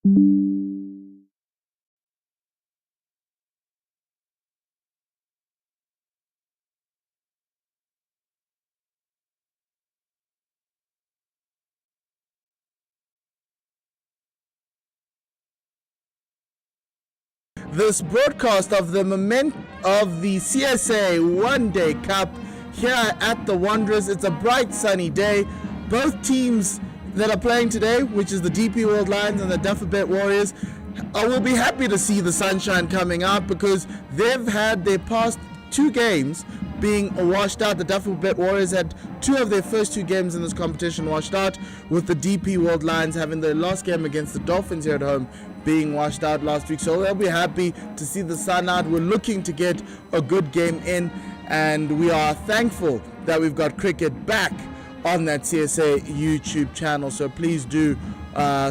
This broadcast of the CSA One Day Cup here at the Wanderers. It's a bright sunny day. Both teams that are playing today, which is the DP World Lions and the Dafabet Warriors, I will be happy to see the sunshine coming out because they've had their past two games being washed out. The Dafabet Warriors had two of their first two games in this competition washed out, with the DP World Lions having their last game against the Dolphins here at home being washed out last week. So they'll be happy to see the sun out. We're looking to get a good game in, and we are thankful that we've got cricket back on that CSA YouTube channel. So please do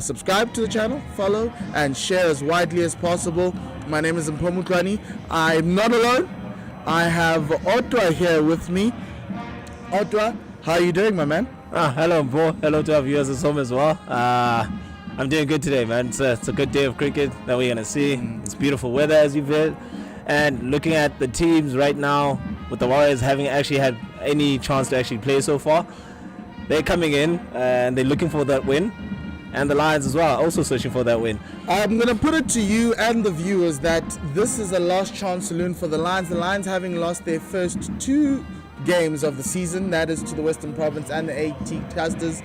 subscribe to the channel, follow, and share as widely as possible. My name is Mpomuklani. I'm not alone. I have Otwa here with me. Otwa, how are you doing, my man? Hello, Mpo. Hello to our viewers at home as well. I'm doing good today, man. It's a good day of cricket that we're going to see. It's beautiful weather, as you've heard. And looking at the teams right now, with the Warriors having actually had any chance to actually play so far, they're coming in and they're looking for that win. And the Lions as well, also searching for that win. I'm going to put it to you and the viewers that this is a last chance saloon for the Lions. The Lions having lost their first two games of the season, that is to the Western Province and the AT Custers.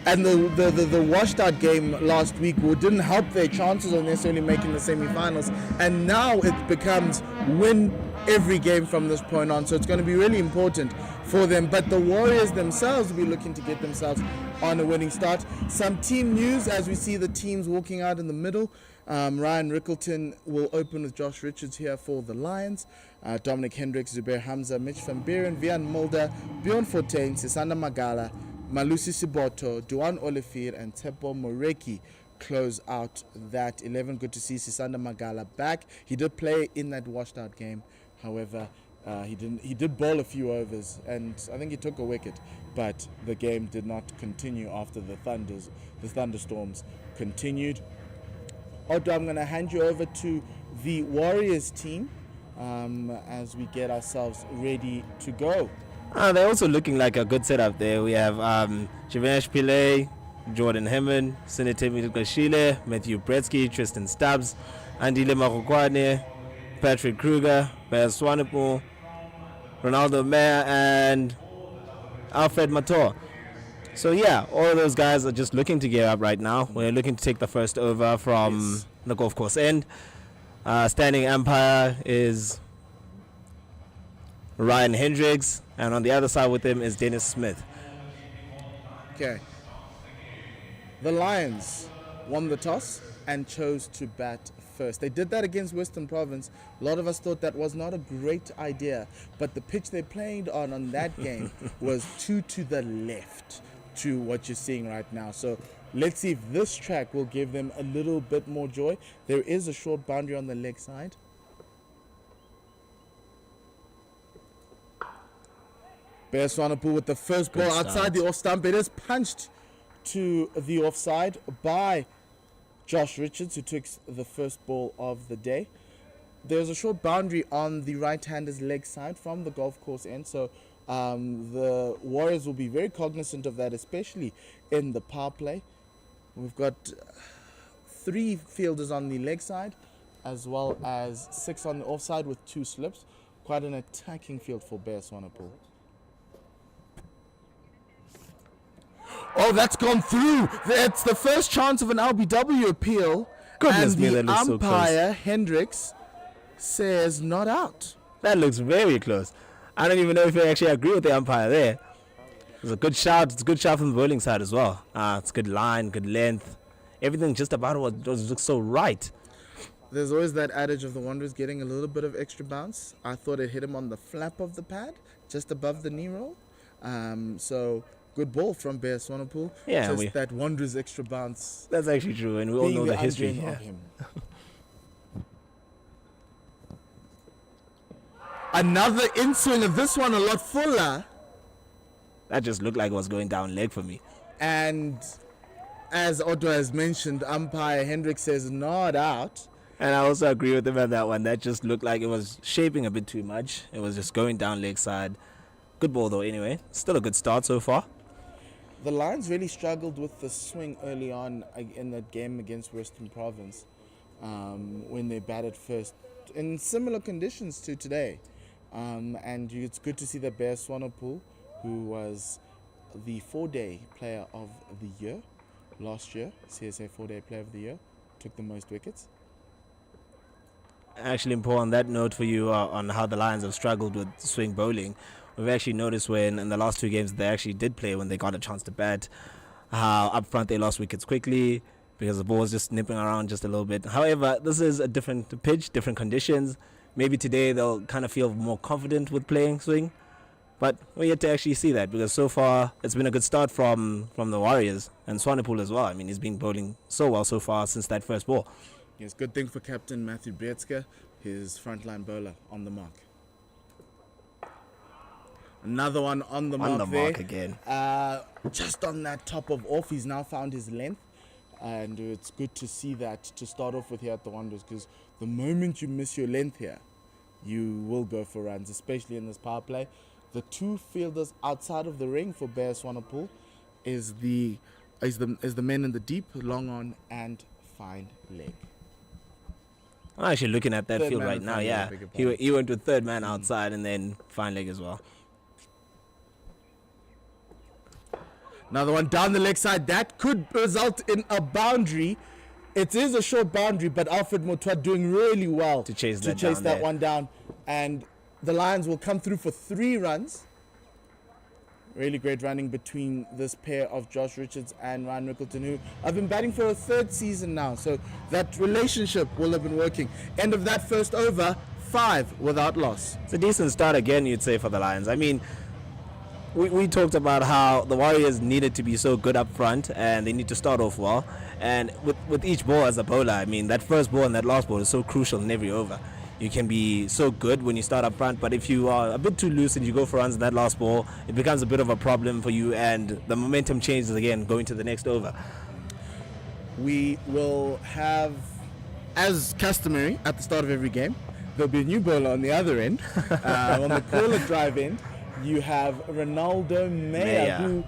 And the washed out game last week didn't help their chances of necessarily making the semi-finals. And now it becomes win every game from this point on. So it's going to be really important for them. But the Warriors themselves will be looking to get themselves on a winning start. Some team news as we see the teams walking out in the middle. Ryan Rickleton will open with Josh Richards here for the Lions. Dominic Hendricks, Zubair Hamza, Mitch van Buren, Vian Mulder, Bjorn Fortuin, Sisanda Magala, Malusi Siboto, Duan Olifir, and Tepo Moreki close out that 11. Good to see Sisanda Magala back. He did play in that washed out game. However, he did bowl a few overs, and I think he took a wicket, but the game did not continue after the thunderstorms continued. Otto, I'm going to hand you over to the Warriors team as we get ourselves ready to go. They're also looking like a good setup there. We have Jivesh Pillay, Jordan Hemmond, Sinetemi Kashile, Matthew Bretsky, Tristan Stubbs, Andile Marokwane, Patrick Kruger, Bear Swanepoel, Ronaldo Mayer, and Alfred Mator. So yeah, all of those guys are just looking to gear up right now. We're looking to take the first over from the golf course end. Standing umpire is Ryan Hendricks, and on the other side with him is Dennis Smith. Okay. The Lions won the toss and chose to bat first. They did that against Western Province. A lot of us thought that was not a great idea, but the pitch they played on that game was 2 to the left to what you're seeing right now. So let's see if this track will give them a little bit more joy. There is a short boundary on the leg side. Bear Swanepoel with the first ball outside the off stump. It is punched to the offside by Josh Richards, who took the first ball of the day. There's a short boundary on the right-hander's leg side from the golf course end, so the Warriors will be very cognizant of that, especially in the power play. We've got 3 fielders on the leg side, as well as 6 on the offside with 2 slips. Quite an attacking field for Bear Swanepoel. Oh, that's gone through. It's the first chance of an LBW appeal. Goodness and me, the that looks so close. umpire, Hendricks, says not out. That looks very close. I don't even know if I actually agree with the umpire there. It's a good shot. It's a good shot from the bowling side as well. It's good line, good length. Everything just about it looks so right. There's always that adage of the Wanderers getting a little bit of extra bounce. I thought it hit him on the flap of the pad, just above the knee roll. So good ball from Bear Swanepoel. Yeah, just that Wanderers extra bounce. That's actually true, and we all know the history of him. Another in-swing of this one, a lot fuller. That just looked like it was going down leg for me. And as Otto has mentioned, umpire Hendrik says not out. And I also agree with him on that one. That just looked like it was shaping a bit too much. It was just going down leg side. Good ball though anyway. Still a good start so far. The Lions really struggled with the swing early on in that game against Western Province when they batted first in similar conditions to today. And it's good to see that Bear Swanepoel, who was the 4-day player of the year last year, CSA 4-day player of the year, took the most wickets. Actually, Paul, on that note for you on how the Lions have struggled with swing bowling, we've actually noticed when in the last 2 games they actually did play when they got a chance to bat, how up front they lost wickets quickly because the ball was just nipping around just a little bit. However, this is a different pitch, different conditions. Maybe today they'll kind of feel more confident with playing swing, but we're yet to actually see that because so far it's been a good start from the Warriors and Swanepoel as well. I mean, he's been bowling so well so far since that first ball. Yes, good thing for Captain Matthew Bretzke, his frontline bowler on the mark. Another one on the mark. On the mark again. Just on that top of off, he's now found his length. And it's good to see that to start off with here at the Wanderers, because the moment you miss your length here, you will go for runs, especially in this power play. The 2 fielders outside of the ring for Bear Swanepoel is the men in the deep, long on and fine leg. I'm actually looking at that Third field man right and now, fine yeah. leg, beg your He went with third man outside and then fine leg as well. Another one down the leg side. That could result in a boundary. It is a short boundary, but Alfred Motwa doing really well To chase that one down. And the Lions will come through for 3 runs. Really great running between this pair of Josh Richards and Ryan Rickleton, who have been batting for a 3rd season now. So that relationship will have been working. End of that first over, 5 without loss. It's a decent start again, you'd say, for the Lions. I mean, we talked about how the Warriors needed to be so good up front and they need to start off well. And with each ball as a bowler, I mean, that first ball and that last ball is so crucial in every over. You can be so good when you start up front, but if you are a bit too loose and you go for runs in that last ball, it becomes a bit of a problem for you and the momentum changes again going to the next over. We will have, as customary at the start of every game, there'll be a new bowler on the other end. On the caller drive end, you have Ronaldo Meyer, who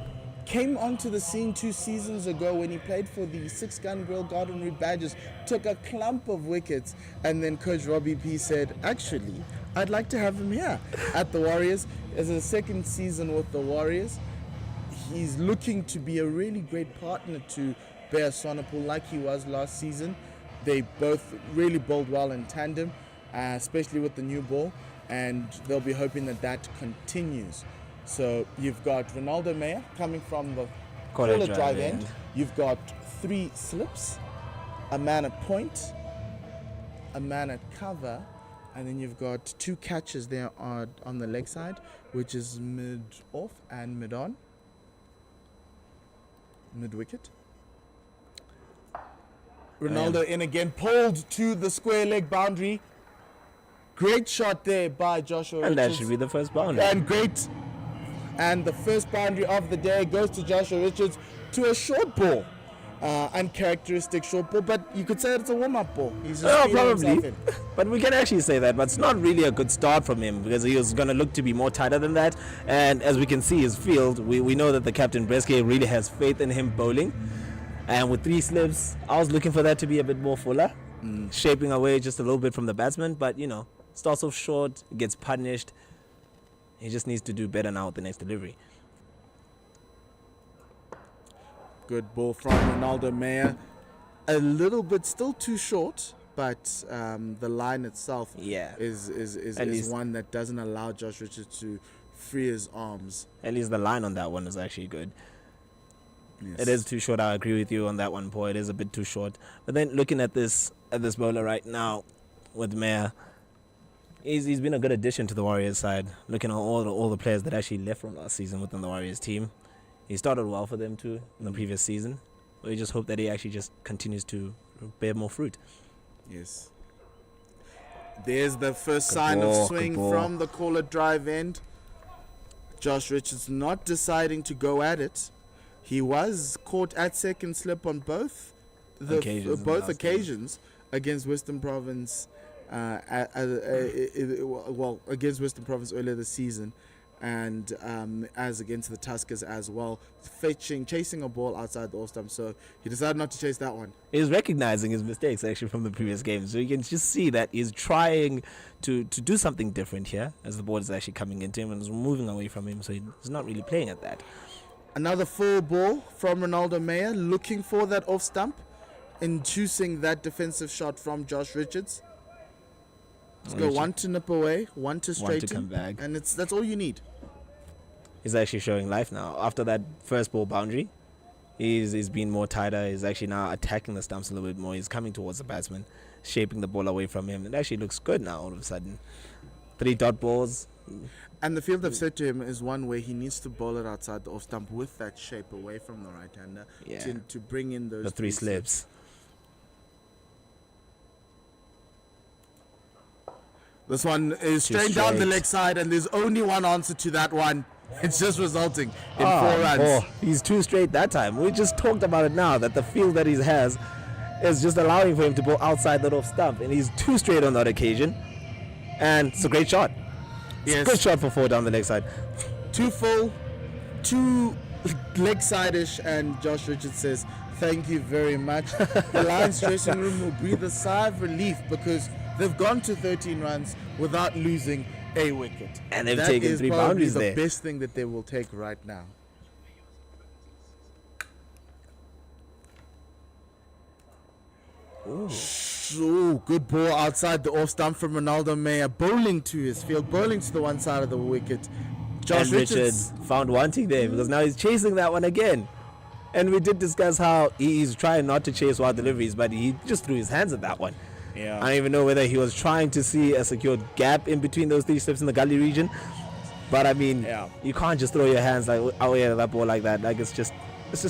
came onto the scene 2 seasons ago when he played for the 6-gun Grill Garden Route Badgers, took a clump of wickets, and then Coach Robbie P said, actually, I'd like to have him here at the Warriors. As a 2nd season with the Warriors, he's looking to be a really great partner to Bear Swanepoel like he was last season. They both really bowled well in tandem, especially with the new ball, and they'll be hoping that continues. So you've got Ronaldo Meyer coming from the caller drive end. You've got 3 slips, a man at point, a man at cover, and then you've got 2 catches there on the leg side, which is mid off and mid on, mid wicket. Ronaldo in again, pulled to the square leg boundary. Great shot there by Joshua And Richards. that should be the first boundary. And the first boundary of the day goes to Joshua Richards to a short ball. Uncharacteristic short ball, but you could say it's a warm-up ball. He's just feeling himself in. But we can actually say that, but it's not really a good start from him because he was going to look to be more tighter than that. And as we can see his field, we know that the captain Bretzke really has faith in him bowling. And with 3 slips, I was looking for that to be a bit more fuller, shaping away just a little bit from the batsman. But, starts off short, gets punished. He just needs to do better now with the next delivery. Good ball from Ronaldo Meyer. A little bit still too short, but the line itself is one that doesn't allow Josh Richards to free his arms. At least the line on that one is actually good. Yes. It is too short. I agree with you on that one, Paul. It is a bit too short. But then looking at this bowler right now with Meyer, he's been a good addition to the Warriors side. Looking at all the players that actually left from last season within the Warriors team, he started well for them too in the previous season. We just hope that he actually just continues to bear more fruit. Yes. There's the first sign of swing from the caller drive end. Josh Richards not deciding to go at it. He was caught at second slip on both occasions against Western Province. Against Western Province earlier this season, and as against the Tuskers as well, chasing a ball outside the off stump. So he decided not to chase that one. He's recognizing his mistakes actually from the previous games, so you can just see that he's trying to do something different here as the ball is actually coming into him and is moving away from him, so he's not really playing at that. Another full ball from Ronaldo Meyer, looking for that off stump, inducing that defensive shot from Josh Richards. Let's go one to nip away, one to straighten, one to come back, and that's all you need. He's actually showing life now. After that first ball boundary, he's been more tighter. He's actually now attacking the stumps a little bit more. He's coming towards the batsman, shaping the ball away from him. It actually looks good now all of a sudden. 3 dot balls. And the field I've said to him is one where he needs to bowl it outside the off stump with that shape away from the right-hander to bring in those the 3 slips. This one is straight down the leg side, and there's only one answer to that one. It's just resulting in 4 runs. Oh, he's 2 straight that time. We just talked about it now, that the field that he has is just allowing for him to bowl outside that off stump, and he's 2 straight on that occasion. And it's a great shot. It's a good shot for 4 down the leg side. 2 full, 2 leg side-ish, and Josh Richards says, thank you very much. The Lions dressing room will breathe a sigh of relief because they've gone to 13 runs without losing a wicket. And they've taken 3 boundaries there. That is the best thing that they will take right now. Ooh, good ball outside the off stump from Ronaldo Meyer. Bowling to his field, bowling to the one side of the wicket. Josh Richards found wanting there because now he's chasing that one again. And we did discuss how he's trying not to chase wild deliveries, but he just threw his hands at that one. Yeah. I don't even know whether he was trying to see a secured gap in between those 3 slips in the gully region. But I mean, you can't just throw your hands away at that ball like that. Like it's just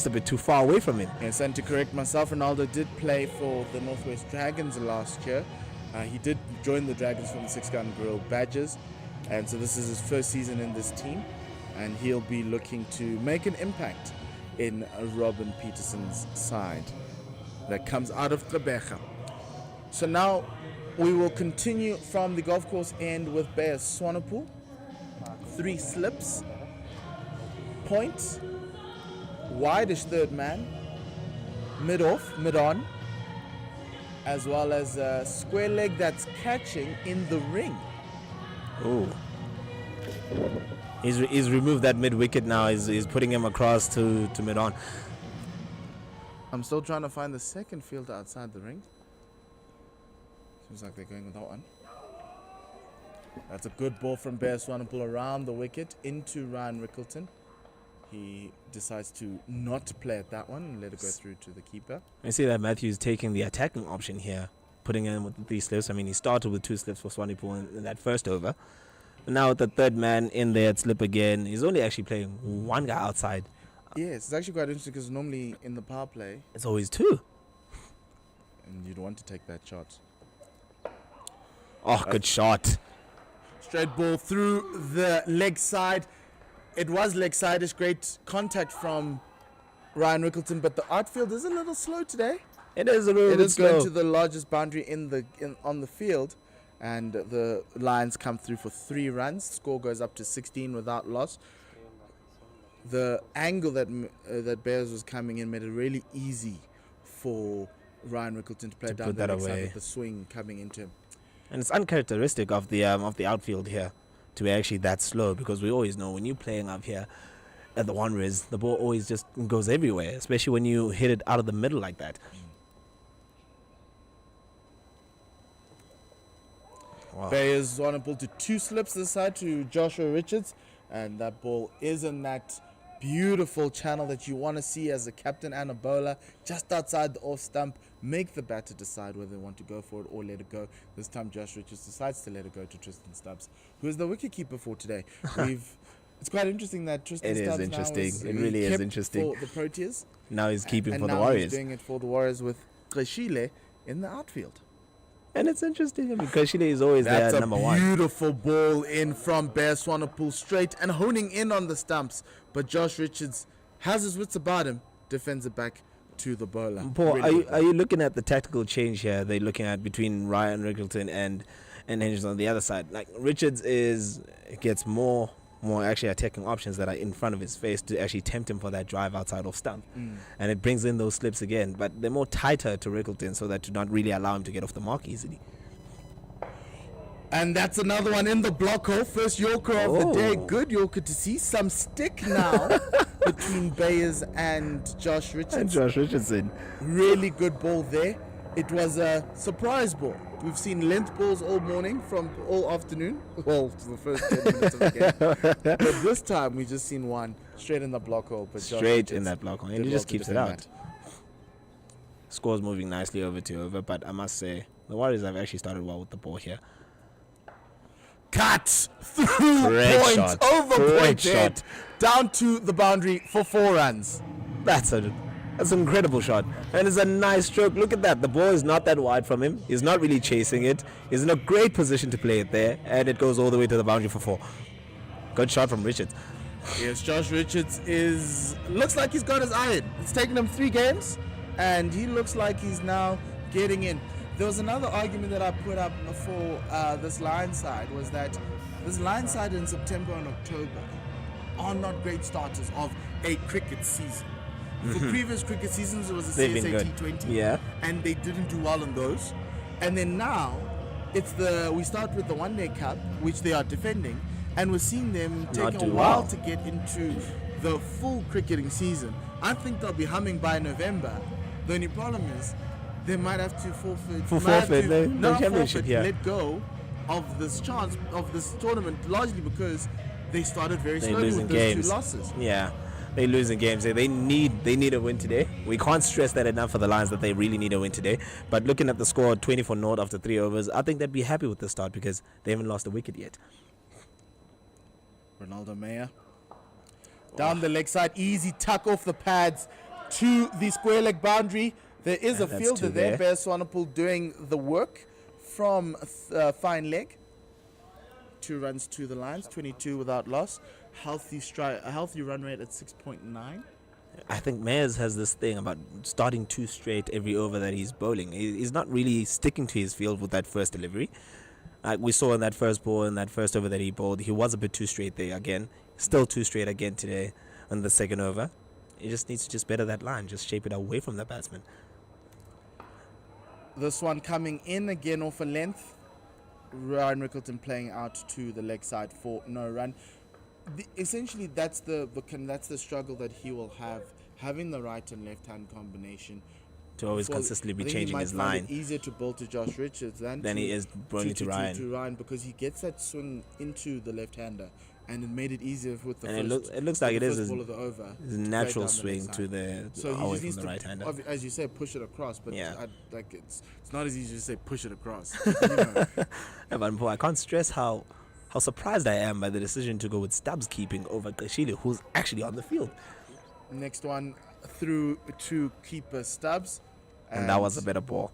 a bit too far away from him. Yes, and to correct myself, Ronaldo did play for the Northwest Dragons last year. He did join the Dragons from the 6-gun Grill Badgers, and so this is his first season in this team, and he'll be looking to make an impact in Robin Peterson's side that comes out of Kruger. So now we will continue from the golf course end with Bayer Swanepoel. 3 slips, point, wide-ish third man, mid-off, mid-on, as well as a square leg that's catching in the ring. Oh. He's removed that mid-wicket now. He's putting him across to mid-on. I'm still trying to find the second fielder outside the ring. Seems like they're going with that one. That's a good ball from Bayer Swanepoel around the wicket into Ryan Rickleton. He decides to not play at that one and let it go through to the keeper. I see that Matthew's taking the attacking option here, putting in with the 3 slips. I mean, he started with 2 slips for Swanepoel in that first over. And now with the third man in there at slip again, he's only actually playing 1 guy outside. Yes, it's actually quite interesting because normally in the power play, it's always 2. And you'd want to take that shot. Oh, good shot. Straight ball through the leg side. It was leg side. It's great contact from Ryan Rickleton, but the outfield is a little slow today. It is a little bit slow. It is going to the largest boundary on the field, and the Lions come through for 3 runs. Score goes up to 16 without loss. The angle that Bears was coming in made it really easy for Ryan Rickleton to play down the leg side with the swing coming into him. And it's uncharacteristic of the outfield here to be actually that slow, because we always know when you're playing up here at the Wanderers, the ball always just goes everywhere, especially when you hit it out of the middle like that. Wow. Bayers want to pull to 2 slips this side to Joshua Richards, and that ball is in that beautiful channel that you want to see as a captain and a bowler, just outside the off stump. Make the batter decide whether they want to go for it or let it go. This time Josh Richards decides to let it go to Tristan Stubbs, who is the wicketkeeper for today. It's quite interesting that Tristan Stubbs now it really is interesting for the Proteas. Now he's keeping for the Warriors. Warriors. He's doing it for the Warriors with Kreshile in the outfield. And it's interesting because Kreshile is always there at number 1. That's a beautiful ball in from Bayer Swanepoel, straight and honing in on the stumps. But Josh Richards has his wits about him, defends it back to the bowler. Paul, Really are you looking at the tactical change here? They're looking at between Ryan Rickleton and Henderson on the other side. Like Richards gets more actually attacking options that are in front of his face to actually tempt him for that drive outside off stump, and it brings in those slips again. But they're more tighter to Rickleton so that to not really allow him to get off the mark easily. And that's another one in the block hole. First Yorker of the day. Good Yorker to see. Some stick now between Bayers and Josh Richardson. Really good ball there. It was a surprise ball. We've seen length balls all morning from all afternoon. Well, for the first 10 minutes of the game. But this time we just seen one straight in the block hole. But straight in that block hole. And he just keeps it out. That. Score's moving nicely over to over. But I must say, the Warriors have actually started well with the ball here. Cut through point, over point shot, down to the boundary for 4 runs. That's an incredible shot, and it's a nice stroke. Look at that. The ball is not that wide from him. He's not really chasing it. He's in a great position to play it there, and it goes all the way to the boundary for 4. Good shot from Richards. Yes, Josh Richards looks like he's got his iron. It's taken him 3 games, and he looks like he's now getting in. There was another argument that I put up for this Lions side, was that this Lions side in September and October are not great starters of a cricket season. For previous cricket seasons, it was a CSA T20, and they didn't do well in those. And then now, we start with the One Day Cup, which they are defending, and we're seeing them take a while to get into the full cricketing season. I think they'll be humming by November. The only problem is, they might have to let go of this chance of this tournament, largely because they started very slowly with those 2 losses. Yeah, they're losing games. They need a win today. We can't stress that enough for the Lions, that they really need a win today. But looking at the score, 24-0 after 3 overs, I think they'd be happy with the start because they haven't lost a wicket yet. Ronaldo Meyer down the leg side, easy tuck off the pads to the square leg boundary. There is a fielder there, Bear Swanepoel, doing the work from fine leg. 2 runs to the Lions, 22 without loss. A healthy run rate at 6.9. I think Mayers has this thing about starting 2 straight every over that he's bowling. He's not really sticking to his field with that first delivery. Like we saw in that first ball, in that first over that he bowled, he was a bit too straight there again. Still 2 straight again today on the second over. He just needs to just better that line, just shape it away from the batsman. This one coming in again off a length. Ryan Rickleton playing out to the leg side for no run. Essentially, that's the struggle that he will have, having the right and left hand combination. To always consistently be changing his line. It's easier to bowl to Josh Richards than he is bowling to Ryan. To Ryan, because he gets that swing into the left hander. And it made it easier with the it looks like it is his natural to swing to the away from the right hander. As you say, push it across, but it's not as easy to say push it across. But I can't stress how surprised I am by the decision to go with Stubbs keeping over Kashile, who's actually on the field. Next one through to keeper Stubbs, and that was a better ball.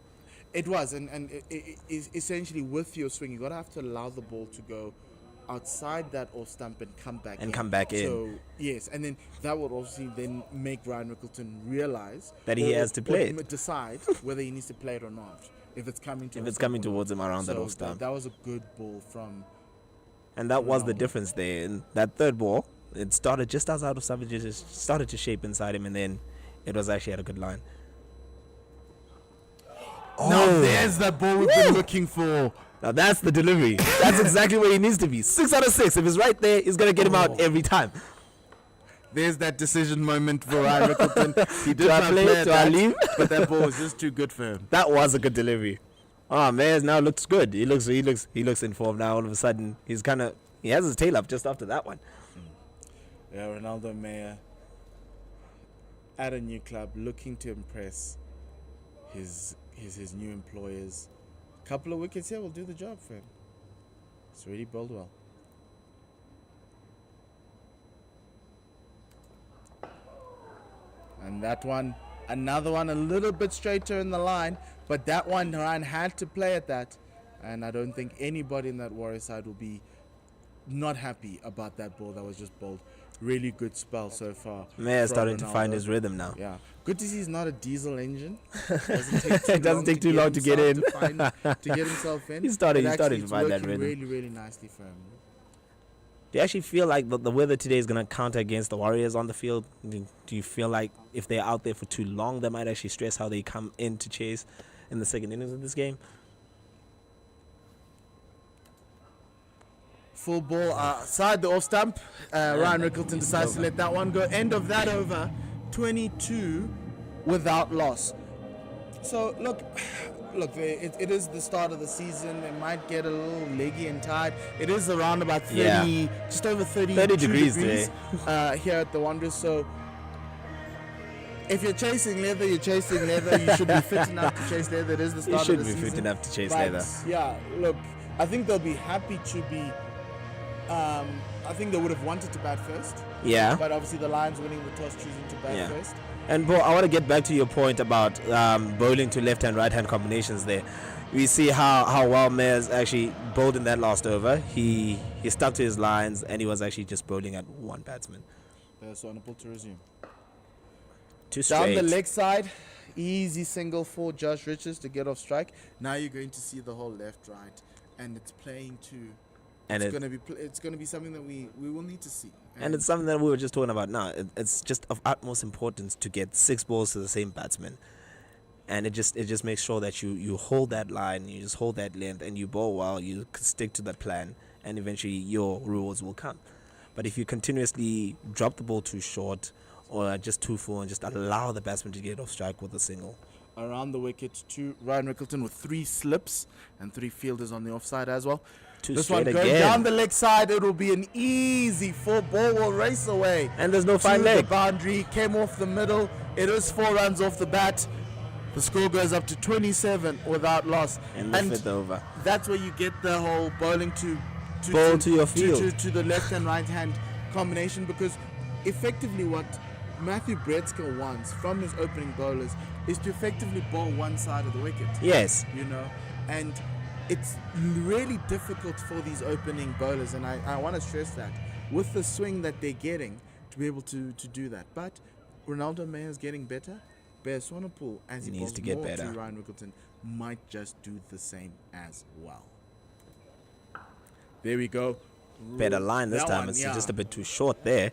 It was, and it essentially with your swing, you gotta have to allow the ball to go outside that off stump and come back in. So yes, and then that would obviously then make Ryan Rickleton realize that he has to play it. Decide whether he needs to play it or not. If it's coming towards him around that off stump. That was a good ball from. And that was the difference there. In that third ball, it started just outside of stump. It just started to shape inside him, and then it was actually at a good line. Now there's that ball we've been looking for. Now that's the delivery. That's exactly where he needs to be. 6 out of 6. If he's right there, he's going to get him out every time. There's that decision moment for Ryan Rickleton. He did not play that, but that ball was just too good for him. That was a good delivery. Oh, Mayers now looks good. He looks in form now. All of a sudden, he has his tail up just after that one. Yeah, Ronaldo Meyer at a new club, looking to impress his new employers. Couple of wickets here will do the job for him. It's really bowled well. And that one, another one, a little bit straighter in the line, but that one Ryan had to play at that, and I don't think anybody in that Warrior side will be not happy about that ball that was just bowled really good spell so far. Mayor's from starting to find Ronaldo. his rhythm now. Yeah, good to see he's not a diesel engine. Doesn't It doesn't take too long to get in. to get himself in. He's starting But to actually, find that it's rhythm. working really, really nicely for him. Do you actually feel like the weather today is going to counter against the Warriors on the field? Do you feel like if they're out there for too long, they might actually stress how they come in to chase in the second innings of this game? Full ball side the off stump. Ryan Rickleton decides to let that one go. End of that over, 22 without loss. So look, it is the start of the season. It might get a little leggy and tired. It is around about 30, just over 30 degrees here at the Wanderers. So if you're chasing leather, you're chasing leather. You should be fit enough to chase leather. It is the start of the season. You should be fit enough to chase But, leather. yeah, look, I think they'll be happy to be. I think they would have wanted to bat first. Yeah. But obviously the Lions winning the toss, choosing to bat first. And Bo, I want to get back to your point about bowling to left-hand, right-hand combinations there. We see how well Mayers actually bowled in that last over. He stuck to his lines, and he was actually just bowling at one batsman. There's Swanepoel to resume. Too straight. Down the leg side, easy single for Josh Richards to get off strike. Now you're going to see the whole left, right, and it's playing to... And it's going to be something that we will need to see. And it's something that we were just talking about now. It's just of utmost importance to get 6 balls to the same batsman. And it just makes sure that you hold that line, you just hold that length, and you bowl well, you stick to that plan, and eventually your rewards will come. But if you continuously drop the ball too short or just too full and just allow the batsman to get off strike with a single. Around the wicket to Ryan Rickleton with 3 slips and 3 fielders on the offside as well. This one going down the leg side, it will be an easy 4 ball will race away. And there's no fine leg. The boundary came off the middle. It is 4 runs off the bat. The score goes up to 27 without loss. And the 5th over. That's where you get the whole bowling to your field. To the left and right hand combination, because effectively what Matthew Bretzker wants from his opening bowlers is to effectively bowl one side of the wicket. Yes. And it's really difficult for these opening bowlers, and I want to stress that with the swing that they're getting to be able to do that. But Ronaldo May is getting better. Bear Swanepoel, as he needs bowls to get more better. to Ryan Rickleton, might just do the same as well. There we go. Better line this time. It's just a bit too short there.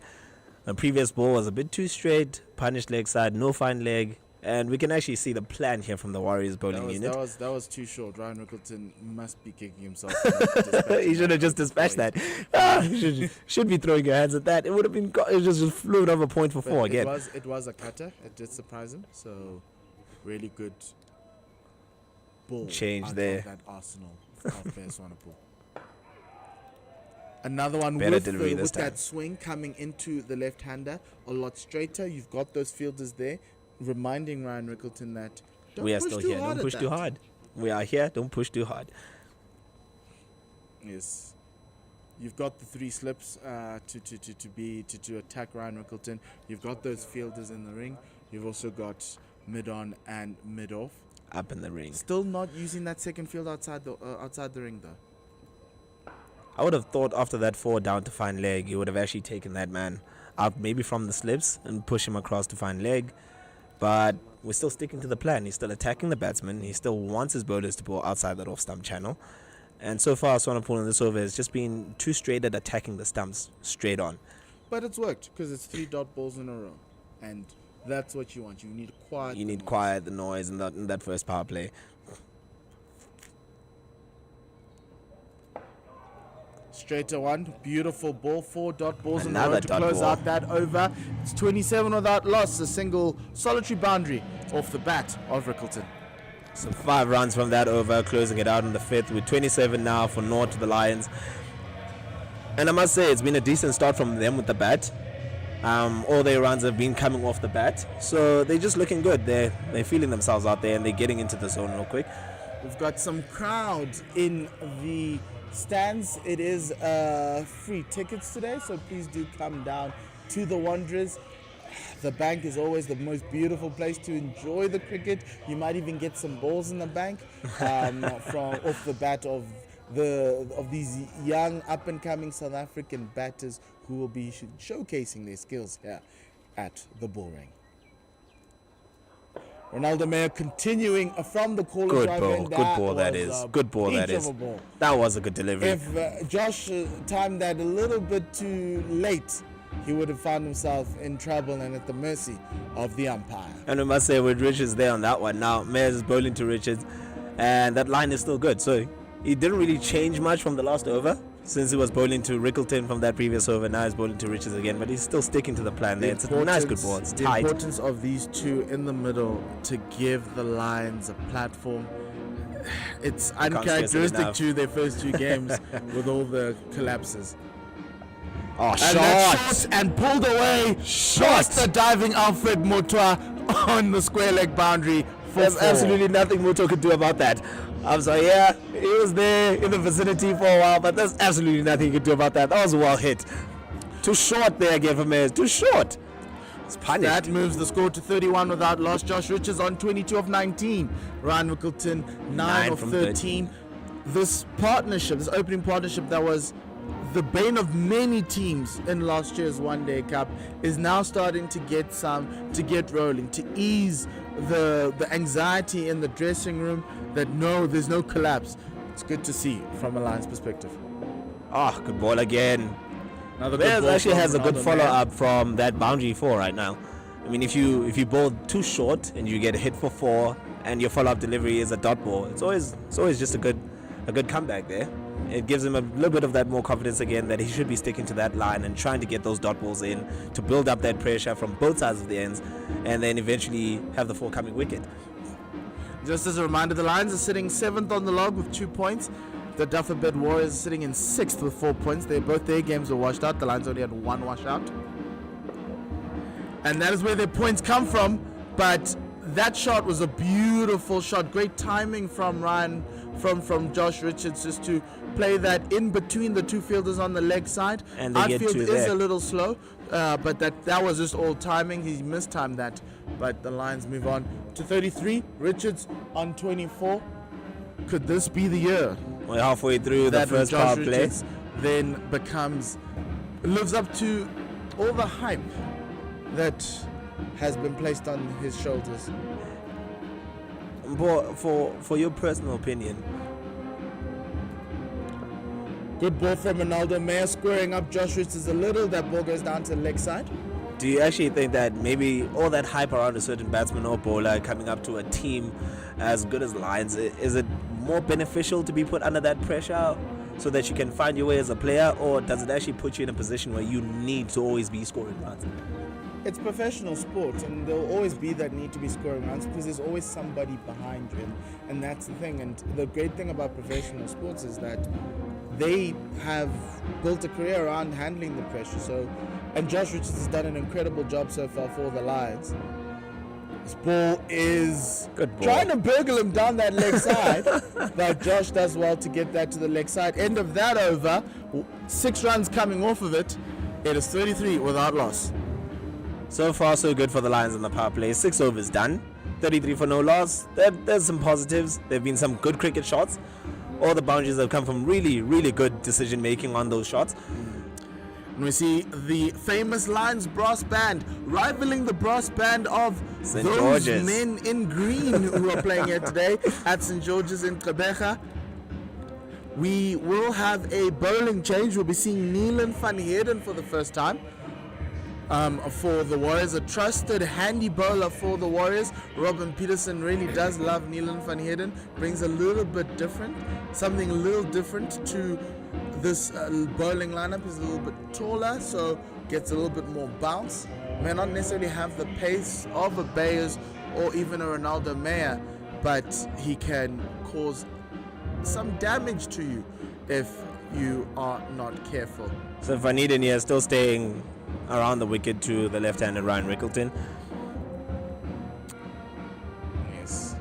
The previous ball was a bit too straight, punished leg side, no fine leg. And we can actually see the plan here from the Warriors bowling unit. That was too short. Ryan Rickleton must be kicking himself. He should have just dispatched that. Should be throwing your hands at that. It would have been. It just flew over point for 4 again. It was a cutter. It did surprise him. So really good ball change out there. Of that Arsenal of Bear Swanepoel. Another one with that swing coming into the left-hander a lot straighter. You've got those fielders there, reminding Ryan Rickleton that we are still here. Don't push too hard. We are here. Don't push too hard. Yes, you've got the 3 slips to attack Ryan Rickleton. You've got those fielders in the ring. You've also got mid on and mid off up in the ring. Still not using that second field outside the ring though. I would have thought after that 4 down to fine leg, he would have actually taken that man out maybe from the slips and push him across to fine leg. But we're still sticking to the plan. He's still attacking the batsman. He still wants his bowlers to bowl outside that off-stump channel. And so far, Swanepoel in this over has just been too straight at attacking the stumps straight on. But it's worked because it's 3 dot balls in a row. And that's what you want. You need quiet. You need quiet the noise in that first power play. Straight to one, beautiful ball, 4 dot balls in a Another row to close ball. out that over. It's 27 without loss, a single solitary boundary off the bat of Rickleton. So 5 runs from that over, closing it out in the 5th with 27 now for naught to the Lions. And I must say, it's been a decent start from them with the bat. All their runs have been coming off the bat, so they're just looking good. They're feeling themselves out there, and they're getting into the zone real quick. We've got some crowds in the stands. It is free tickets today, so please do come down to the Wanderers. The bank is always the most beautiful place to enjoy the cricket. You might even get some balls in the bank from off the bat of of these young up and coming South African batters who will be showcasing their skills here at the bull ring. Ronaldo Meyer continuing from the corner. Good ball that is. Good ball that is. That was a good delivery. If Josh timed that a little bit too late, he would have found himself in trouble and at the mercy of the umpire. And we must say with Richards there on that one. Now Meyer's bowling to Richards, and that line is still good. So he didn't really change much from the last over, since he was bowling to Rickleton from that previous over. Now he's bowling to Richards again, but he's still sticking to the plan there. It's a nice good ball. It's tight. The importance of these two in the middle to give the Lions a platform. It's uncharacteristic to their first two games with all the collapses. Oh, shot and pulled away. Just the diving Alfred Mutwa on the square leg boundary. There's absolutely nothing Muto could do about that. I'm sorry, yeah, he was there in the vicinity for a while, but there's absolutely nothing he could do about that. That was well hit. Too short there again for Mayers. Too short. It's punished. That moves the score to 31 without loss. Josh Richards on 22 of 19. Ryan Rickleton 9 of 13. This partnership, this opening partnership that was the bane of many teams in last year's One Day Cup, is now starting to get rolling, to ease the anxiety in the dressing room that there's no collapse. It's good to see from a Lions perspective. Good ball again. Bears actually has a good follow-up from that boundary 4 right now. I mean, if you bowl too short and you get hit for 4 and your follow-up delivery is a dot ball, it's always just a good comeback there. It gives him a little bit of that more confidence again that he should be sticking to that line and trying to get those dot balls in to build up that pressure from both sides of the ends and then eventually have the forthcoming wicket. Just as a reminder, the Lions are sitting 7th on the log with 2 points. The Dafabet Warriors are sitting in 6th with 4 points. Both their games were washed out. The Lions only had 1 washout. And that is where their points come from. But that shot was a beautiful shot. Great timing from Ryan, from Josh Richards, just to play that in between the two fielders on the leg side. And outfield is a little slow, but that was just all timing. He mistimed that. But the Lions move on to 33. Richards on 24. Could this be the year? We're halfway through the first power play. Then lives up to all the hype that has been placed on his shoulders. For your personal opinion, good ball from Ronaldo Meyer, squaring up Josh Richards a little. That ball goes down to the leg side. Do you actually think that maybe all that hype around a certain batsman or bowler coming up to a team as good as Lions, is it more beneficial to be put under that pressure so that you can find your way as a player, or does it actually put you in a position where you need to always be scoring runs? It's professional sport, and there'll always be that need to be scoring runs because there's always somebody behind you, and that's the thing. And the great thing about professional sports is that they have built a career around handling the pressure. And Josh Richards has done an incredible job so far for the Lions. This ball is trying to burgle him down that leg side, but Josh does well to get that to the leg side. End of that over, 6 runs coming off of it. It is 33 without loss. So far, so good for the Lions on the power play. 6 overs done, 33 for no loss. There's some positives. There have been some good cricket shots. All the boundaries have come from really, really good decision making on those shots. And we see the famous Lions brass band rivaling the brass band of St. those George's men in green who are playing here today at St. George's in Kruger. We will have a bowling change. We'll be seeing Neelan van Heerden for the first time. For the Warriors, a trusted handy bowler for the Warriors. Robin Peterson really does love Neelan van Heerden. Brings something a little different to this bowling lineup. Is a little bit taller, so gets a little bit more bounce. May not necessarily have the pace of a Bayers or even a Ronaldo Meyer, but he can cause some damage to you if you are not careful. So Van Heerden here still staying around the wicket to the left-handed Ryan Rickleton. Yes.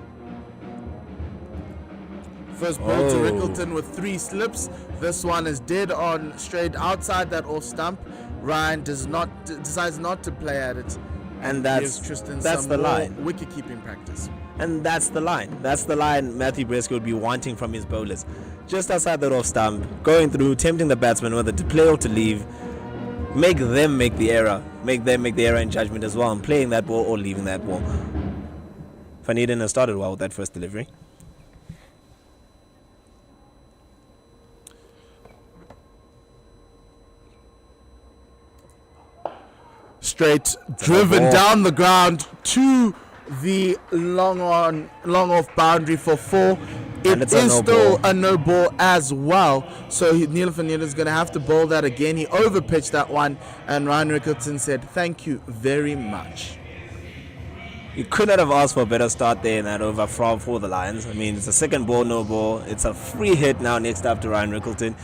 First ball to Rickleton with 3 slips. This one is dead on, straight outside that off stump. Ryan decides not to play at it, and that's the line. Wicket keeping practice. And that's the line. That's the line Matthew Breske would be wanting from his bowlers. just outside the off stump, going through, tempting the batsman whether to play or to leave. Make them make the error. Make them make the error in judgment as well, and playing that ball or leaving that ball. Van Heerden has started well with that first delivery. Straight driven down the ground to the long off boundary for 4. It is still a no ball as well. So Neil van Heerden is going to have to bowl that again. He overpitched that one, and Ryan Rickleton said, "Thank you very much." You could not have asked for a better start there in that over for the Lions. I mean, it's a second ball, no ball. It's a free hit now next up to Ryan Rickleton.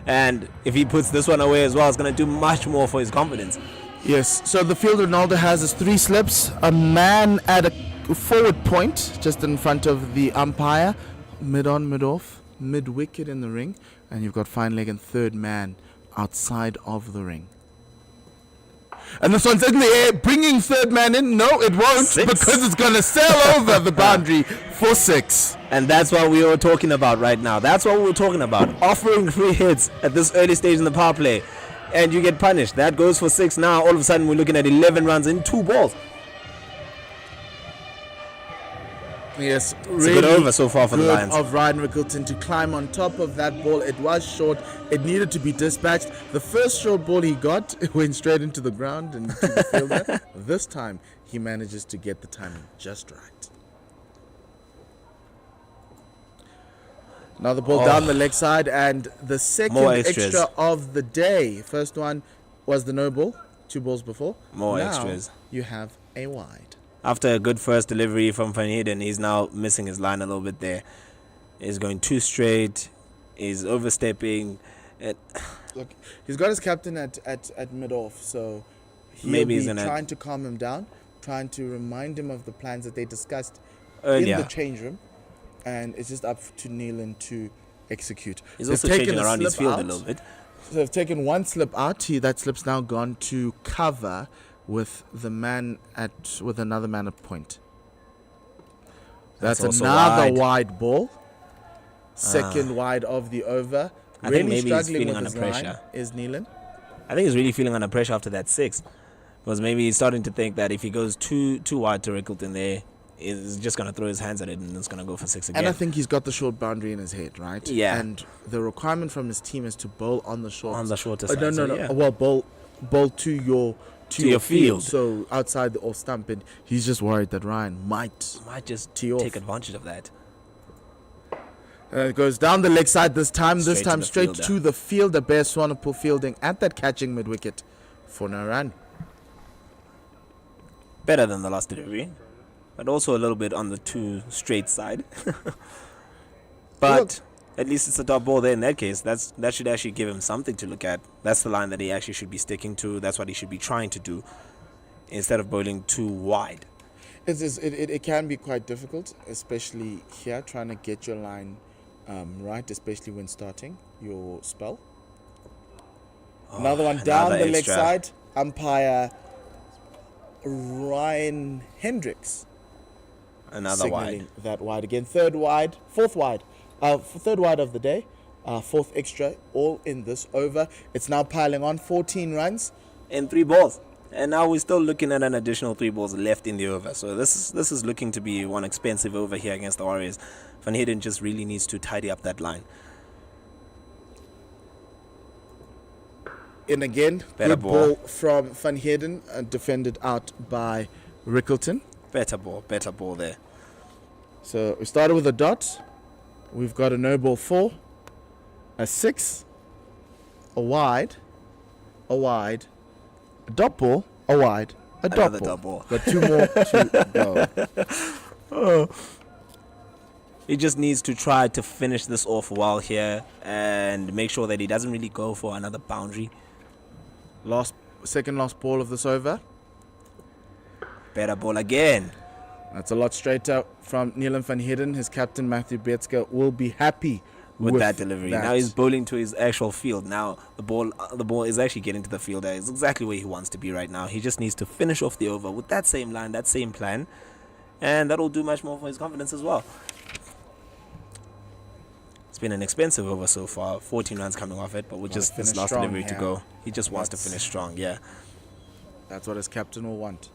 And if he puts this one away as well, it's going to do much more for his confidence. Yes, so the field Ronaldo has is 3 slips, a man at a forward point just in front of the umpire, mid on, mid off, mid wicket in the ring, and you've got fine leg and third man outside of the ring. And this one's in the air, bringing third man in. No, it won't, 6. because it's going to sail over the boundary for 6. And that's what we were talking about right now. That's what we were talking about. Offering free hits at this early stage in the power play, and you get punished. That goes for 6 now. All of a sudden, we're looking at 11 runs in 2 balls. Yes, It's really a good over so far for the good Lions. of Ryan Rickleton to climb on top of that ball. It was short. It needed to be dispatched. The first short ball he got, it went straight into the ground and to the fielder. This time, he manages to get the timing just right. Another ball down the leg side, and the second extra of the day. First one was the no ball, 2 balls before. More now extras. You have a wide. After a good first delivery from Van Heerden, he's now missing his line a little bit there. He's going too straight. He's overstepping. Look, he's got his captain at mid-off, so Maybe he's trying to calm him down, trying to remind him of the plans that they discussed earlier in the change room, and it's just up to Neelan to execute. He's also changing around his field a little bit. So they've taken one slip out. That slip's now gone to cover with the man with another man at point. That's another wide ball. Second wide of the over. I think maybe he's feeling under pressure. Is Neelan? I think he's really feeling under pressure after that 6. Because maybe he's starting to think that if he goes too wide to Rickleton there, he's just going to throw his hands at it and it's going to go for 6 again. And I think he's got the short boundary in his head, right? Yeah. And the requirement from his team is to bowl on the short. On the shorter side. No. Yeah. Well, bowl to your field. So outside the off stump, and he's just worried that Ryan might just tee off. take advantage of that. It goes down the leg side this time. Straight to to the fielder. Bear Swanepoel fielding at that catching mid wicket for no run. Better than the last delivery, but also a little bit on the too straight side. But at least it's a top ball there in that case. That should actually give him something to look at. That's the line that he actually should be sticking to. That's what he should be trying to do instead of bowling too wide. It can be quite difficult, especially here, trying to get your line right, especially when starting your spell. Another one down the leg side. Umpire Ryan Hendricks. Another wide. That wide again. Fourth wide of the day. 4th extra, all in this over. It's now piling on 14 runs. In 3 balls. And now we're still looking at an additional 3 balls left in the over. So this is looking to be one expensive over here against the Warriors. Van Heerden just really needs to tidy up that line. And again, good ball from Van Heerden, defended out by Rickleton. Better ball there. So we started with a dot. We've got a no ball 4, a 6, a wide, a dot ball, a wide, a dot ball. Got 2 more to go. He just needs to try to finish this off well here and make sure that he doesn't really go for another boundary. Second last ball of this over. Better ball again. That's a lot straighter from Neelan van Heerden. His captain, Matthew Betska, will be happy with that delivery. Now he's bowling to his actual field. Now the ball is actually getting to the fielder. It's exactly where he wants to be right now. He just needs to finish off the over with that same line, that same plan. And that'll do much more for his confidence as well. been an expensive over so far. 14 runs coming off it, but with just this last delivery to go, he just wants to finish strong. Yeah, that's what his captain will want.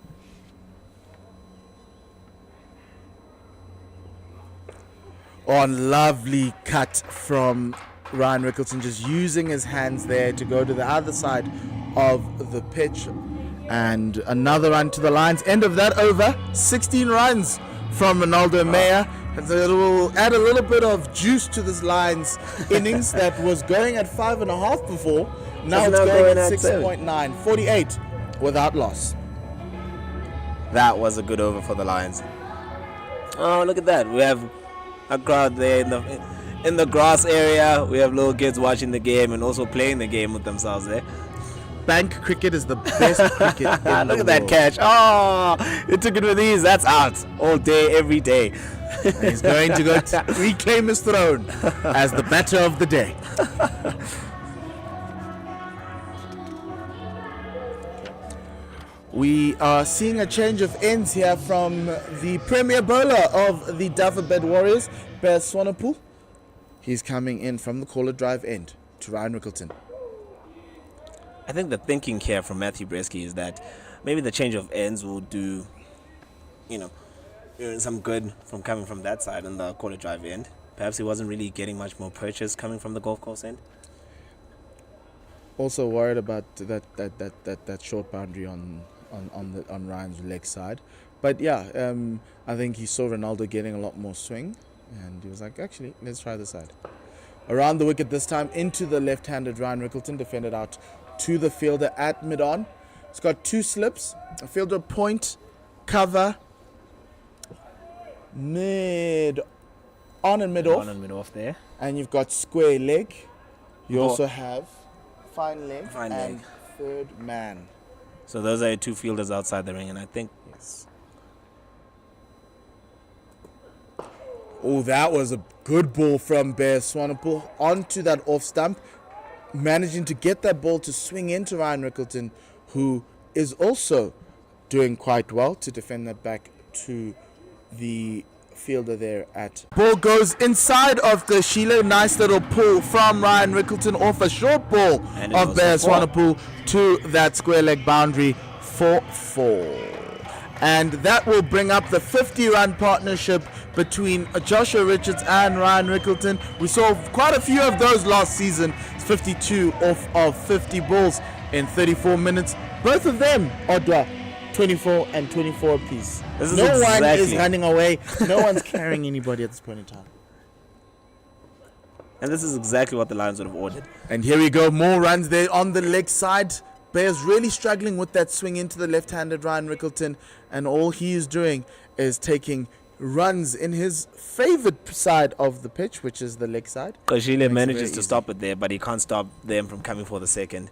On lovely cut from Ryan Rickleton, just using his hands there to go to the other side of the pitch. And another run to the lines. End of that over. 16 runs from Ronaldo Meyer. It will add a little bit of juice to this Lions innings that was going at 5.5 before. Now it's going at 6.9. 48 without loss. That was a good over for the Lions. Oh, look at that. We have a crowd there in the grass area. We have little kids watching the game and also playing the game with themselves there. Bank cricket is the best cricket in the Look at that catch. Oh, it took it with ease. That's out all day, every day. And he's going to go reclaim his throne as the batter of the day. We are seeing a change of ends here from the premier bowler of the Dafabet Warriors, Bear Swanepoel. He's coming in from the caller drive end to Ryan Rickleton. I think the thinking here from Matthew Breski is that maybe the change of ends will do, some good from coming from that side on the quarter drive end. Perhaps he wasn't really getting much more purchase coming from the golf course end. Also worried about that short boundary on Ryan's leg side, but yeah, I think he saw Ronaldo getting a lot more swing, and he was like, actually, let's try this side. Around the wicket this time, into the left-handed Ryan Rickleton, defended out to the fielder at mid-on. It's got two slips, a fielder point, cover, mid-on and mid-off. On and mid-off there. And you've got square leg. You also have fine leg and third man. So those are your two fielders outside the ring, and I think... Yes. Oh, that was a good ball from Bear Swanepoel onto that off stump, managing to get that ball to swing into Ryan Rickleton, who is also doing quite well to defend that back to the fielder there at. Ball goes inside of the Sheila. Nice little pull from Ryan Rickleton off a short ball of Bear Swanepoel to that square leg boundary for 4. And that will bring up the 50-run partnership between Joshua Richards and Ryan Rickleton. We saw quite a few of those last season. It's 52 off of 50 balls in 34 minutes. Both of them, Odwa, 24 and 24 apiece. No one is running away. No one's carrying anybody at this point in time. And this is exactly what the Lions would have ordered. And here we go. More runs there on the leg side. Bear's really struggling with that swing into the left-handed Ryan Rickleton. And all he is doing is taking runs in his favourite side of the pitch, which is the leg side. Kashile manages to stop it there, but he can't stop them from coming for the second.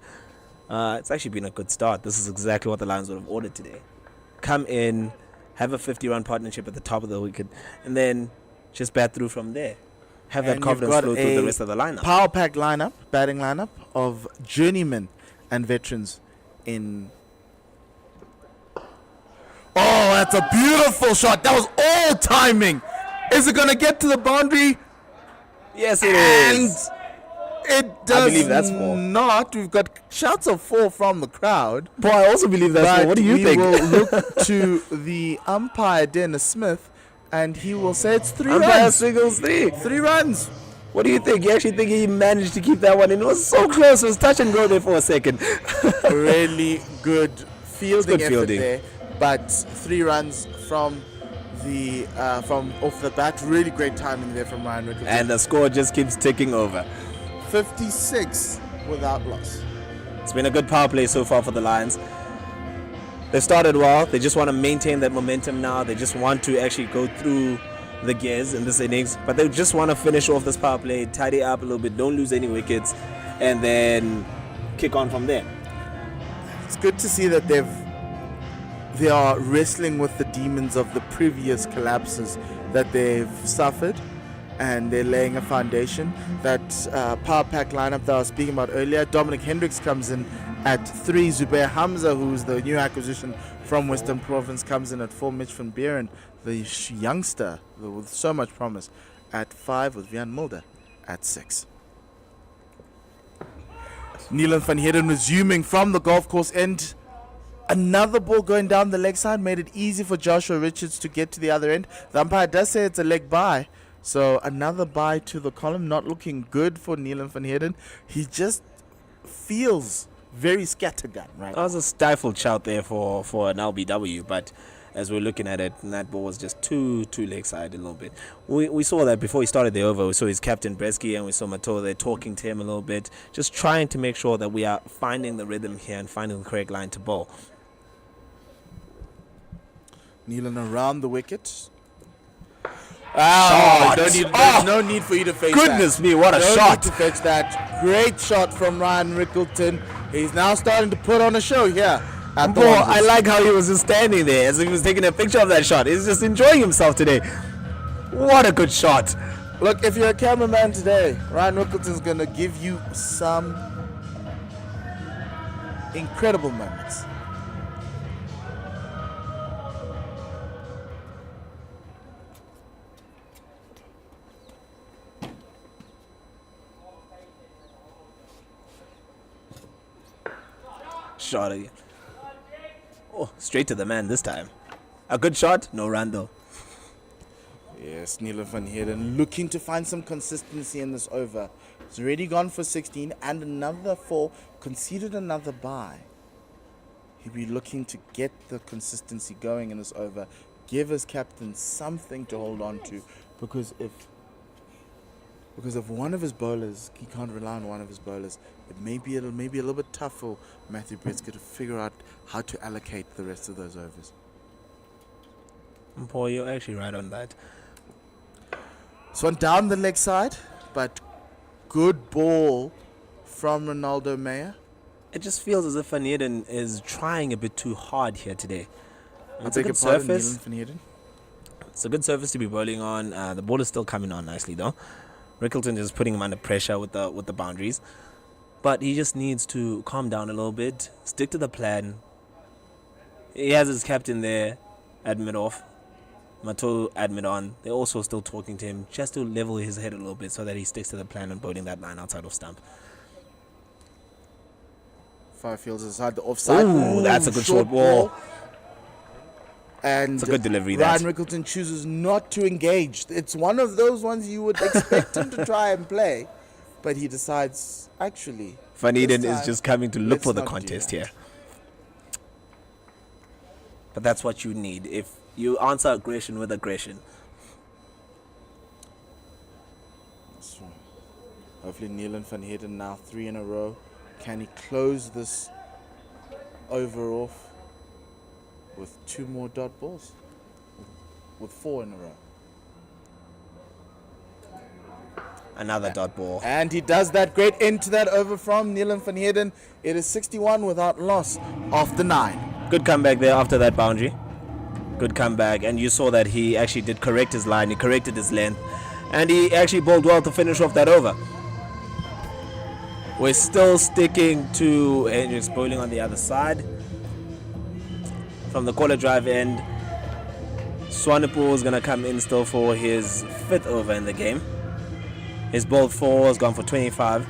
It's actually been a good start. This is exactly what the Lions would have ordered today. Come in, have a 50-run partnership at the top of the wicket, and then just bat through from there. Have that confidence flow through the rest of the lineup. Power pack lineup, batting lineup of journeymen and veterans in. Oh, that's a beautiful shot. That was all timing. Is it going to get to the boundary? Yes, it is. It does. I believe that's 4. Not. We've got shouts of 4 from the crowd. Boy, I also believe that's 4. What do you think? We will look to the umpire, Dennis Smith, and he will say it's 3 runs. Umpire signals 3. 3 runs. What do you think? You actually think he managed to keep that one in? It was so close. It was touch and go there for a second. Really good fielding effort there. But 3 runs from the from off the bat. Really great timing there from Ryan Rickleton. And the score just keeps ticking over. 56 without loss. It's been a good power play so far for the Lions. They started well. They just want to maintain that momentum now. They just want to actually go through the gears in this innings. But they just want to finish off this power play, tidy up a little bit, don't lose any wickets, and then kick on from there. It's good to see that they are wrestling with the demons of the previous collapses that they've suffered, and they're laying a foundation. That power pack lineup that I was speaking about earlier, Dominic Hendricks comes in at 3, Zubair Hamza, who's the new acquisition from Western Province, comes in at 4, Mitch van Buren, the youngster with so much promise, at 5 with Vian Mulder at 6. Neelan van Heerden resuming from the golf course end. Another ball going down the leg side made it easy for Joshua Richards to get to the other end. The umpire does say it's a leg bye. So another bye to the column. Not looking good for Neelan van Heerden. He just feels very scattergun right That was a stifled shout there for an LBW, but as we're looking at it, that ball was just too leg side a little bit. We saw that before he started the over. We saw his captain Bresky and we saw Mato there talking to him a little bit, just trying to make sure that we are finding the rhythm here and finding the correct line to bowl. Neelan around the wicket. Shot. There's no need for you to fetch Goodness that. me, what a No shot. need to fetch that. Great shot from Ryan Rickleton. He's now starting to put on a show here at the Boy, Wanderers. I like how he was just standing there as if he was taking a picture of that shot. He's just enjoying himself today. What a good shot. Look, if you're a cameraman today, Ryan Rickleton's going to give you some incredible moments. Shot again. Oh, straight to the man this time. A good shot, no run though. Yes, Neelan van Heerden looking to find some consistency in this over. He's already gone for 16 and another 4, conceded another bye. He'll be looking to get the consistency going in this over, give his captain something to hold on to, because if one of his bowlers, he can't rely on one of his bowlers, it may be a little bit tough for Matthew Bretzker to figure out how to allocate the rest of those overs. Paul, you're actually right on that. So one down the leg side, but good ball from Ronaldo Meyer. It just feels as if Van Heerden is trying a bit too hard here today. It's I a beg your good pardon, surface. Neelan van Heerden. It's a good surface to be bowling on. The ball is still coming on nicely though. Rickleton is putting him under pressure with the boundaries. But he just needs to calm down a little bit, stick to the plan. He has his captain there at mid-off, Mato at mid-on. They're also still talking to him just to level his head a little bit so that he sticks to the plan and bowling that line outside of stump. Firefields aside the offside. Ooh, that's a good short ball. And It's a good delivery, Ryan that. Rickleton chooses not to engage. It's one of those ones you would expect him to try and play, but he decides, actually, Van Heerden this is time, just coming to look let's for the not do contest that. here. But that's what you need. If you answer aggression with aggression. That's right. Hopefully Neelan van Heerden now 3 in a row. Can he close this over off with 2 more dot balls? With 4 in a row. Another dot ball. And he does that. Great end to that over from Neelan van Heerden. It is 61 without loss after 9. Good comeback there after that boundary. Good comeback. And you saw that he actually did correct his line. He corrected his length. And he actually bowled well to finish off that over. We're still sticking to Hendricks bowling on the other side. From the corner drive end, Swanepoel is going to come in still for his 5th over in the game. His bowled 4 has gone for 25.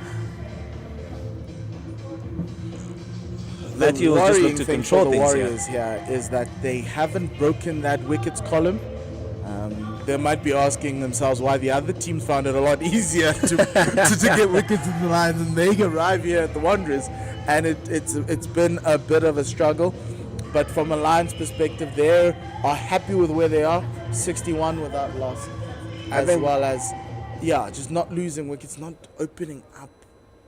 Matthew will just look to control the things here. Warriors here is that they haven't broken that wickets column. They might be asking themselves why the other teams found it a lot easier to get wickets in the lines, and they arrive here at the Wanderers, and it's been a bit of a struggle. But from a Lions perspective, they are happy with where they are, 61 without loss, as well as just not losing wickets, not opening up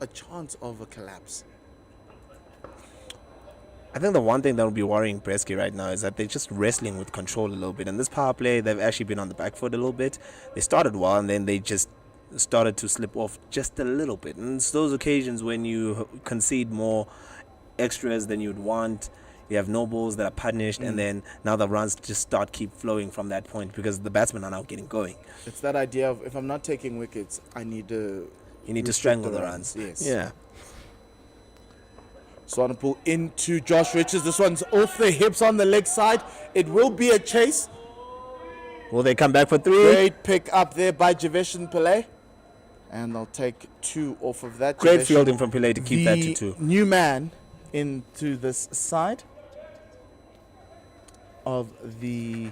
a chance of a collapse. I think the one thing that will be worrying Bresky right now is that they're just wrestling with control a little bit. And this power play, they've actually been on the back foot a little bit. They started well, and then they just started to slip off just a little bit. And it's those occasions when you concede more extras than you'd want. You have no balls that are punished, and then now the runs just keep flowing from that point because the batsmen are now getting going. It's that idea of, if I'm not taking wickets, I need to... You need to strangle the runs. Yes. Yeah. Swanepoel into Josh Richards. This one's off the hips on the leg side. It will be a chase. Will they come back for 3? Great pick up there by Javesh Pillay. And they'll take 2 off of that. Great Javesh, fielding from Pillay to keep that to the 2. new man into this side of the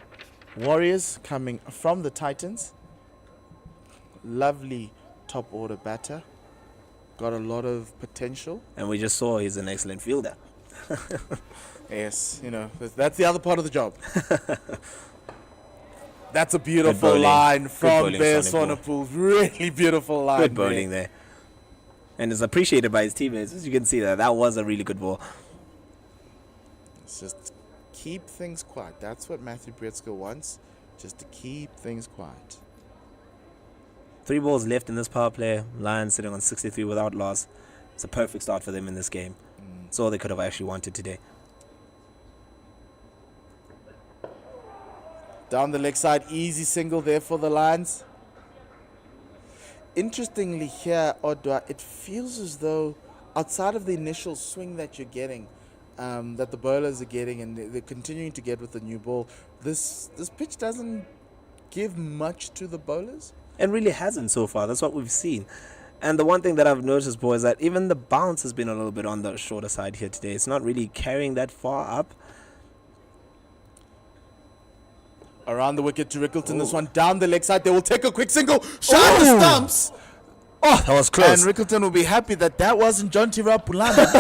Warriors coming from the Titans. Lovely top order batter. Got a lot of potential. And we just saw he's an excellent fielder. Yes, that's the other part of the job. That's a beautiful bowling. line Good from bowling, Bear Sonny Swanepoel. Really beautiful line. Good bowling there. And is appreciated by his teammates. As you can see that was a really good ball. It's just keep things quiet. That's what Matthew Bretzker wants, just to keep things quiet. 3 balls left in this power play. Lions sitting on 63 without loss. It's a perfect start for them in this game. It's all they could have actually wanted today. Down the leg side, easy single there for the Lions. Interestingly here, Odwa, it feels as though outside of the initial swing that you're getting, that the bowlers are getting, and they're continuing to get with the new ball, this pitch doesn't give much to the bowlers. It really hasn't so far. That's what we've seen. And the one thing that I've noticed, boys, is that even the bounce has been a little bit on the shorter side here today. It's not really carrying that far up. Around the wicket to Rickleton. This one down the leg side. They will take a quick single. Shot the stumps. Oh, that was close. And Rickleton will be happy that wasn't John Tirapulana,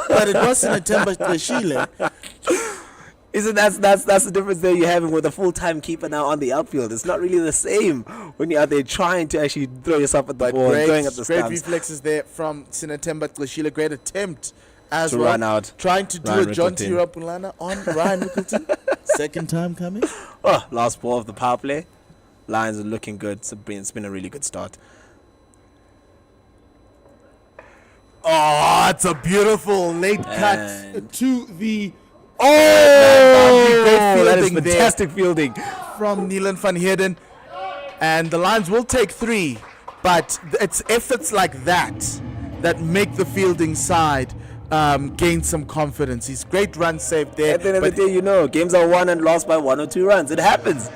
but it was Sinatemba Tleshile. Isn't that's the difference there you're having with a full-time keeper now on the outfield. It's not really the same when you're out there trying to actually throw yourself at the ball and throwing at the great stumps. reflexes there from Sinatemba Tleshile. Great attempt as To well. run out Trying to do Ryan a John Rickleton. Tirapulana on Ryan Rickleton. Second time coming. Oh, last ball of the power play. Lions are looking good. It's been a really good start. Oh, it's a beautiful late cut And- to the Oh, that is fielding there. fantastic fielding. from Neelan van Heerden. And the Lions will take 3, but it's efforts like that make the fielding side gain some confidence. He's great run saved there. At the end of the But day, games are won and lost by 1 or 2 runs. It happens.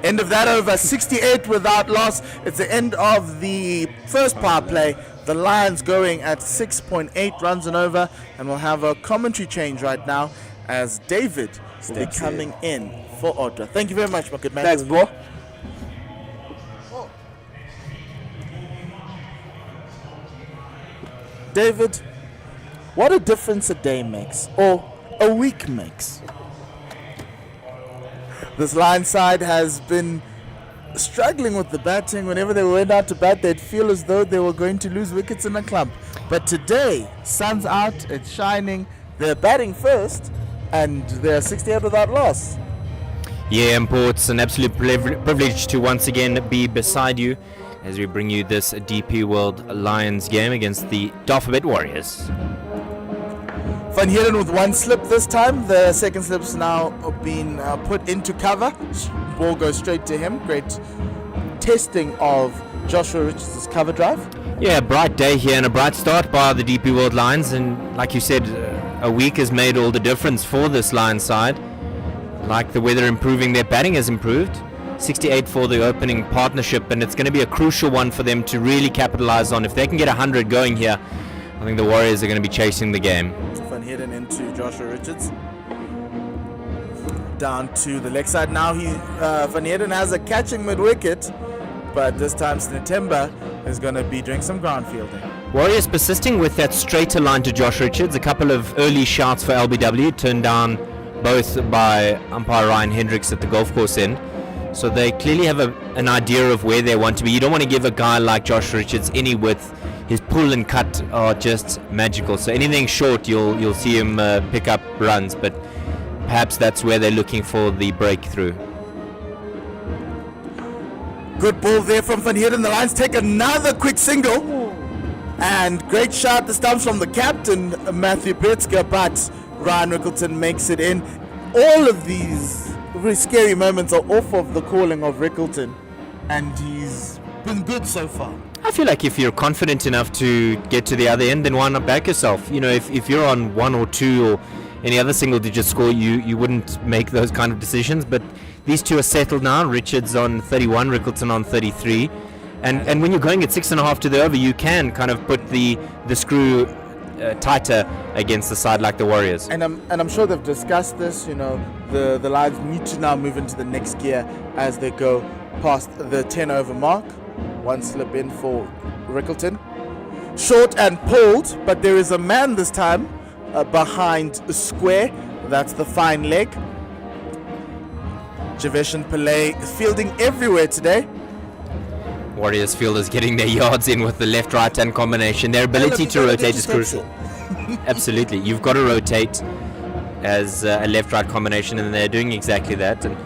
end of that over, 68 without loss. It's the end of the first power play. The Lions going at 6.8 runs and over, and we'll have a commentary change right now as David will be Steps coming in for Odra. Thank you very much, my good man. Thanks, bro. David, what a difference a day makes, or a week makes. This line side has been struggling with the batting. Whenever they went out to bat, they'd feel as though they were going to lose wickets in a clump. But today, sun's out, it's shining, they're batting first, and they're 68 without loss. Yeah, Mpo, it's an absolute privilege to once again be beside you as we bring you this DP World Lions game against the Dafabet Warriors. Van Heerden with one slip this time. The second slip's now been put into cover. Ball goes straight to him. Great testing of Joshua Richards' cover drive. Yeah, bright day here and a bright start by the DP World Lions, and like you said, a week has made all the difference for this Lions side. Like the weather improving, their batting has improved. 68 for the opening partnership, and it's going to be a crucial one for them to really capitalize on. If they can get 100 going here, I think the Warriors are going to be chasing the game. Van Heerden into Joshua Richards. Down to the leg side. Now Van Heerden has a catching mid-wicket, but this time Sinatemba is going to be doing some ground fielding. Warriors persisting with that straighter line to Josh Richards. A couple of early shots for LBW turned down both by umpire Ryan Hendricks at the golf course end. So they clearly have an idea of where they want to be. You don't want to give a guy like Josh Richards any width. His pull and cut are just magical. So anything short, you'll see him pick up runs. But perhaps that's where they're looking for the breakthrough. Good ball there from Van Heerden. The Lions take another quick single. And great shot the stumps from the captain, Matthew Bretzker, but Ryan Rickleton makes it in. All of these very scary moments are off of the calling of Rickleton, and he's been good so far. I feel like if you're confident enough to get to the other end, then why not back yourself? You know, if you're on 1 or 2 or any other single-digit score, you wouldn't make those kind of decisions. But these two are settled now. Richards on 31, Rickleton on 33. And when you're going at 6.5 to the over, you can kind of put the screw tighter against the side like the Warriors. And I'm sure they've discussed this. The Lions need to now move into the next gear as they go past the 10 over mark. One slip in for Rickleton. Short and pulled, but there is a man this time behind square. That's the fine leg. Javesh and Pillay fielding everywhere today. Warriors fielders getting their yards in with the left-right hand combination. Their ability to rotate is crucial. Absolutely. You've got to rotate as a left-right combination, and they're doing exactly that. And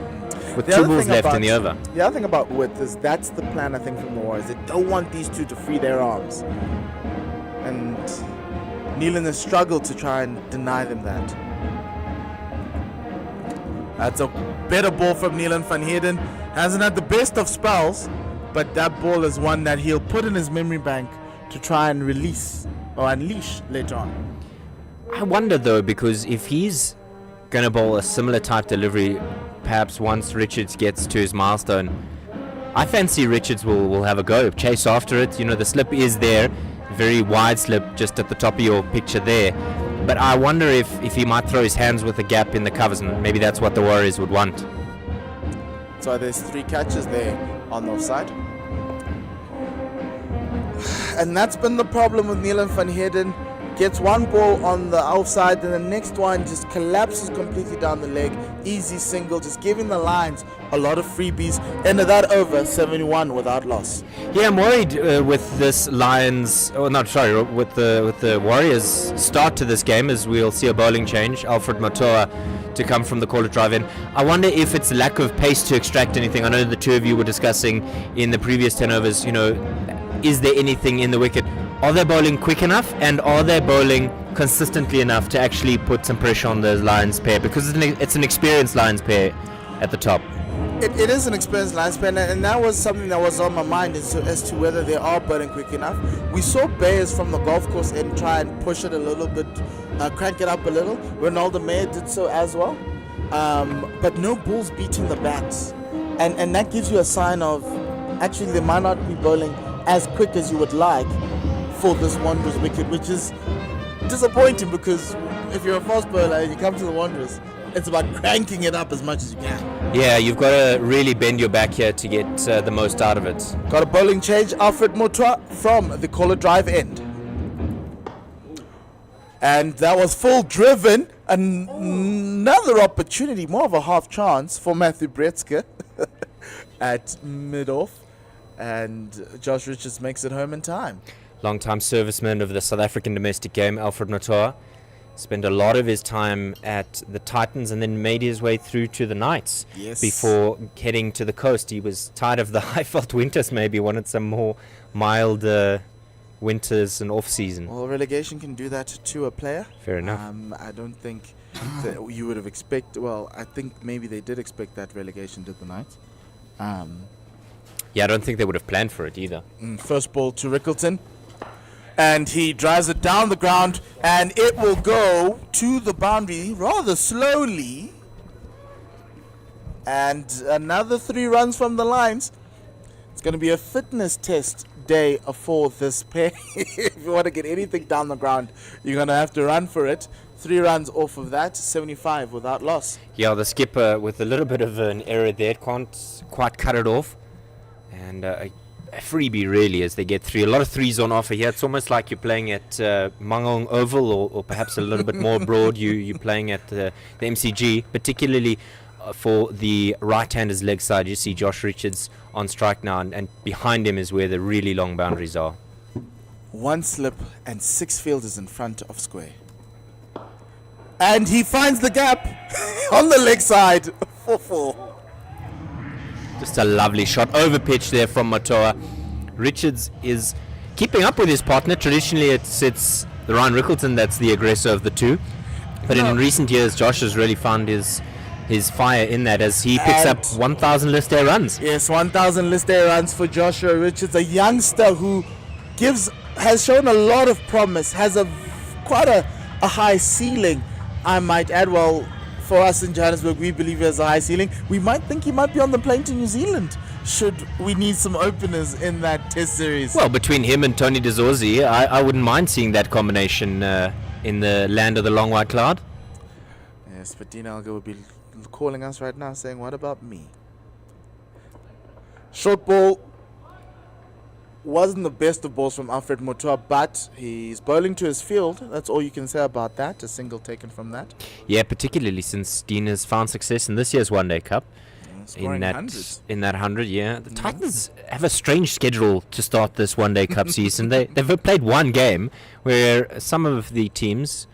with two balls left in the over. The other thing about width is that's the plan, I think, from the Warriors. They don't want these two to free their arms. And Neelan has struggled to try and deny them that. That's a better ball from Neelan van Heerden. Hasn't had the best of spells, but that ball is one that he'll put in his memory bank to try and release or unleash later on. I wonder though, because if he's going to bowl a similar type delivery, perhaps once Richards gets to his milestone, I fancy Richards will have a go, chase after it. The slip is there, very wide slip just at the top of your picture there. But I wonder if he might throw his hands with a gap in the covers, and maybe that's what the Warriors would want. So there's 3 catches there on the offside. And that's been the problem with Neelan van Heerden. Gets one ball on the outside, and the next one just collapses completely down the leg. Easy single, just giving the Lions a lot of freebies. Ended that over 71 without loss. Yeah, I'm worried with this Lions, with the Warriors start to this game, as we'll see a bowling change. Alfred Matoa to come from the corner drive in. I wonder if it's lack of pace to extract anything. I know the two of you were discussing in the previous 10 overs, is there anything in the wicket? Are they bowling quick enough, and are they bowling consistently enough to actually put some pressure on the Lions pair? Because it's an experienced Lions pair at the top. It is an experienced Lions pair, and that was something that was on my mind as to whether they are bowling quick enough. We saw Bayers from the golf course and try and push it a little bit, crank it up a little. Ronaldo Meyer did so as well. But no balls beating the bats. And that gives you a sign of, actually, they might not be bowling as quick as you would like for this Wanderers wicket, which is disappointing, because if you're a fast bowler and you come to the Wanderers, it's about cranking it up as much as you can. Yeah, you've got to really bend your back here to get the most out of it. Got a bowling change, Alfred Motra from the caller drive end. And that was full driven. Another opportunity, more of a half chance for Matthew Bretzke at mid-off. And Josh Richards makes it home in time. Long-time serviceman of the South African domestic game, Alfred Matoa, spent a lot of his time at the Titans and then made his way through to the Knights before heading to the coast. He was tired of the high-felt winters, maybe wanted some more mild winters and off-season. Well, relegation can do that to a player. Fair enough. I don't think that you would have expected. Well, I think maybe they did expect that relegation, did the Knights. Yeah, I don't think they would have planned for it either. First ball to Rickleton. And he drives it down the ground, and it will go to the boundary rather slowly. And another 3 runs from the Lions. It's going to be a fitness test day for this pair. If you want to get anything down the ground, you're going to have to run for it. 3 runs off of that, 75 without loss. Yeah, the skipper with a little bit of an error there, can't quite cut it off. And a freebie really as they get 3. A lot of 3s on offer here. It's almost like you're playing at Mangong Oval, or perhaps a little bit more broad. You're playing at the MCG, particularly for the right-hander's leg side. You see Josh Richards on strike now, and behind him is where the really long boundaries are. 1 slip and 6 fielders in front of square. And he finds the gap on the leg side for 4. Just a lovely shot over pitch there from Matoa. Richards is keeping up with his partner. Traditionally it's the Ryan Rickleton that's the aggressor of the two. But in recent years, Josh has really found his fire in that as he picks up 1,000 list A runs. Yes, 1,000 list A runs for Joshua Richards, a youngster who has shown a lot of promise, has quite a high ceiling, I might add. Well, for us in Johannesburg, we believe he has a high ceiling. We might think he might be on the plane to New Zealand should we need some openers in that test series? Well, between him and Tony DeZorzi, I wouldn't mind seeing that combination in the land of the long white cloud. Yes, but Dean Elgar would be calling us right now saying, what about me? Short ball wasn't the best of balls from Alfred Motoa, but he's bowling to his field. That's all you can say about that. A single taken from that. Yeah, particularly since Dean has found success in this year's One Day Cup. Scoring In that hundreds. 100, yeah. The Titans have a strange schedule to start this One Day Cup season. They've played one game, where some of the teams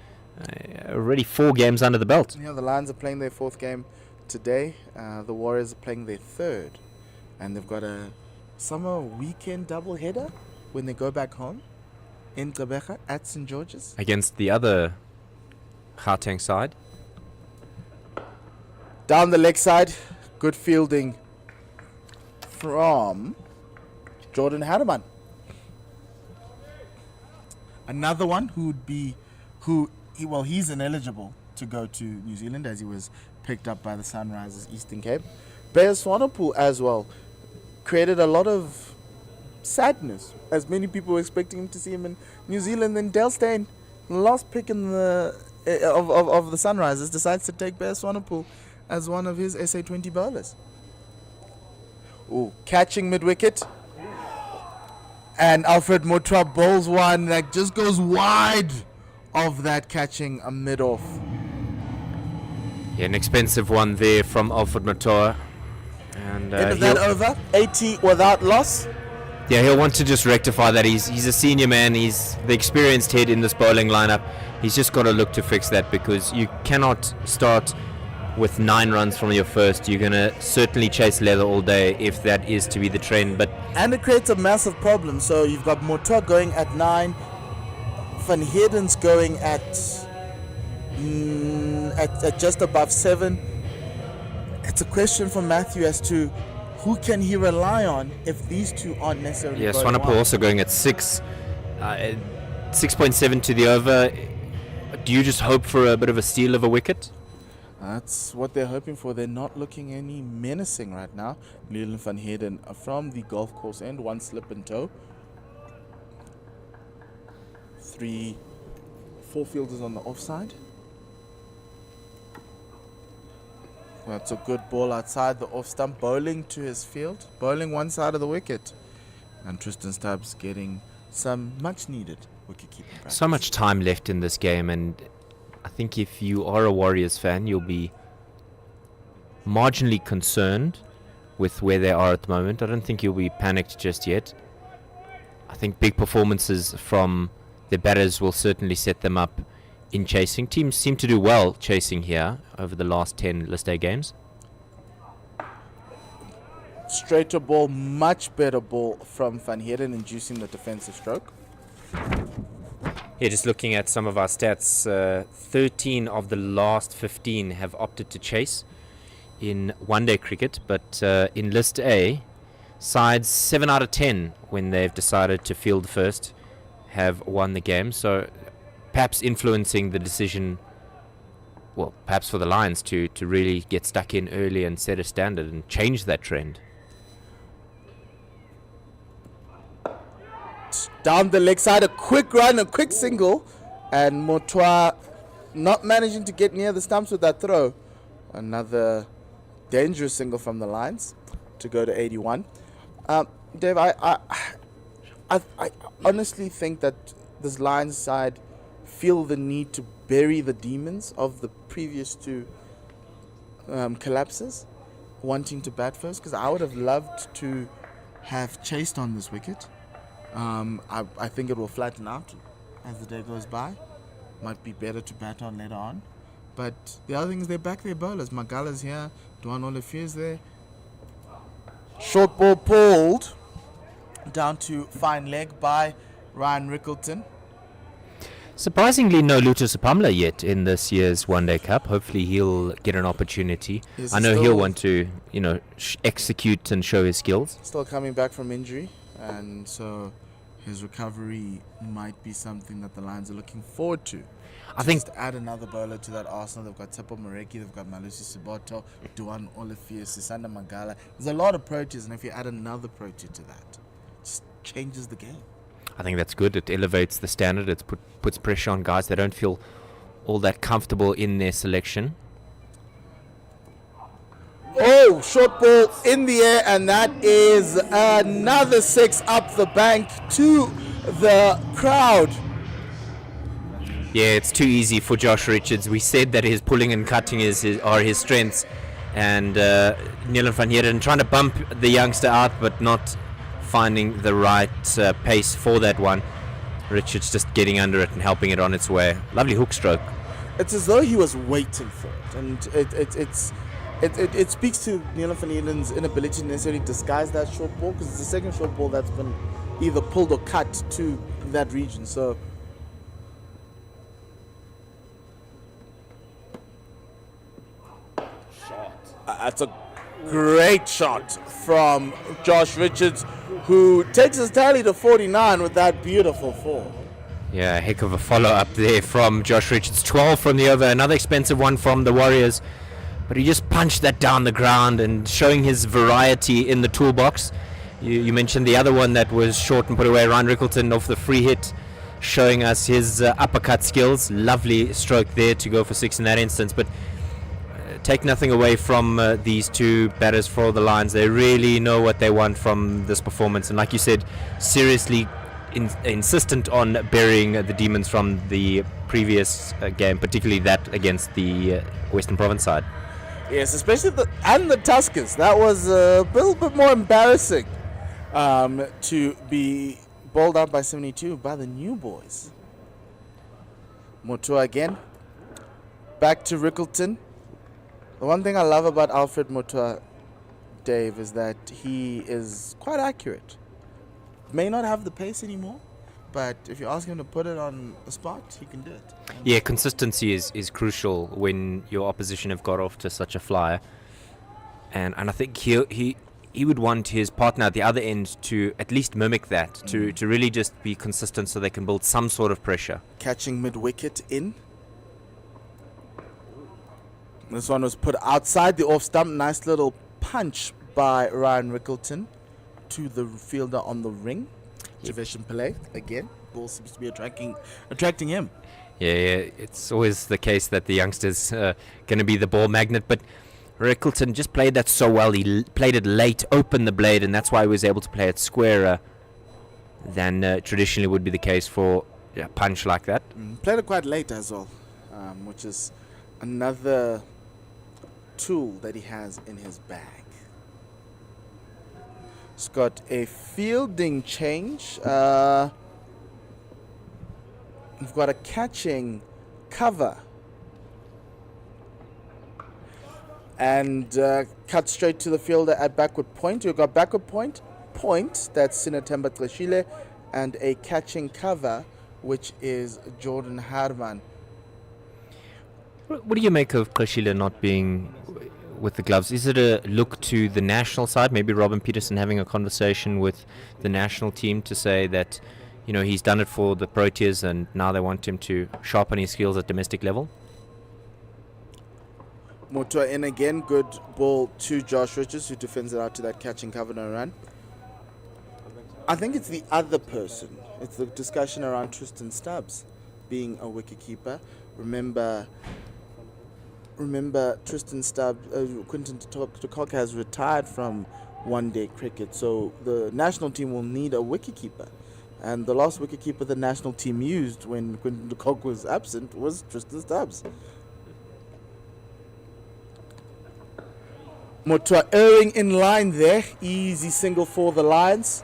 are already 4 games under the belt. Yeah, the Lions are playing their 4th game today. The Warriors are playing their 3rd. And they've got a summer weekend doubleheader when they go back home in Gqeberha at St. George's. Against the other Gauteng side. Down the leg side, good fielding from Jordan Harriman. Another one he's ineligible to go to New Zealand as he was picked up by the Sunrisers Eastern Cape. Bear Swanepoel as well created a lot of sadness, as many people were expecting him to see him in New Zealand. Then Dale Steyn, the last pick in the of the Sunrisers, decides to take Bear Swanepoel as one of his SA20 bowlers. Ooh, catching mid-wicket. And Alfred Motoa bowls one that just goes wide of that, catching a mid-off. Yeah, an expensive one there from Alfred Motoa. And End of that over, 80 without loss. yeah, he'll want to just rectify that. He's a senior man. He's the experienced head in this bowling lineup. He's just got to look to fix that, because you cannot start with 9 runs from your first. You're going to certainly chase leather all day if that is to be the trend. And it creates a massive problem. So you've got Motoa going at 9, Van Heerden's going at just above 7. It's a question for Matthew as to who can he rely on if these two aren't necessarily Yeah, going Swanepoel well. also going at 6. 6.7 to the over. Do you just hope for a bit of a steal of a wicket? That's what they're hoping for. They're not looking any menacing right now. Leland van Heerden from the golf course end, 1 slip and toe. 4 fielders on the offside. That's a good ball outside the off stump, bowling to his field, bowling one side of the wicket. And Tristan Stubbs getting some much needed wicket keeping practice. So much time left in this game, and I think if you are a Warriors fan, you'll be marginally concerned with where they are at the moment. I don't think you'll be panicked just yet. I think big performances from the batters will certainly set them up in chasing. Teams seem to do well chasing here over the last 10 List A games. Straighter ball, much better ball from Van Heerden, inducing the defensive stroke. Yeah, just looking at some of our stats, 13 of the last 15 have opted to chase in one-day cricket, but in List A, sides 7 out of 10, when they've decided to field first, have won the game. So perhaps influencing the decision, well, perhaps for the Lions to really get stuck in early and set a standard and change that trend. Down the leg side, a quick run, a quick single, and Motoa not managing to get near the stumps with that throw. Another dangerous single from the Lions to go to 81. Dave, I honestly think that this Lions side feel the need to bury the demons of the previous 2 collapses, wanting to bat first, because I would have loved to have chased on this wicket. I think it will flatten out as the day goes by. Might be better to bat on later on. But the other thing is they're back their bowlers. Magala's here. Duan Olafier's there. Short ball pulled down to fine leg by Ryan Rickleton. Surprisingly, no Luto Sapamla yet in this year's One Day Cup. Hopefully he'll get an opportunity. Yes, I know still- he'll want to, execute and show his skills. Still coming back from injury. And so his recovery might be something that the Lions are looking forward to. I think Just add another bowler to that arsenal. They've got Tsepo Moreki, they've got Malusi Siboto, Duan Olivier, Sisanda Magala. There's a lot of proteas, and if you add another protea to that, it just changes the game. I think that's good. It elevates the standard. It puts pressure on guys. They don't feel all that comfortable in their selection. Oh, short ball in the air, and that is another 6 up the bank to the crowd. Yeah, it's too easy for Josh Richards. We said that his pulling and cutting are his strengths, and Nielen van Heerden trying to bump the youngster out, but not finding the right pace for that one. Richards just getting under it and helping it on its way. Lovely hook stroke. It's as though he was waiting for it, and it speaks to Nielen van Heerden's inability to necessarily disguise that short ball, because it's the second short ball that's been either pulled or cut to that region. So that's a great shot from Josh Richards, who takes his tally to 49 with that beautiful four. Yeah, a heck of a follow-up there from Josh Richards. 12 from the over, another expensive one from the Warriors. But he just punched that down the ground and showing his variety in the toolbox. You mentioned the other one that was short and put away, Ryan Rickleton off the free hit, showing us his uppercut skills. Lovely stroke there to go for 6 in that instance. But take nothing away from these two batters for the Lions. They really know what they want from this performance. And like you said, seriously insistent on burying the Demons from the previous game, particularly that against the Western Province side. Yes, especially the Tuskers. That was a little bit more embarrassing to be bowled out by 72 by the new boys. Motua again. Back to Rickleton. The one thing I love about Alfred Motua, Dave, is that he is quite accurate. May not have the pace anymore, but if you ask him to put it on the spot, he can do it. Yeah, consistency is crucial when your opposition have got off to such a flyer. And I think he would want his partner at the other end to at least mimic that, to really just be consistent so they can build some sort of pressure. Catching mid-wicket in. This one was put outside the off stump. Nice little punch by Ryan Rickleton to the fielder on the ring. Javesh Pillay again. Ball seems to be attracting him. Yeah, it's always the case that the youngster's going to be the ball magnet, but Rickleton just played that so well. He played it late, opened the blade, and that's why he was able to play it squarer than traditionally would be the case for a punch like that. Played it quite late as well, which is another tool that he has in his bag. He's got a fielding change. We've got a catching cover. And cut straight to the fielder at backward point. We've got backward point, that's Sinatemba Tleshile, and a catching cover, which is Jordan Harman. What do you make of Tleshile not being with the gloves? Is it a look to the national side? Maybe Robin Peterson having a conversation with the national team to say that, you know, he's done it for the Proteas and now they want him to sharpen his skills at domestic level? Motua in again. Good ball to Josh Richards, who defends it out to that catching cover no run. I think it's the other person. It's the discussion around Tristan Stubbs being a wicketkeeper. Remember Tristan Stubbs, Quinton de Kock has retired from one-day cricket, so the national team will need a wicketkeeper. And the last wicketkeeper the national team used when Quinton de Kock was absent was Tristan Stubbs. Motua erring in line there. Easy single for the Lions.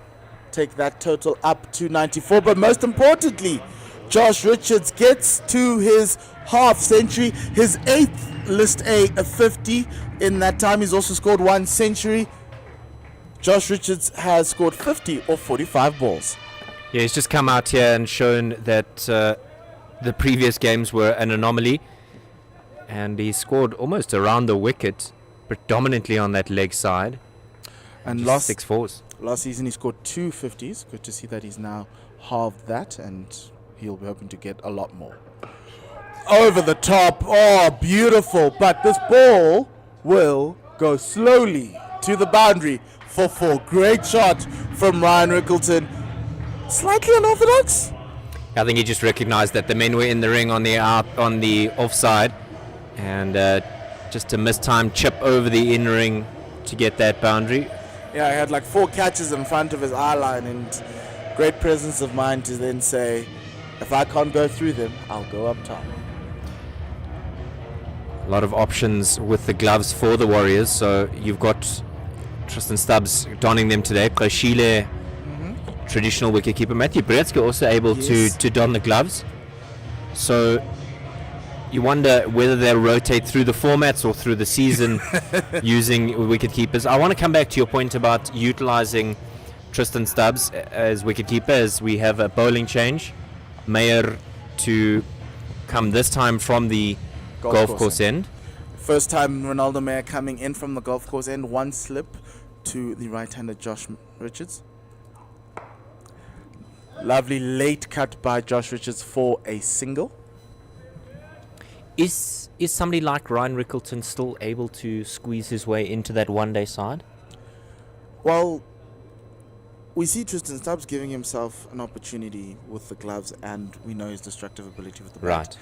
Take that total up to 94. But most importantly, Josh Richards gets to his half century, his 8th List A 50 in that time. He's also scored 1 century. Josh Richards has scored 50 or 45 balls. Yeah, he's just come out here and shown that the previous games were an anomaly. And he scored almost around the wicket, predominantly on that leg side. And just lost 6 fours. Last season he scored 250s. Good to see that he's now halved that, and he'll be hoping to get a lot more. Over the top. Oh, beautiful. But this ball will go slowly to the boundary for 4. Great shot from Ryan Rickleton. Slightly unorthodox. I think he just recognized that the men were in the ring on the offside, and just a mistimed chip over the in ring to get that boundary. Yeah, he had like 4 catches in front of his eye line, and great presence of mind to then say, if I can't go through them, I'll go up top. A lot of options with the gloves for the Warriors. So you've got Tristan Stubbs donning them today. Koshile, traditional wicketkeeper. Matthew Bretsky also able to don the gloves. So you wonder whether they'll rotate through the formats or through the season using wicketkeepers. I want to come back to your point about utilizing Tristan Stubbs as wicketkeeper, as we have a bowling change. Meyer to come this time from the golf course end. First time Ronaldo Meyer coming in from the golf course end. 1 slip to the right-hander Josh Richards. Lovely late cut by Josh Richards for a single. Is somebody like Ryan Rickleton still able to squeeze his way into that one-day side? Well, we see Tristan Stubbs giving himself an opportunity with the gloves, and we know his destructive ability with the bat. Right.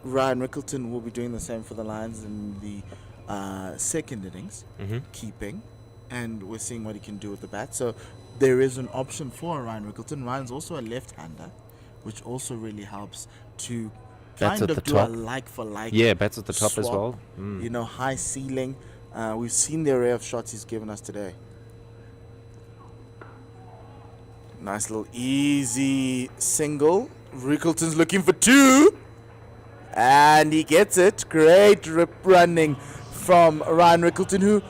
Ryan Rickleton will be doing the same for the Lions in the second innings, keeping, and we're seeing what he can do with the bat. So there is an option for Ryan Rickleton. Ryan's also a left-hander, which also really helps to kind of do a like-for-like. Yeah, bats at the top swap, as well. You know, high ceiling. We've seen the array of shots he's given us today. Nice little easy single. Rickleton's looking for 2. And he gets it. Great rip running from Ryan Rickleton,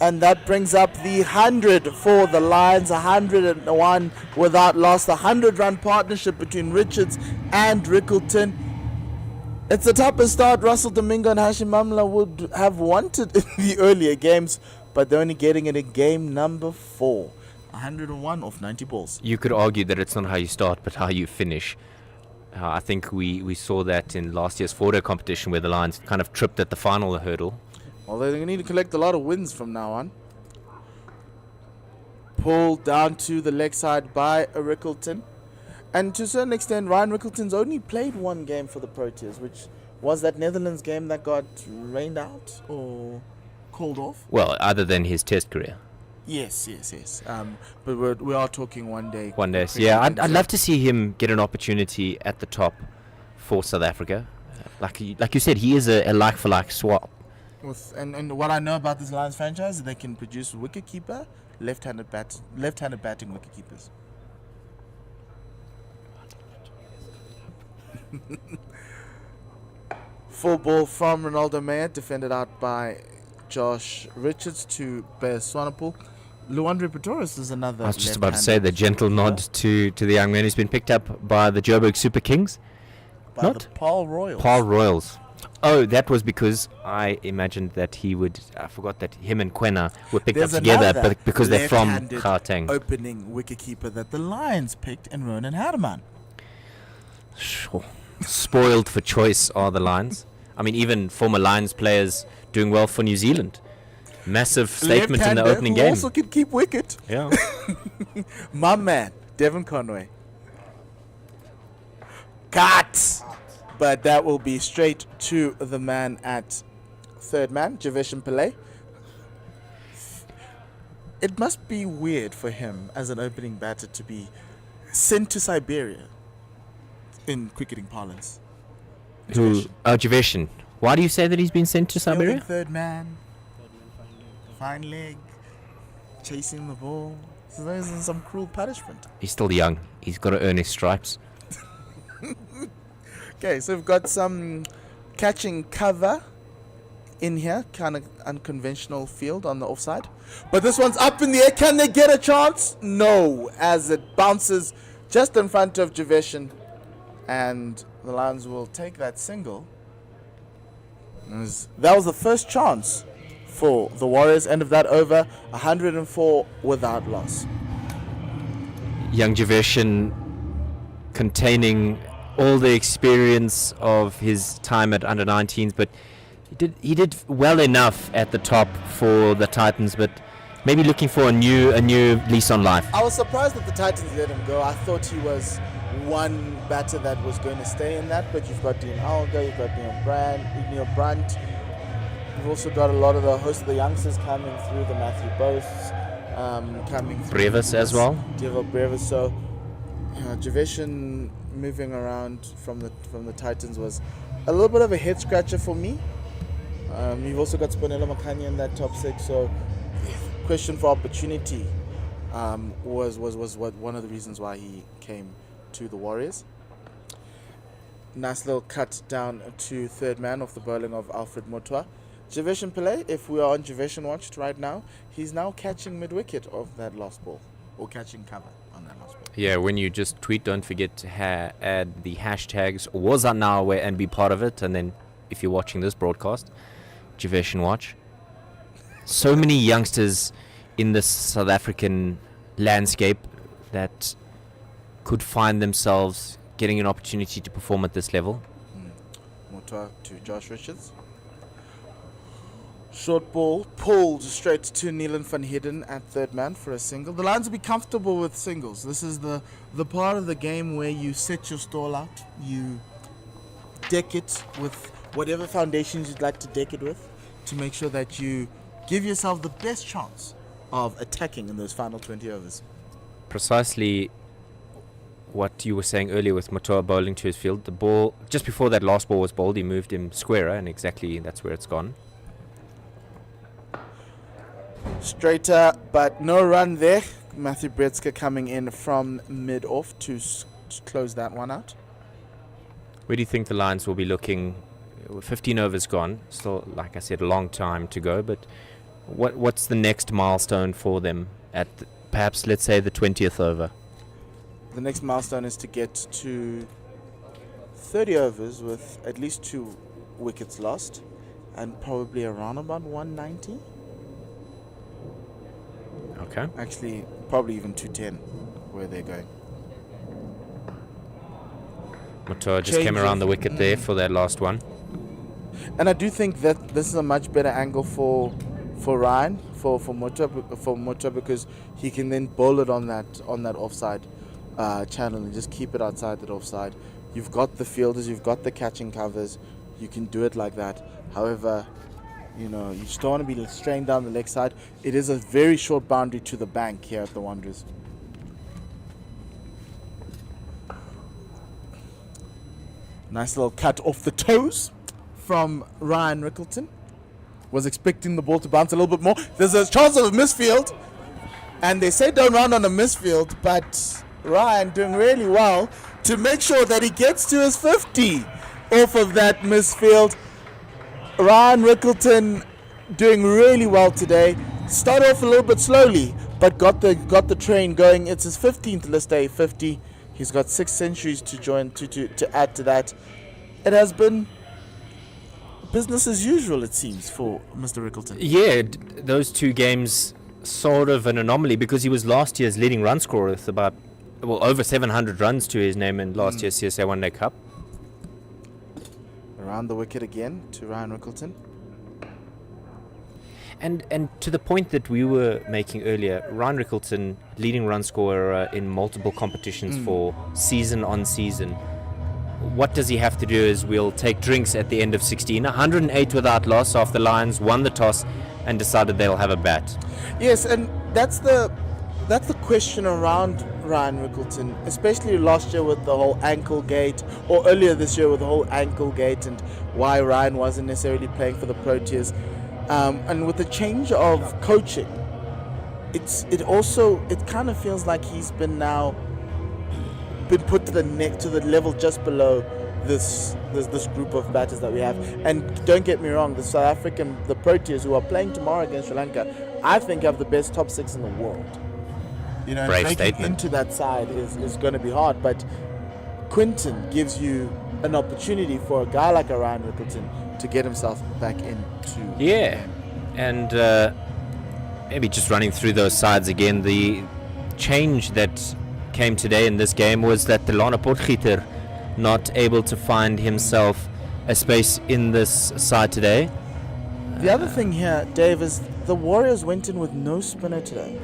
and that brings up the 100 for the Lions. 101 without loss. The 100-run partnership between Richards and Rickleton. It's the toughest start Russell Domingo and Hashim Amla would have wanted in the earlier games, but they're only getting it in game number 4. 101 off 90 balls. You could argue that it's not how you start, but how you finish. I think we saw that in last year's 4-day competition where the Lions kind of tripped at the final hurdle. Well, they're going to need to collect a lot of wins from now on. Pulled down to the leg side by Rickleton. And to a certain extent, Ryan Rickleton's only played 1 game for the Proteas, which was that Netherlands game that got rained out or called off. Well, other than his test career. Yes. But we are talking 1 day. 1 day. Yeah, I'd love to see him get an opportunity at the top for South Africa. Like you said, he is a like-for-like swap. And what I know about this Lions franchise is they can produce wicketkeeper, left-handed batting wicketkeepers. Full ball from Ronaldo Meyer, defended out by Josh Richards to Bear Swanepoel. Luandre Pretorius is another. I was just about to say the gentle nod to the young man who's been picked up by the Joburg Super Kings. By the Paul Royals. Paul Royals. Oh, that was because I imagined that he would. I forgot that him and Quena were picked up together, but because they're from Gauteng. Opening wicketkeeper that the Lions picked in Ronan Hardeman. Sure. Spoiled for choice are the Lions. I mean, even former Lions players doing well for New Zealand. Massive statement in the opening game. Also can keep wicket. Yeah. My man, Devon Conway. Cut! But that will be straight to the man at third man, Javesh Pillay. It must be weird for him as an opening batter to be sent to Siberia in cricketing parlance. Javesh. Why do you say that he's been sent to Siberia? Third man. Fine leg. Chasing the ball. So those are some cruel punishment. He's still young. He's got to earn his stripes. Okay, so we've got some catching cover in here. Kind of unconventional field on the offside. But this one's up in the air. Can they get a chance? No, as it bounces just in front of Javesh. And the Lions will take that single. That was the first chance for the Warriors. End of that over, 104 without loss. Young Javeshin containing all the experience of his time at under 19s, but he did well enough at the top for the Titans, but maybe looking for a new lease on life. I was surprised that the Titans let him go. I thought he was one batter that was going to stay in that, but you've got Dean Alger, you've got Neil Brandt. You've also got a lot of the host of the youngsters coming through, the Matthew Bose coming through. Brevis as well. Devo Brevis. So Javeshin moving around from the Titans was a little bit of a head scratcher for me. You've also got Sponelo Makanya in that top 6, so question for opportunity was what one of the reasons why he came to the Warriors. Nice little cut down to third man off the bowling of Alfred Motwa. Javeshin Pillay, if we are on Javeshin watch right now, he's now catching mid-wicket of that last ball, or catching cover on that last ball. Yeah, when you just tweet, don't forget to add the hashtags #WasINowAware and be part of it. And then if you're watching this broadcast, Javeshin watch. So many youngsters in this South African landscape that could find themselves getting an opportunity to perform at this level. Motwa to Josh Richards. Short ball pulled straight to Neelan van Heerden at third man for a single. The Lions will be comfortable with singles. This is the part of the game where you set your stall out, you deck it with whatever foundations you'd like to deck it with, to make sure that you give yourself the best chance of attacking in those final 20 overs. Precisely what you were saying earlier with Matoa bowling to his field. The ball, just before that last ball was bowled, he moved him squarer, and exactly that's where it's gone. Straighter, but no run there. Matthew Bretzker coming in from mid-off to close that one out. Where do you think the Lions will be looking? 15 overs gone. Still, like I said, a long time to go, but what's the next milestone for them at perhaps, let's say, the 20th over? The next milestone is to get to 30 overs with at least 2 wickets lost and probably around about 190. Okay. Actually, probably even 210 where they're going. Matoa just came around the wicket there for that last one. And I do think that this is a much better angle for Ryan, for Motwa, because he can then bowl it on that offside channel and just keep it outside that offside. You've got the fielders, you've got the catching covers, you can do it like that. However, you just don't want to be straying down the leg side. It is a very short boundary to the bank here at the Wanderers. Nice little cut off the toes from Ryan Rickleton. Was expecting the ball to bounce a little bit more. There's a chance of a misfield, and they say don't run on a misfield, but Ryan doing really well to make sure that he gets to his 50 off of that misfield. Ryan Rickleton doing really well today. Started off a little bit slowly, but got the train going. It's his 15th list A 50. He's got 6 centuries to join to add to that. It has been business as usual, it seems, for Mr. Rickleton. Yeah, those 2 games sort of an anomaly because he was last year's leading run scorer with about over 700 runs to his name in last year's CSA One Day Cup. Around the wicket again to Ryan Rickleton. And to the point that we were making earlier, Ryan Rickleton, leading run scorer in multiple competitions for season on season. What does he have to do is we'll take drinks at the end of 16. 108 without loss after the Lions won the toss and decided they'll have a bat. Yes, and that's the question around Ryan Rickleton, especially last year with the whole ankle gate, or earlier this year with the whole ankle gate, and why Ryan wasn't necessarily playing for the Proteas. And with the change of coaching, it kind of feels like he's been put to the level just below this group of batters that we have. And don't get me wrong, the Proteas who are playing tomorrow against Sri Lanka, I think have the best top 6 in the world. Breaking into that side is going to be hard, but Quinton gives you an opportunity for a guy like Ryan Rickleton to get himself back into. Yeah, And maybe just running through those sides again, the change that came today in this game was that the Lana Potgieter not able to find himself a space in this side today. The other thing here, Dave, is the Warriors went in with no spinner today.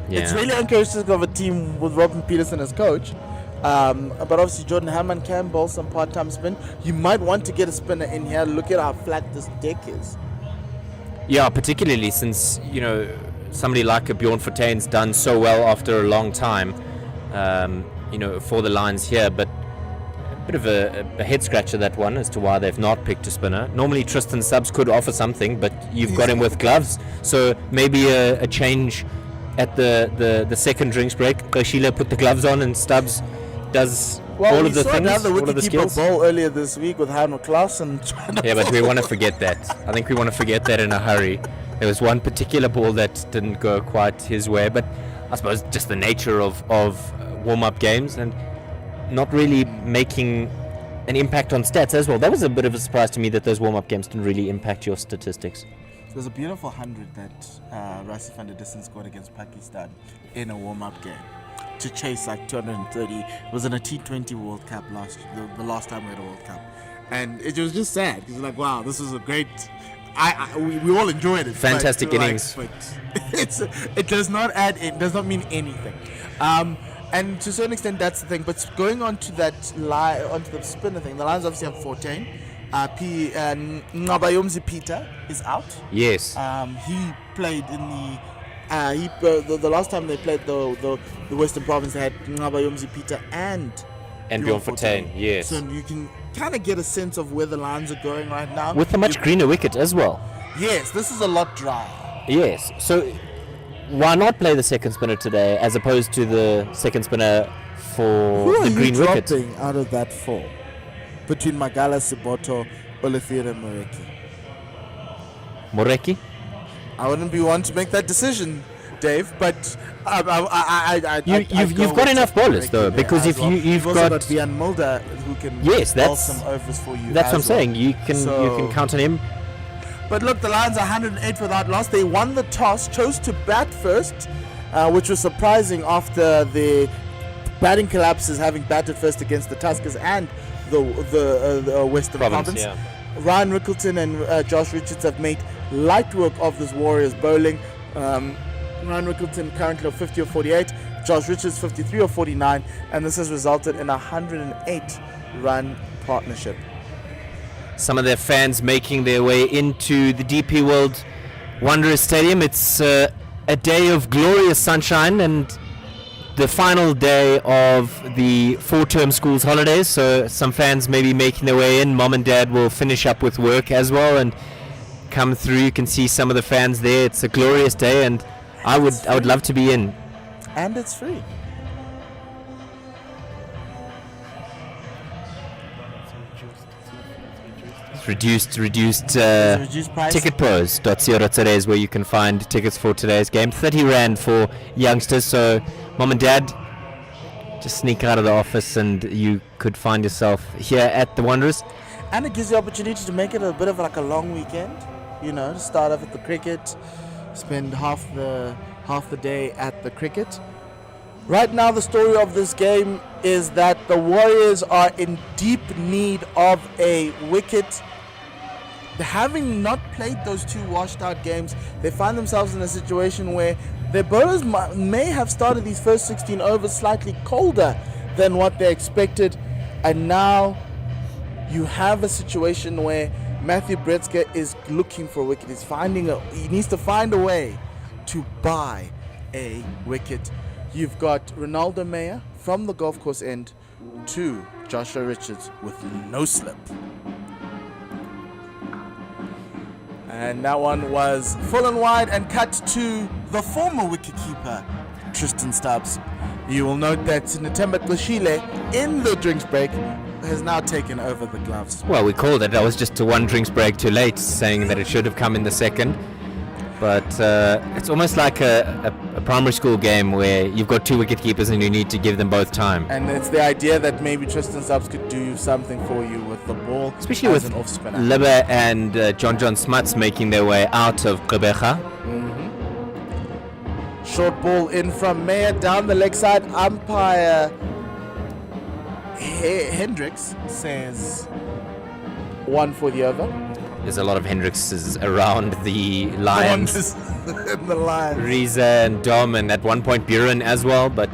Yeah. It's really uncharacteristic of a team with Robin Peterson as coach. But obviously Jordan Hammond can bowl some part-time spin. You might want to get a spinner in here. Look at how flat this deck is. Yeah, particularly since, somebody like a Bjorn Fortuyn's done so well after a long time, for the Lions here. But a bit of a head scratcher, that one, as to why they've not picked a spinner. Normally Tristan Stubbs could offer something, but you've got him with gloves. So maybe a change at the second drinks break. Sheila put the gloves on and Stubbs does all of the things, all of the skills. Bowl earlier this week with Heino Klaassen. Yeah, but we want to forget that. I think we want to forget that in a hurry. There was one particular ball that didn't go quite his way, but I suppose just the nature of warm-up games and not really making an impact on stats as well. That was a bit of a surprise to me that those warm-up games didn't really impact your statistics. There was a beautiful 100 that Rassie van der Dussen scored against Pakistan in a warm-up game to chase like 230. It was in a T20 World Cup the last time we had a World Cup. And it was just sad because like, wow, this was a great... we all enjoyed it. Fantastic innings. It does not does not mean anything. And to a certain extent, that's the thing. But going on to onto the spinner thing, the Lions obviously have 14. Ngabayomzi Peter is out. Yes. He played in the last time they played the Western Province, they had Ngabayomzi Peter and Bjorn Fortuyn. Yes. So you can kind of get a sense of where the Lions are going right now. With a much greener wicket as well. Yes, this is a lot drier. Yes. So why not play the second spinner today as opposed to the second spinner for the green wicket? Who are you dropping out of that four between Magala, Siboto, Olefir and Moreki? Moreki? I wouldn't be one to make that decision, Dave, but you've got enough bowlers though, because if you've got Vian Mulder who can bowl some overs for you. That's what I'm saying. You can count on him. But look, the Lions are 108 without loss. They won the toss, chose to bat first, which was surprising after the batting collapses, having batted first against the Tuskers and the Western Province. Yeah. Ryan Rickleton and Josh Richards have made light work of this Warriors bowling. Ryan Rickleton currently 50 or 48, Josh Richards 53 or 49, and this has resulted in a 108-run partnership. Some of their fans making their way into the DP World Wanderers Stadium. It's a day of glorious sunshine and the final day of the 4-term school's holidays, so some fans may be making their way in. Mom and Dad will finish up with work as well and come through. You can see some of the fans there. It's a glorious day and I would love to be in. And it's free. Reduced ticketpros.co.za is where you can find tickets for today's game. 30 Rand for youngsters, so Mom and Dad, just sneak out of the office and you could find yourself here at the Wanderers. And it gives you the opportunity to make it a bit of like a long weekend, to start off at the cricket, spend half the day at the cricket. Right now, the story of this game is that the Warriors are in deep need of a wicket. Having not played those two washed out games, they find themselves in a situation where their bowlers may have started these first 16 overs slightly colder than what they expected. And now you have a situation where Matthew Bretzker is looking for a wicket. He needs to find a way to buy a wicket. You've got Ronaldo Meyer from the golf course end to Joshua Richards with no slip. And that one was full and wide and cut to the former wicketkeeper, Tristan Stubbs. You will note that Sinatemba Tlashile in the drinks break has now taken over the gloves. Well, we called it. That was just one drinks break too late, saying that it should have come in the second. But it's almost like a primary school game where you've got two wicket keepers and you need to give them both time. And it's the idea that maybe Tristan Stubbs could do something for you with the ball, Especially as with an off spinner. Libba and John Smuts making their way out of Kruger. Short ball in from Meyer down the leg side. Umpire Hendricks says 1 for the over. There's a lot of Hendrickses around the Lions. In the Lions. Riza and Dom, and at one point Buren as well, but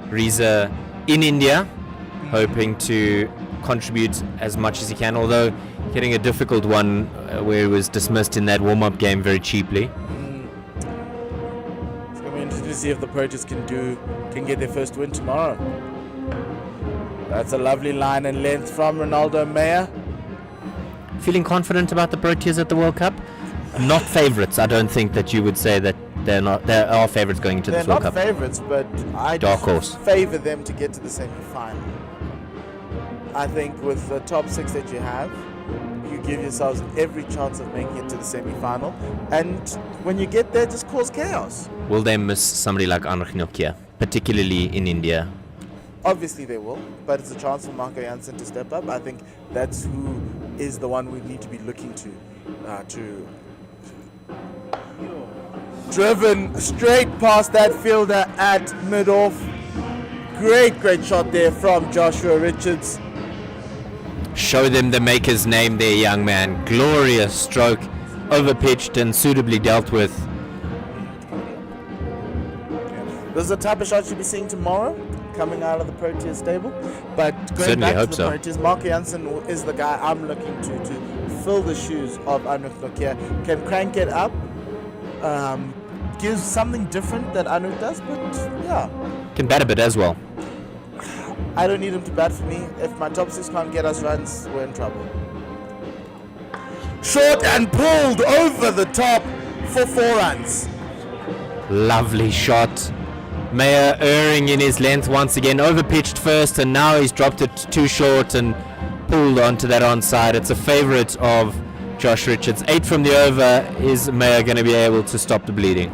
Riza in India, hoping to contribute as much as he can, although getting a difficult one where he was dismissed in that warm-up game very cheaply. It's going to be interesting to see if the Proteas can get their first win tomorrow. That's a lovely line and length from Ronaldo Meyer. Feeling confident about the Proteas at the World Cup? Not favourites. I don't think that you would say that they're not. There are favourites going into this World Cup. They're not favourites, but I Dark horse. favour them to get to the semi-final. I think with the top 6 that you have, you give yourselves every chance of making it to the semi-final. And when you get there, just cause chaos. Will they miss somebody like Anrich Nokia, particularly in India? Obviously they will, but it's a chance for Marco Jansen to step up. I think that's who is the one we need to be looking to driven straight past that fielder at mid-off. Great shot there from Joshua Richards. Show them the maker's name there, young man. Glorious stroke, overpitched and suitably dealt with. This is the type of shot you'll be seeing tomorrow, coming out of the Proteas stable. But going Certainly back hope to the so. Proteas, Marco Jansen is the guy I'm looking to fill the shoes of Anrich Nokia. Can crank it up, gives something different that Anrich does, but yeah. Can bat a bit as well. I don't need him to bat for me. If my top 6 can't get us runs, we're in trouble. Short and pulled over the top for 4 runs. Lovely shot. Meyer erring in his length once again, overpitched first, and now he's dropped it too short and pulled onto that onside. It's a favourite of Josh Richards. 8 from the over. Is Meyer going to be able to stop the bleeding?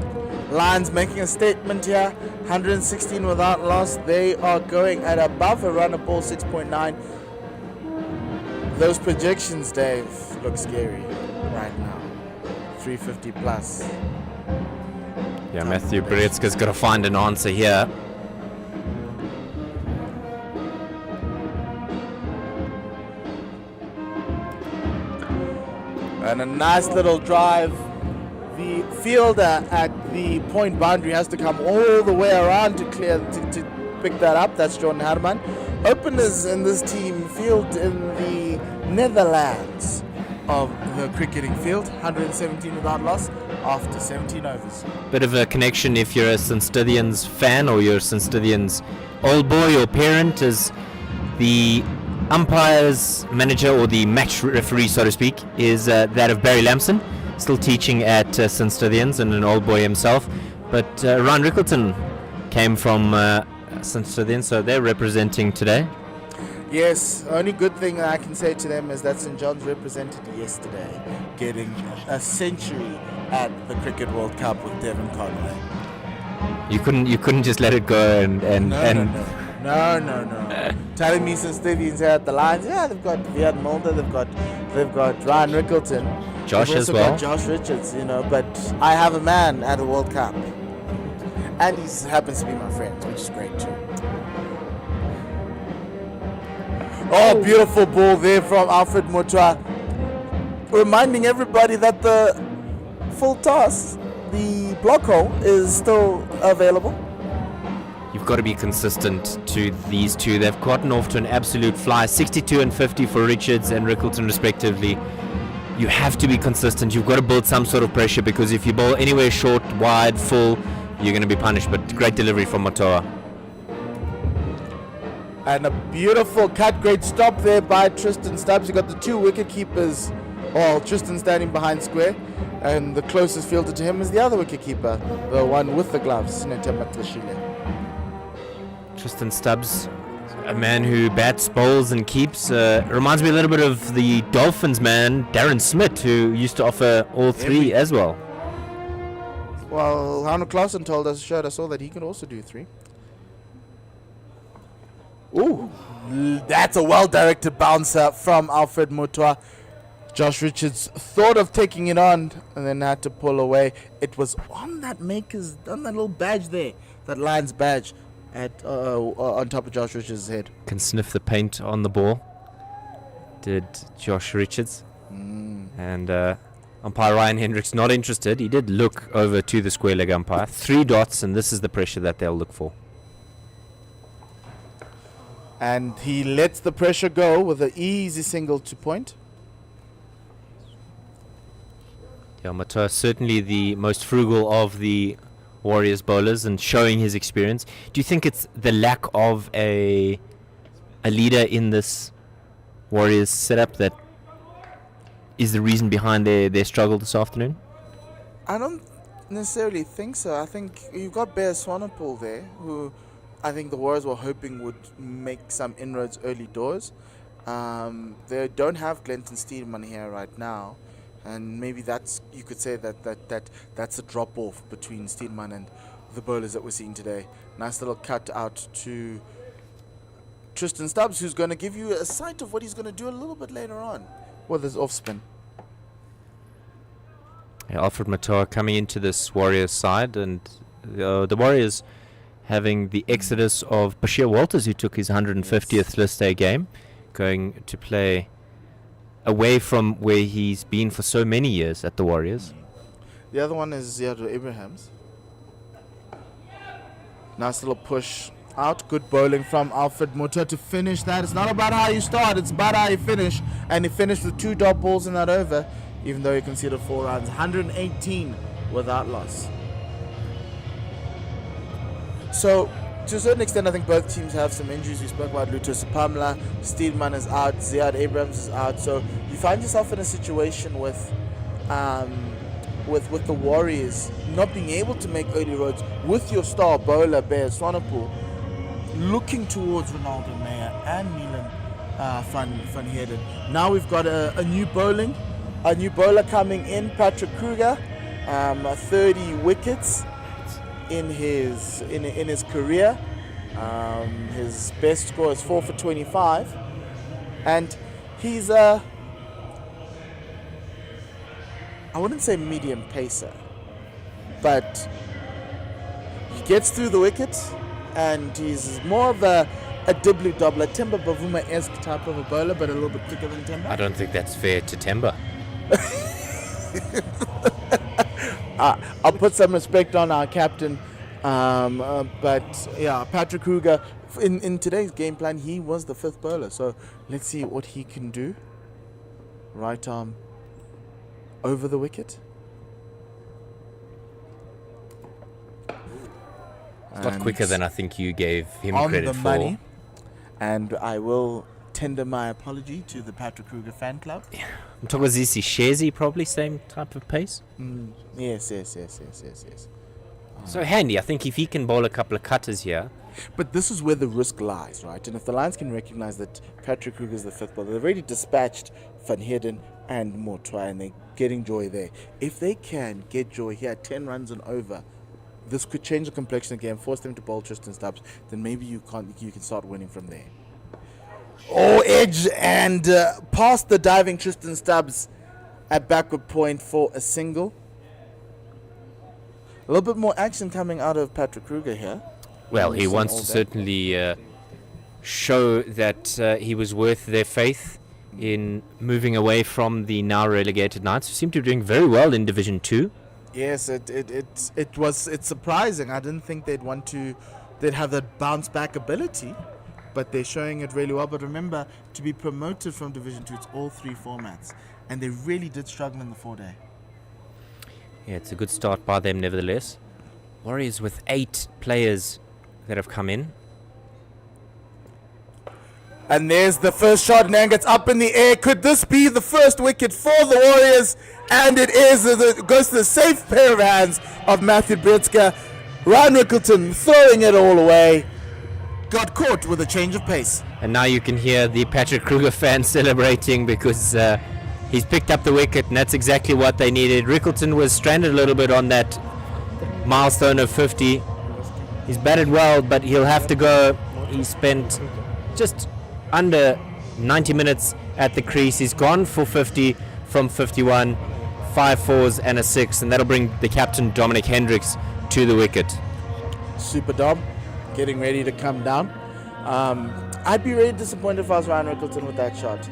Lions making a statement here. 116 without loss. They are going at above a run of ball 6.9. Those projections, Dave, look scary right now. 350 plus. Yeah, Matthew Brzezinski's got to find an answer here. And a nice little drive. The fielder at the point boundary has to come all the way around to clear to pick that up. That's Jordan Herman. Openers in this team field in the Netherlands of the cricketing field. 117 without loss after 17 overs. Bit of a connection if you're a St. Stithians fan or you're a St. Stithians old boy or parent, as the umpire's manager or the match referee, so to speak, is that of Barry Lamson, still teaching at St. Stithians and an old boy himself. But Ryan Rickleton came from St. Stithians, so they're representing today. Yes, only good thing that I can say to them is that St. John's represented yesterday, getting a century at the Cricket World Cup with Devon Conway. You couldn't just let it go No. Telling me St. Stithians here at the Lions, yeah, they've got Vian Mulder, they've got Ryan Rickleton, Josh they've as also well. got Josh Richards, but I have a man at a World Cup, and he happens to be my friend, which is great too. Oh, beautiful ball there from Alfred Mutwa, reminding everybody that the full toss, the block hole, is still available. You've got to be consistent to these two. They've gotten off to an absolute fly, 62 and 50 for Richards and Rickleton respectively. You have to be consistent. You've got to build some sort of pressure, because if you bowl anywhere short, wide, full, you're going to be punished. But great delivery from Matoa. And a beautiful cut, great stop there by Tristan Stubbs. You got the 2 wicket keepers, Tristan standing behind square, and the closest fielder to him is the other wicket keeper, the one with the gloves, Sinetema Tlashile. Tristan Stubbs, a man who bats, bowls and keeps. Reminds me a little bit of the Dolphins man, Darren Smith, who used to offer all 3 as well. Well, Hanno Clausen showed us all that he can also do 3. Ooh, that's a well-directed bouncer from Alfred Mutwa. Josh Richards thought of taking it on and then had to pull away. It was on that little badge there, that Lions badge on top of Josh Richards' head. Can sniff the paint on the ball. Did Josh Richards. And umpire Ryan Hendricks not interested. He did look over to the square leg umpire. 3 dots, and this is the pressure that they'll look for. And he lets the pressure go with an easy single to point. Yeah, Matoa certainly the most frugal of the Warriors bowlers and showing his experience. Do you think it's the lack of a leader in this Warriors setup that is the reason behind their struggle this afternoon? I don't necessarily think so. I think you've got Bear Swanepoel there, who I think the Warriors were hoping would make some inroads early doors. They don't have Glenton Steedman here right now, and maybe you could say that's a drop off between Steedman and the bowlers that we're seeing today. Nice little cut out to Tristan Stubbs, who's going to give you a sight of what he's going to do a little bit later on with his off spin. Yeah, Alfred Matoa coming into this Warriors side, and the Warriors having the exodus of Bashir Walters, who took his 150th list A game, going to play away from where he's been for so many years at the Warriors. The other one is Ziad Abrahams. Nice little push out. Good bowling from Alfred Mutwa to finish that. It's not about how you start, it's about how you finish. And he finished with 2 dot balls in that over, even though he conceded 4 runs. 118 without loss. So, to a certain extent, I think both teams have some injuries. We spoke about Luto Sapamla, Steedman is out, Ziad Abrams is out. So, you find yourself in a situation with the Warriors not being able to make early roads with your star bowler, Bear Swanepoel, looking towards Ronaldo Meyer and Milan Van Heerden. Now we've got a new bowler coming in, Patrick Kruger, 30 wickets in his career. His best score is 4 for 25, and he's I wouldn't say medium pacer, but he gets through the wicket, and he's more of a Diblu Dobler, Temba Bavuma-esque type of a bowler, but a little bit quicker than Temba. I don't think that's fair to Temba. I'll put some respect on our captain, but yeah, Patrick Kruger, in today's game plan, he was the 5th bowler, so let's see what he can do. Right arm over the wicket. It's a lot quicker than I think you gave him on credit the for. money, and I will tender my apology to the Patrick Kruger fan club. Mthokozisi Shezi, probably same type of pace. Yes. So handy. I think if he can bowl a couple of cutters here. But this is where the risk lies, right? And if the Lions can recognize that Patrick Kruger is the 5th bowler, they've already dispatched Van Heerden and Mutwa, and they're getting Joy there. If they can get Joy here, 10 runs and over, this could change the complexion again, force them to bowl Tristan Stubbs. Then maybe you can start winning from there. Oh, edge and past the diving Tristan Stubbs at backward point for a single. A little bit more action coming out of Patrick Kruger here. Well, he wants to certainly show that he was worth their faith in moving away from the now relegated Knights, who seem to be doing very well in Division 2. Yes, it's surprising. I didn't think they'd have that bounce back ability, but they're showing it really well. But remember, to be promoted from Division 2, it's all 3 formats, and they really did struggle in the 4-day. Yeah, it's a good start by them nevertheless. Warriors with 8 players that have come in. And there's the first shot, and then gets up in the air. Could this be the first wicket for the Warriors? And it is. It goes to the safe pair of hands of Matthew Britzka. Ryan Rickleton throwing it all away. Got caught with a change of pace. And now you can hear the Patrick Kruger fans celebrating because he's picked up the wicket, and that's exactly what they needed. Rickleton was stranded a little bit on that milestone of 50. He's batted well, but he'll have to go. He spent just under 90 minutes at the crease. He's gone for 50 from 51, 5 fours and a 6, and that'll bring the captain Dominic Hendricks to the wicket. Super Dom, getting ready to come down. I'd be really disappointed if I was Ryan Rickleton with that shot.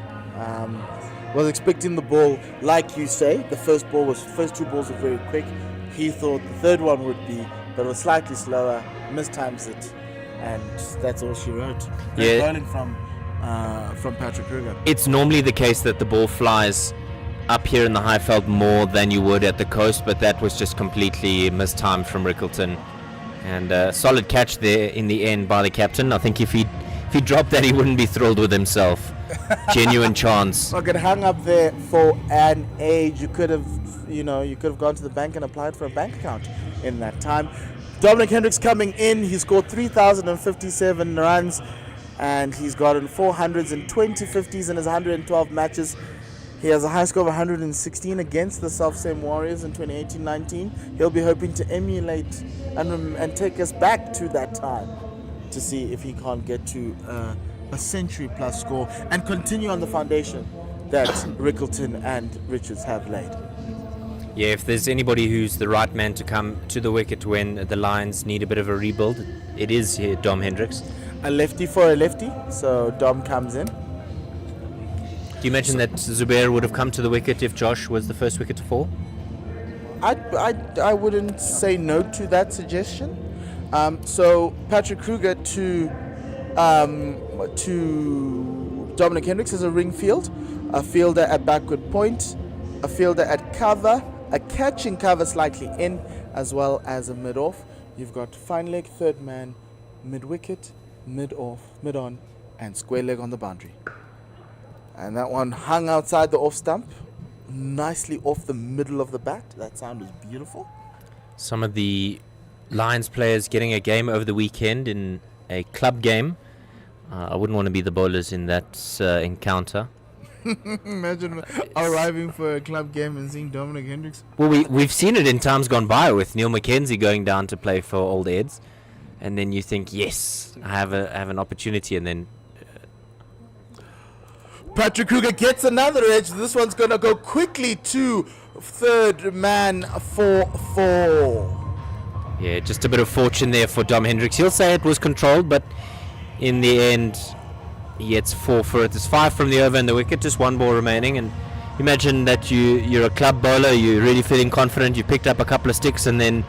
Was expecting the ball, like you say, the first two balls were very quick. He thought the third one would be, but it was slightly slower, mistimes it, and that's all she wrote. Yeah. Bowling from Patrick Kruger. It's normally the case that the ball flies up here in the Highveld more than you would at the coast, but that was just completely mistimed from Rickleton. And a solid catch there in the end by the captain. I think if he dropped that, he wouldn't be thrilled with himself. Genuine chance. Look, it hung up there for an age. You could have gone to the bank and applied for a bank account in that time. Dominic Hendricks coming in. He scored 3,057 runs, and he's gotten 420 50s in his 112 matches. He has a high score of 116 against the self-same Warriors in 2018-19. He'll be hoping to emulate and take us back to that time to see if he can't get to a century-plus score and continue on the foundation that Rickleton and Richards have laid. Yeah, if there's anybody who's the right man to come to the wicket when the Lions need a bit of a rebuild, it is here, Dom Hendricks. A lefty for a lefty, so Dom comes in. Do you imagine that Zubair would have come to the wicket if Josh was the first wicket to fall? I wouldn't say no to that suggestion. So Patrick Kruger to Dominic Hendricks is a ring field, a fielder at backward point, a fielder at cover, a catching cover slightly in, as well as a mid-off. You've got fine leg, third man, mid-wicket, mid-off, mid-on, and square leg on the boundary. And that one hung outside the off stump, nicely off the middle of the bat. That sound was beautiful. Some of the Lions players getting a game over the weekend in a club game. I wouldn't want to be the bowlers in that encounter. Imagine arriving for a club game and seeing Dominic Hendricks. Well, we've seen it in times gone by with Neil McKenzie going down to play for Old Eds, and then you think, yes, I have an opportunity, and then Patrick Kruger gets another edge. This one's going to go quickly to third man for 4. yeah, just a bit of fortune there for Dom Hendricks. He'll say it was controlled, but in the end, he gets 4 for it. There's 5 from the over and the wicket, just 1 ball remaining. And imagine that you're a club bowler, you're really feeling confident, you picked up a couple of sticks, and then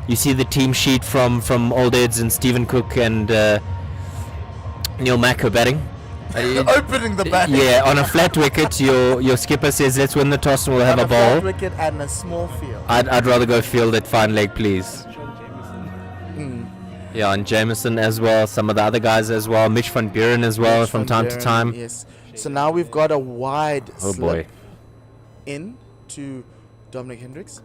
you see the team sheet from Old Eds and Stephen Cook and Neil Mack are batting. Opening the bat. Yeah, on a flat wicket, your skipper says, let's win the toss and we'll have a ball. Flat wicket and a small field. I'd rather go field at fine leg, please. Yeah, and Jameson as well, some of the other guys as well, Mitch van Buren as well from time to time. Yes. So now we've got a wide Oh slip boy. in to Dominic Hendricks.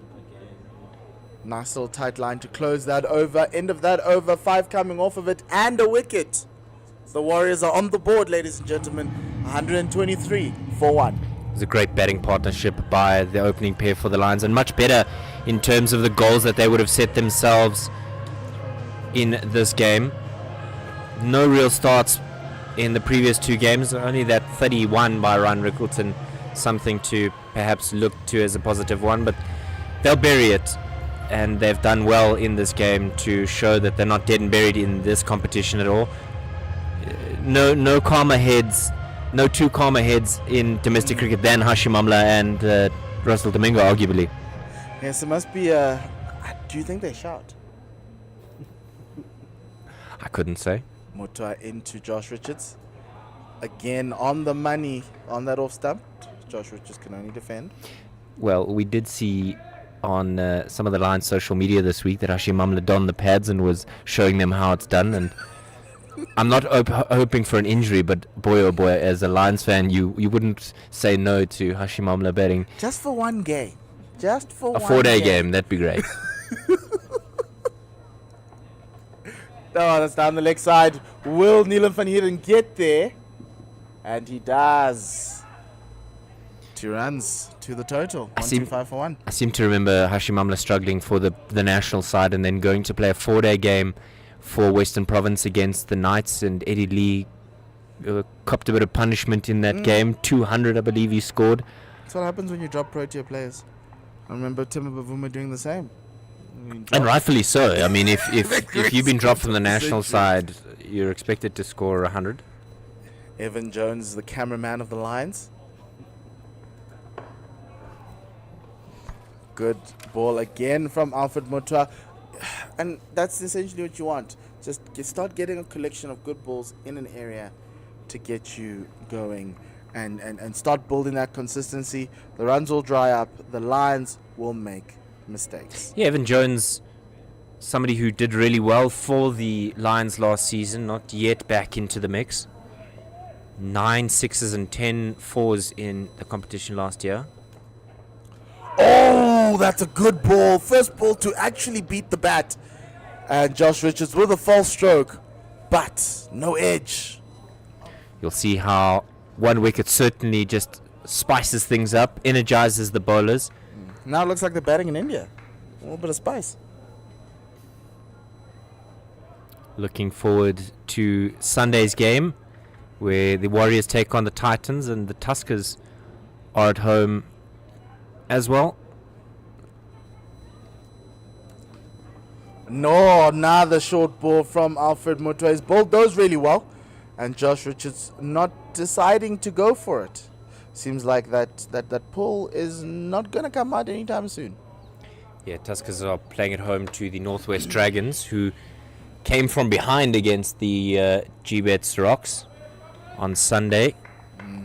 Nice little tight line to close that over. End of that over, 5 coming off of it and a wicket. The Warriors are on the board, ladies and gentlemen. 123 for 1. It was a great batting partnership by the opening pair for the Lions, and much better in terms of the goals that they would have set themselves in this game. No real starts in the previous 2 games, only that 31 by Ryan Rickleton, something to perhaps look to as a positive one, but they'll bury it, and they've done well in this game to show that they're not dead and buried in this competition at all. No calmer heads, no 2 calmer heads in domestic cricket than Hashim Amla and Russell Domingo, arguably. Yes, it must be a... Do you think they shout? I couldn't say. Mutua into Josh Richards. Again on the money on that off stump. Josh Richards can only defend. Well, we did see on some of the Lions social media this week that Hashim Amla donned the pads and was showing them how it's done, and I'm not hoping for an injury, but boy oh boy, as a Lions fan, you wouldn't say no to Hashim Amla batting. Just for one game. Just for A one 4-day game, that'd be great. Oh, that's down the leg side. Will Neelan van Heerden get there? And he does. 2 runs to the total. I 125 for 1. I seem to remember Hashimamla struggling for the national side and then going to play a 4-day game for Western Province against the Knights, and Eddie Lee copped a bit of punishment in that game. 200, I believe, he scored. That's what happens when you drop Protea players. I remember Timur Bavuma doing the same. And rightfully so. I mean, if you've been dropped from the national side, you're expected to score 100. Evan Jones is the cameraman of the Lions. Good ball again from Alfred Mutwa. And that's essentially what you want. Just start getting a collection of good balls in an area to get you going and start building that consistency. The runs will dry up. The Lions will make mistakes. Yeah, Evan Jones, somebody who did really well for the Lions last season, not yet back into the mix. 9 6s and 10 4s in the competition last year. Oh, that's a good ball. First ball to actually beat the bat. And Josh Richards with a false stroke, but no edge. You'll see how one wicket certainly just spices things up, energizes the bowlers. Now it looks like they're batting in India. A little bit of spice. Looking forward to Sunday's game, where the Warriors take on the Titans and the Tuskers are at home as well. No, another short ball from Alfred Mutwa. He's bowled those really well. And Josh Richards not deciding to go for it. Seems like that pull is not going to come out anytime soon. Yeah, Tuskers are playing at home to the Northwest Dragons, who came from behind against the G-Bets Rocks on Sunday.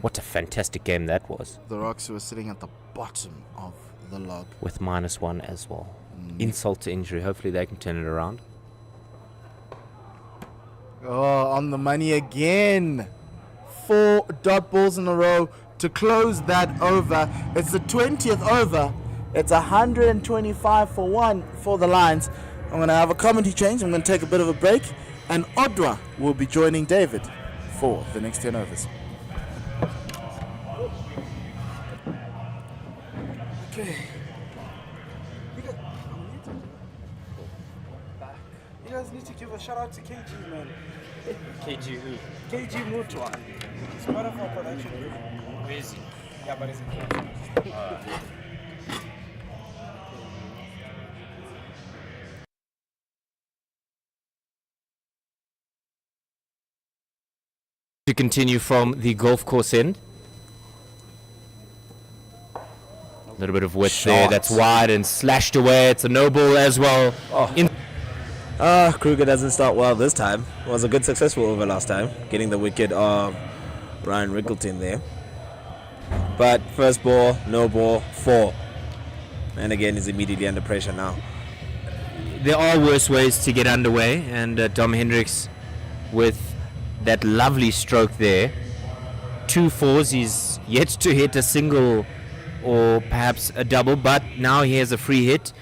What a fantastic game that was. The Rocks who were sitting at the bottom of the log. With -1 as well. Insult to injury. Hopefully they can turn it around. Oh, on the money again. 4 dot balls in a row to close that over. It's the 20th over. It's 125 for 1 for the Lions. I'm going to have a commentary change. I'm going to take a bit of a break. And Odwa will be joining David for the next 10 overs. Okay. You guys need to give a shout out to KG, man. KG who? KG Mutwa. He's part of our production group. Where is he? Yeah, but he's in KG. To continue from the golf course end. A little bit of width there. That's wide and slashed away. It's a no ball as well. Kruger doesn't start well this time. It was a good successful over last time, getting the wicket of Ryan Rickleton there. But first ball, no ball, 4. And again, he's immediately under pressure now. There are worse ways to get underway, and Dom Hendricks with that lovely stroke there. 2 4s. He's yet to hit a single or perhaps a double, but now he has a free hit.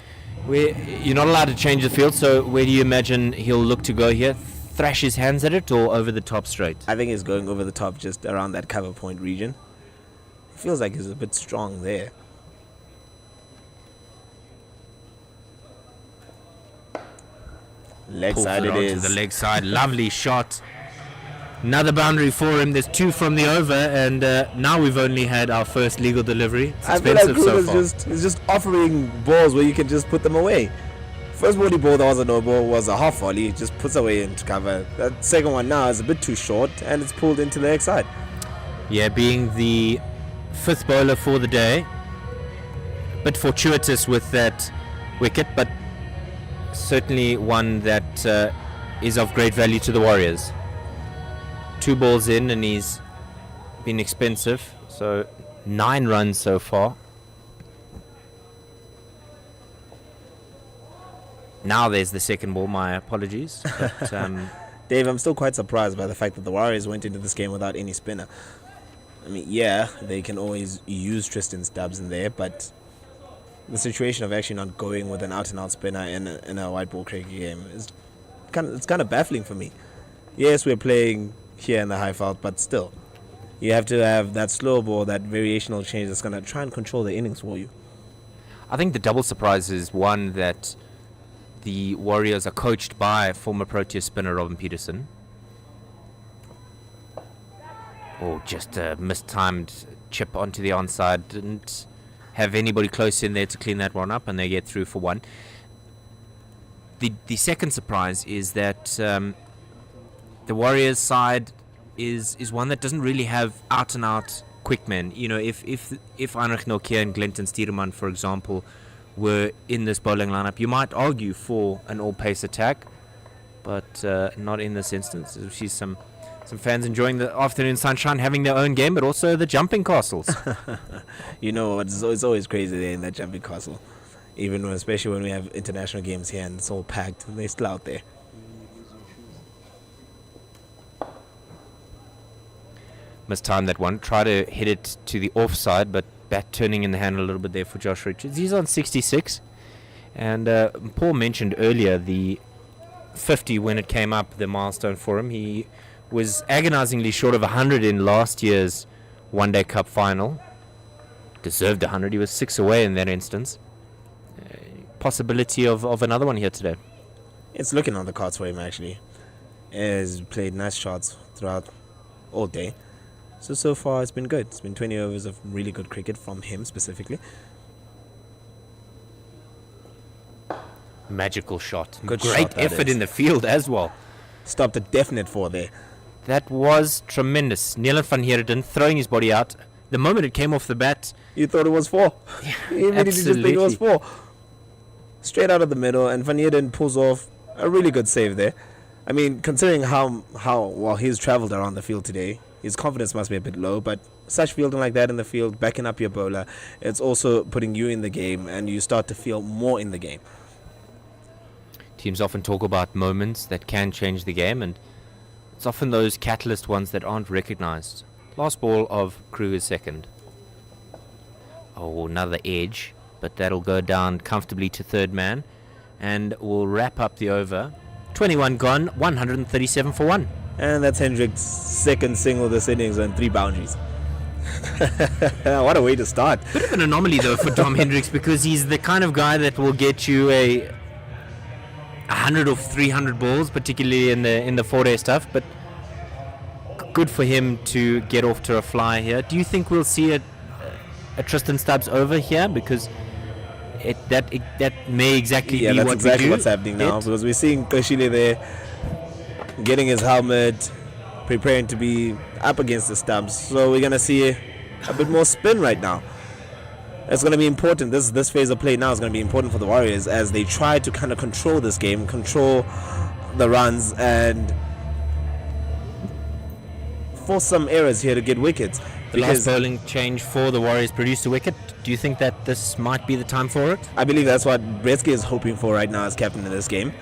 You're not allowed to change the field, so where do you imagine he'll look to go here? Thrash his hands at it or over the top straight? I think he's going over the top, just around that cover point region. Feels like he's a bit strong there. Leg Pulls side it onto is. the leg side. Lovely shot. Another boundary for him. There's 2 from the over, and now we've only had our first legal delivery. It's I feel like expensive so Kruger's far. he's just offering balls where you can just put them away. First ball he balled, that was a no ball, was a half volley. He just puts away into cover. That second one now is a bit too short, and it's pulled into the leg side. Yeah, being the 5th bowler for the day. Bit fortuitous with that wicket, but certainly one that is of great value to the Warriors. 2 balls in, and he's been expensive. So 9 runs so far. Now there's the second ball. My apologies. But, Dave, I'm still quite surprised by the fact that the Warriors went into this game without any spinner. I mean, yeah, they can always use Tristan Stubbs in there, but the situation of actually not going with an out-and-out spinner in a white ball cricket game is kind of baffling for me. Yes, we're playing here in the high field, but still, You have to have that slow ball, that variational change that's going to try and control the innings for you. I think the double surprise is one that the Warriors are coached by former Proteas spinner Robin Peterson. Or just a mistimed chip onto the onside. Didn't have anybody close in there to clean that one up, and they get through for one. The second surprise is that the Warriors side is one that doesn't really have out and out quick men. You know, if Heinrich Nokia and Glenton Stierman, for example, were in this bowling lineup, you might argue for an all pace attack, but not in this instance. You see some fans enjoying the afternoon sunshine, having their own game, but also the jumping castles. You know, it's always crazy there in that jumping castle. Even especially when we have international games here and it's all packed, they're still out there. Mistimed that one. Try to hit it to the offside, but bat turning in the hand a little bit there for Josh Richards. He's on 66. And Paul mentioned earlier the 50 when it came up, the milestone for him. He was agonizingly short of 100 in last year's One Day Cup final. Deserved 100. He was 6 away in that instance. Possibility of another one here today. It's looking on the cards for him, actually. He's played nice shots throughout all day. So far it's been good. It's been 20 overs of really good cricket from him specifically. Magical shot. Good Great shot, that effort is. in the field as well. Stopped a definite 4 there. That was tremendous. Neil van Heerden throwing his body out. The moment it came off the bat, You thought it was 4. You immediately just think it was 4. Straight out of the middle, and Van Heerden pulls off a really good save there. I mean, considering how well he's travelled around the field today, his confidence must be a bit low, but such fielding like that in the field, backing up your bowler, it's also putting you in the game, and you start to feel more in the game. teams often talk about moments that can change the game, and it's often those catalyst ones that aren't recognized. Last ball of Kruger's second. Oh, another edge, but that'll go down comfortably to third man, and we'll wrap up the over. 21 gone, 137 for 1. And that's Hendrick's second single this innings and 3 boundaries. What a way to start. Bit of an anomaly though for Tom Hendricks, because he's the kind of guy that will get you a 100 or 300 balls, particularly in the 4-day stuff, but good for him to get off to a fly here. Do you think we'll see a Tristan Stubbs over here? Because that may exactly be that's what exactly we do. what's happening now, because we're seeing Koshile there getting his helmet, preparing to be up against the Stubbs. So we're going to see a bit more spin right now. It's going to be important. This phase of play now is going to be important for the Warriors as they try to kind of control this game, control the runs, and force some errors here to get wickets. The last bowling change for the Warriors produced a wicket. Do you think that this might be the time for it? I believe that's what Bretsky is hoping for right now as captain in this game.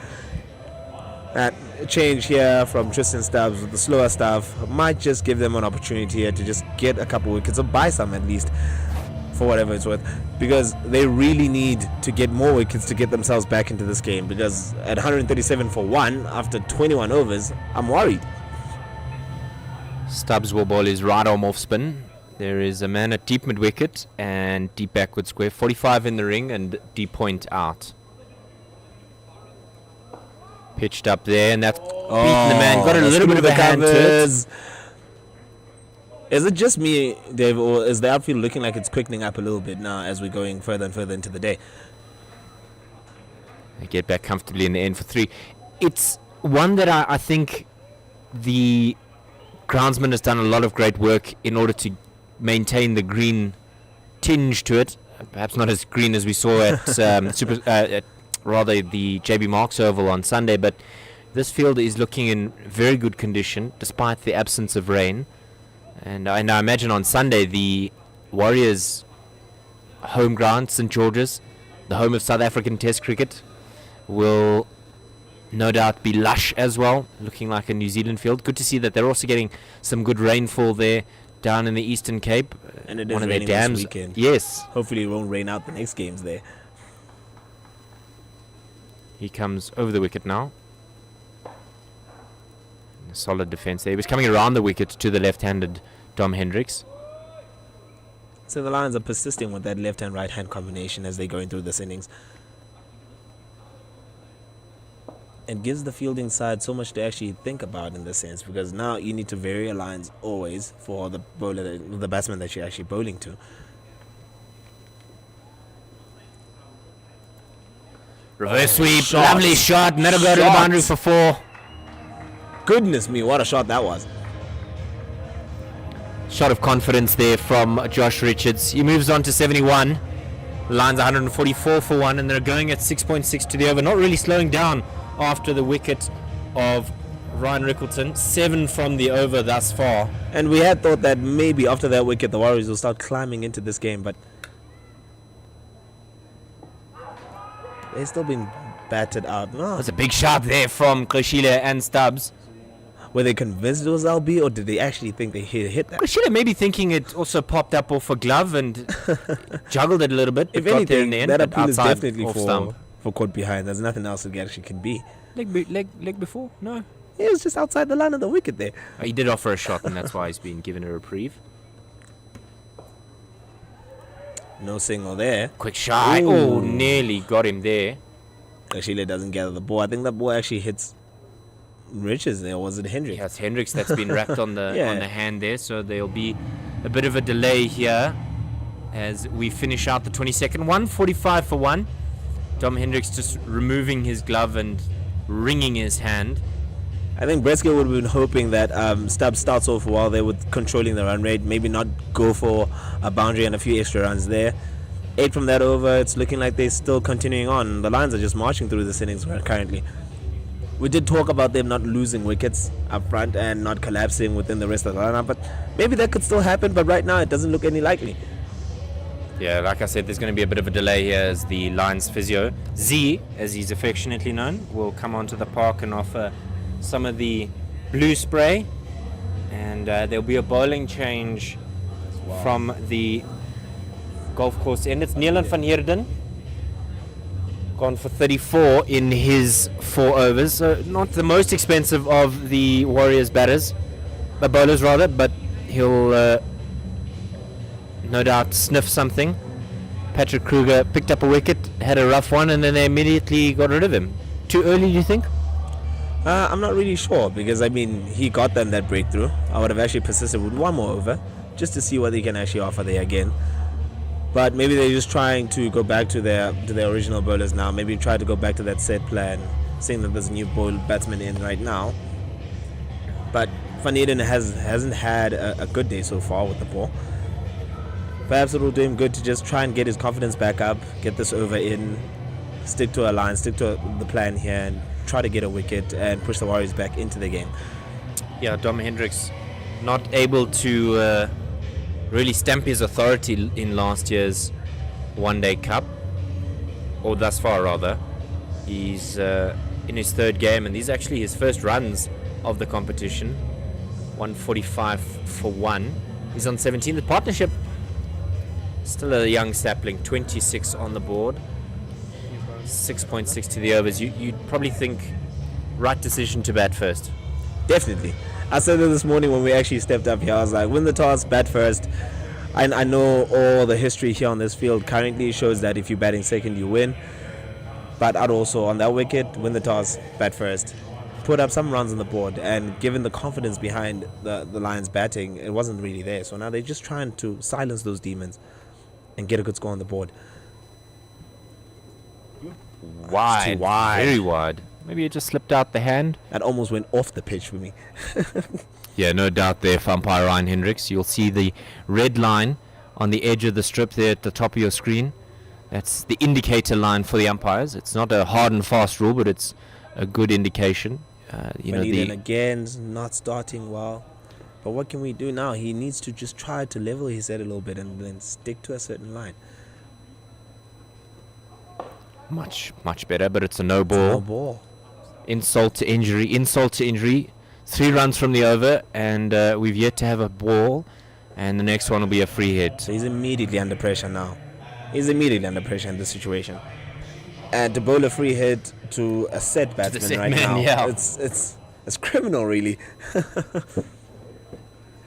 That change here from Tristan Stubbs with the slower stuff might just give them an opportunity here to just get a couple wickets or buy some at least, for whatever it's worth, because they really need to get more wickets to get themselves back into this game, because at 137 for 1 after 21 overs, I'm worried. Stubbs will bowl his right arm off spin. There is a man at deep mid wicket and deep backward square. 45 in the ring and deep point out. Pitched up there, and that's beaten the man. Got a little bit of a hand to it. Is it just me, Dave, or is the outfield looking like it's quickening up a little bit now as we're going further and further into the day? They get back comfortably in the end for 3. It's one that I think the groundsman has done a lot of great work in order to maintain the green tinge to it. Perhaps not as green as we saw at the JB Marks Oval on Sunday, but this field is looking in very good condition despite the absence of rain. And I imagine on Sunday the Warriors' home ground, St George's, the home of South African Test cricket, will no doubt be lush as well, looking like a New Zealand field. Good to see that they're also getting some good rainfall there down in the Eastern Cape. And it is one of their raining dams. this weekend. Yes. Hopefully it won't rain out the next games there. He comes over the wicket now. Solid defense there. He was coming around the wicket to the left-handed Dom Hendricks. So the Lions are persisting with that left-hand, right-hand combination as they're going through this innings. It gives the fielding side so much to actually think about in this sense, because now you need to vary your lines always for the bowler, the batsman that you're actually bowling to. Reverse sweep, shot. lovely shot, and that'll go to the Shot. boundary for 4. Goodness me, what a shot that was. Shot of confidence there from Josh Richards. He moves on to 71. Lions 144 for 1, and they're going at 6.6 to the over. Not really slowing down after the wicket of Ryan Rickleton. 7 from the over thus far. And we had thought that maybe after that wicket the Warriors will start climbing into this game, but they've still been battered out. No. That's a big shot there from Krishila and Stubbs. Were they convinced it was LB, or did they actually think they hit that? Krishila maybe thinking it also popped up off a glove and juggled it a little bit. If got there in anything, the end, that but appeal is outside, definitely off for stump. caught behind. There's nothing else it actually can be. Leg before? No. It was just outside the line of the wicket there. He did offer a shot, and that's why he's been given a reprieve. No single there. Quick shot. Ooh. Oh, nearly got him there. Actually, doesn't gather the ball. I think the ball actually hits Richards there. Was it Hendricks? Yeah, it's Hendricks that's been wrapped on the Yeah. on the hand there, so there'll be a bit of a delay here as we finish out the 22nd. 145 for 1. Dom Hendricks just removing his glove and wringing his hand. I think Bretsky would have been hoping that Stubbs starts off while they were controlling the run rate. Maybe not go for a boundary and a few extra runs there. 8 from that over. It's looking like they're still continuing on. The Lions are just marching through this innings currently. We did talk about them not losing wickets up front and not collapsing within the rest of the lineup, but maybe that could still happen. But right now, it doesn't look any likely. Yeah, like I said, there's going to be a bit of a delay here as the Lions physio, Z, as he's affectionately known, will come onto the park and offer some of the blue spray. And there'll be a bowling change from the golf course end. It's Neelan van Heerden, gone for 34 in his 4 overs. So not the most expensive of the Warriors batters, bowlers rather, but he'll no doubt sniff something. Patrick Kruger picked up a wicket, had a rough one, and then they immediately got rid of him. Too early, do you think? I'm not really sure, because I mean, he got them that breakthrough. I would have actually persisted with one more over just to see what they can actually offer there again. But maybe they're just trying to go back to their original bowlers now. Maybe try to go back to that set plan, seeing that there's a new batsman in right now. But Van Eden hasn't had a good day so far with the ball. Perhaps it will do him good to just try and get his confidence back up, get this over in, stick to a line, stick to the plan here, and try to get a wicket and push the Warriors back into the game. Yeah, Dom Hendricks not able to really stamp his authority in last year's one-day cup, or thus far rather. He's in his 3rd game, and these are actually his first runs of the competition. 145 for 1. He's on 17. The partnership, still a young sapling, 26 on the board, 6.6 to the overs. You'd probably think right decision to bat first. Definitely. I said that this morning when we actually stepped up here. I was like, win the toss, bat first. I know all the history here on this field currently shows that if you're batting second, you win. But I'd also, on that wicket, win the toss, bat first. Put up some runs on the board. And given the confidence behind the Lions batting, it wasn't really there. So now they're just trying to silence those demons and get a good score on the board. Wide. Too wide. Very wide. Maybe it just slipped out the hand. That almost went off the pitch for me. Yeah, no doubt there for umpire Ryan Hendricks. You'll see the red line on the edge of the strip there at the top of your screen. That's the indicator line for the umpires. It's not a hard and fast rule, but it's a good indication. Then again, not starting well. But what can we do now? He needs to just try to level his head a little bit and then stick to a certain line. Much better, but it's a no ball. No ball. Insult to injury. 3 runs from the over, and we've yet to have a ball, and the next one will be a free hit. So he's immediately under pressure now. He's immediately under pressure in this situation. And to bowl a free hit to a set batsman set right man, now, yeah. it's criminal, really.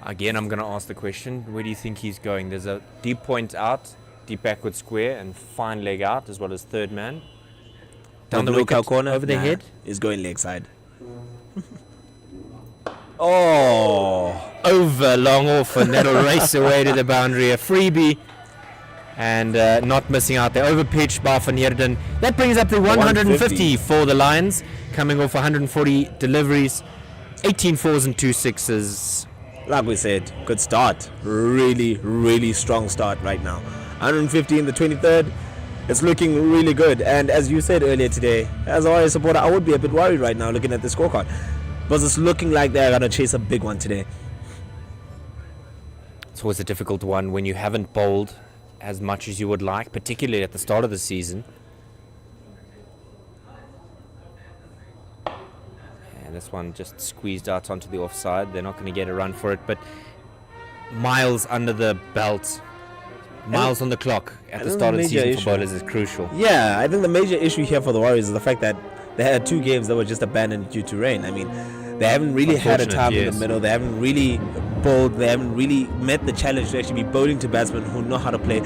Again, I'm going to ask the question, where do you think he's going? There's a deep point out, deep backward square, and fine leg out, as well as third man. Down the wicket, corner, over the head. He's going leg side. Oh! Over, long off, and that'll race away to the boundary. A freebie. And not missing out there. Over pitch by Van Heerden. That brings up the 150 for the Lions. Coming off 140 deliveries. 18 fours and 2 sixes. Like we said, good start. Really, really strong start right now. 150 in the 23rd. It's looking really good. And as you said earlier today, as a Warriors supporter, I would be a bit worried right now looking at the scorecard. Because it's looking like they're going to chase a big one today. It's always a difficult one when you haven't bowled as much as you would like, particularly at the start of the season. And this one just squeezed out onto the offside. They're not going to get a run for it, but miles under the belt, miles on the clock at the start of the season for bowlers is crucial. Yeah, I think the major issue here for the Warriors is the fact that they had 2 games that were just abandoned due to rain. I mean, they haven't really had a time in the middle. They haven't really bowled. They haven't really met the challenge to actually be bowling to batsmen who know how to play.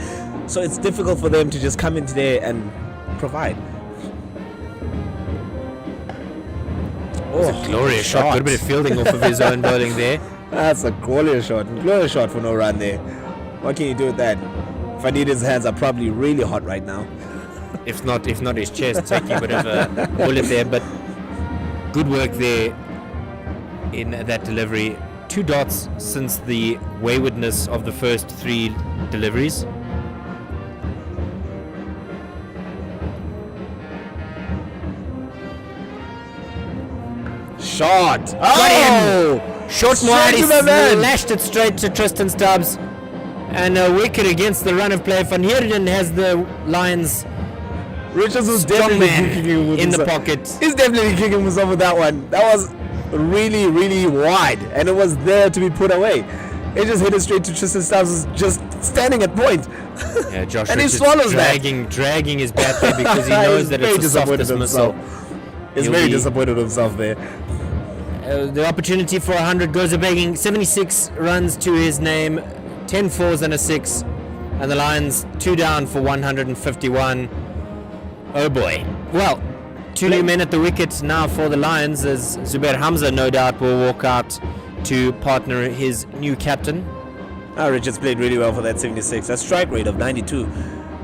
So it's difficult for them to just come in today and provide. It's a glorious shot. Good bit of fielding off of his own bowling there. That's a glorious shot. Glorious shot for no run there. What can you do with that? Fadida's hands are probably really hot right now. If not his chest, taking a bit of a bullet there. But good work there in that delivery. 2 dots since the waywardness of the first 3 deliveries. Shot! Oh! Short and wide, he to the man. lashed it straight to Tristan Stubbs. And a wicket against the run of play. Van Heerden has the Lions Richards was strong definitely man kicking with in the himself. pocket. He's definitely kicking himself with that one. That was really, really wide, and it was there to be put away. It just hit it straight to Tristan Stubbs, who's just standing at point. Yeah, Josh and he Richards swallows dragging his bat there because he knows that it's a soft dismissal. He's very disappointed with himself there. The opportunity for 100 goes a begging. 76 runs to his name, 10 fours and a 6, and the Lions 2 down for 151. Oh boy. Well, 2 new men at the wicket now for the Lions, as Zubair Hamza no doubt will walk out to partner his new captain. Richards played really well for that 76. A strike rate of 92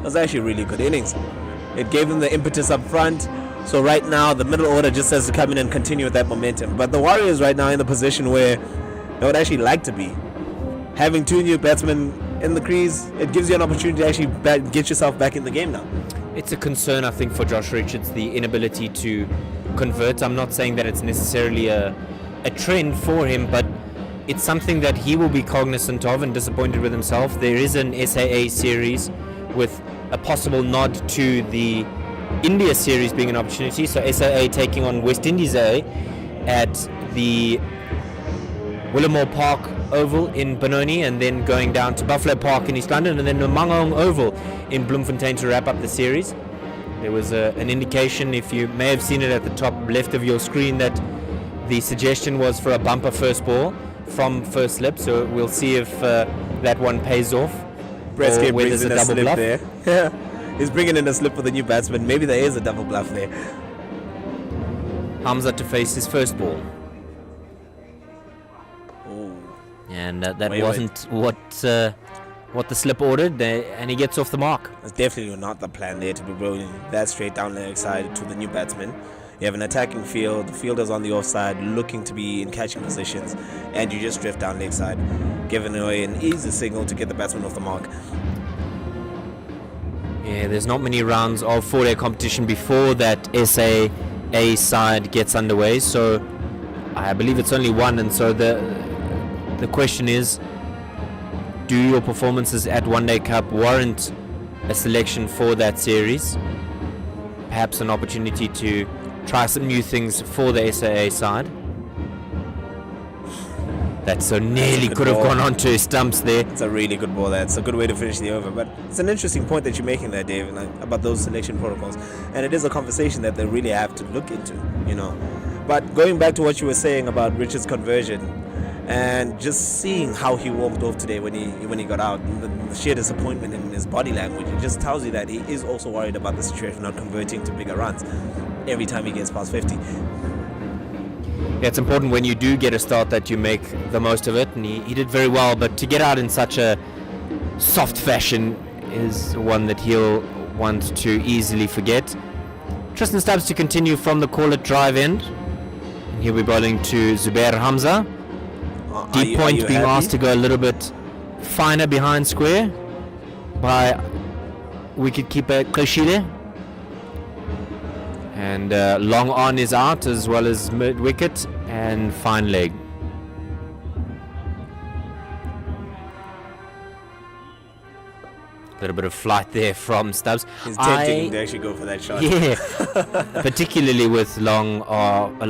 was actually a really good innings. It gave them the impetus up front. So right now the middle order just has to come in and continue with that momentum. But the Warriors right now in the position where they would actually like to be. Having 2 new batsmen in the crease, it gives you an opportunity to actually get yourself back in the game now. It's a concern, I think, for Josh Richards, the inability to convert. I'm not saying that it's necessarily a trend for him, but it's something that he will be cognizant of and disappointed with himself. There is an SAA series with a possible nod to the India series being an opportunity. So SAA taking on West Indies A at the Willamore Park Oval in Benoni, and then going down to Buffalo Park in East London, and then the Mangong Oval in Bloemfontein to wrap up the series. There was an indication, if you may have seen it at the top left of your screen, that the suggestion was for a bumper first ball from first slip, so we'll see if that one pays off. Bretzky brings in a slip bluff there. Yeah, he's bringing in a slip for the new batsman. Maybe there is a double bluff there. Hamza to face his first ball. And that wasn't what the slip ordered, and he gets off the mark. It's definitely not the plan there to be bowling that straight down leg side to the new batsman. You have an attacking field, the fielder's on the offside looking to be in catching positions, and you just drift down leg side, giving away an easy signal to get the batsman off the mark. Yeah, there's not many rounds of 4-day competition before that SAA side gets underway, so I believe it's only 1, and so the question is, do your performances at One Day Cup warrant a selection for that series? Perhaps an opportunity to try some new things for the SAA side. That so nearly could have gone onto his stumps there. It's a really good ball there. It's a good way to finish the over. But it's an interesting point that you're making there, Dave, about those selection protocols. And it is a conversation that they really have to look into, you know. But going back to what you were saying about Richard's conversion, And just seeing how he walked off today when he got out, the sheer disappointment in his body language, it just tells you that he is also worried about the situation, not converting to bigger runs every time he gets past 50. Yeah, it's important when you do get a start that you make the most of it, and he did very well, but to get out in such a soft fashion is one that he'll want to easily forget. Tristan Stubbs to continue from the call-it drive end. And he'll be bowling to Zubair Hamza. Deep point being happy? asked to go a little bit finer behind square by wicketkeeper Koshile. And long on is out as well as mid wicket and fine leg. A little bit of flight there from Stubbs. He's tempting him to actually go for that shot. Yeah, particularly with long on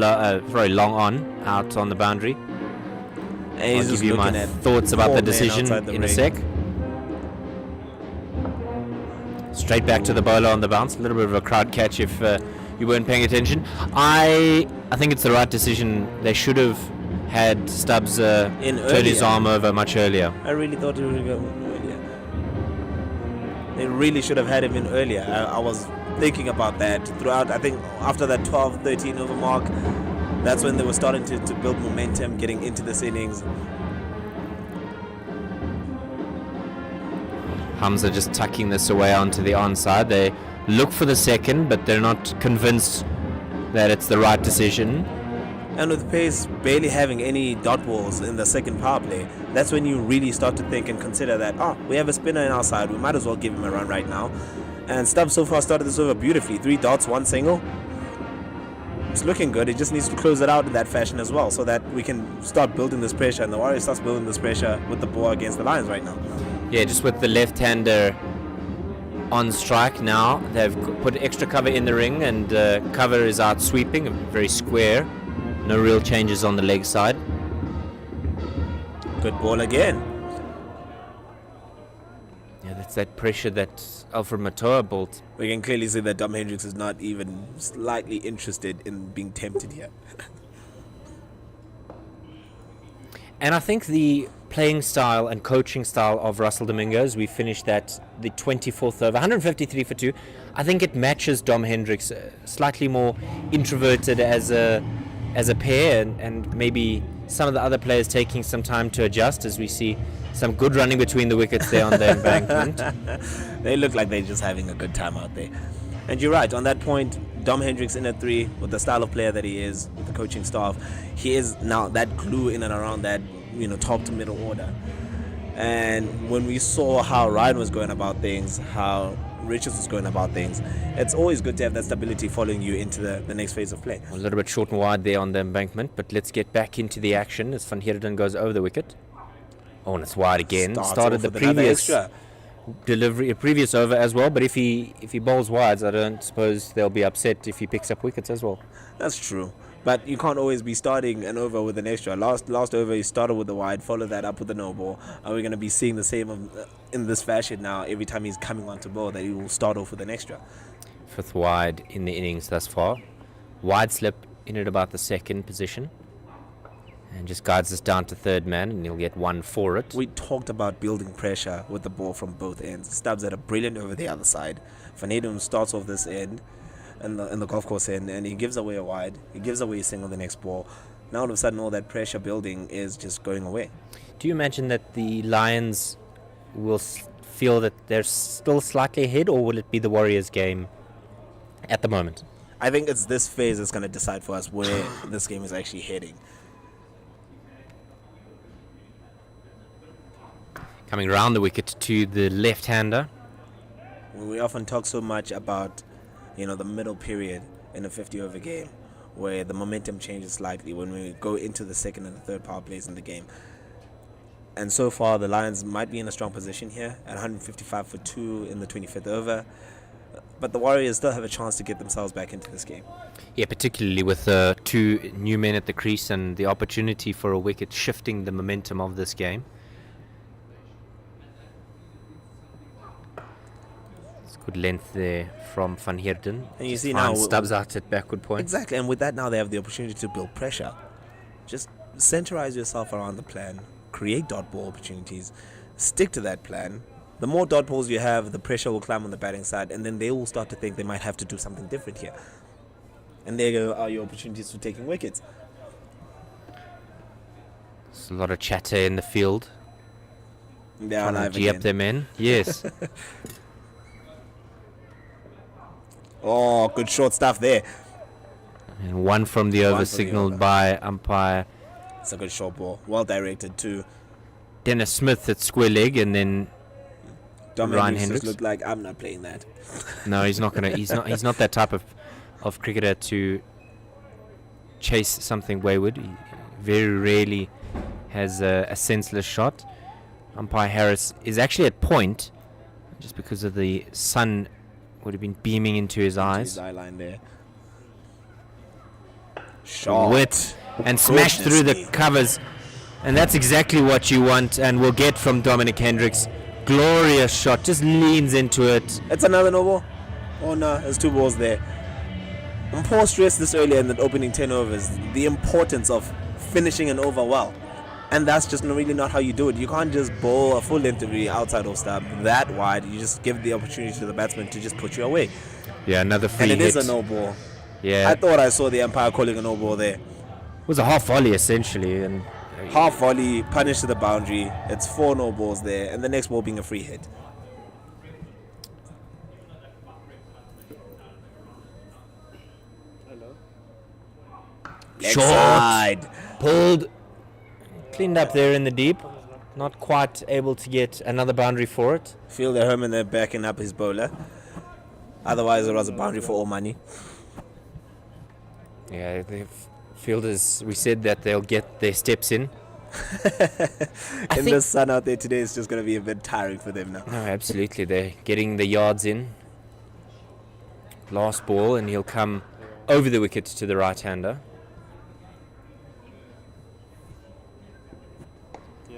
out on the boundary. And he's I'll just give you my looking at thoughts about four the men decision outside the in a ring. sec. Straight back to the bowler on the bounce. A little bit of a crowd catch if you weren't paying attention. I think it's the right decision. They should have had Stubbs turn his earlier. arm over much earlier. I really thought he would go earlier. They really should have had him in earlier. I was thinking about that throughout. I think after that 12, 13 over mark, that's when they were starting to build momentum, getting into this innings. Hamza just tucking this away onto the onside. They look for the second, but they're not convinced that it's the right decision. And with pace barely having any dot balls in the second power play, that's when you really start to think and consider that, we have a spinner in our side, we might as well give him a run right now. And Stubbs so far started this over beautifully. 3 dots, 1 single. It's looking good. It just needs to close it out in that fashion as well, so that we can start building this pressure, and the Warriors starts building this pressure with the ball against the Lions right now. Yeah, just with the left-hander on strike now. They've put extra cover in the ring, and cover is out sweeping, very square. No real changes on the leg side. Good ball again. Yeah, that's that pressure that Alfred Matoa built. We can clearly see that Dom Hendricks is not even slightly interested in being tempted here. And I think the playing style and coaching style of Russell Domingos, we finished that the 24th over, 153 for 2. I think it matches Dom Hendricks, slightly more introverted as a pair, and maybe some of the other players taking some time to adjust, as we see some good running between the wickets there on the embankment. They look like they're just having a good time out there. And you're right, on that point, Dom Hendricks in at 3, with the style of player that he is, with the coaching staff, he is now that glue in and around that, top to middle order. And when we saw how Ryan was going about things, how Richards was going about things, it's always good to have that stability following you into the next phase of play. A little bit short and wide there on the embankment, but let's get back into the action as Van Heerden goes over the wicket. Oh, and it's wide again. Started the previous delivery, a previous over as well, but if he bowls wides, I don't suppose they'll be upset if he picks up wickets as well. That's true. But you can't always be starting an over with an extra. Last over, he started with the wide, followed that up with the no ball. Are we going to be seeing the same in this fashion now every time he's coming onto ball, that he will start off with an extra? 5th wide in the innings thus far. Wide slip in at about the 2nd position. And just guides us down to 3rd man, and he'll get 1 for it. We talked about building pressure with the ball from both ends. Stubbs had a brilliant over the other side. Van Heerden starts off this end, in the golf course end, and he gives away a wide. He gives away a single the next ball. Now all of a sudden, all that pressure building is just going away. Do you imagine that the Lions will feel that they're still slightly ahead, or will it be the Warriors' game at the moment? I think it's this phase that's going to decide for us where this game is actually heading. Coming around the wicket to the left-hander. We often talk so much about, the middle period in a 50-over game, where the momentum changes slightly when we go into the 2nd and the 3rd power plays in the game. And so far, the Lions might be in a strong position here at 155 for 2 in the 25th over. But the Warriors still have a chance to get themselves back into this game. Yeah, particularly with 2 new men at the crease and the opportunity for a wicket shifting the momentum of this game. Good length there from Van Heerden. And you see now Stubbs out at backward point. Exactly, and with that now they have the opportunity to build pressure. Just centerize yourself around the plan, create dot ball opportunities, stick to that plan. The more dot balls you have, the pressure will climb on the batting side, and then they will start to think they might have to do something different here. And there are your opportunities for taking wickets. There's a lot of chatter in the field. They are Trying to live G up again. their men. Yes. Oh, good short stuff there. And one from the over One from the signaled over. by umpire It's a good short ball. Well directed too. Dennis Smith at square leg, and then Dom Ryan Hendricks Hendricks. just looked like, I'm not playing that. no, he's not gonna. He's not that type of cricketer to chase something wayward. He very rarely has a senseless shot. Umpire Harris is actually at point, just because of the sun would have been beaming into his eyes. His eye line there. Shot. Wit and smashed Goodness through the me. covers, and that's exactly what you want and will get from Dominic Hendricks. Glorious shot, just leans into it. It's another no ball. Oh no, there's 2 balls there. And Paul stressed this earlier in the opening 10 overs, the importance of finishing an over well. And that's just really not how you do it. You can't just bowl a full length of the outside off stump that wide. You just give the opportunity to the batsman to just put you away. Yeah, another free And it hit. is a no ball. Yeah, I thought I saw the umpire calling a no ball there. it was a half volley essentially, and Half volley, punish to the boundary. It's 4 no balls there, and the next ball being a free hit. Leg Short. side. pulled, cleaned up there in the deep. Not quite able to get another boundary for it. Feel the Herman there backing up his bowler. Otherwise, it was a boundary for all money. Yeah, the fielders, we said that they'll get their steps in. In the sun out there today, it's just going to be a bit tiring for them now. No, absolutely. They're getting the yards in. Last ball, and he'll come over the wicket to the right-hander.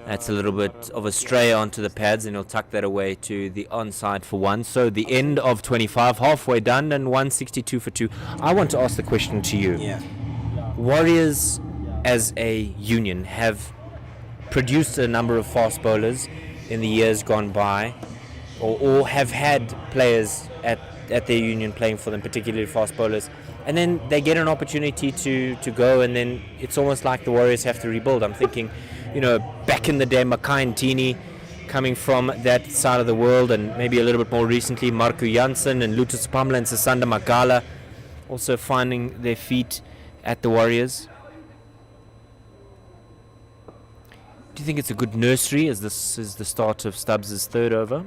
That's a little bit of a stray onto the pads, and he'll tuck that away to the onside for 1. So the end of 25, halfway done, and 162 for 2. I want to ask the question to you. Yeah. Warriors, as a union, have produced a number of fast bowlers in the years gone by, or have had players at their union playing for them, particularly fast bowlers, and then they get an opportunity to go, and then it's almost like the Warriors have to rebuild. I'm thinking, back in the day, Mackay and Tini coming from that side of the world, and maybe a little bit more recently, Marco Janssen and Lutus Pamela and Sasanda Magala also finding their feet at the Warriors. Do you think it's a good nursery as this is the start of Stubbs' third over?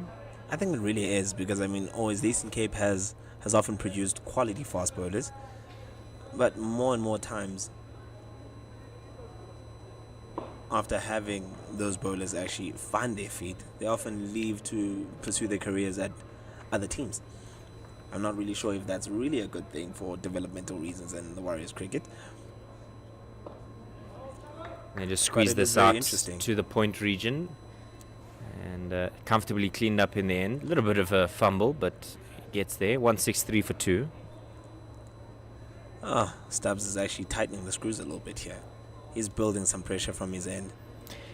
I think it really is, because always the Eastern Cape has often produced quality fast bowlers, but more and more times after having those bowlers actually find their feet, they often leave to pursue their careers at other teams. I'm not really sure if that's really a good thing for developmental reasons in the Warriors cricket. They just But squeeze it this is very out interesting. to the point region, and comfortably cleaned up in the end. A little bit of a fumble, but gets there. 163 for 2. Stubbs is actually tightening the screws a little bit here. He's building some pressure from his end,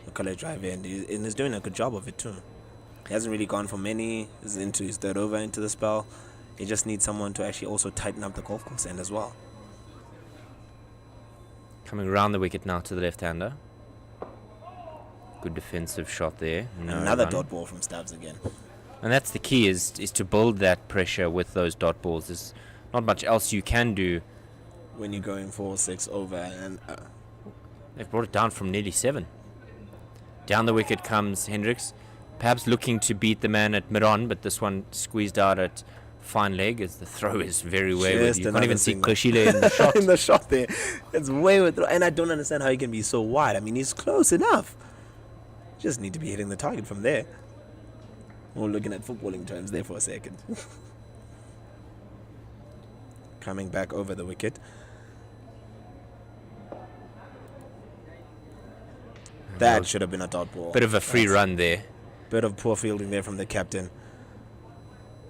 the color drive end, and he's doing a good job of it too. He hasn't really gone for many. He's into his third over into the spell. He just needs someone to actually also tighten up the golf course end as well. Coming around the wicket now to the left-hander. Good defensive shot there. No Another run. dot ball from Stubbs again. And that's the key, is to build that pressure with those dot balls. There's not much else you can do. When you're going 4-6 over, and They've brought it down from nearly 7. Down the wicket comes Hendricks, perhaps looking to beat the man at mid-on, but this one squeezed out at fine leg as the throw is very wayward. Just You can't another even see single. Koshile in the shot. in the shot there, it's way with, and I don't understand how he can be so wide. I mean, he's close enough. Just need to be hitting the target from there. We're looking at footballing terms there for a second. Coming back over the wicket. That should have been a dot ball. Bit of a free run there. Bit of poor fielding there from the captain.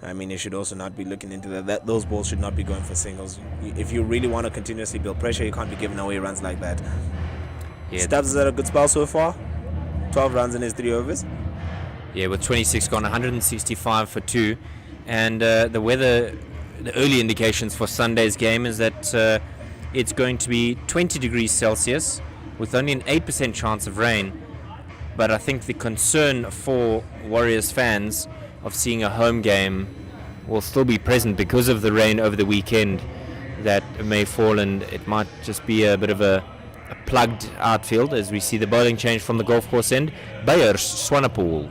I mean, you should also not be looking into that. Those balls should not be going for singles. If you really want to continuously build pressure, you can't be giving away runs like that. Yeah, Stubbs is at a good spell so far. 12 runs in his 3 overs. yeah, with 26 gone, 165 for 2. And the weather, the early indications for Sunday's game is that it's going to be 20 degrees Celsius with only an 8% chance of rain. But I think the concern for Warriors fans of seeing a home game will still be present because of the rain over the weekend that may fall, and it might just be a bit of a plugged outfield as we see the bowling change from the golf course end. Bayer Swanepoel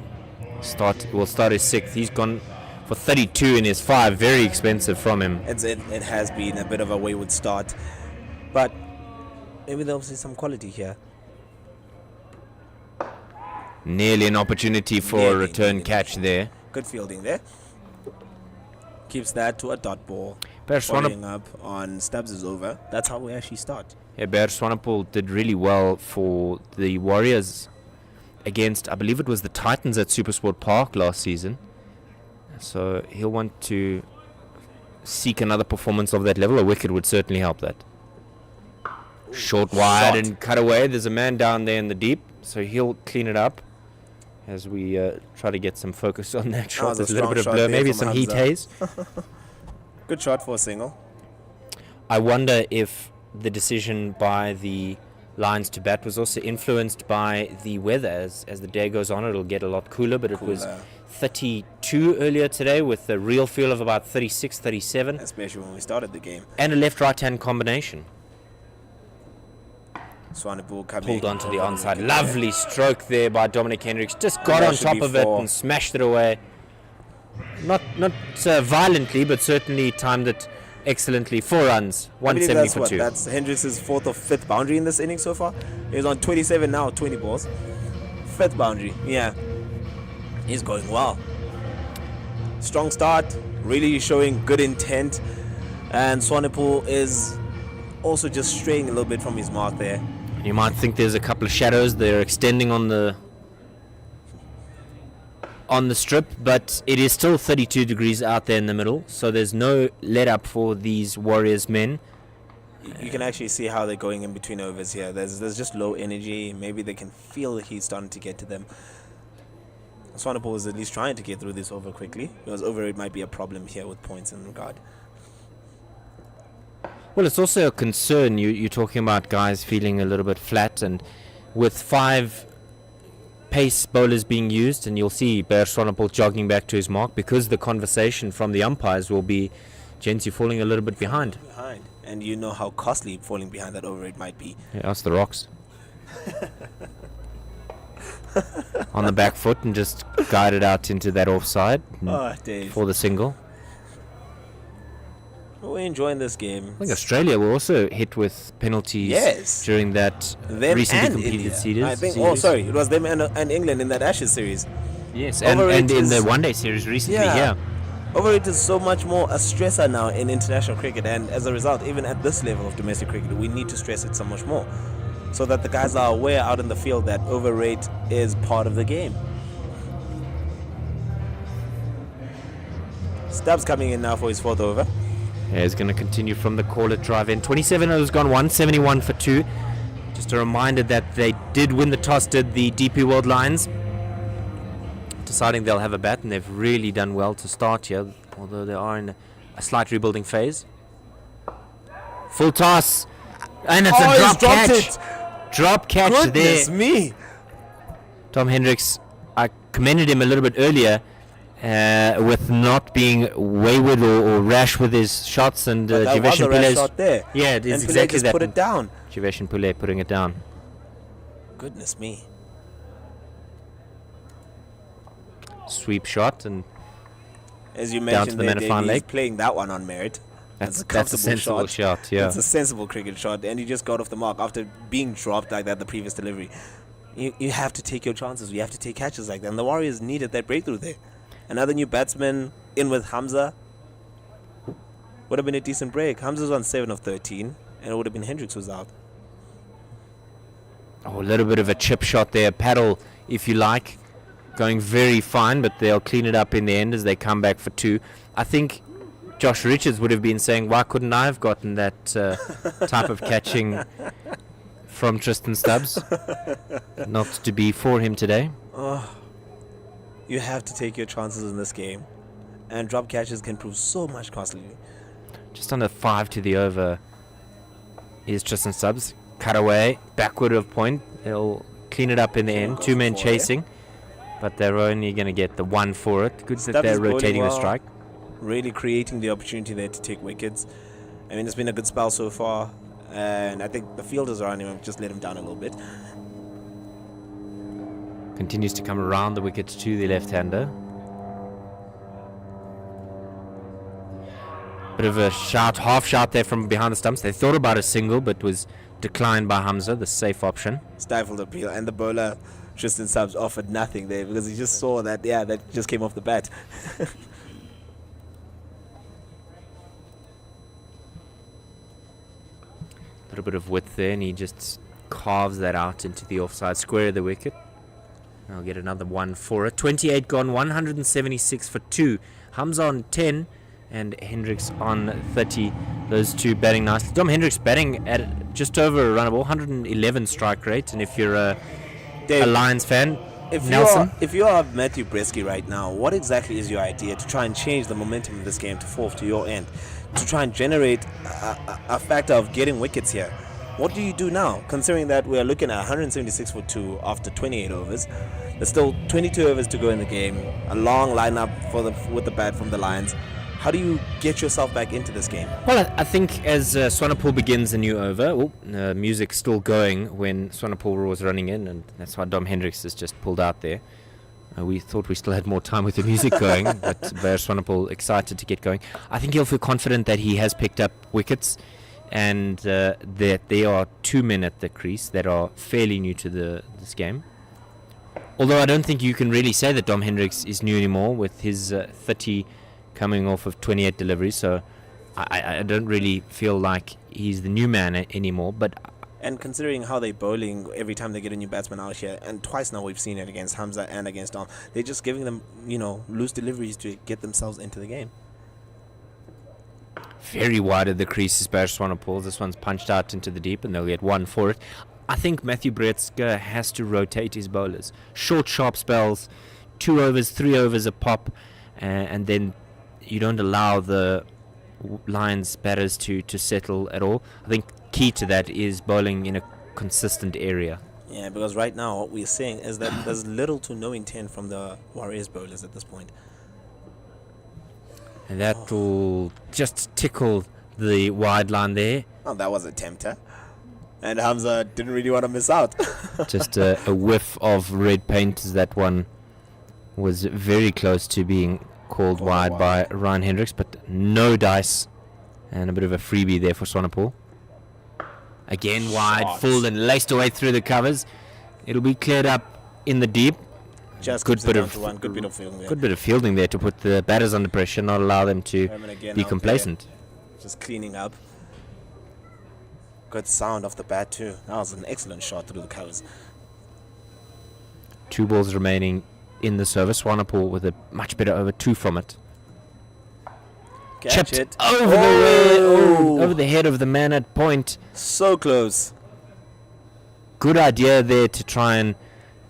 will start his 6th. He's gone for 32 in his 5. Very expensive from him. It has been a bit of a wayward start, but maybe there'll be some quality here. Nearly an opportunity for a return catch there. Good fielding there. Keeps that to a dot ball. Bayer Following up on Stubbs' over. That's how we actually start. Yeah, Bayer Swanepoel did really well for the Warriors against, I believe it was the Titans at Supersport Park last season. So he'll want to seek another performance of that level. A wicket would certainly help that. Short wide and cut away. There's a man down there in the deep, so he'll clean it up as we try to get some focus on that shot. There's a little bit of blur, maybe some heat haze. Good shot for a single. I wonder if the decision by the Lions to bat was also influenced by the weather. As the day goes on, it'll get a lot cooler, but it was 32 earlier today with a real feel of about 36, 37. Especially when we started the game. And a left-right hand combination. Swanepoel coming Pulled onto the onside. Lovely stroke there by Dominic Hendricks. Just got on top of it and smashed it away. Not violently, but certainly timed it excellently. 4 runs, 170 for 2. That's Hendricks' 4th or 5th boundary in this inning so far. He's on 27 now, 20 balls. 5th boundary, yeah. He's going well. Strong start, really showing good intent. And Swanepoel is also just straying a little bit from his mark there. You might think there's a couple of shadows. They're extending on the strip, but it is still 32 degrees out there in the middle, so there's no let up for these Warriors men. You can actually see how they're going in between overs here. There's just low energy. Maybe they can feel the heat starting to get to them. Swanepoel is at least trying to get through this over quickly, because over it might be a problem here with points in regard. Well, it's also a concern. You're talking about guys feeling a little bit flat, and with 5 pace bowlers being used, and you'll see Bayer Swanepoel jogging back to his mark, because the conversation from the umpires will be, gents, you're falling a little bit behind. And you know how costly falling behind that over it might be. Yeah, ask the Rocks. On the back foot and just guide it out into that offside for the single. We're enjoying this game. I think Australia were also hit with penalties during that recently completed series. I think. Oh, sorry, it was them and England in that Ashes series. Yes, and in the one-day series recently. Yeah. Over it is so much more a stressor now in international cricket, and as a result, even at this level of domestic cricket, we need to stress it so much more, so that the guys are aware out in the field that over rate is part of the game. Stubbs coming in now for his 4th over. Yeah, he's going to continue from the call at drive in. 27 has gone 171 for 2. Just a reminder that they did win the toss, did the DP World Lions, deciding they'll have a bat, and they've really done well to start here, although they are in a slight rebuilding phase. Full toss, and it's a drop catch. Drop catch there. Goodness me. Tom Hendricks, I commended him a little bit earlier with not being wayward or rash with his shots, and Jivesh Pile's shot there. Yeah, it is and exactly just that. Put it down. Jivesh Pile putting it down. Goodness me. Sweep shot, and as you mentioned, down to the he's playing that one on merit. That's a sensible shot. Yeah, it's a sensible cricket shot, and he just got off the mark after being dropped like that the previous delivery. You have to take your chances. You have to take catches like that, and the Warriors needed that breakthrough there. Another new batsman in with Hamza would have been a decent break. Hamza's on 7 of 13, and it would have been Hendricks who's out. Oh, a little bit of a chip shot there, paddle if you like. Going very fine, but they'll clean it up in the end as they come back for 2. I think Josh Richards would have been saying, why couldn't I have gotten that type of catching from Tristan Stubbs. Not to be for him today. You have to take your chances in this game, and drop catches can prove so much costly. Just under 5 to the over is Tristan Stubbs. Cut away, backward of point. They'll clean it up in the end. 2 men chasing, but they're only going to get the 1 for it. Good that they're rotating the strike. Really creating the opportunity there to take wickets. I mean, it's been a good spell so far, and I think the fielders around him have just let him down a little bit. Continues to come around the wickets to the left-hander. Bit of a shout, half shout there from behind the stumps. They thought about a single, but was declined by Hamza, the safe option. Stifled appeal, and the bowler, Tristan Stubbs, offered nothing there because he just saw that, that just came off the bat. A little bit of width there, and he just carves that out into the offside square of the wicket. I'll get another 1 for it. 28 gone, 176 for 2. Hamza on 10 and Hendricks on 30. Those two batting nicely. Dom Hendricks batting at just over a runnable, 111 strike rate. And if you're a Lions fan, Nelson? If you are Matthew Breski right now, what exactly is your idea to try and change the momentum of this game to fourth to your end? To try and generate a factor of getting wickets here? What do you do now, considering that we are looking at 176 for 2 after 28 overs? There's still 22 overs to go in the game. A long lineup with the bat from the Lions. How do you get yourself back into this game? Well, I think as Swanepoel begins a new over, music's still going when Swanepoel was running in, and that's why Dom Hendricks has just pulled out there. We thought we still had more time with the music going, but Swanepoel excited to get going. I think he'll feel confident that he has picked up wickets, and that there are 2 men at the crease that are fairly new to this game. Although I don't think you can really say that Dom Hendricks is new anymore with his 30 coming off of 28 deliveries, so I don't really feel like he's the new man anymore. And considering how they're bowling every time they get a new batsman out here, and twice now we've seen it against Hamza and against Dom, they're just giving them, loose deliveries to get themselves into the game. Very wide at the crease is Bash Swanepoel. This one's punched out into the deep, and they'll get 1 for it. I think Matthew Bretzka has to rotate his bowlers. Short, sharp spells, 2 overs, 3 overs a pop, and then you don't allow the Lions batters to settle at all. I think key to that is bowling in a consistent area. Yeah, because right now what we're seeing is that there's little to no intent from the Warriors bowlers at this point. And that will just tickle the wide line there. Oh, that was a tempter. And Hamza didn't really want to miss out. Just a whiff of red paint as that one was very close to being called wide by Ryan Hendricks, but no dice. And a bit of a freebie there for Swanepoel. Again wide, full and laced away through the covers. It'll be cleared up in the deep. Just good bit of fielding there. Good bit of fielding there to put the batters under pressure, not allow them to be complacent. Just cleaning up. Good sound off the bat too. That was an excellent shot through the covers. 2 balls remaining in the service. Swanepoel with a much better over 2 from it. Catch Chipped it. over the head of the man at point. So close. Good idea there to try and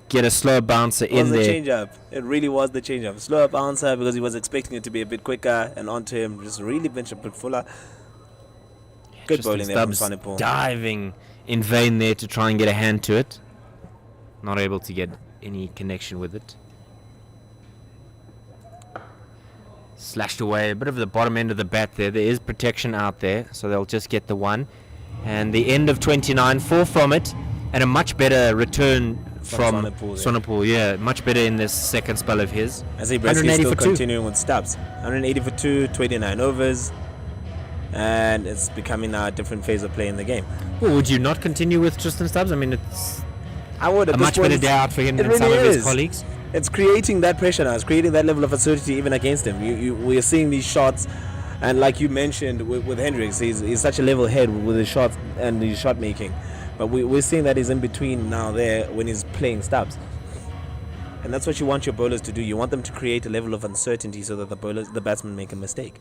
get a slow bouncer in there. It was the change-up. It really was the change-up. Slower bouncer because he was expecting it to be a bit quicker, and onto him just really bench a bit fuller. Good bowling there from Swanepoel. Diving in vain there to try and get a hand to it. Not able to get any connection with it. Slashed away a bit of the bottom end of the bat there. There is protection out there, so they'll just get the 1. And the end of 29, 4 from it, and a much better return from Swanepoel. Yeah, much better in this second spell of his. I see Breski still continuing with Stubbs. 180 for 2, 29 overs. And it's becoming now a different phase of play in the game. Well, would you not continue with Tristan Stubbs? I mean, it's a much better day out for him than some of his colleagues. It's creating that pressure now. It's creating that level of uncertainty even against him. We're seeing these shots, and like you mentioned with Hendricks, he's such a level head with his shots and his shot making. But we're seeing that he's in between now there when he's playing Stubbs. And that's what you want your bowlers to do. You want them to create a level of uncertainty so that the batsmen make a mistake.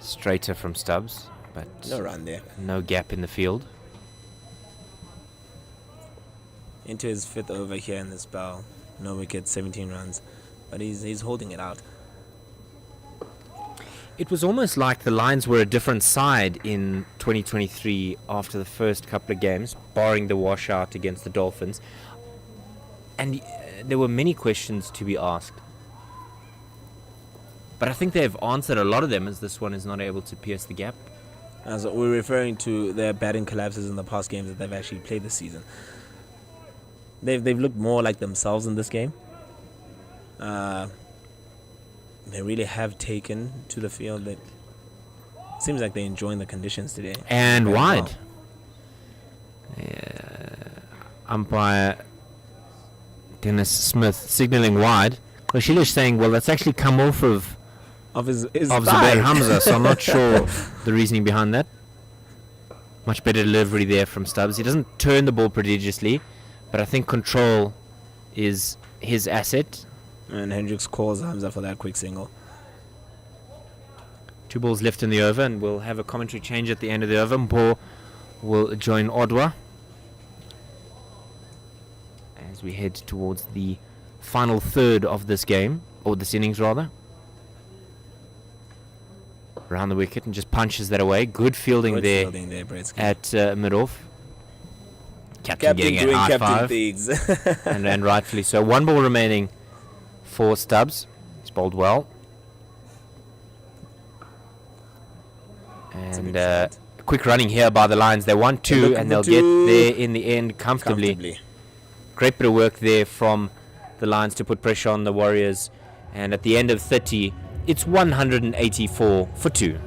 Straighter from Stubbs, but no run there. No gap in the field. Into his 5th over here in the spell. No wicket, 17 runs. But he's holding it out. It was almost like the Lions were a different side in 2023 after the first couple of games, barring the washout against the Dolphins. And there were many questions to be asked. But I think they've answered a lot of them, as this one is not able to pierce the gap. As we're referring to their batting collapses in the past games that they've actually played this season. They've looked more like themselves in this game. They really have taken to the field. That seems like they're enjoying the conditions today. And very wide. well. Umpire Dennis Smith signalling wide. Koshilish saying, well, that's actually come off of His Zubair thigh. Hamza, so I'm not sure the reasoning behind that. Much better delivery there from Stubbs. He doesn't turn the ball prodigiously, but I think control is his asset. And Hendricks calls Hamza for that quick single. 2 balls left in the over, and we'll have a commentary change at the end of the over. Mpo will join Odwa as we head towards the final third of this game, or this innings rather. Around the wicket and just punches that away. Good fielding Good there fielding there, Bretsky. at mid-off. Captain getting a doing high captain five, things. and rightfully so. 1 ball remaining for Stubbs. He's bowled well. It's a And good shot. quick running here by the Lions. They want 2 looking and for they'll get 2. there in the end comfortably. Great bit of work there from the Lions to put pressure on the Warriors. And at the end of 30, it's 184 for 2.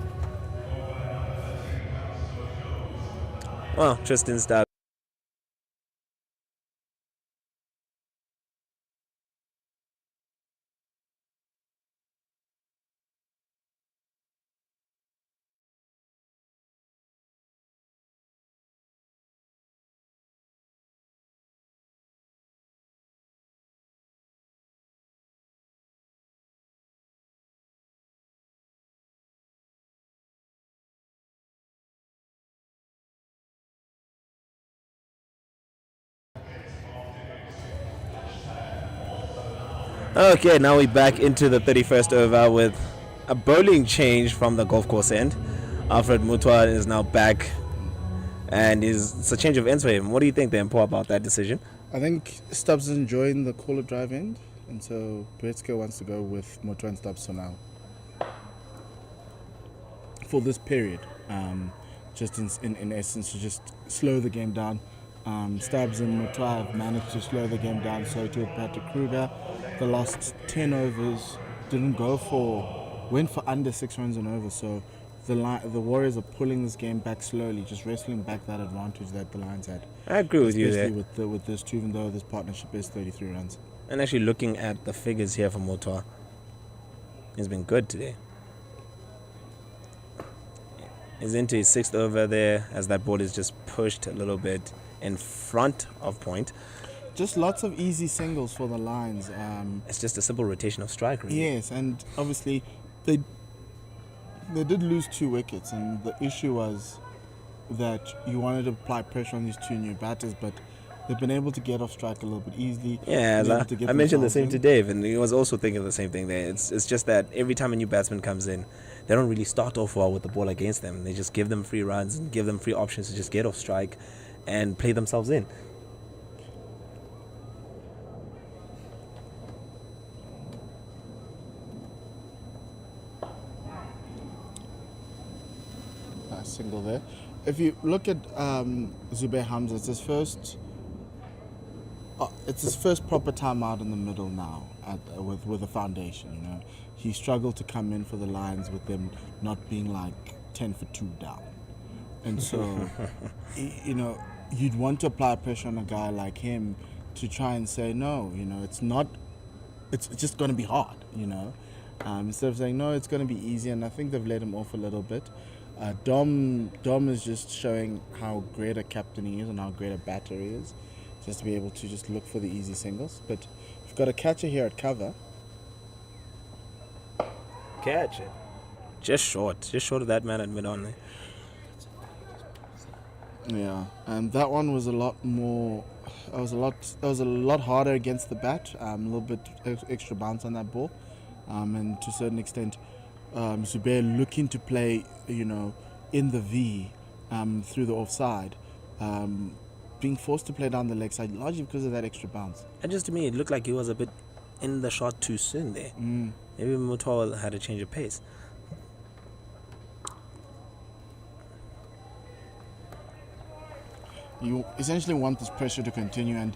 Well, Tristan Stubbs. Okay, now we're back into the 31st over with a bowling change from the golf course end. Alfred Mutwa is now back, and it's a change of ends for him. What do you think, then, Paul, about that decision? I think Stubbs is enjoying the caller drive end, and so Bretsky wants to go with Mutwa and Stubbs for now. For this period, just in essence, to just slow the game down. Stubbs and Mutwa have managed to slow the game down, so to Patrick Kruger. The last 10 overs went for under 6 runs and over, so the Warriors are pulling this game back slowly, just wrestling back that advantage that the Lions had. I agree with you there. Especially with this two, even though this partnership is 33 runs. And actually looking at the figures here for Mutwa, he's been good today. He's into his 6th over there as that ball is just pushed a little bit in front of point. Just lots of easy singles for the Lions. It's just a simple rotation of strike, really. Yes, and obviously they did lose 2 wickets, and the issue was that you wanted to apply pressure on these 2 new batters, but they've been able to get off strike a little bit easily. Yeah, Been able to get I mentioned the themselves same to in. Dave, and he was also thinking the same thing there. It's just that every time a new batsman comes in, they don't really start off well with the ball against them. They just give them free runs and give them free options to just get off strike and play themselves in. Single there. If you look at Zubair Hamza, it's his first proper time out in the middle now with the foundation. You know, he struggled to come in for the Lions with them not being like 10 for 2 down, and so you know you'd want to apply pressure on a guy like him to try and say no. You know, it's just going to be hard. You know, instead of saying no, it's going to be easy, and I think they've let him off a little bit. Dom is just showing how great a captain he is and how great a batter he is, just to be able to just look for the easy singles. But we've got a catcher here at cover. Catch it. Just short of that man at mid-on there. Yeah, and that one was a lot more. That was a lot harder against the bat. A little bit extra bounce on that ball, and to a certain extent, Zubair looking to play, in the V, through the offside, being forced to play down the leg side largely because of that extra bounce. And just to me, it looked like he was a bit in the shot too soon there. Maybe Mutua had a change of pace. You essentially want this pressure to continue, and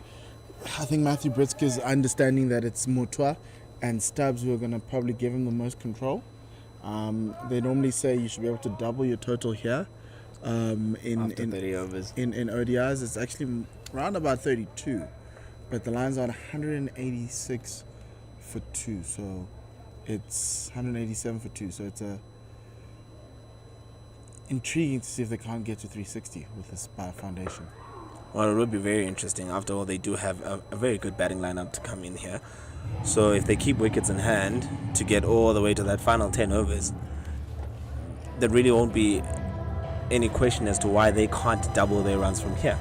I think Matthew Britsky is understanding that it's Mutua and Stubbs who are going to probably give him the most control. They normally say you should be able to double your total here. After 30 overs. In ODIs, it's actually around about 32, but the line's on 186 for 2, so it's 187 for 2, so it's intriguing to see if they can't get to 360 with this foundation. Well, it would be very interesting. After all, they do have a very good batting lineup to come in here. So if they keep wickets in hand to get all the way to that final 10 overs, there really won't be any question as to why they can't double their runs from here.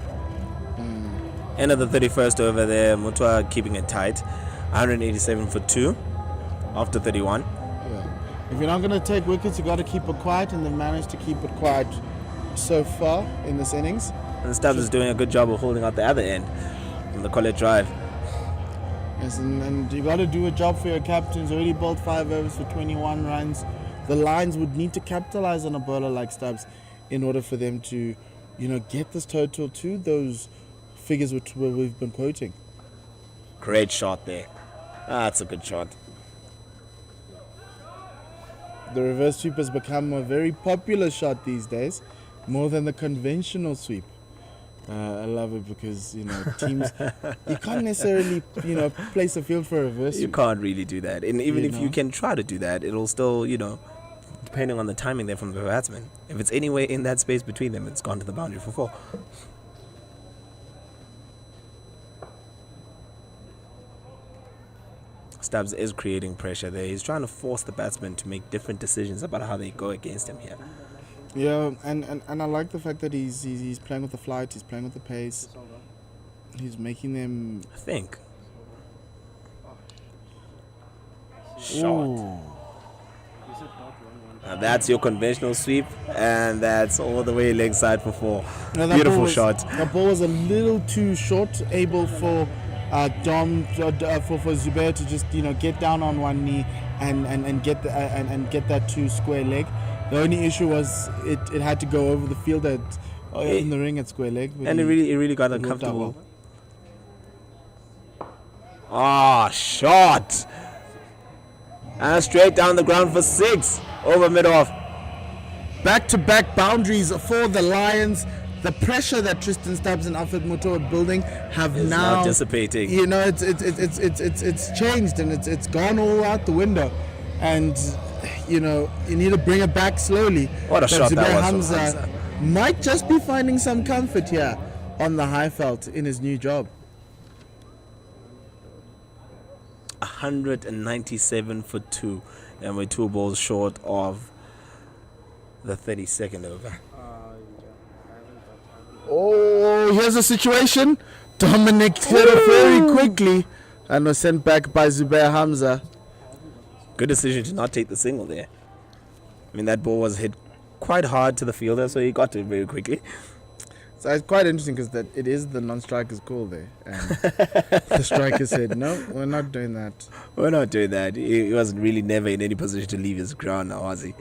End of the 31st over there, Mutua keeping it tight, 187 for 2 after 31. If you're not going to take wickets, you got to keep it quiet, and they've managed to keep it quiet so far in this innings. And Stubbs is doing a good job of holding out the other end on the college drive. Yes, and you got to do a job for your captains. Already bowled 5 overs for 21 runs. The Lions would need to capitalize on a bowler like Stubbs in order for them to, get this total to those figures which we've been quoting. Great shot there. That's a good shot. The reverse sweep has become a very popular shot these days, more than the conventional sweep. I love it because, teams, you can't necessarily, place a field for a reverse sweep. You can't really do that. And even if you can try to do that, it'll still, depending on the timing there from the batsman. If it's anywhere in that space between them, it's gone to the boundary for 4. Stubbs is creating pressure there. He's trying to force the batsman to make different decisions about how they go against him here. Yeah, and I like the fact that he's playing with the flight, he's playing with the pace. He's making them think. Shot. Now that's your conventional sweep, and that's all the way leg side for 4. Beautiful shot. The ball was a little too short, able for Dom for Zubair to just get down on one knee and get that 2 square leg. The only issue was it had to go over the field in the ring at square leg, and it really got uncomfortable. Shot, and straight down the ground for 6 over mid off. Back-to-back boundaries for the Lions. The pressure that Tristan Stubbs and Alfred Mutua are building is now dissipating. It's changed, and it's gone all out the window. And you need to bring it back slowly. What a shot that was from Hamza might just be finding some comfort here on the Highveld in his new job. 197 for 2, and we're 2 balls short of the 32nd over. Oh, here's a situation. Dominic cleared it very quickly and was sent back by Zubair Hamza. Good decision to not take the single there. I mean, that ball was hit quite hard to the fielder, so he got to it very quickly. So it's quite interesting because it is the non-striker's call there. And the striker said, no, we're not doing that. We're not doing that. He wasn't really never in any position to leave his ground now, was he?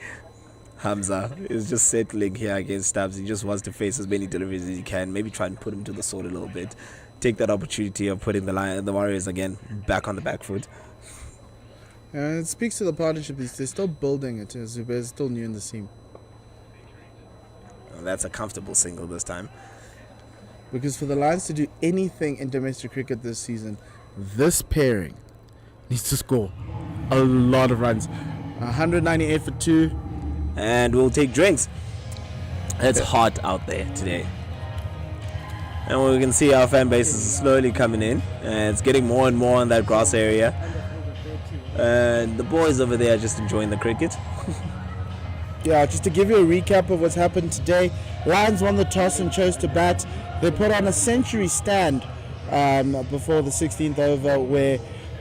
Hamza is just settling here against Stubbs. He just wants to face as many deliveries as he can. Maybe try and put him to the sword a little bit. Take that opportunity of putting the Warriors again back on the back foot. It speaks to the partnership. They're still building it. Zubair is still new in the team. Well, that's a comfortable single this time. Because for the Lions to do anything in domestic cricket this season, this pairing needs to score a lot of runs. 198 for 2. And we'll take drinks. It's hot out there today. And we can see our fan base is slowly coming in. And it's getting more and more in that grass area. And the boys over there are just enjoying the cricket. Yeah, just to give you a recap of what's happened today, Lions won the toss and chose to bat. They put on a century stand before the 16th over where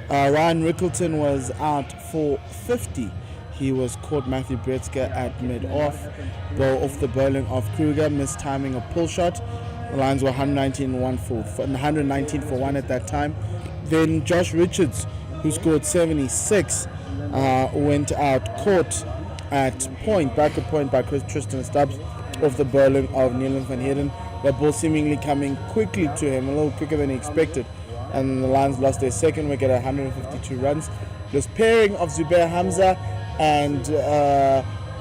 Ryan Rickleton was out for 50. He was caught Matthew Bretzka at mid-off, ball off the bowling of Kruger, mistiming a pull shot. The Lions were 119 for 1 at that time. Then Josh Richards, who scored 76, went out caught at point, back at point by Tristan Stubbs off the bowling of Neelan van Heerden. The ball seemingly coming quickly to him, a little quicker than he expected. And the Lions lost their second wicket at 152 runs. This pairing of Zubair Hamza and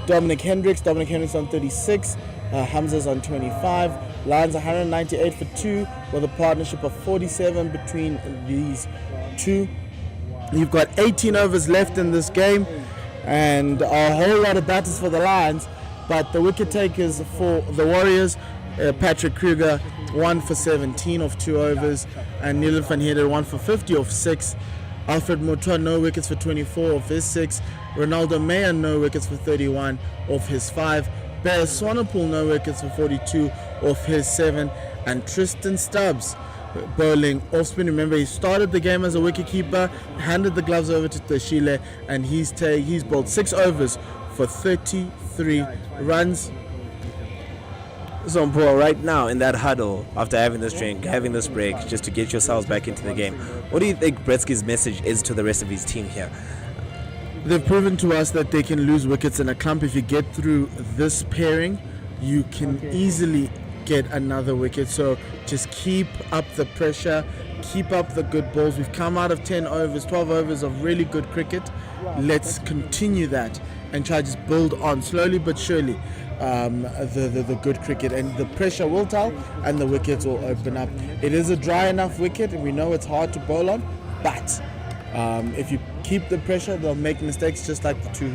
Dominic Hendricks. Dominic Hendricks on 36, Hamza's on 25. Lions 198 for 2 with a partnership of 47 between these two. You've got 18 overs left in this game and a whole lot of batters for the Lions, but the wicket takers for the Warriors, Patrick Kruger 1 for 17 off 2 overs, and Neelan van Heerden 1 for 50 off 6. Alfred Motua no wickets for 24 off his 6. Ronaldo Meyer no wickets for 31 off his 5. Bear Swanepoel no wickets for 42 off his 7. And Tristan Stubbs bowling off spin. Remember, he started the game as a wicketkeeper, handed the gloves over to Tashile, and he's bowled 6 overs for 33 runs. So Paul, right now in that huddle, after having this drink, having this break, just to get yourselves back into the game, what do you think Bretzky's message is to the rest of his team here? They've proven to us that they can lose wickets in a clump. If you get through this pairing, you can easily get another wicket. So just keep up the pressure, keep up the good balls. We've come out of 10 overs, 12 overs of really good cricket. Let's continue that and try to just build on slowly but surely. The good cricket, and the pressure will tell and the wickets will open up. It is a dry enough wicket and we know it's hard to bowl on, but if you keep the pressure, they'll make mistakes just like the two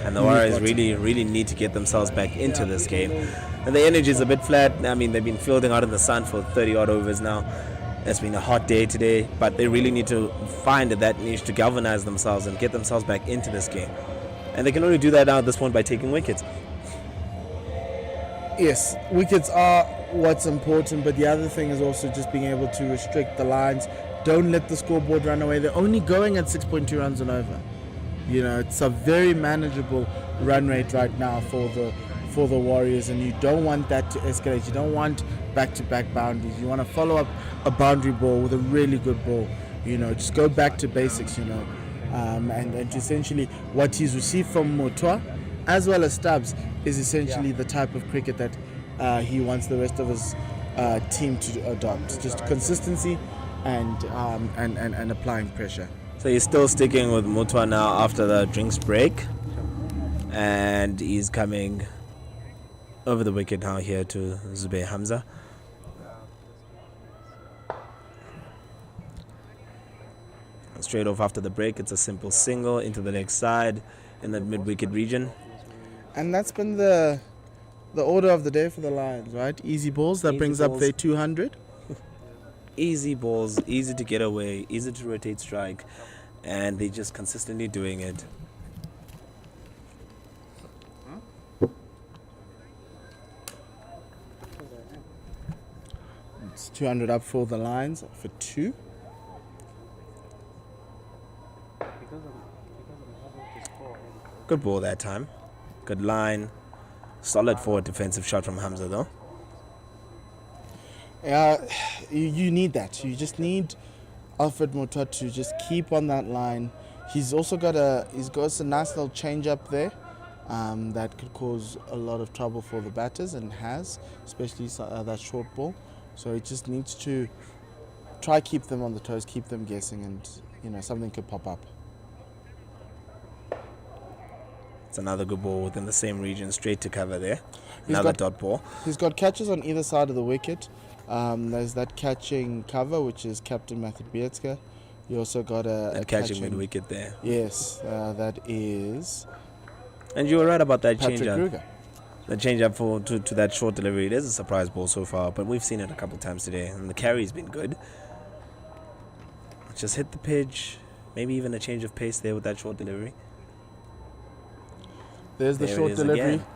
and the Warriors really need to get themselves back into this game. And the energy is a bit flat. I mean, they've been fielding out in the sun for 30 odd overs now. It's been a hot day today, but they really need to find that niche to galvanize themselves and get themselves back into this game. And they can only do that now at this point by taking wickets. Yes, wickets are what's important, but the other thing is also just being able to restrict the Lions. Don't let the scoreboard run away. They're only going at 6.2 runs and over. You know, it's a very manageable run rate right now for the Warriors, and you don't want that to escalate. You don't want back-to-back boundaries. You want to follow up a boundary ball with a really good ball. You know, just go back to basics, you know. And essentially what he's received from Motua as well as Stubbs is essentially the type of cricket that he wants the rest of his team to adopt. Just consistency and applying pressure. So he's still sticking with Motua now after the drinks break, and he's coming over the wicket now here to Zubair Hamza. Straight off after the break, it's a simple single into the next side in the mid-wicket region. And that's been the order of the day for the Lions, right? Easy balls, that brings up their 200. Easy balls, easy to get away, easy to rotate strike, and they're just consistently doing it. It's 200 up for the Lions for 2. Good ball that time. Good line. Solid forward defensive shot from Hamza though. You need that. You just need Alfred Motua to just keep on that line. He's also got a nice little change up there that could cause a lot of trouble for the batters, and has, especially that short ball. So he just needs to try keep them on the toes, keep them guessing, and you know, something could pop up. It's another good ball within the same region, straight to cover there. Another dot ball. He's got catches on either side of the wicket. There's that catching cover, which is Captain Matthew Bretzka. You also got a catching mid-wicket there. Yes, that is... And you were right about that Patrick change-up. Kruger. The change-up to that short delivery. It is a surprise ball so far, but we've seen it a couple times today, and the carry's been good. Just hit the pitch. Maybe even a change of pace there with that short delivery. There's the There short it is delivery. again.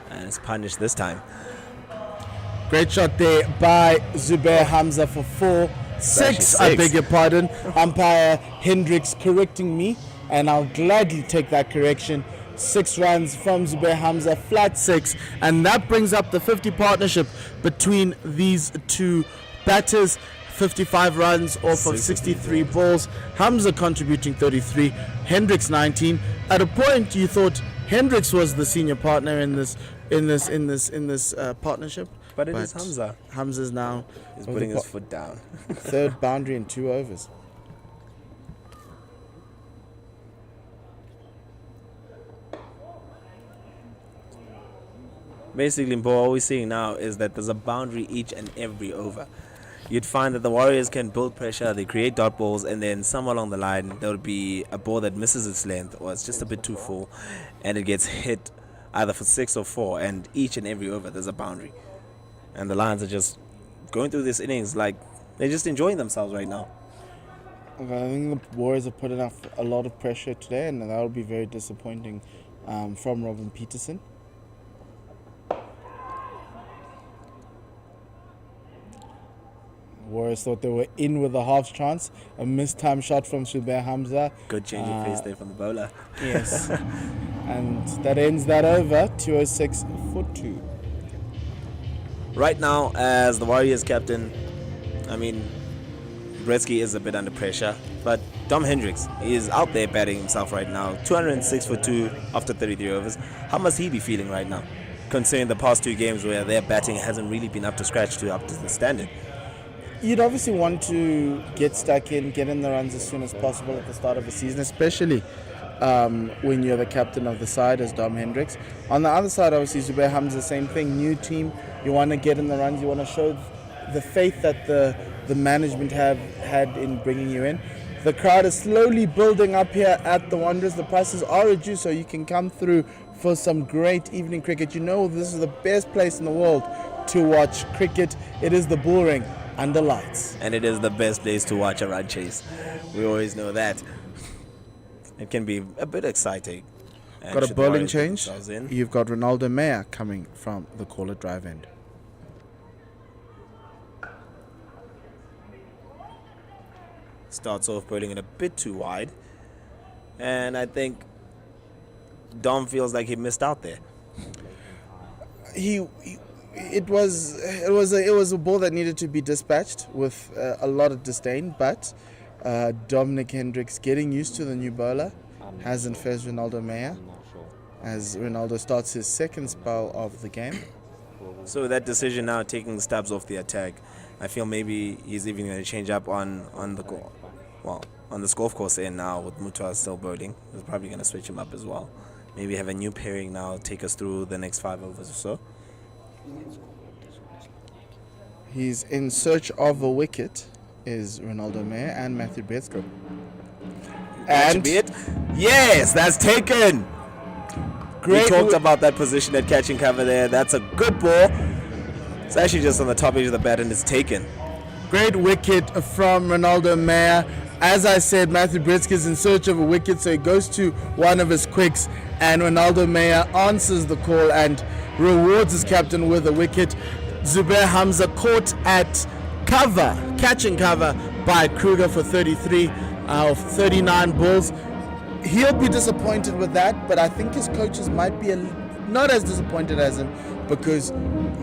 And it's punished this time. Great shot there by Zubair Hamza for 4. 6, I 6. beg your pardon. Umpire Hendricks correcting me, and I'll gladly take that correction. 6 runs from Zubair Hamza, flat 6, and that brings up the 50 partnership between these two batters. 55 runs off of 63 balls. Hamza contributing 33, Hendricks 19. At a point, you thought Hendricks was the senior partner in this partnership, But it is Hamza. Hamza's now He's with putting the his foot down. third boundary in 2 overs. Basically, Mbo, all we're seeing now is that there's a boundary each and every over. You'd find that the Warriors can build pressure, they create dot balls, and then somewhere along the line, there would be a ball that misses its length, or it's just a bit too full, and it gets hit either for 6 or 4, and each and every over, there's a boundary. And the Lions are just going through this innings like they're just enjoying themselves right now. I think the Warriors have put enough a lot of pressure today, and that will be very disappointing from Robin Peterson. Warriors thought they were in with a half chance. A missed time shot from Zubair Hamza. Good change of pace there from the bowler. Yes. And that ends that over. 206 for 2. Right now, as the Warriors captain, I mean, Gretzky is a bit under pressure, but Dom Hendricks is out there batting himself right now. 206 for 2 after 33 overs. How must he be feeling right now, considering the past 2 games where their batting hasn't really been up to scratch, up to the standard? You'd obviously want to get stuck in, get in the runs as soon as possible at the start of the season, especially when you're the captain of the side as Dom Hendricks. On the other side, obviously, Zubair Hamza, the same thing, new team. You want to get in the runs, you want to show the faith that the management have had in bringing you in. The crowd is slowly building up here at the Wanderers. The prices are reduced, so you can come through for some great evening cricket. You know this is the best place in the world to watch cricket. It is the Bull Ring under lights. And it is the best place to watch a run chase. We always know that. It can be a bit exciting. And Got a should the bowling Warriors get change. themselves in. You've got Ronaldo Meyer coming from the caller drive end. Starts off bowling it a bit too wide. And I think Dom feels like he missed out there. It was a ball that needed to be dispatched with a lot of disdain, but Dominic Hendricks getting used to the new bowler hasn't faced Ronaldo Meyer as Ronaldo starts his second spell of the game. So that decision now taking the stabs off the attack, I feel maybe he's even going to change up on this golf course end now with Mutua still bowling. He's probably going to switch him up as well. Maybe have a new pairing now, take us through the next 5 overs or so. He's in search of a wicket, is Ronaldo Meyer and Matthew Bretzko. That should be it. Yes, that's taken. We talked about that position at catching cover there. That's a good ball. It's actually just on the top edge of the bat and it's taken. Great wicket from Ronaldo Meyer. As I said, Matthew Bretzko is in search of a wicket, so he goes to one of his quicks, and Ronaldo Meyer answers the call and rewards his captain with a wicket. Zubair Hamza caught at cover, catching cover by Kruger for 33 of 39 balls. He'll be disappointed with that, but I think his coaches might be not as disappointed as him, because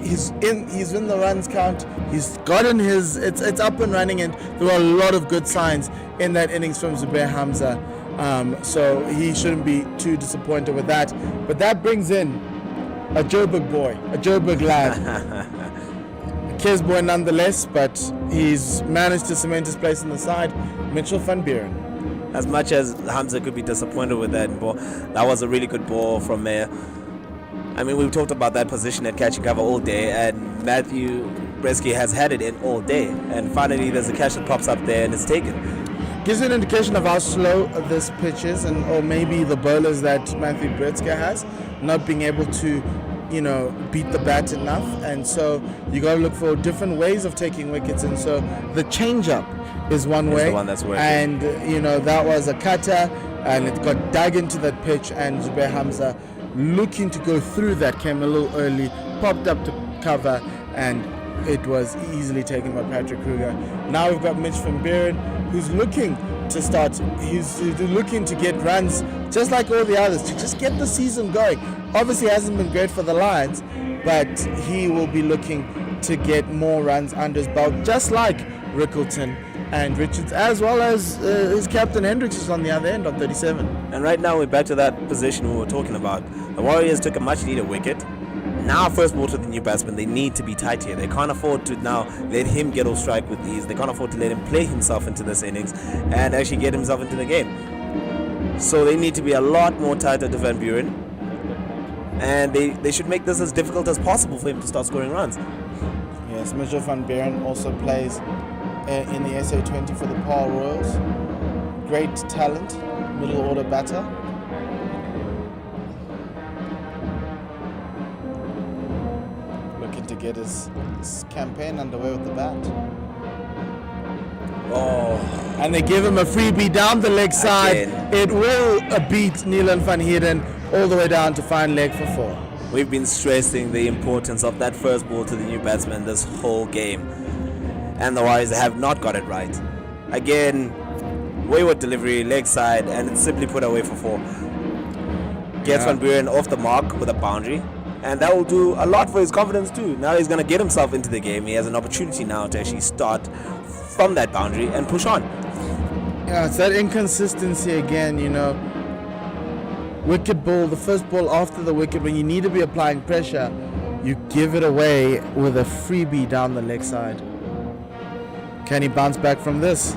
he's in the runs count. He's gotten it's up and running, and there were a lot of good signs in that innings from Zubair Hamza. So he shouldn't be too disappointed with that. But that brings in a Joburg boy, a Joburg lad. A Kes boy nonetheless, but he's managed to cement his place in the side. Mitchell van Buren. As much as Hamza could be disappointed with that ball, that was a really good ball from Meyer. I mean, we've talked about that position at catching cover all day, and Matthew Bretzko has had it in all day. And finally, there's a catch that pops up there, and it's taken. Gives you an indication of how slow this pitch is, or maybe the bowlers that Matthew Bretzko has not being able to, beat the bat enough. And so you got to look for different ways of taking wickets. And so the change-up is one way. The one that's working. And, that was a cutter, and it got dug into that pitch, and Zubair Hamza looking to go through that, came a little early, popped up to cover, and it was easily taken by Patrick Kruger. Now we've got Mitch van Buren, who's looking to start, he's looking to get runs just like all the others, to just get the season going. Obviously hasn't been great for the Lions, but he will be looking to get more runs under his belt, just like Rickleton and Richards, as well as his captain Hendricks is on the other end on 37. And right now we're back to that position we were talking about. The Warriors took a much needed wicket. Now first ball to the new batsman, they need to be tight here. They can't afford to now let him get off strike with ease. They can't afford to let him play himself into this innings and actually get himself into the game. So they need to be a lot more tighter to Van Buren. And they should make this as difficult as possible for him to start scoring runs. Yes, Mitchell van Buren also plays in the SA20 for the Paarl Royals. Great talent, middle order batter. Looking to get his campaign underway with the bat. Oh, and they give him a freebie down the leg side. Again. It will beat Neelan van Heerden all the way down to fine leg for 4. We've been stressing the importance of that first ball to the new batsman this whole game. And the Warriors have not got it right. Again, wayward delivery, leg side, and it's simply put away for 4. Gets Van Buren off the mark with a boundary. And that will do a lot for his confidence too. Now he's going to get himself into the game. He has an opportunity now to actually start from that boundary and push on. Yeah, it's that inconsistency again, you know. Wicket ball, the first ball after the wicket, when you need to be applying pressure, you give it away with a freebie down the leg side. Can he bounce back from this?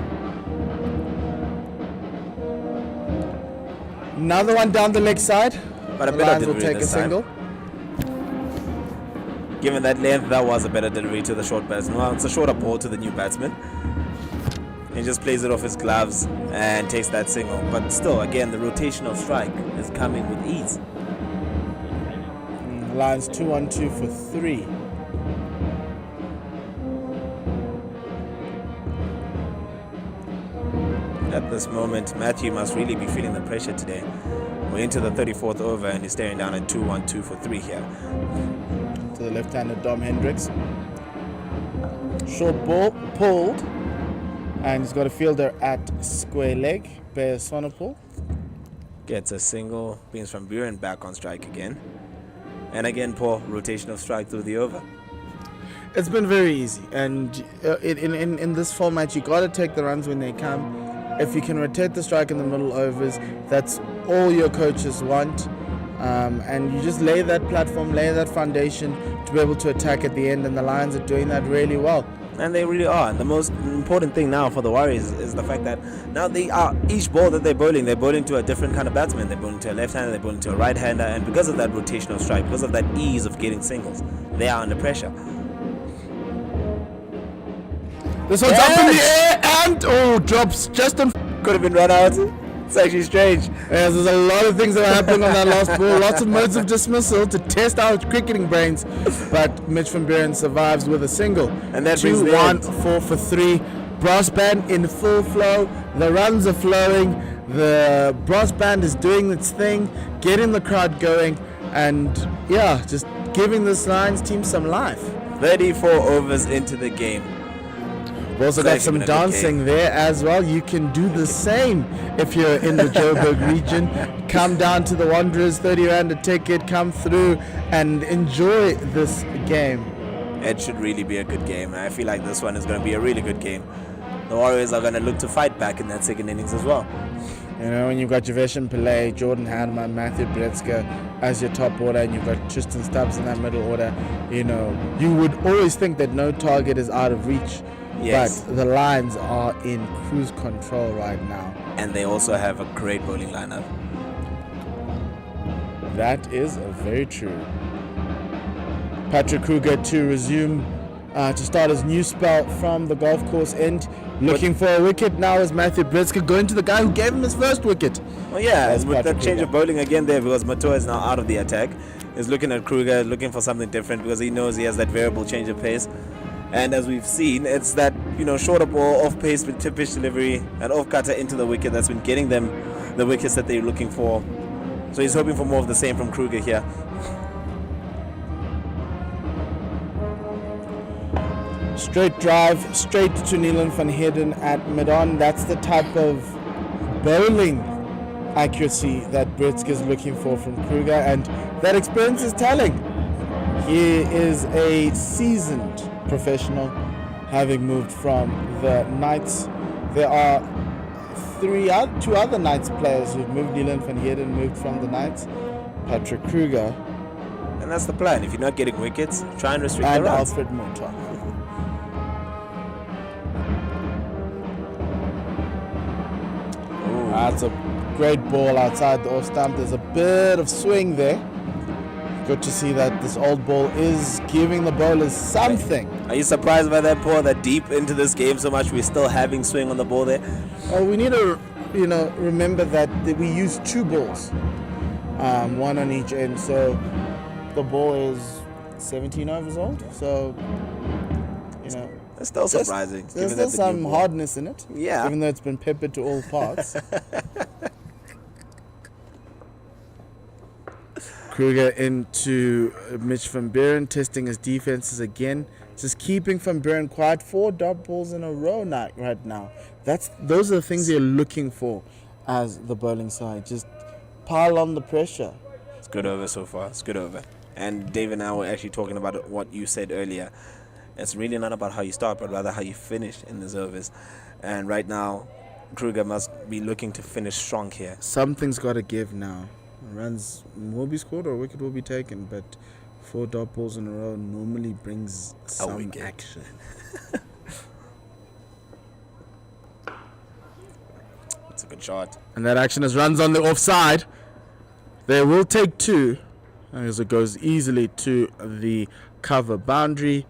Another one down the leg side. But a The better Lions will delivery take a this time. single. Given that length, that was a better delivery to the short batsman. Well, it's a shorter ball to the new batsman. He just plays it off his gloves and takes that single. But still, again, the rotational strike is coming with ease. Lions 2-1-2 for 3. At this moment, Matthew must really be feeling the pressure today. We're into the 34th over and he's staring down at 2-1-2 for 3 here. To the left-handed Dom Hendricks. Short ball pulled, and he's got a fielder at square leg. Bear Sonopol. Gets a single, brings Van Buren back on strike again. And again, poor rotational strike through the over. It's been very easy, and in this format, you got to take the runs when they come. If you can rotate the strike in the middle overs, that's all your coaches want. And you just lay that platform, lay that foundation to be able to attack at the end, and the Lions are doing that really well. And they really are. The most important thing now for the Warriors is the fact that now they are, each ball that they're bowling to a different kind of batsman. They're bowling to a left-hander, they're bowling to a right-hander, and because of that rotational strike, because of that ease of getting singles, they are under pressure. This one's up in the air, and drops just on. Could have been run out. It's actually strange. Yes, there's a lot of things that are happening on that last ball. Lots of modes of dismissal to test our cricketing brains. But Mitch van Buren survives with a single. And that brings the 2-1, end. 4 for 3. Brass band in full flow. The runs are flowing. The brass band is doing its thing, getting the crowd going, and yeah, just giving this Lions team some life. 34 overs into the game. We've also got some dancing there as well. You can do the same if you're in the Joburg region. Come down to the Wanderers, 30 Rand a ticket, come through and enjoy this game. It should really be a good game. I feel like this one is going to be a really good game. The Warriors are going to look to fight back in that second innings as well. You know, when you've got Javesh Pillay, Jordan Hanneman, Matthew Bretzker as your top order, and you've got Tristan Stubbs in that middle order, you know, you would always think that no target is out of reach. Yes. But the Lions are in cruise control right now. And they also have a great bowling lineup. That is very true. Patrick Kruger to resume, to start his new spell from the golf course end. Looking for a wicket now is Matthew Bretzker, going to the guy who gave him his first wicket. Well, yeah, That's with Patrick that change Kruger. of bowling again there, because Matoa is now out of the attack. He's looking at Kruger, looking for something different because he knows he has that variable change of pace. And as we've seen, it's that, you know, shorter ball, off pace with tip pitch delivery, and off cutter into the wicket that's been getting them the wickets that they're looking for. So he's hoping for more of the same from Kruger here. Straight drive, straight to Nielen van Heerden at mid-on. That's the type of bowling accuracy that Britsky is looking for from Kruger, and that experience is telling. He is a seasoned professional, having moved from the Knights. There are two other Knights players who've moved. Nielen van Heerden moved from the Knights. Patrick Kruger. And that's the plan. If you're not getting wickets, try and restrict and the runs. Alfred Motor. That's a great ball outside the off stump. There's a bit of swing there. Good to see that this old ball is giving the bowlers something. Are you surprised by that, Paul, that deep into this game so much we're still having swing on the ball there? We need to, remember that we use two balls, one on each end. So the ball is 17 overs old. So, it's still surprising. There's still some hardness in it. Yeah. Even though it's been peppered to all parts. Kruger into Mitch van Buren, testing his defenses again. Just keeping van Buren quiet. 4 dot balls in a row right now. Those are the things you're looking for as the bowling side. Just pile on the pressure. It's good over so far. It's good over. And Dave and I were actually talking about what you said earlier. It's really not about how you start, but rather how you finish in these overs. And right now, Kruger must be looking to finish strong here. Something's got to give now. Runs will be scored or a wicket will be taken, but 4 dot balls in a row normally brings some action. It's a good shot. And that action is runs on the offside. They will take 2 as it goes easily to the cover boundary.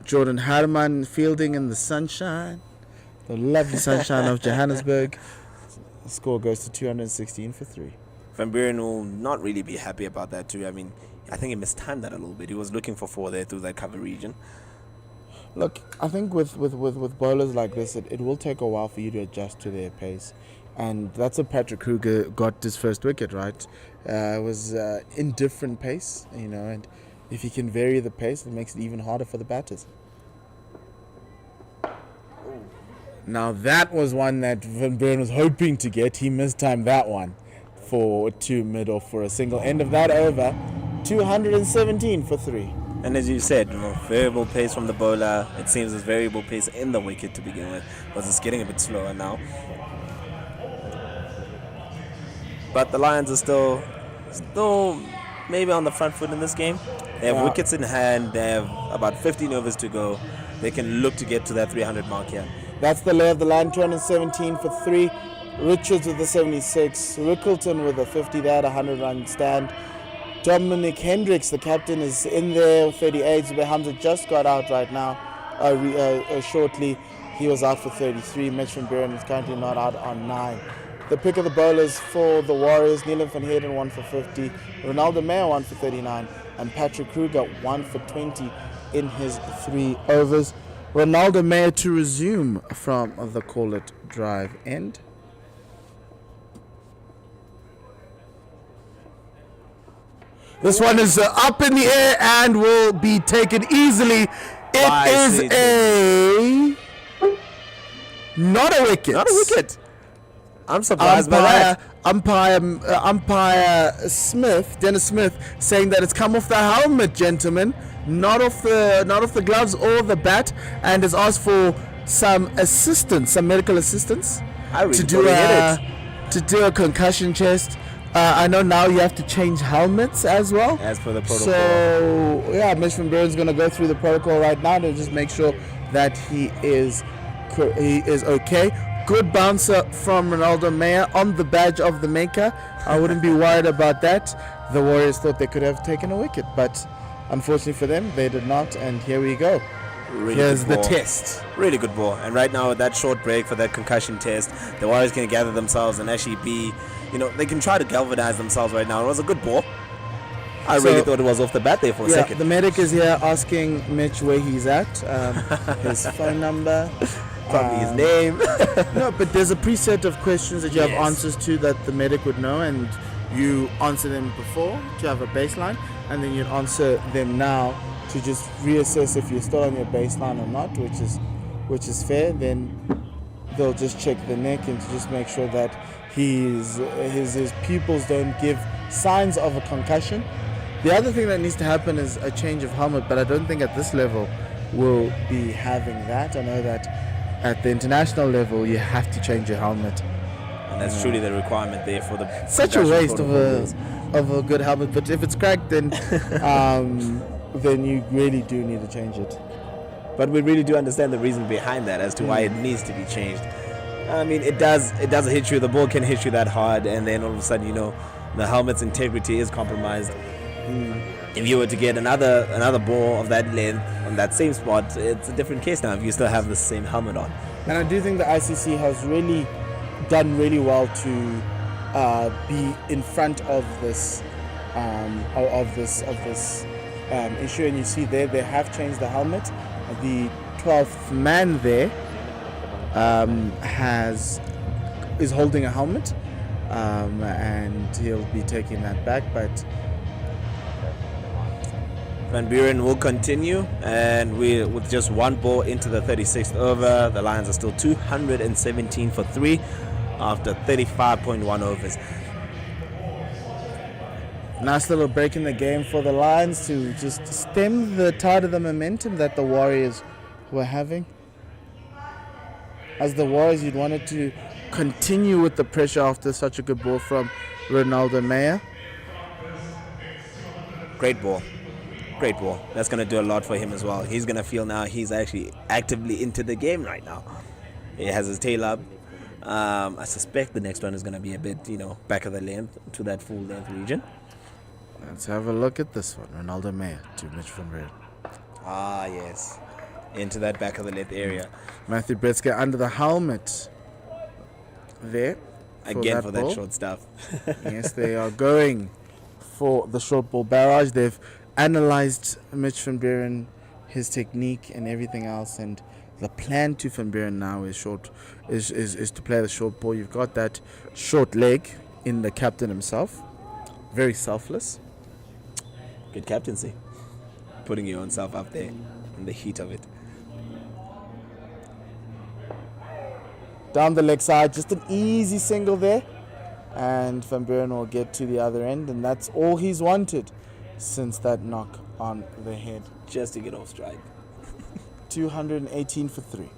Jordan Harman fielding in the sunshine, the lovely sunshine of Johannesburg. The score goes to 216 for 3. Van Buren will not really be happy about that too. I mean, I think he mistimed that a little bit. He was looking for 4 there through that cover region. Look, I think with bowlers like this, it will take a while for you to adjust to their pace. And that's what Patrick Kruger got his first wicket, right? It was indifferent pace, and if you can vary the pace, it makes it even harder for the batters. Now that was one that Van Buren was hoping to get. He mistimed that one for 2 mid-off for a single. End of that over, 217 for 3. And as you said, variable pace from the bowler. It seems there's variable pace in the wicket to begin with, because it's getting a bit slower now. But the Lions are still maybe on the front foot in this game. They have wickets in hand. They have about 15 overs to go. They can look to get to that 300 mark here. That's the lay of the land, 217 for 3. Richards with a 76. Rickleton with a 50. They had a 100-run stand. Dominic Hendricks, the captain, is in there, 38. Zubair Hamza just got out right now, shortly. He was out for 33. Mitch van Buren is currently not out on 9. The pick of the bowlers for the Warriors, Nielen van Heerden 1 for 50. Ronaldo Meyer 1 for 39. And Patrick Kruger 1 for 20 in his 3 overs. Ronaldo Meyer to resume from the call it drive end. This one is up in the air and will be taken easily. It is not a wicket. Not a wicket. I'm surprised by that. Umpire Dennis Smith, saying that it's come off the helmet, gentlemen, not off the gloves or the bat, and has asked for some assistance, some medical assistance to do a concussion test. I know now you have to change helmets as well, as per the protocol. So yeah, Mitch van Buren's going to go through the protocol right now to just make sure that he is okay. Good bouncer from Ronaldo Meyer on the badge of the maker. I wouldn't be worried about that. The Warriors thought they could have taken a wicket, but unfortunately for them, they did not. And here we go. Here's the test. Really good ball. And right now, with that short break for that concussion test, the Warriors can gather themselves and actually be, they can try to galvanize themselves right now. It was a good ball. I really thought it was off the bat there for a second. The medic is here asking Mitch where he's at, his phone number. Probably his name. No, but there's a preset of questions that you have answers to that the medic would know, and you answer them before to have a baseline, and then you'd answer them now to just reassess if you're still on your baseline or not, which is fair. Then they'll just check the neck and to just make sure that his pupils don't give signs of a concussion. The other thing that needs to happen is a change of helmet, but I don't think at this level we'll be having that. I know that at the international level you have to change your helmet. And that's truly the requirement there for the Such a waste of a good helmet, but if it's cracked then then you really do need to change it. But we really do understand the reason behind that as to why it needs to be changed. I mean, it does hit you. The ball can hit you that hard, and then all of a sudden, the helmet's integrity is compromised. If you were to get another ball of that length on that same spot, it's a different case now if you still have the same helmet on. And I do think the ICC has really done really well to be in front of this issue. And you see there, they have changed the helmet. The 12th man there is holding a helmet, and he'll be taking that back. But Van Buren will continue, and with just one ball into the 36th over, the Lions are still 217 for 3 after 35.1 overs. nice little break in the game for the Lions to just stem the tide of the momentum that the Warriors were having. As the Warriors, you'd wanted to continue with the pressure after such a good ball from Ronaldo Meyer. Great ball. That's going to do a lot for him as well. He's going to feel now he's actually actively into the game right now. He has his tail up. I suspect the next one is going to be a bit, back of the length to that full length region. Let's have a look at this one. Ronaldo Meyer to Mitch van Buren. Ah, yes. Into that back of the length area. Matthew Bretzke under the helmet there. Again for that short stuff. Yes, they are going for the short ball barrage. They've analyzed Mitch van Buren, his technique and everything else, and the plan to Van Buren now is to play the short ball. You've got that short leg in the captain himself. Very selfless. Good captaincy. Putting your own self up there in the heat of it. Down the leg side, just an easy single there. And Van Buren will get to the other end, and that's all he's wanted since that knock on the head. Just to get off strike. 218 for 3.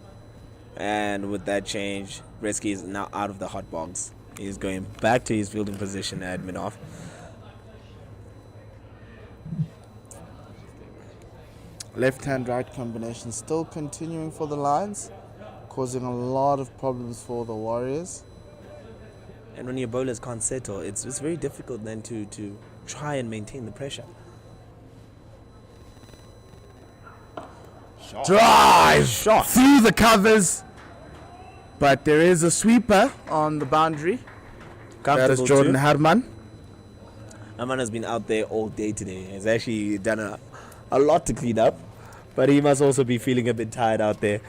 And with that change, Bretzke is now out of the hot box. He's going back to his fielding position at mid-off. Left-hand right combination still continuing for the Lions, causing a lot of problems for the Warriors. And when your bowlers can't settle, it's very difficult then to try and maintain the pressure. Drive through the covers, but there is a sweeper on the boundary. That is Jordan Herman. Herman has been out there all day today. He's actually done a lot to clean up, but he must also be feeling a bit tired out there.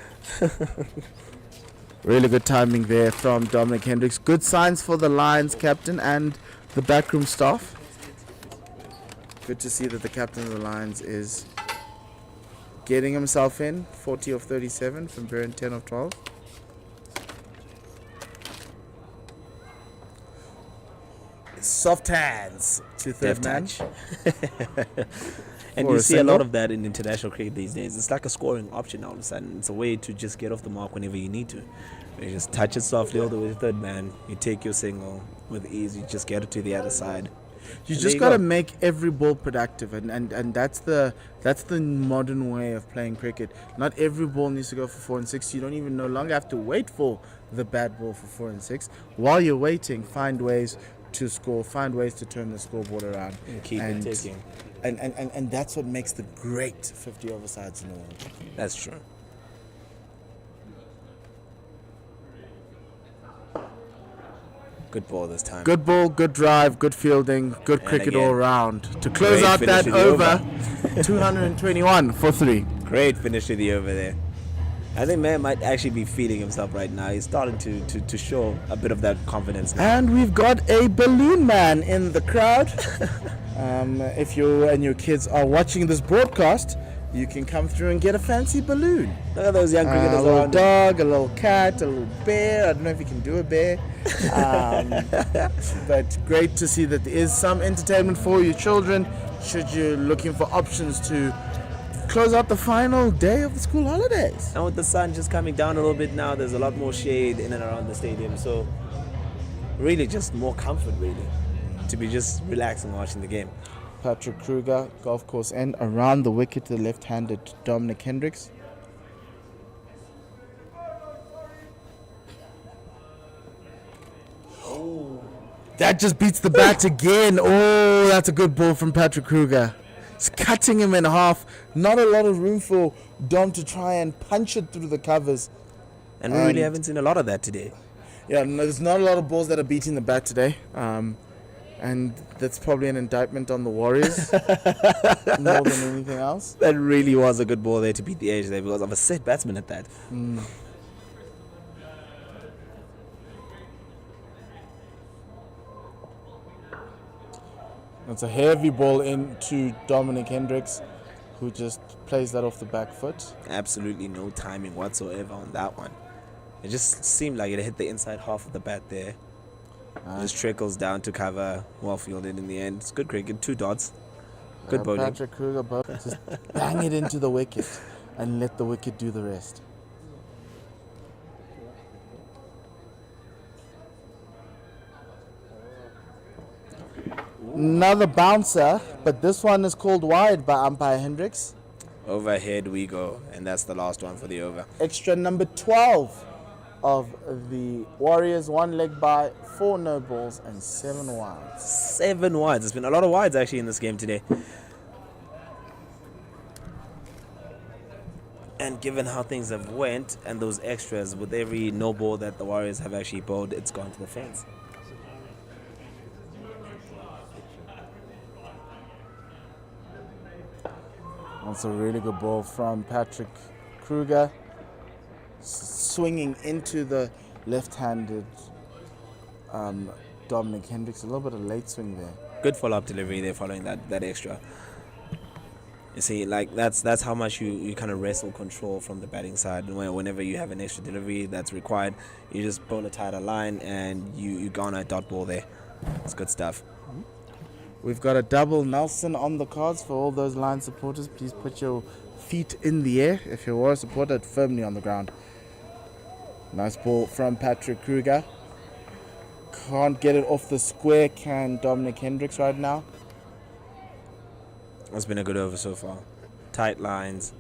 Really good timing there from Dominic Hendricks. Good signs for the Lions captain and the backroom staff. Good to see that the captain of the Lions is getting himself in. 40 of 37 from Buren, 10 of 12. Soft hands to third man. And you see a lot of that in international cricket these days. It's like a scoring option all of a sudden. It's a way to just get off the mark whenever you need to. You just touch it softly all the way to third man. You take your single with ease. You just get it to the other side. You just got to make every ball productive, and that's the modern way of playing cricket. Not every ball needs to go for 4 and 6. You don't even no longer have to wait for the bad ball for 4 and 6. While you're waiting, find ways to score, find ways to turn the scoreboard around, and keep it ticking. And that's what makes the great 50 over sides in the world. That's true. Good ball this time. Good ball, good drive, good fielding, good cricket all round. To close out that over, 221 for 3. Great finish to the over there. I think Mayor might actually be feeling himself right now. He's starting to show a bit of that confidence now. And we've got a balloon man in the crowd. If you and your kids are watching this broadcast, you can come through and get a fancy balloon. Look at those young cricketers A little around. dog, a little cat, a little bear. I don't know if you can do a bear. But great to see that there is some entertainment for your children should you're looking for options to close out the final day of the school holidays. And with the sun just coming down a little bit now, there's a lot more shade in and around the stadium. So really just more comfort, really, to be just relaxing watching the game. Patrick Kruger, golf course end, around the wicket to the left-handed Dominic Hendricks. That just beats the bat again. Oh, that's a good ball from Patrick Kruger. It's cutting him in half. Not a lot of room for Dom to try and punch it through the covers. And we really haven't seen a lot of that today. Yeah, no, there's not a lot of balls that are beating the bat today. And that's probably an indictment on the Warriors more than anything else. That really was a good ball there to beat the edge there because of a set batsman at that. It's a heavy ball into Dominic Hendricks, who just plays that off the back foot. Absolutely no timing whatsoever on that one. It just seemed like it hit the inside half of the bat there. Just trickles down to cover, well fielded in the end. It's good cricket, 2 dots. Good bowling. Patrick Kruger just bang it into the wicket and let the wicket do the rest. Another bouncer, but this one is called wide by umpire Hendricks. Overhead we go, and that's the last one for the over. Extra number 12 of the Warriors, 1 leg by, 4 no balls and 7 wides. 7 wides. There's been a lot of wides actually in this game today. And given how things have went and those extras, with every no ball that the Warriors have actually bowled, it's gone to the fence. That's a really good ball from Patrick Kruger, swinging into the left-handed Dominic Hendricks. A little bit of late swing there. Good follow-up delivery there following that extra. You see, like that's how much you kind of wrestle control from the batting side. Whenever you have an extra delivery that's required, you just bowl a tighter line and you garner a dot ball there. It's good stuff. We've got a double Nelson on the cards for all those line supporters. Please put your feet in the air. If you are a supporter, firmly on the ground. Nice ball from Patrick Kruger. Can't get it off the square, can Dominic Hendricks right now. It's been a good over so far. Tight lines,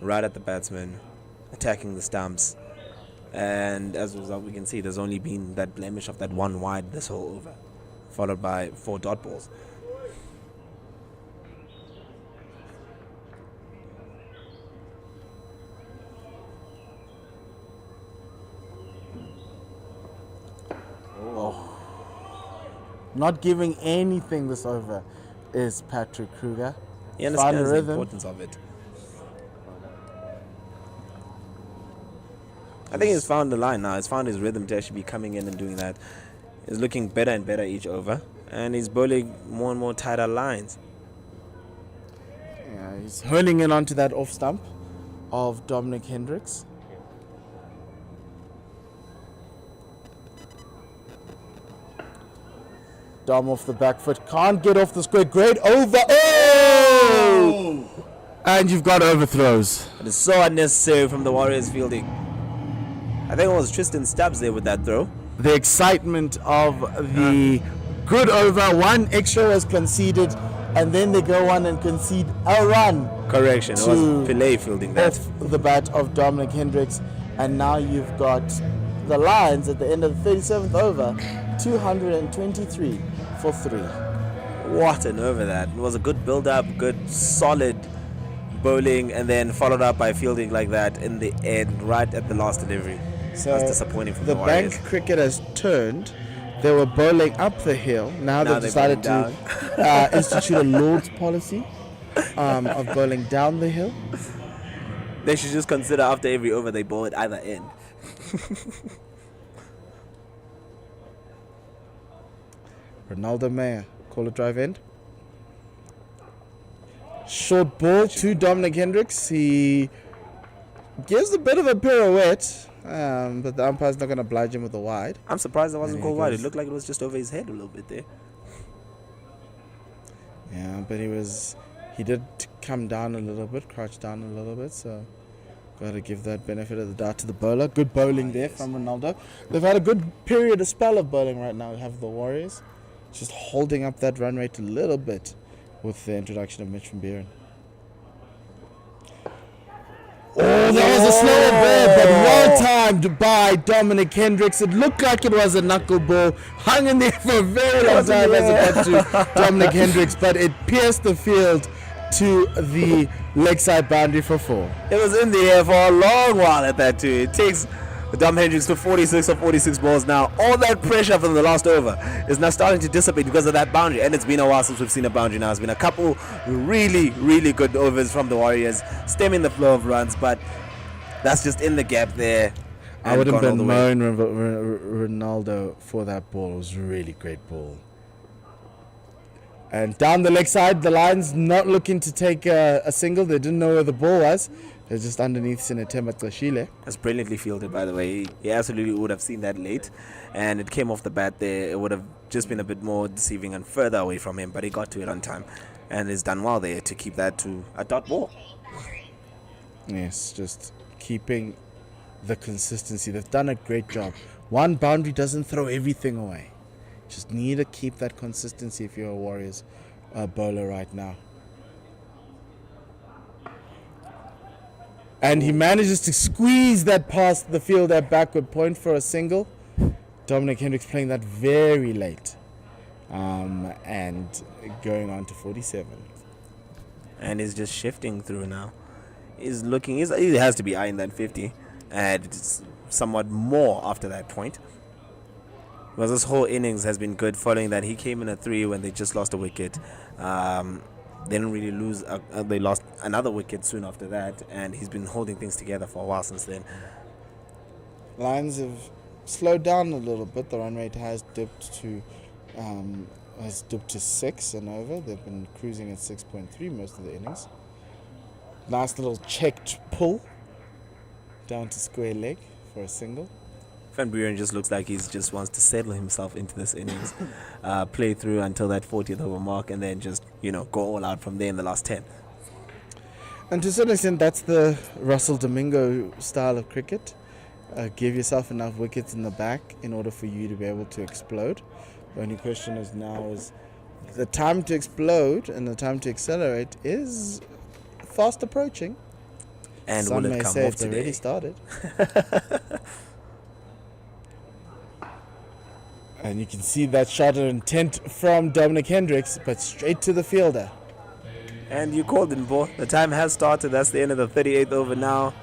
right at the batsman, attacking the stumps. And as a result, we can see there's only been that blemish of that 1 wide this whole over, followed by 4 dot balls. Not giving anything this over is Patrick Kruger. He understands the importance of it. I think he's found the line now. He's found his rhythm to actually be coming in and doing that. He's looking better and better each over, and he's bowling more and more tighter lines. Yeah, he's hurling in onto that off stump of Dominic Hendricks. Dom off the back foot, can't get off the square. Great over. Oh! And you've got overthrows. It is so unnecessary from the Warriors fielding. I think it was Tristan Stubbs there with that throw. The excitement of the good over. 1 extra was conceded, and then they go on and concede a run. Correction, it was Pillay fielding that. Off the bat of Dominic Hendricks, and now you've got the Lions at the end of the 37th over, 223 for 3. What an over that. It was a good build-up, good solid bowling, and then followed up by fielding like that in the end, right at the last delivery. So that's disappointing for the Warriors. The bank cricket has turned. They were bowling up the hill. Now they've decided to institute a Lord's policy of bowling down the hill. They should just consider after every over they bowl at either end. Ronaldo Mayer, call a drive end. Short ball to Dominic Hendricks. He gives a bit of a pirouette, but the umpire's not going to oblige him with a wide. I'm surprised it wasn't And called he wide. goes- It looked like it was just over his head a little bit there. Yeah, but he did come down a little bit, crouch down a little bit, so got to give that benefit of the doubt to the bowler. Good bowling there from Ronaldo. They've had a good period, a spell of bowling right now, have the Warriors. Just holding up that run rate a little bit with the introduction of Mitch van Buren. Oh, there was a slower ball, but well timed by Dominic Hendricks. It looked like it was a knuckle ball, hung in there for a very long time as it got to Dominic Hendricks, but it pierced the field to the leg side boundary for 4. It was in the air for a long while at that too. It takes Dom Hendricks to 46 or 46 balls now. All that pressure from the last over is now starting to dissipate because of that boundary. And it's been a while since we've seen a boundary now. It's been a couple really, really good overs from the Warriors, stemming the flow of runs, but that's just in the gap there. I and wouldn't gone all the way. bemoan Ronaldo for that ball. It was a really great ball. And down the leg side, the Lions not looking to take a single. They didn't know where the ball was. They're just underneath Sinethemba Xeshile. That's brilliantly fielded, by the way. He absolutely would have seen that late, and it came off the bat there. It would have just been a bit more deceiving and further away from him, but he got to it on time, and has done well there to keep that to a dot ball. Yes, just keeping the consistency. They've done a great job. One boundary doesn't throw everything away. Just need to keep that consistency if you're a Warriors bowler right now. And he manages to squeeze that past the fielder backward point for a single. Dominic Hendricks playing that very late. And going on to 47. And he's just shifting through now. He's looking, he has to be eyeing that 50, and it's somewhat more after that point. Because this whole innings has been good following that. He came in at 3 when they just lost a wicket. They didn't really lose. They lost another wicket soon after that, and he's been holding things together for a while since then. Lions have slowed down a little bit. The run rate has dipped to 6 and over. They've been cruising at 6.3 most of the innings. Nice little checked pull down to square leg for a single. Van Buren just looks like he just wants to settle himself into this innings, play through until that 40th over mark, and then just go all out from there in the last 10. And to some extent, that's the Russell Domingo style of cricket. Give yourself enough wickets in the back in order for you to be able to explode. The only question is now is the time to explode and the time to accelerate is fast approaching. And Some will may it come say off it's already today? started. And you can see that shot of intent from Dominic Hendricks, but straight to the fielder. And you called it, Bo. The time has started. That's the end of the 38th over now.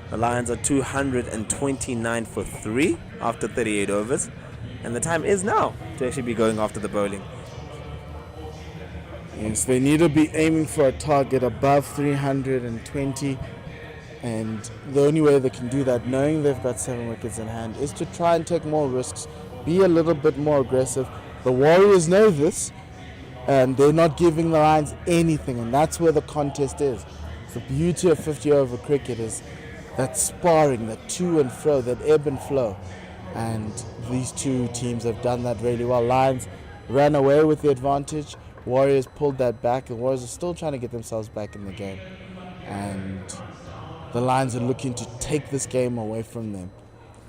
The Lions are 229 for 3 after 38 overs. And the time is now to actually be going after the bowling. Yes, they need to be aiming for a target above 320. And the only way they can do that, knowing they've got 7 wickets in hand, is to try and take more risks, be a little bit more aggressive. The Warriors know this, and they're not giving the Lions anything, and that's where the contest is. The beauty of 50 over cricket is that sparring, that to and fro, that ebb and flow. And these two teams have done that really well. Lions ran away with the advantage. Warriors pulled that back, and Warriors are still trying to get themselves back in the game. And the Lions are looking to take this game away from them.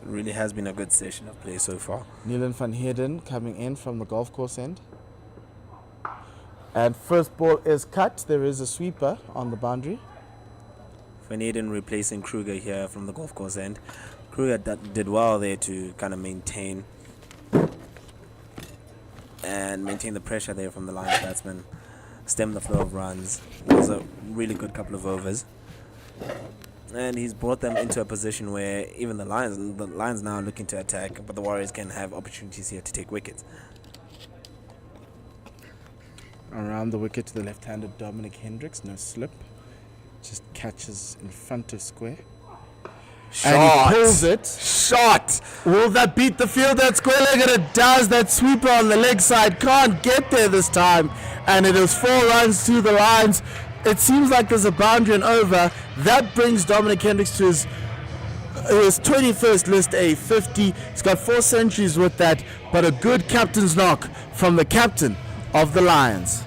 It really has been a good session of play so far. Neelan van Heerden coming in from the golf course end. And first ball is cut. There is a sweeper on the boundary. Van Eden replacing Kruger here from the golf course end. Kruger did well there to kind of maintain the pressure there from the Lions batsman. Stem the flow of runs. It was a really good couple of overs. And he's brought them into a position where even the Lions now are looking to attack, but the Warriors can have opportunities here to take wickets. Around the wicket to the left-handed Dominic Hendricks, no slip. Just catches in front of square. Shot. And he pulls it. Shot. Will that beat the field? That square leg, and it does. That sweeper on the leg side can't get there this time. And it is 4 runs to the lines. It seems like there's a boundary and over. That brings Dominic Hendricks to his 21st list, a 50. He's got 4 centuries with that, but a good captain's knock from the captain of the Lions.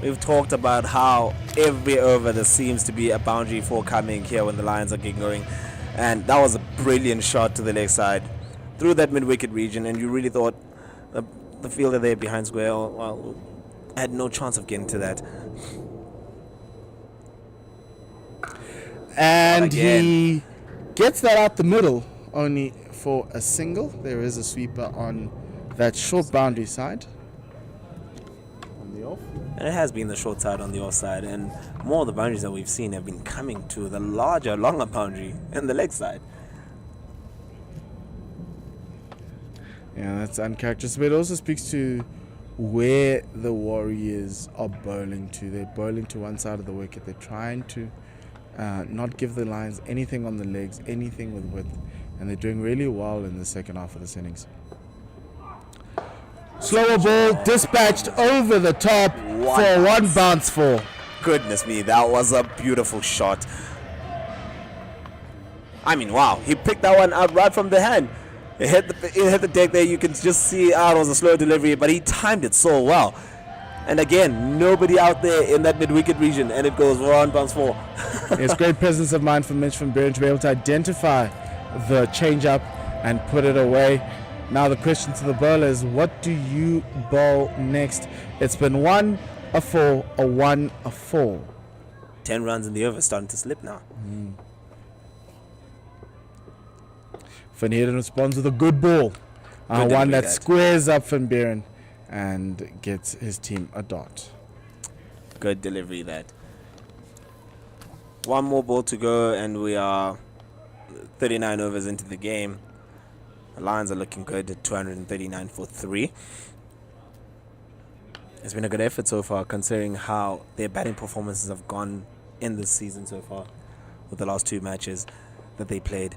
We've talked about how every over there seems to be a boundary for coming here when the Lions are getting going. And that was a brilliant shot to the leg side through that mid-wicket region, and you really thought the fielder there behind square, well, had no chance of getting to that. And he gets that out the middle, only for a single. There is a sweeper on that short boundary side. On the off. And it has been the short side on the off side, and more of the boundaries that we've seen have been coming to the larger, longer boundary and the leg side. Yeah, that's uncharacteristic. But it also speaks to where the Warriors are bowling to. They're bowling to one side of the wicket. They're trying to not give the Lions anything on the legs, anything with width. And they're doing really well in the second half of this innings. Slower ball dispatched over the top for 1 bounce 4. Goodness me, that was a beautiful shot. I mean, wow, he picked that one out right from the hand. It hit the deck there. You can just see it was a slow delivery, but he timed it so well. And again, nobody out there in that mid-wicket region, and it goes 1 bounce 4. It's great presence of mind from Mitch van Buren to be able to identify the change-up and put it away. Now the question to the bowler is, what do you bowl next? It's been 1, a 4, a 1, a 4. 10 runs in the over, starting to slip now. Van Heerden responds with a good ball. One that squares up Van Buren and gets his team a dot. Good delivery that. 1 more ball to go, and we are 39 overs into the game. The Lions are looking good at 239 for 3. It's been a good effort so far, considering how their batting performances have gone in this season so far with the last 2 matches that they played.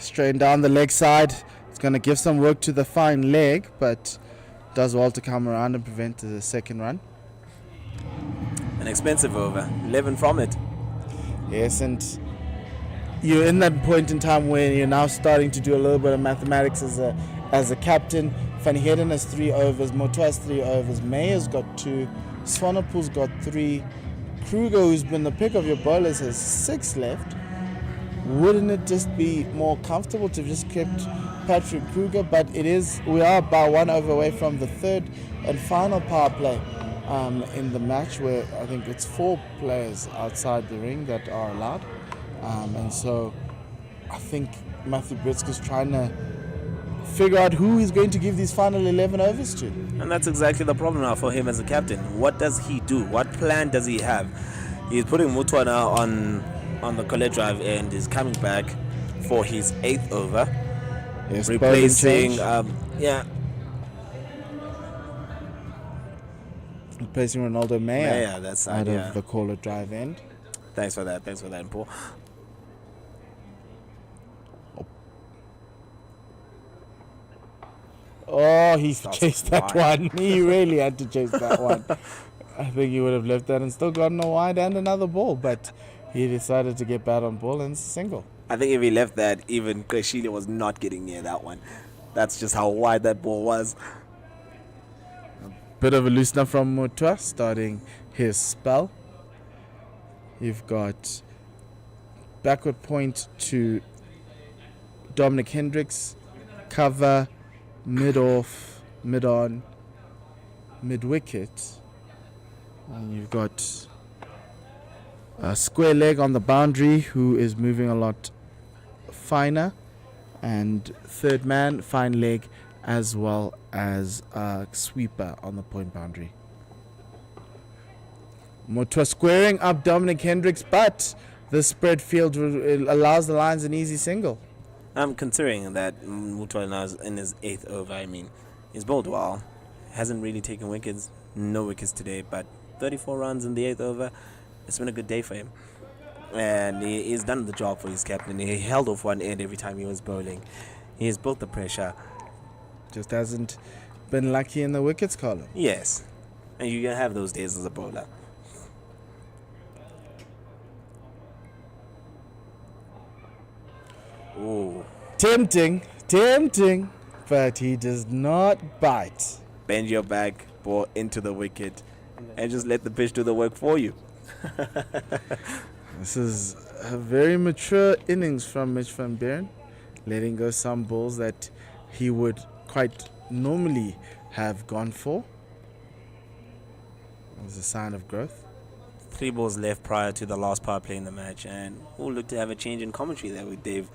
Straight down the leg side. It's going to give some work to the fine leg, but does well to come around and prevent the second run. An expensive over, 11 from it. Yes, and you're in that point in time where you're now starting to do a little bit of mathematics as a captain. Van Heerden has 3 overs, Moto has 3 overs, Mayer's got 2, Swanepoel's got 3, Kruger, who's been the pick of your bowlers, has 6 left. Wouldn't it just be more comfortable to just kept Patrick Kruger? But we are about 1 over away from the third and final power play in the match, where I think it's 4 players outside the ring that are allowed. And so I think Matthew Britsky's trying to figure out who he's going to give these final 11 overs to. And that's exactly the problem now for him as a captain. What does he do? What plan does he have? He's putting Mutwa now on the collect drive and is coming back for his 8th over. Yes, replacing replacing Ronaldo Meyer that's out of the caller drive end. Thanks for that, Paul. Oh, he chased that one. He really had to chase that one. I think he would have left that and still gotten a wide and another ball, but he decided to get bat on ball and it's a single. I think if he left that, even Kreshile was not getting near that one. That's just how wide that ball was. Bit of a loosener from Mutwa starting his spell. You've got backward point to Dominic Hendricks, cover, mid-off, mid-on, mid-wicket. And you've got a square leg on the boundary who is moving a lot finer. And third man, fine leg, as well as a sweeper on the point boundary. Mutwa squaring up Dominic Hendricks, but the spread field allows the Lions an easy single. I'm considering that Mutwa now is in his 8th over. I mean, He's bowled well. Hasn't really taken wickets. No wickets today, but 34 runs in the 8th over. It's been a good day for him. And he's done the job for his captain. He held off one end every time he was bowling. He has built the pressure. Just hasn't been lucky in the wickets column. Yes. And you're going to have those days as a bowler. Ooh. Tempting, but he does not bite. Bend your back, ball into the wicket, and just let the pitch do the work for you. This is a very mature innings from Mitch van Buren, letting go some balls that he would quite normally have gone for. It's a sign of growth. 3 balls left prior to the last power play in the match, and we'll look to have a change in commentary there with Dave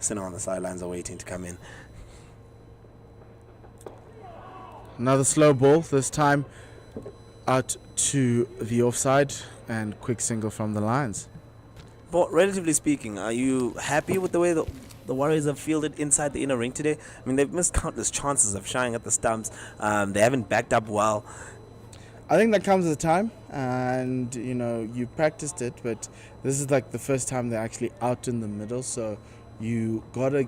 sitting on the sidelines are waiting to come in. Another slow ball, this time out to the offside, and quick single from the Lions. But relatively speaking, are you happy with the way the Warriors have fielded inside the inner ring today? I mean, they've missed countless chances of shying at the stumps. They haven't backed up well. I think that comes with time, and you practiced it, but this is like the first time they're actually out in the middle, so you gotta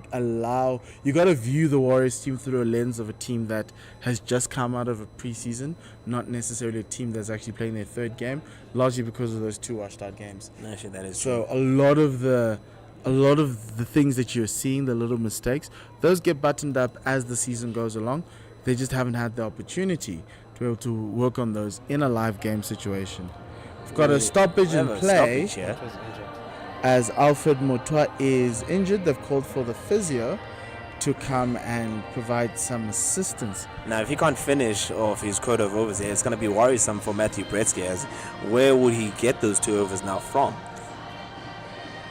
view the Warriors team through a lens of a team that has just come out of a preseason, not necessarily a team that's actually playing their 3rd game, largely because of those 2 washed out games. Actually, that is so true. a lot of the things that you're seeing, the little mistakes, those get buttoned up as the season goes along. They just haven't had the opportunity to be able to work on those in a live game situation. We've got a stoppage in play. As Alfred Motwa is injured, they've called for the physio to come and provide some assistance. Now, if he can't finish off his quota of overs here, it's going to be worrisome for Matthew Bretsky, as where would he get those 2 overs now from?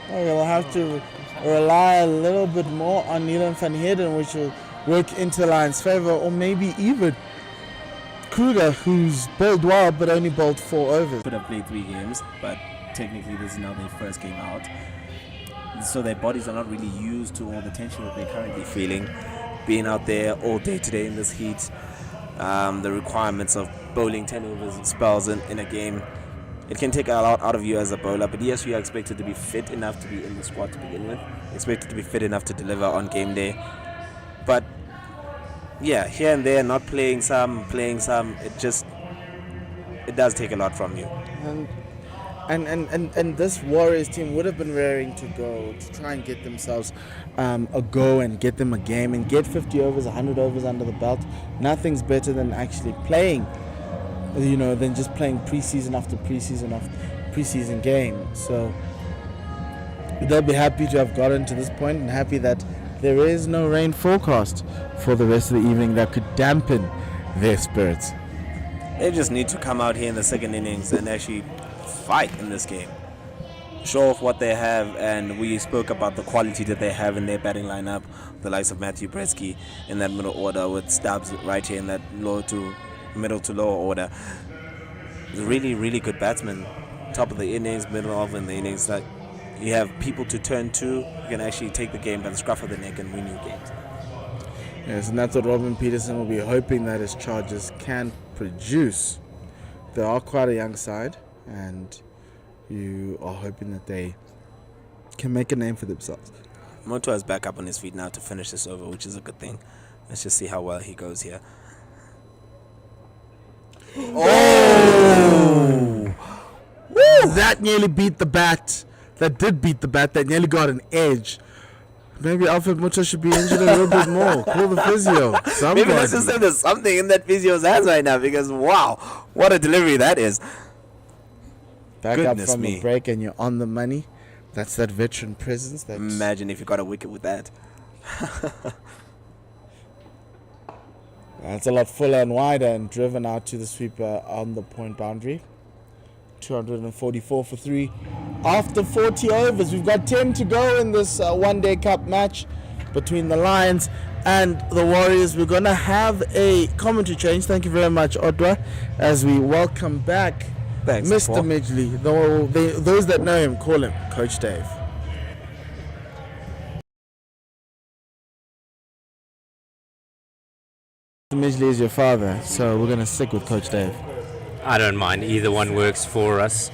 Well, we'll have to rely a little bit more on Neelan van Heerden, which will work into the Lions' favour, or maybe even Kruger, who's bowled well but only bowled 4 overs. Could have played 3 games, but technically this is now their first game out, so their bodies are not really used to all the tension that they're currently feeling, being out there all day today in this heat. The requirements of bowling 10 overs and spells in a game, it can take a lot out of you as a bowler. But yes, you are expected to be fit enough to be in the squad to begin with, expected to be fit enough to deliver on game day. But yeah, here and there, not playing some, it does take a lot from you. And this Warriors team would have been raring to go to try and get themselves a go and get them a game and get 50 overs, 100 overs under the belt. Nothing's better than actually playing, than just playing preseason after preseason after preseason game. So they'll be happy to have gotten to this point and happy that there is no rain forecast for the rest of the evening that could dampen their spirits. They just need to come out here in the second innings and actually fight in this game, show off what they have. And we spoke about the quality that they have in their batting lineup, the likes of Matthew Bretsky in that middle order, with Stubbs right here in that middle to lower order. Really, really good batsmen, top of the innings, middle of in the innings. That you have people to turn to, you can actually take the game by the scruff of the neck and win your games. Yes, and that's what Robin Peterson will be hoping that his Chargers can produce. They are quite a young side, and you are hoping that they can make a name for themselves. Motua is back up on his feet now to finish this over, which is a good thing. Let's just see how well he goes here. Oh! Woo! That nearly beat the bat. That did beat the bat. That nearly got an edge. Maybe Alfred Mucha should be injured a little bit more. Call the physio. Somebody. Maybe let's just say there's something in that physio's hands right now, because wow, what a delivery that is. Back Goodness up from me. the break and you're on the money. That's that veteran presence. Imagine if you got a wicket with that. That's a lot fuller and wider, and driven out to the sweeper on the point boundary. 244 for 3 after 40 overs. We've got 10 to go in this one-day cup match between the Lions and the Warriors. We're going to have a commentary change. Thank you very much, Odwa, as we welcome back Mr. Midgley. Those that know him call him Coach Dave. Midgley is your father, so we're going to stick with Coach Dave. I don't mind. Either one works for us.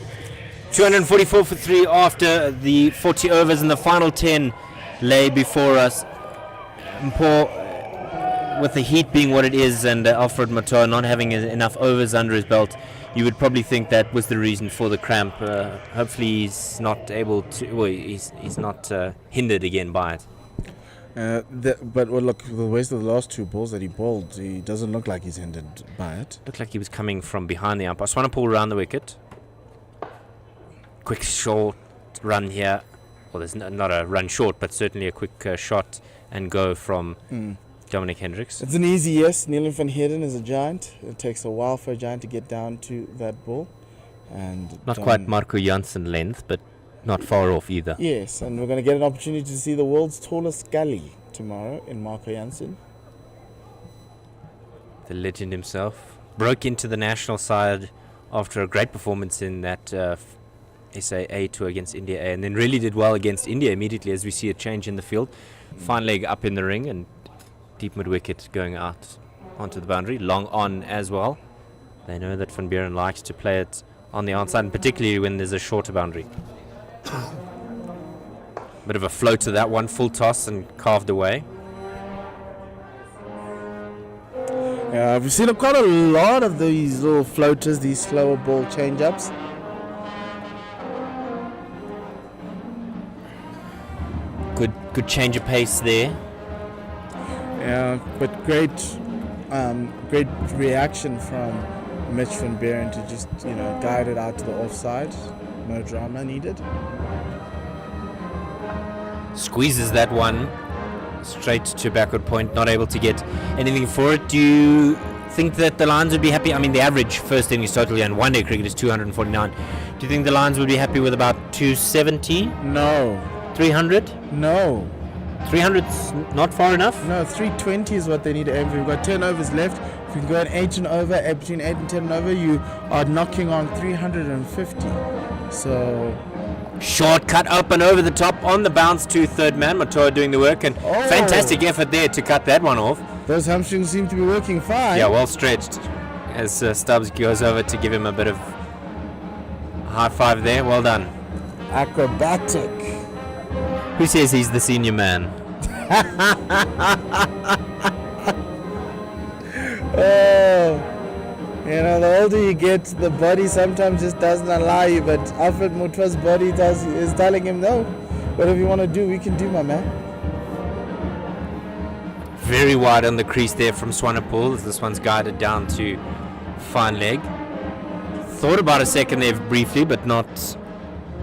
244 for 3 after the 40 overs, and the final 10 lay before us. Mpo, with the heat being what it is, and Alfred Matoa not having enough overs under his belt, you would probably think that was the reason for the cramp. Hopefully he's not able to, well, he's not hindered again by it. But look, the waste of the last 2 balls that he bowled, he doesn't look like he's hindered by it. Looked like he was coming from behind the umpire. Swanepoel around the wicket. Quick short run here. Well, there's not a run short, but certainly a quick shot and go from Dominic Hendricks. It's an easy yes. Neil van Heerden is a giant. It takes a while for a giant to get down to that ball. And not quite Marco Janssen length, but not far off either. Yes, and we're going to get an opportunity to see the world's tallest gully tomorrow in Marco Janssen. The legend himself broke into the national side after a great performance in that SAA tour against India A, and then really did well against India immediately as we see a change in the field. Fine leg up in the ring and deep mid-wicket going out onto the boundary. Long on as well. They know that Van Buren likes to play it on the outside, and particularly when there's a shorter boundary. Bit of a float to that one, full toss and carved away. Yeah, we've seen quite a lot of these little floaters, these slower ball change-ups. Good change of pace there. Yeah, but great reaction from Mitch van Buren to just guide it out to the offside. No drama needed. Squeezes that one straight to backward point, not able to get anything for it. Do you think that the Lions would be happy? I mean, the average first innings total in one-day cricket is 249. Do you think the Lions would be happy with about 270? No. 300? No. 300's not far enough? No, 320 is what they need to aim for. We've got 10 overs left. If you can go an 8 and over, between 8 and 10 and over, you are knocking on 350. So... short cut up and over the top on the bounce to third man. Matoa doing the work, and fantastic effort there to cut that one off. Those hamstrings seem to be working fine. Yeah, well stretched as Stubbs goes over to give him a bit of high five there. Well done. Acrobatic. Who says he's the senior man? The older you get, the body sometimes just doesn't allow you, but Alfred Mutua's body is telling him, no, whatever you want to do, we can do, my man. Very wide on the crease there from Swanepoel. This one's guided down to fine leg. Thought about a second there briefly, but not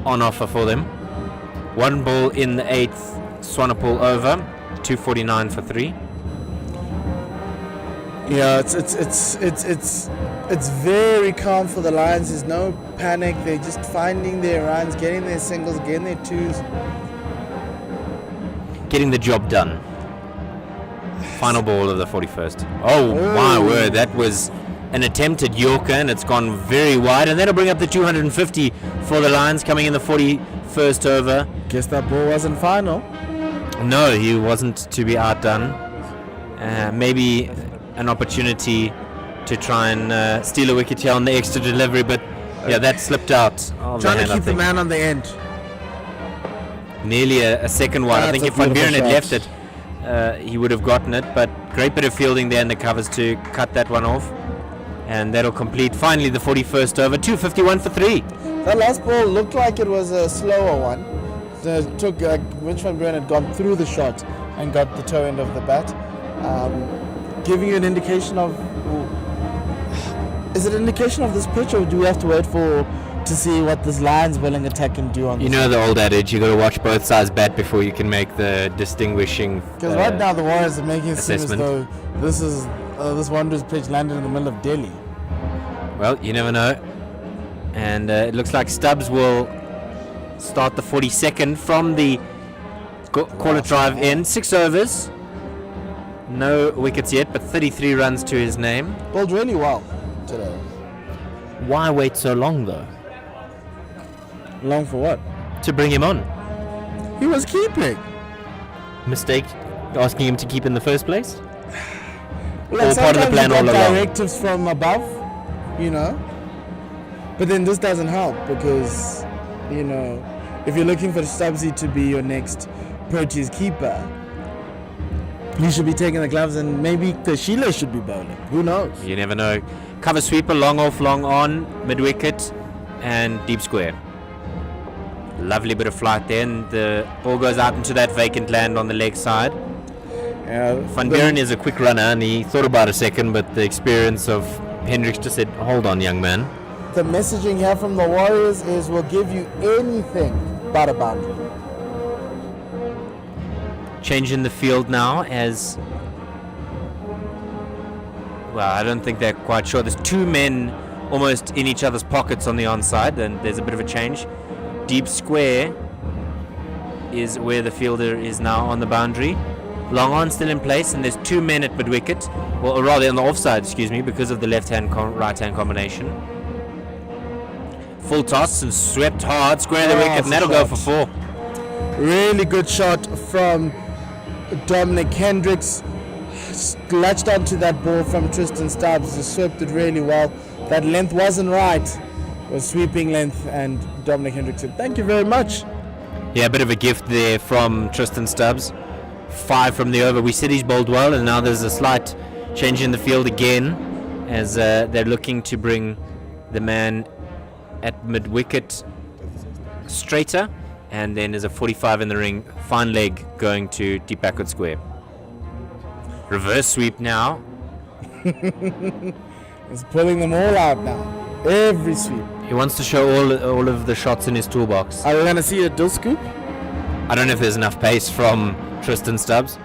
on offer for them. One ball in the 8th, Swanepoel over, 249 for 3. Yeah, it's very calm for the Lions. There's no panic. They're just finding their runs, getting their singles, getting their twos. Getting the job done. Final ball of the 41st. Oh my word, that was an attempted Yorker, and it's gone very wide, and that'll bring up the 250 for the Lions coming in the 41st over. Guess that ball wasn't final. No, he wasn't to be outdone. Maybe an opportunity to try and steal a wicket here on the extra delivery, but yeah, that slipped out. Trying to keep the man on the end. Nearly a second wide. I think if Van Buren had left it, he would have gotten it, but great bit of fielding there in the covers to cut that one off. And that'll complete finally the 41st over, 251 for 3. That last ball looked like it was a slower one. Mitch van Buren had gone through the shot and got the toe end of the bat. Giving you an indication of... Is it an indication of this pitch, or do we have to wait to see what this Lions bowling attack can do on this? You know the old adage, you got to watch both sides bat before you can make the distinguishing Because right now the Warriors are making it seem as assessment. though this Wanderers pitch landed in the middle of Delhi. Well, you never know. And it looks like Stubbs will start the 42nd from the corner drive in. 6 overs. No wickets yet, but 33 runs to his name. Bowled really well today. Why wait so long, though? Long for what? To bring him on. He was keeping. Mistake asking him to keep in the first place? all part of the plan all sometimes you get along. directives from above, you know. But then this doesn't help because, you know, if you're looking for Stubbsy to be your next Proteas keeper, you should be taking the gloves, and maybe Kashila should be bowling. Who knows? You never know. Cover sweeper, long off, long on, mid wicket, and deep square. Lovely bit of flight there, and the ball goes out into that vacant land on the leg side. Van Buren is a quick runner, and he thought about a second, but the experience of Hendricks just said, "Hold on, young man." The messaging here from the Warriors is, we'll give you anything but a boundary. Change in the field now as... Well, I don't think they're quite sure. There's two men almost in each other's pockets on the onside, and there's a bit of a change. Deep square is where the fielder is now on the boundary. Long on still in place, and there's two men at mid-wicket. Well, or rather on the offside, excuse me, because of the left-hand, right-hand combination. Full toss and swept hard, square the wicket, and that'll go for 4. Really good shot from Dominic Hendricks. Latched onto that ball from Tristan Stubbs. He swept it really well. That length wasn't right. It was sweeping length, and Dominic Hendricks said, "Thank you very much." Yeah, a bit of a gift there from Tristan Stubbs. 5 from the over. We said he's bowled well, and now there's a slight change in the field again as they're looking to bring the man at mid-wicket straighter, and then there's a 45 in the ring, fine leg going to deep backward square. Reverse sweep now. He's pulling them all out now. Every sweep. He wants to show all of the shots in his toolbox. Are we going to see a dull scoop? I don't know if there's enough pace from Tristan Stubbs.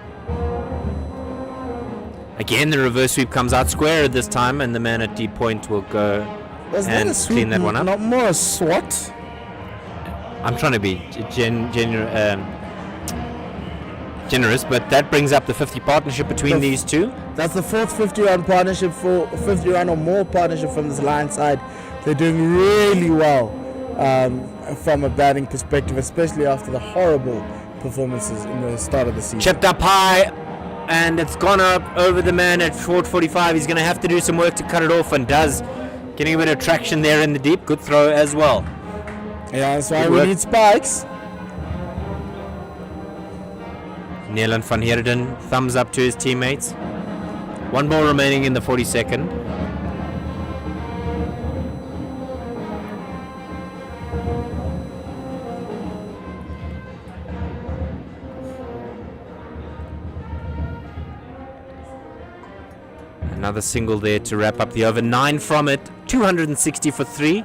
Again, the reverse sweep comes out square at this time, and the man at deep point will go and clean that one up. Not more a swat. I'm trying to be generous, but that brings up the 50 partnership between these two. That's the fourth 50-run partnership, for 50-run or more partnership from this Lions side. They're doing really well from a batting perspective, especially after the horrible performances in the start of the season. Chipped up high, and it's gone up over the man at short 45. He's going to have to do some work to cut it off, and does. Getting a bit of traction there in the deep. Good throw as well. Yeah, that's why we need spikes. Neelan van Heerden, thumbs up to his teammates. 1 ball remaining in the 42nd. Another single there to wrap up the over. 9 from it, 260 for 3.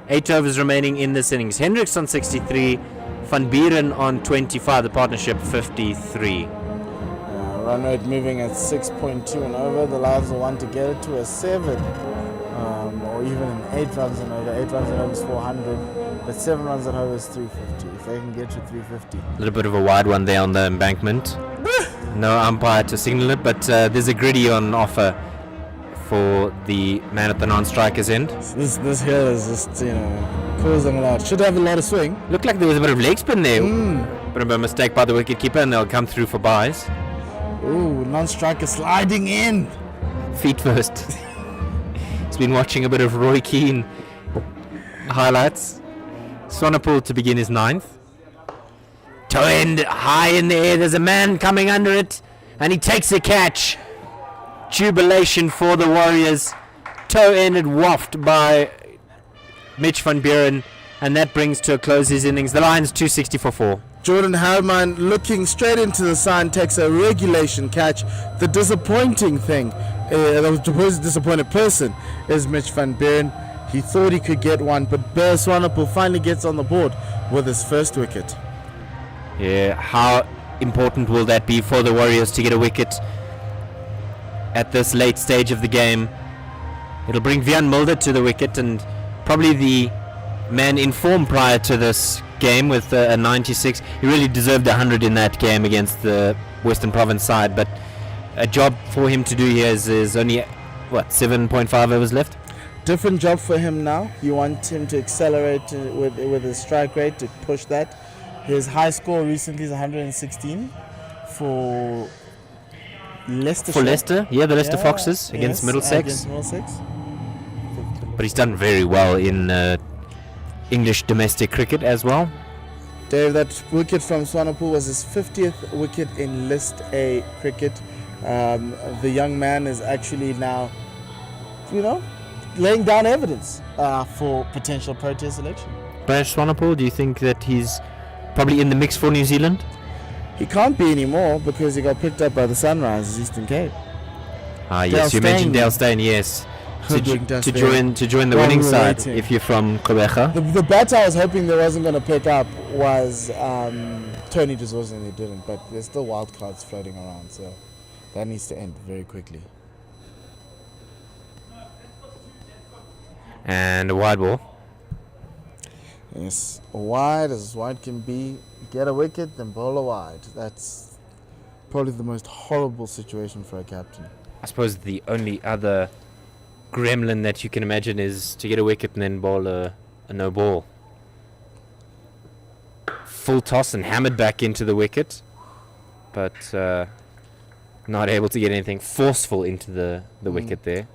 8 overs remaining in this innings. Hendricks on 63, Van Buren on 25, the partnership 53. Run rate moving at 6.2 and over. The Lions will want to get it to a 7, or even an 8 runs and over. 8 runs and over is 400, but 7 runs and over is 350. If they can get to 350. A little bit of a wide one there on the embankment. No umpire to signal it, but there's a griddy on offer for the man at the non-striker's end. This hill is just, causing a lot. Should have a lot of swing. Looked like there was a bit of leg spin there. Bit of a mistake by the wicketkeeper, and they'll come through for byes. Ooh, non-striker sliding in. Feet first. He's been watching a bit of Roy Keane highlights. Swanepoel to begin his 9th. Toe end high in the air. There's a man coming under it, and he takes a catch. Jubilation for the Warriors. Toe-ended waft by Mitch van Buren, and that brings to a close his innings. The Lions 260 for 4. Jordan Harman looking straight into the sign, takes a regulation catch. The disappointing thing, the disappointed person, is Mitch van Buren. He thought he could get one, but Bear Swanepoel finally gets on the board with his first wicket. Yeah, how important will that be for the Warriors to get a wicket at this late stage of the game? It'll bring Vian Mulder to the wicket, and probably the man in form prior to this game with a 96. He really deserved 100 in that game against the Western Province side, but a job for him to do here is only 7.5 overs left. Different job for him now. You want him to accelerate with his strike rate to push that. His high score recently is 116 for Leicestershire. For Leicester, yeah, the Leicester Yeah, Foxes against yes, Middlesex. Against Middlesex. But he's done very well in English domestic cricket as well. Dave, that wicket from Swanepoel was his 50th wicket in List A cricket. The young man is actually now, laying down evidence for potential Proteas selection. Brad Swanepoel, do you think that he's probably in the mix for New Zealand? He can't be anymore because he got picked up by the Sunrisers Eastern Cape. Ah, yes, you mentioned Dale Steyn, yes. To join the winning side waiting. if you're from Kruger. The batter I was hoping they wasn't going to pick up was Tony de Souza, and they didn't. But there's still wild cards floating around, so that needs to end very quickly. And a wide ball. Yes, wide as wide can be. Get a wicket, then bowl a wide. That's probably the most horrible situation for a captain. I suppose the only other gremlin that you can imagine is to get a wicket and then bowl a no ball. Full toss and hammered back into the wicket, but not able to get anything forceful into the wicket there.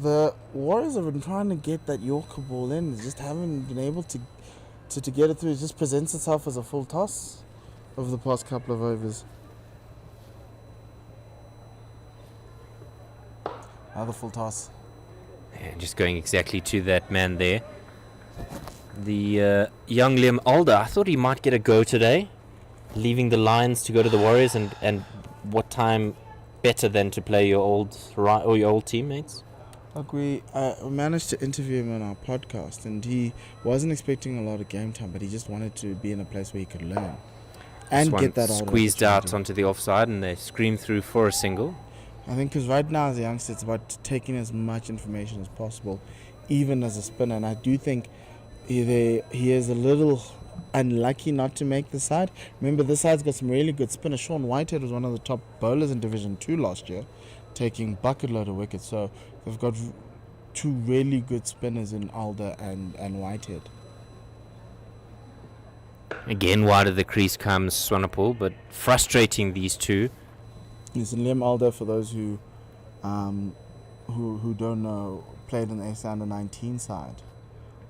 The Warriors have been trying to get that Yorker ball in, just haven't been able to get it through. It just presents itself as a full toss over the past couple of overs. Another full toss. And just going exactly to that man there. The young Liam Alder, I thought he might get a go today, leaving the Lions to go to the Warriors, and what time better than to play your old teammates? Like we managed to interview him on our podcast, and he wasn't expecting a lot of game time, but he just wanted to be in a place where he could learn and get that squeezed out onto the offside, and they screamed through for a single. I think because right now as a youngster, it's about taking as much information as possible, even as a spinner. And I do think he is a little unlucky not to make the side. Remember, this side's got some really good spinners. Sean Whitehead was one of the top bowlers in Division 2 last year, taking bucket load of wickets. So they've got two really good spinners in Alder and Whitehead. Again, wide of the crease comes Swanepoel, but frustrating these two. Listen, Liam Alder, for those who don't know, played in the ASA Under-19 side,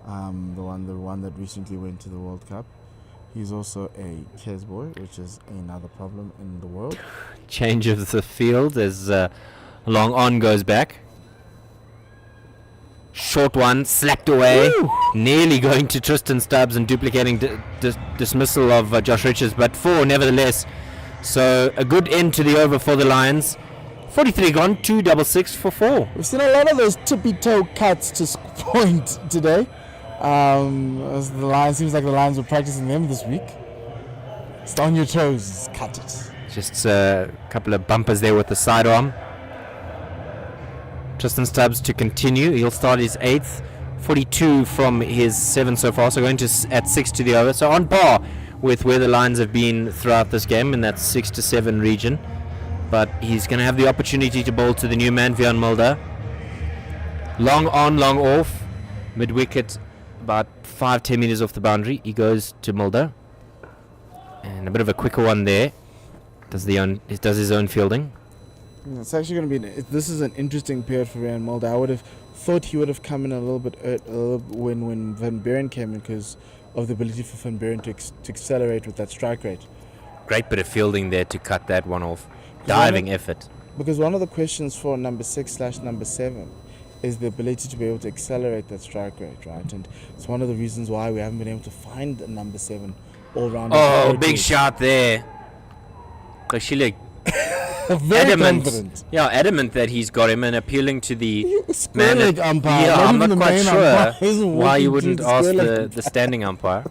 the one that recently went to the World Cup. He's also a Kes boy, which is another problem in the world. Change of the field as long on goes back. Short one, slapped away. Woo! Nearly going to Tristan Stubbs and duplicating dismissal of Josh Richards, but 4 nevertheless. So a good end to the over for the Lions. 43 gone, 266 for 4. We've seen a lot of those tippy-toe cuts to point today. As the Lions, seems like the Lions were practicing them this week. Just on your toes, cut it. Just a couple of bumpers there with the sidearm. Tristan Stubbs to continue. He'll start his 8th. 42 from his 7 so far, so going to at 6 to the over. So on par with where the Lions have been throughout this game in that 6 to 7 region. But he's going to have the opportunity to bowl to the new man, Vian Mulder. Long on, long off. Mid-wicket, about 5-10 meters off the boundary. He goes to Mulder. And a bit of a quicker one there. Does his own fielding. It's actually going to be... This is an interesting period for Vian Mulder. I would have thought he would have come in a little bit when Van Buren came in because of the ability for Van Buren to accelerate with that strike rate. Great bit of fielding there to cut that one off. Diving effort. Because one of the questions for number 6/number 7 is the ability to be able to accelerate that strike rate, right? And it's one of the reasons why we haven't been able to find a number 7 all round. Oh, big shot there. Kashile adamant that he's got him and appealing to the man umpire. Yeah, I'm not quite sure sure why you wouldn't ask the standing umpire.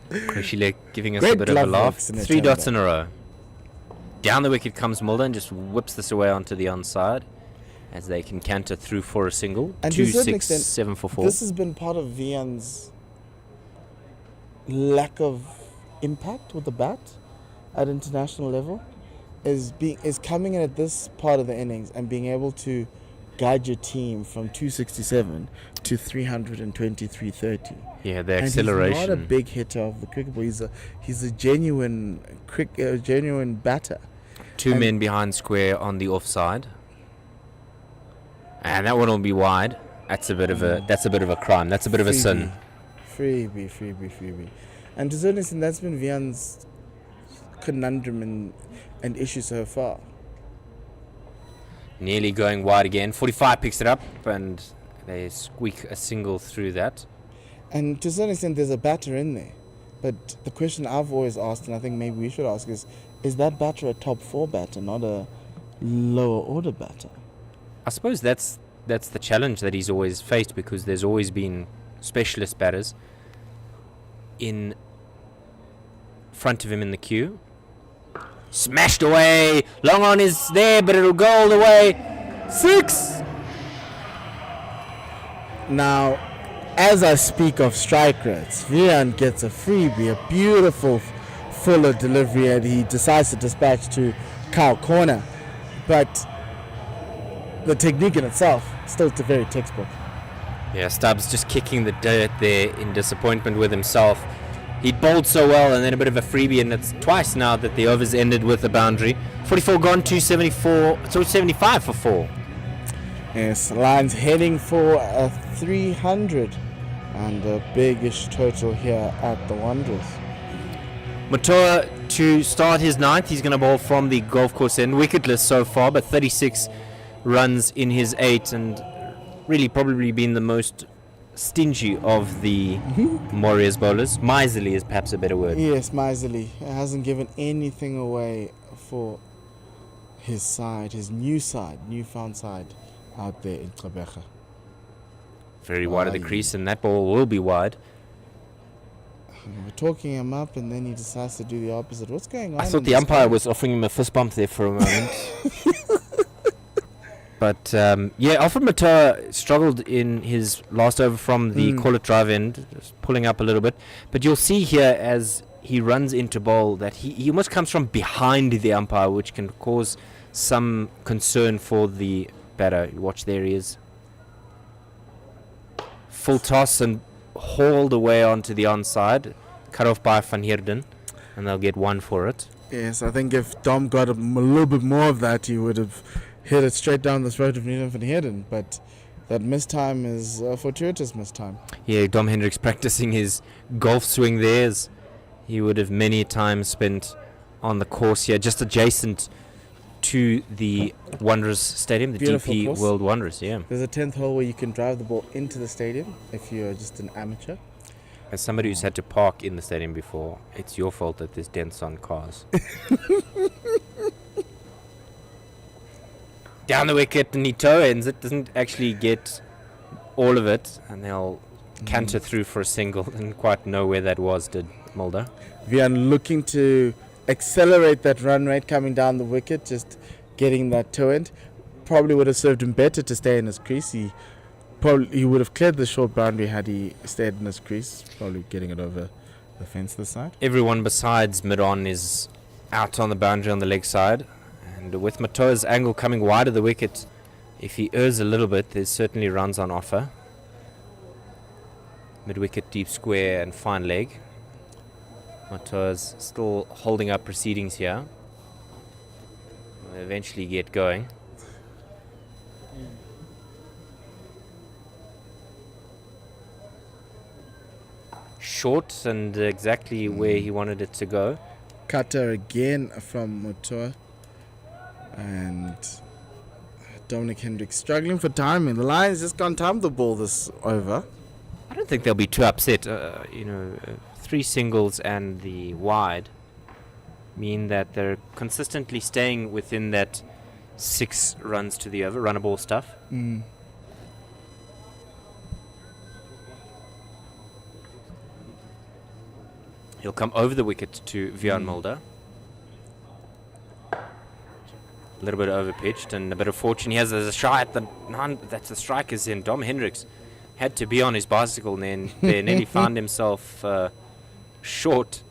Kashile giving us a bit of a laugh. 3 dots in a row. Down the wicket comes Mulder and just whips this away onto the onside as they can canter through for a single. And 2, 6, 7 for 4. This has been part of Vian's lack of impact with the bat at international level. Is coming in at this part of the innings and being able to guide your team from 267 to 320, 330. Yeah, the acceleration. He's not a big hitter of the cricket ball. He's a genuine batter. Two men behind square on the offside. And that one will be wide. That's a bit of a crime. That's a bit of a sin. Freebie. And to a certain extent, that's been Vian's conundrum and issue so far. Nearly going wide again. 45 picks it up, and they squeak a single through that. And to a certain extent, there's a batter in there. But the question I've always asked, and I think maybe we should ask, is that batter a top 4 batter, not a lower order batter? I suppose that's the challenge that he's always faced, because there's always been specialist batters in front of him in the queue. Smashed away. Long on is there, but it'll go all the way. 6. Now, as I speak of strike rates, Vian gets a freebie, a beautiful fuller delivery, and he decides to dispatch to cow corner. But the technique in itself, still it's a very textbook. Yeah, Stubbs just kicking the dirt there in disappointment with himself. He bowled so well, and then a bit of a freebie, and it's twice now that the over's ended with a boundary. 44 gone, 275 for 4. Yes, Lions heading for a 300 and a biggish total here at the Wanderers. Matoa to start his 9th. He's going to bowl from the golf course end. Wicketless so far, but 36 runs in his 8, and really probably been the most stingy of the Warriors bowlers. Miserly is perhaps a better word. Yes, miserly. He hasn't given anything away for his side, his newfound side out there in Kruger. Very wide of the crease, and that ball will be wide. We're talking him up, and then he decides to do the opposite. What's going on? I thought the umpire was offering him a fist bump there for a moment. But Alfred Matoa struggled in his last over from the call-it drive end, just pulling up a little bit. But you'll see here as he runs into bowl that he almost comes from behind the umpire, which can cause some concern for the batter. Watch, there he is. Full toss and hauled away onto the onside, cut off by Van Heerden, and they'll get 1 for it. Yes, I think if Dom got a little bit more of that, he would have hit it straight down the throat of Neelan Van Heerden, but that mistime is a fortuitous mistime. Yeah, Dom Hendricks practicing his golf swing there, as he would have many times spent on the course here, just adjacent to the Wanderers Stadium, the Beautiful DP course. World Wanderers, yeah. There's a 10th hole where you can drive the ball into the stadium if you're just an amateur. As somebody who's had to park in the stadium before, it's your fault that there's dents on cars. Down the wicket, and he toe ends it, doesn't actually get all of it, and they'll canter through for a single. Didn't quite know where that was, did Mulder. Vian looking to accelerate that run rate coming down the wicket, just getting that toe end. Probably would have served him better to stay in his crease. He would have cleared the short boundary had he stayed in his crease, probably getting it over the fence this side. Everyone besides mid-on is out on the boundary on the leg side. And with Matoa's angle coming wide of the wicket, if he errs a little bit, there's certainly runs on offer. Mid-wicket, deep square and fine leg. Matoa's still holding up proceedings here. Will eventually get going. Short and exactly where he wanted it to go. Cutter again from Matoa. And Dominic Hendricks struggling for timing. The Lions just can't time the ball this over. I don't think they'll be too upset. 3 singles and the wide mean that they're consistently staying within that 6 runs to the over, runnable stuff. He'll come over the wicket to Vian Mulder. A little bit overpitched, and a bit of fortune he has as a shot at the nine. That's the strikers in. Dom Hendricks had to be on his bicycle, and then nearly found himself short,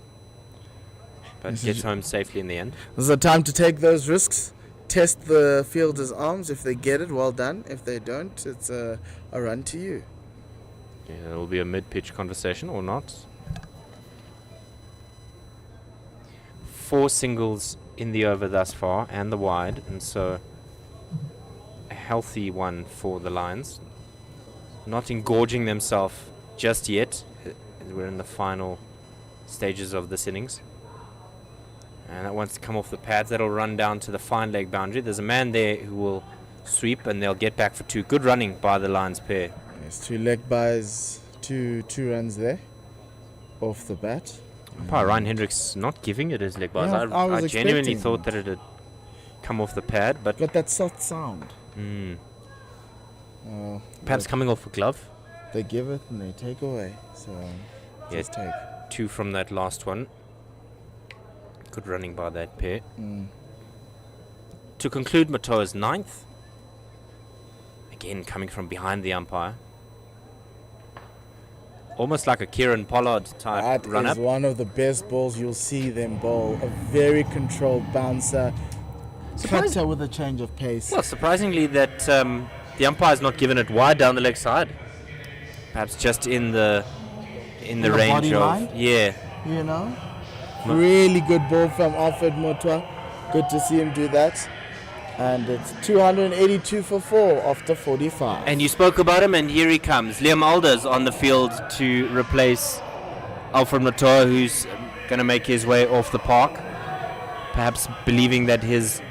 but gets home safely in the end. This is a time to take those risks. Test the fielder's arms. If they get it, well done. If they don't, it's a run to you. Yeah, it'll be a mid-pitch conversation or not. 4 singles in the over thus far and the wide, and so a healthy one for the Lions. Not engorging themselves just yet. We're in the final stages of this innings. And that wants to come off the pads. That'll run down to the fine leg boundary. There's a man there who will sweep, and they'll get back for 2. Good running by the Lions pair. Yes, 2 leg buys, two runs there off the bat. Umpire Ryan Hendricks not giving it his leg bars. Yeah, I was I genuinely expecting thought that it had come off the pad, but Got that soft sound. perhaps coming off a glove. They give it and they take away. So Yeah. just take. 2 from that last one. Good running by that pair. To conclude Matoa's 9th. Again, coming from behind the umpire. Almost like a Kieran Pollard type That run is up. one of the best balls you'll see them bowl. A very controlled bouncer. Cutter with a change of pace. Well, surprisingly that the umpire's not given it wide down the leg side. Perhaps just in the the range body of line? yeah. You know? Really good ball from Alfred Mutwa. Good to see him do that. And it's 282 for 4 after 45. And you spoke about him, and here he comes. Liam Alders on the field to replace Alfred Matoa, who's going to make his way off the park. Perhaps believing that his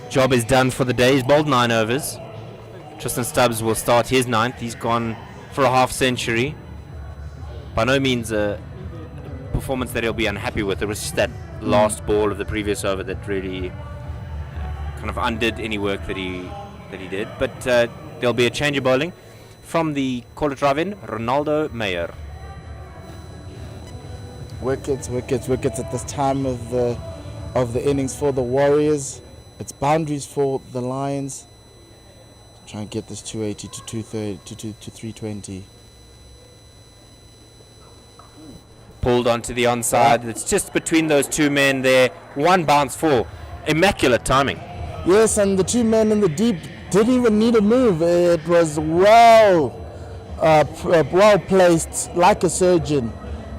job is done for the day. He's bowled 9 overs. Tristan Stubbs will start his 9th. He's gone for a half century. By no means a performance that he'll be unhappy with. It was just that last ball of the previous over that really kind of undid any work that he did. But there'll be a change of bowling from the call it drive-in, Ronaldo Meyer. Wickets at this time of the innings for the Warriors. It's boundaries for the Lions. Try and get this 280 to 230 to 320. Pulled onto the onside. It's just between those two men there. 1 bounce for. Immaculate timing. Yes, and the 2 men in the deep didn't even need a move. It was well placed, like a surgeon.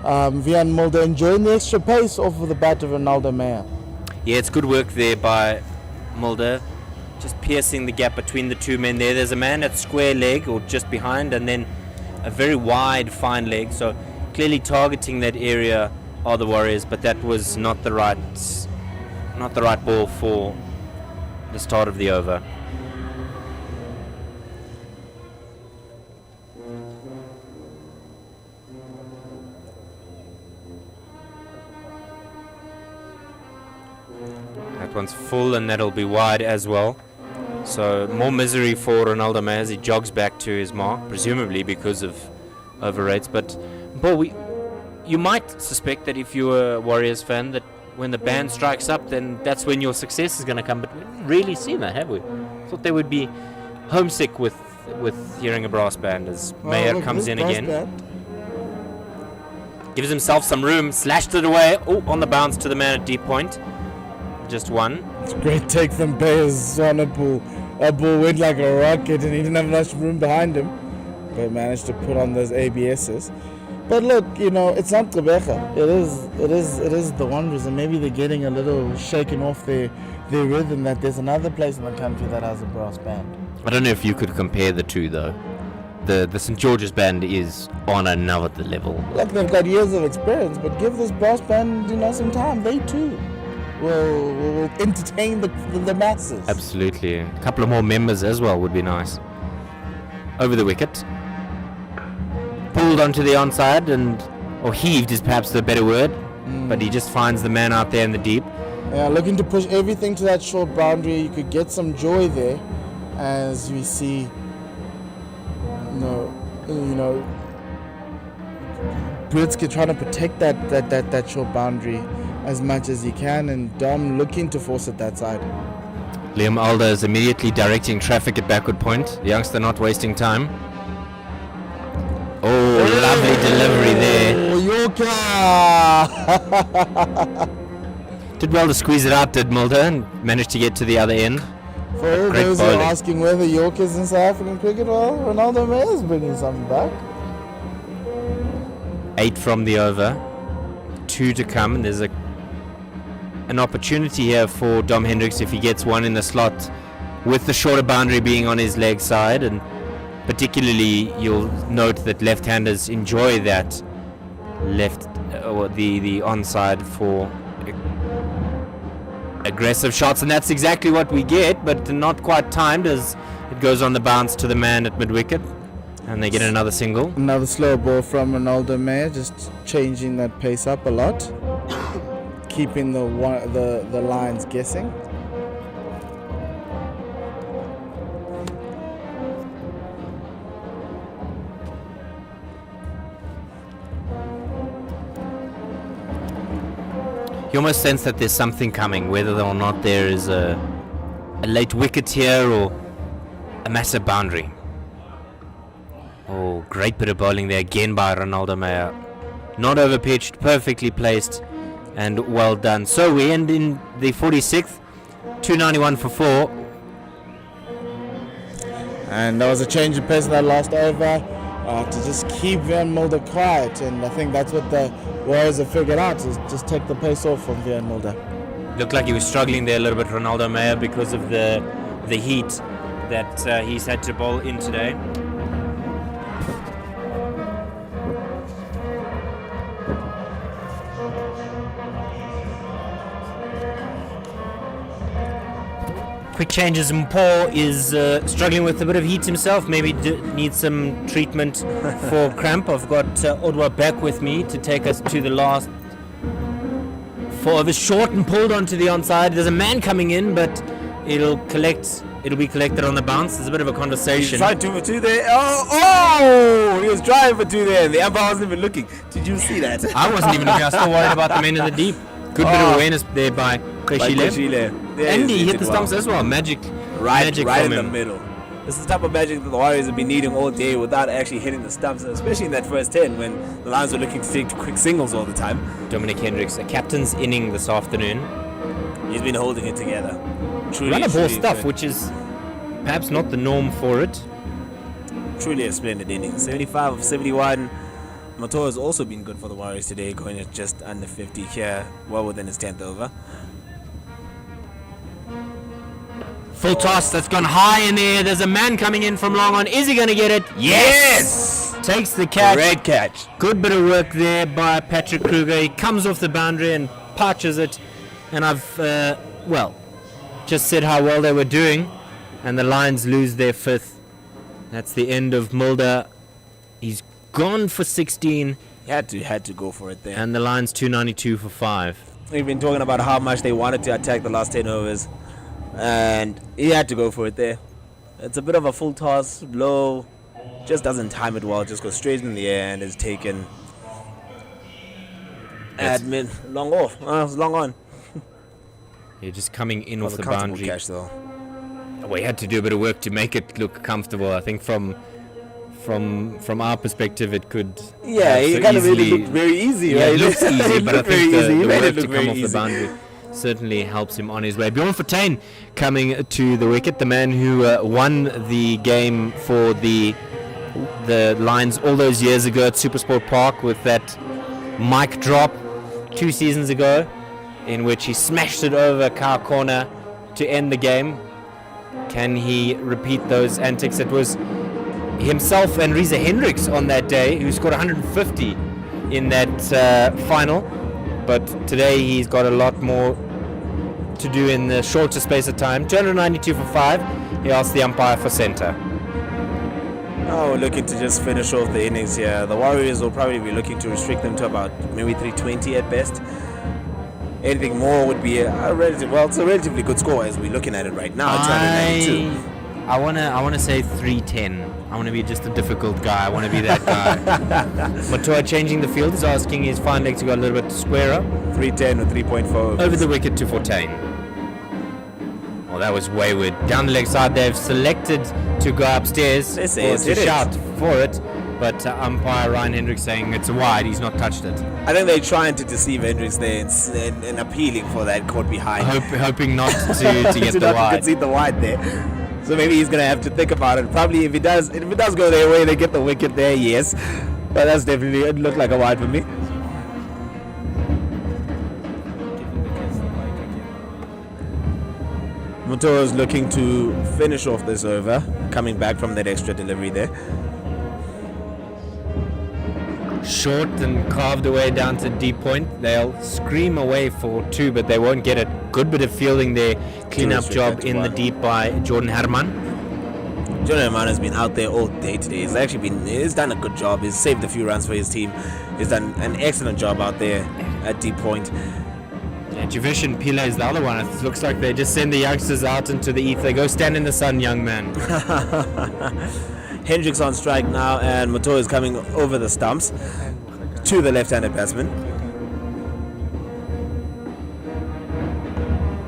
Vian Mulder enjoying the extra pace off of the bat of Ronaldo Meyer. Yeah, it's good work there by Mulder. Just piercing the gap between the 2 men there. There's a man at square leg or just behind, and then a very wide fine leg. So clearly targeting that area are the Warriors, but that was not the right ball for the start of the over. That one's full, and that'll be wide as well. So more misery for Ronaldo Meyer as he jogs back to his mark, presumably because of overrates. But Paul, you might suspect that if you're a Warriors fan, that when the band strikes up, then that's when your success is going to come. But we haven't really seen that, have we? Thought they would be homesick with hearing a brass band as Meyer comes in again. Gives himself some room, slashed it away. Oh, on the bounce to the man at deep point. Just 1. It's a great take from Bayers on a ball. That ball went like a rocket and he didn't have much room behind him. But managed to put on those ABSs. But look, it's not Rebecca. It is the Wanderers, and maybe they're getting a little shaken off their rhythm that there's another place in the country that has a brass band. I don't know if you could compare the two though. The St. George's band is on another level. Look, they've got years of experience, but give this brass band, some time. They too will entertain the masses. Absolutely. A couple of more members as well would be nice. Over the wicket. Pulled onto the onside, or heaved is perhaps the better word, but he just finds the man out there in the deep. Yeah, looking to push everything to that short boundary. You could get some joy there, as we see. Britsky trying to protect that short boundary as much as he can, and Dom looking to force it that side. Liam Alder is immediately directing traffic at backward point. The youngster not wasting time. Oh, lovely delivery there. Yorker! Did well to squeeze it out, did Mulder, and managed to get to the other end. For all those who are asking whether Yorkers in South African cricket, well, Ronaldo Meyer is bringing something back. 8 from the over. 2 to come, and there's an opportunity here for Dom Hendricks if he gets one in the slot, with the shorter boundary being on his leg side, and particularly you'll note that left-handers enjoy that left or the onside for aggressive shots, and that's exactly what we get, but not quite timed as it goes on the bounce to the man at mid-wicket, and they get another single. Another slow ball from Ronaldo Mayer, just changing that pace up a lot, keeping the Lions guessing. You almost sense that there's something coming, whether or not there is a late wicket here or a massive boundary. Oh, great bit of bowling there again by Ronaldo Mayer. Not overpitched, perfectly placed, and well done. So we end in the 46th, 291 for 4. And there was a change of pace in that last over to just keep Van Mulder quiet, and I think that's what the Warriors have figured out, is just take the pace off from Van Mulder. Looked like he was struggling there a little bit, Ronaldo Mayer, because of the heat that he's had to bowl in today. Quick changes. Paul is struggling with a bit of heat himself. Maybe needs some treatment for cramp. I've got Odwa back with me to take us to the last 4 overs. Short and pulled onto the onside. There's a man coming in, but it'll be collected on the bounce. There's a bit of a conversation. He tried 2 for 2 there. Oh! He was trying for 2 there. The umpire wasn't even looking. Did you see that? I wasn't even looking. I was still worried about the men in the deep. Good bit of awareness there by Kweshile. And he hit the stumps as well. Magic right from in him. the middle. This is the type of magic that the Warriors have been needing all day without actually hitting the stumps, especially in that first 10 when the Lions were looking to take quick singles all the time. Dominic Hendricks, a captain's inning this afternoon. He's been holding it together. Run a ball stuff, which is perhaps not the norm for it. Truly a splendid inning. 75 of 71. Matoa has also been good for the Warriors today, going at just under 50 here, well within his 10th over. Full toss, that's gone high in there. There's a man coming in from long on. Is he going to get it? Yes! Takes the catch. Great catch. Good bit of work there by Patrick Kruger. He comes off the boundary and parches it. And I've, just said how well they were doing. And the Lions lose their 5th. That's the end of Mulder. He's gone for 16. He had to go for it there. And the Lions 292 for 5. We've been talking about how much they wanted to attack the last 10 overs. And he had to go for it there. It's a bit of a full toss, low, just doesn't time it well, just goes straight in the air and is taken. Admin, long off. It was long on. You're just coming in off the boundary. Catch, though. Well, he had to do a bit of work to make it look comfortable. I think from our perspective, it could. Yeah, it kind of really looked very easy, right? Yeah, it looks easy, but I think the made work it look to come very off easy. the boundary certainly helps him on his way. Bjorn Fortuin coming to the wicket, the man who won the game for the Lions all those years ago at Supersport Park with that mic drop 2 seasons ago, in which he smashed it over Cow Corner to end the game. Can he repeat those antics? It was himself and Reza Hendricks on that day who scored 150 in that final. But today he's got a lot more to do in the shorter space of time. 292 for 5. He asked the umpire for centre. Oh, looking to just finish off the innings here. The Warriors will probably be looking to restrict them to about maybe 320 at best. Anything more would be it's a relatively good score as we're looking at it right now. 292. I wanna say 310. I wanna be just a difficult guy. I wanna be that guy. Matoa changing the field is asking his fine leg to go a little bit squarer. 310 or 3.4. Over the wicket to Fortuin. Well, that was wayward. Down the leg side, they've selected to go upstairs or to shout for it. But umpire Ryan Hendricks saying it's a wide, he's not touched it. I think they're trying to deceive Hendricks there and appealing for that caught behind. Hoping not to get the wide. concede the wide there. So maybe he's going to have to think about it. Probably if it does go their way, they get the wicket there, yes. But that's definitely, it looked like a wide for me. Muto is looking to finish off this over, coming back from that extra delivery there. Short and carved away down to deep point. They'll scream away for 2, but they won't get it. Good bit of fielding there. Clean up job in the deep by Jordan Herman. Jordan Herman has been out there all day today. He's done a good job. He's saved a few runs for his team. He's done an excellent job out there at deep point. Yeah, Javish and Pile is the other one. It looks like they just send the youngsters out into the ether. Go stand in the sun, young man. Hendricks on strike now, and Muto is coming over the stumps to the left-handed batsman.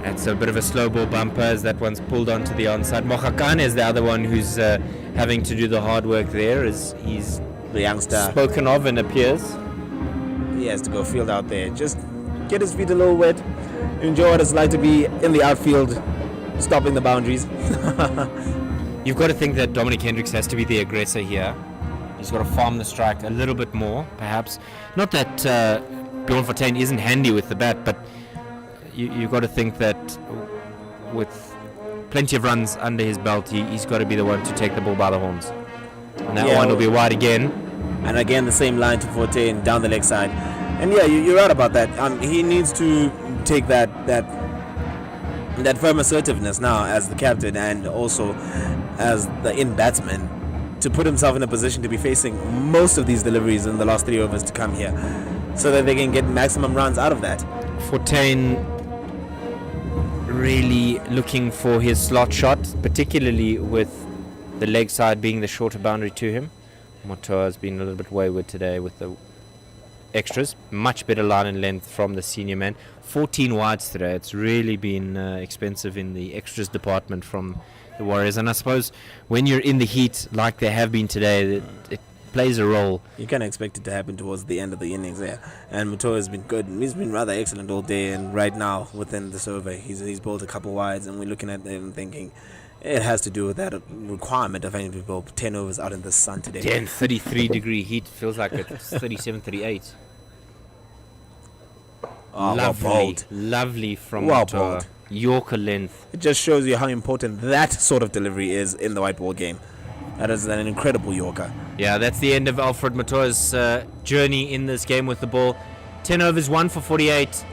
That's a bit of a slow ball bumper as that one's pulled onto the onside. Mohakane is the other one who's having to do the hard work there, as he's The youngster, spoken of and appears. he has to go field out there. Just get his feet a little wet, enjoy what it's like to be in the outfield, stopping the boundaries. You've got to think that Dominic Hendricks has to be the aggressor here. He's got to farm the strike a little bit more, perhaps. Not that Bjorn Fortuin isn't handy with the bat, but you've got to think that with plenty of runs under his belt, he's got to be the one to take the ball by the horns. And that one will be wide again. And again, the same line to Fortuin down the leg side. And yeah, you're right about that. He needs to take that firm assertiveness now as the captain and also as the in-batsman to put himself in a position to be facing most of these deliveries in the last 3 overs to come here so that they can get maximum runs out of that. Fortuin really looking for his slot shot, particularly with the leg side being the shorter boundary to him. Motoa has been a little bit wayward today with the extras. Much better line and length from the senior man. 14 wides today. It's really been expensive in the extras department from the Warriors. And I suppose when you're in the heat like they have been today, it plays a role. You kind of expect it to happen towards the end of the innings there. And Mutoa has been good. He's been rather excellent all day. And right now, within this over, he's bowled a couple wides. And we're looking at it and thinking, it has to do with that requirement of having to bowl 10 overs out in the sun today. 10, 33 degree heat. Feels like it's 37, 38. Oh, well bowled. Lovely from Well Motoa. bowled. Yorker length. It just shows you how important that sort of delivery is in the white ball game. That is an incredible Yorker. Yeah, that's the end of Alfred Motoa's journey in this game with the ball. 10 overs, 1 for 48.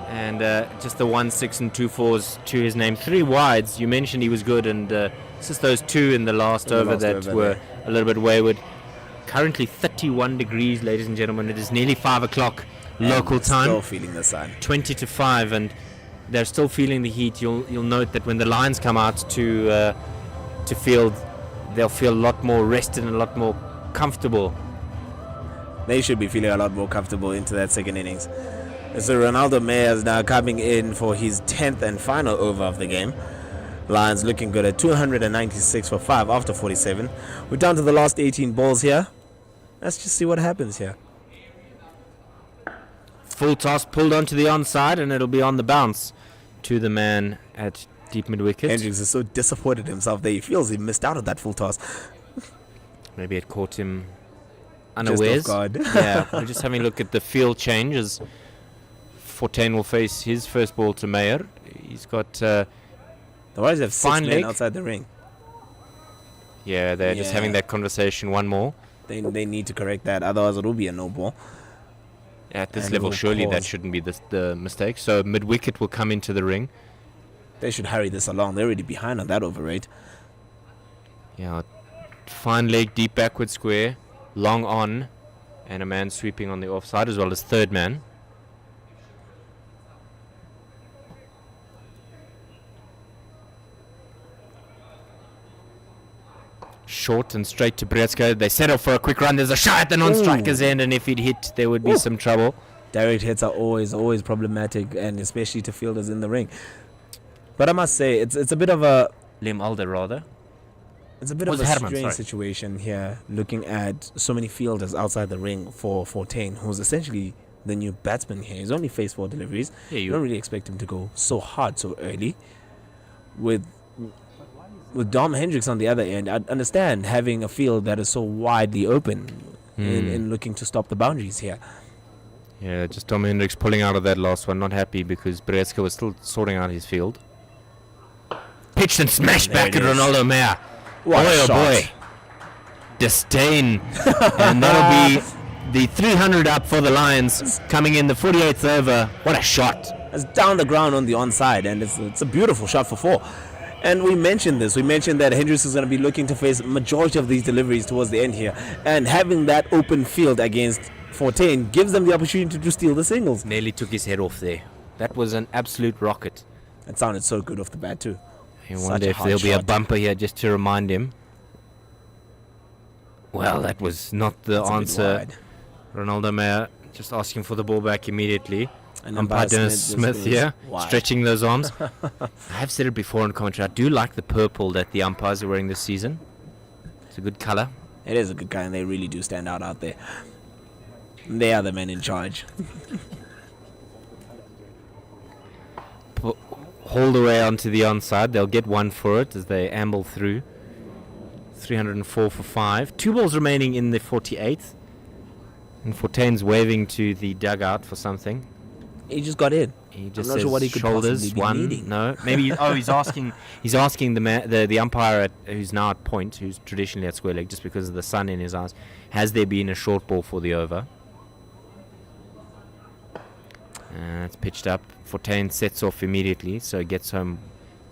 And just the 1, 6 and 2 fours to his name. 3 wides. You mentioned he was good, and it's just those 2 in the last over that were a little bit wayward. Currently 31 degrees, ladies and gentlemen. It is nearly 5 o'clock local time. Still feeling the sun. 20 to 5, and they're still feeling the heat. You'll note that when the Lions come out to field, they'll feel a lot more rested and a lot more comfortable. They should be feeling a lot more comfortable into that second innings. So Ronaldo Meyers now coming in for his 10th and final over of the game. Lions looking good at 296 for 5 after 47. We're down to the last 18 balls here. Let's just see what happens here. Full toss pulled onto the onside, and it'll be on the bounce to the man at deep mid-wicket. Hendricks is so disappointed himself there. He feels he missed out on that full toss. Maybe it caught him unawares. Just off guard. Yeah, we're just having a look at the field change as Fortuin will face his first ball to Meyer. He's got The Warriors have 6 fine men leg outside the ring. Yeah, they're just having that conversation. One more. They need to correct that, otherwise it will be a no ball. At this And level, we'll surely that pause. shouldn't be the mistake. So mid-wicket will come into the ring. They should hurry this along. They're already behind on that over rate. Yeah, fine leg, deep backward square, long on, and a man sweeping on the offside as well as third man. Short and straight to Bretska. They settle for a quick run. There's a shot at the non-striker's end, and if he'd hit, there would be some trouble. Direct hits are always problematic, and especially to fielders in the ring. But I must say, it's a bit of a Lim Alder, rather. It's a bit of a strange situation here, looking at so many fielders outside the ring for Fortuin, who's essentially the new batsman here. He's only faced 4 deliveries. Yeah, you don't really expect him to go so hard so early. With Dom Hendricks on the other end, I understand having a field that is so widely open in looking to stop the boundaries here. Yeah, just Dom Hendricks pulling out of that last one. Not happy because Bretska was still sorting out his field. Pitched and smashed There back it at is. Ronaldo Meyer. What a boy, oh shot. boy. Disdain. And that'll be the 300 up for the Lions coming in the 48th over. What a shot. It's down the ground on the onside, and it's a beautiful shot for 4. And we mentioned this. We mentioned that Hendricks is going to be looking to face majority of these deliveries towards the end here. And having that open field against 14 gives them the opportunity to steal the singles. Nearly took his head off there. That was an absolute rocket. It sounded so good off the bat too. I Such wonder a if hard there'll be a shot. bumper here just to remind him. Well, that was not the That's a bit answer. wide. Ronaldo Meyer just asking for the ball back immediately. And Umpire Dennis Smith here, wide. stretching those arms. I have said it before in commentary. I do like the purple that the umpires are wearing this season. It's a good color. It is a good guy, and they really do stand out there. They are the men in charge. Hauled away onto the onside. They'll get one for it as they amble through. 304 for 5. 2 balls remaining in the 48th. And Fortain's waving to the dugout for something. He just got in. He just I'm not says sure what he could shoulders. possibly be One. needing. No, maybe. He's asking. He's asking the umpire who's now at point, who's traditionally at square leg, just because of the sun in his eyes. Has there been a short ball for the over? It's pitched up. Fortain sets off immediately, so he gets home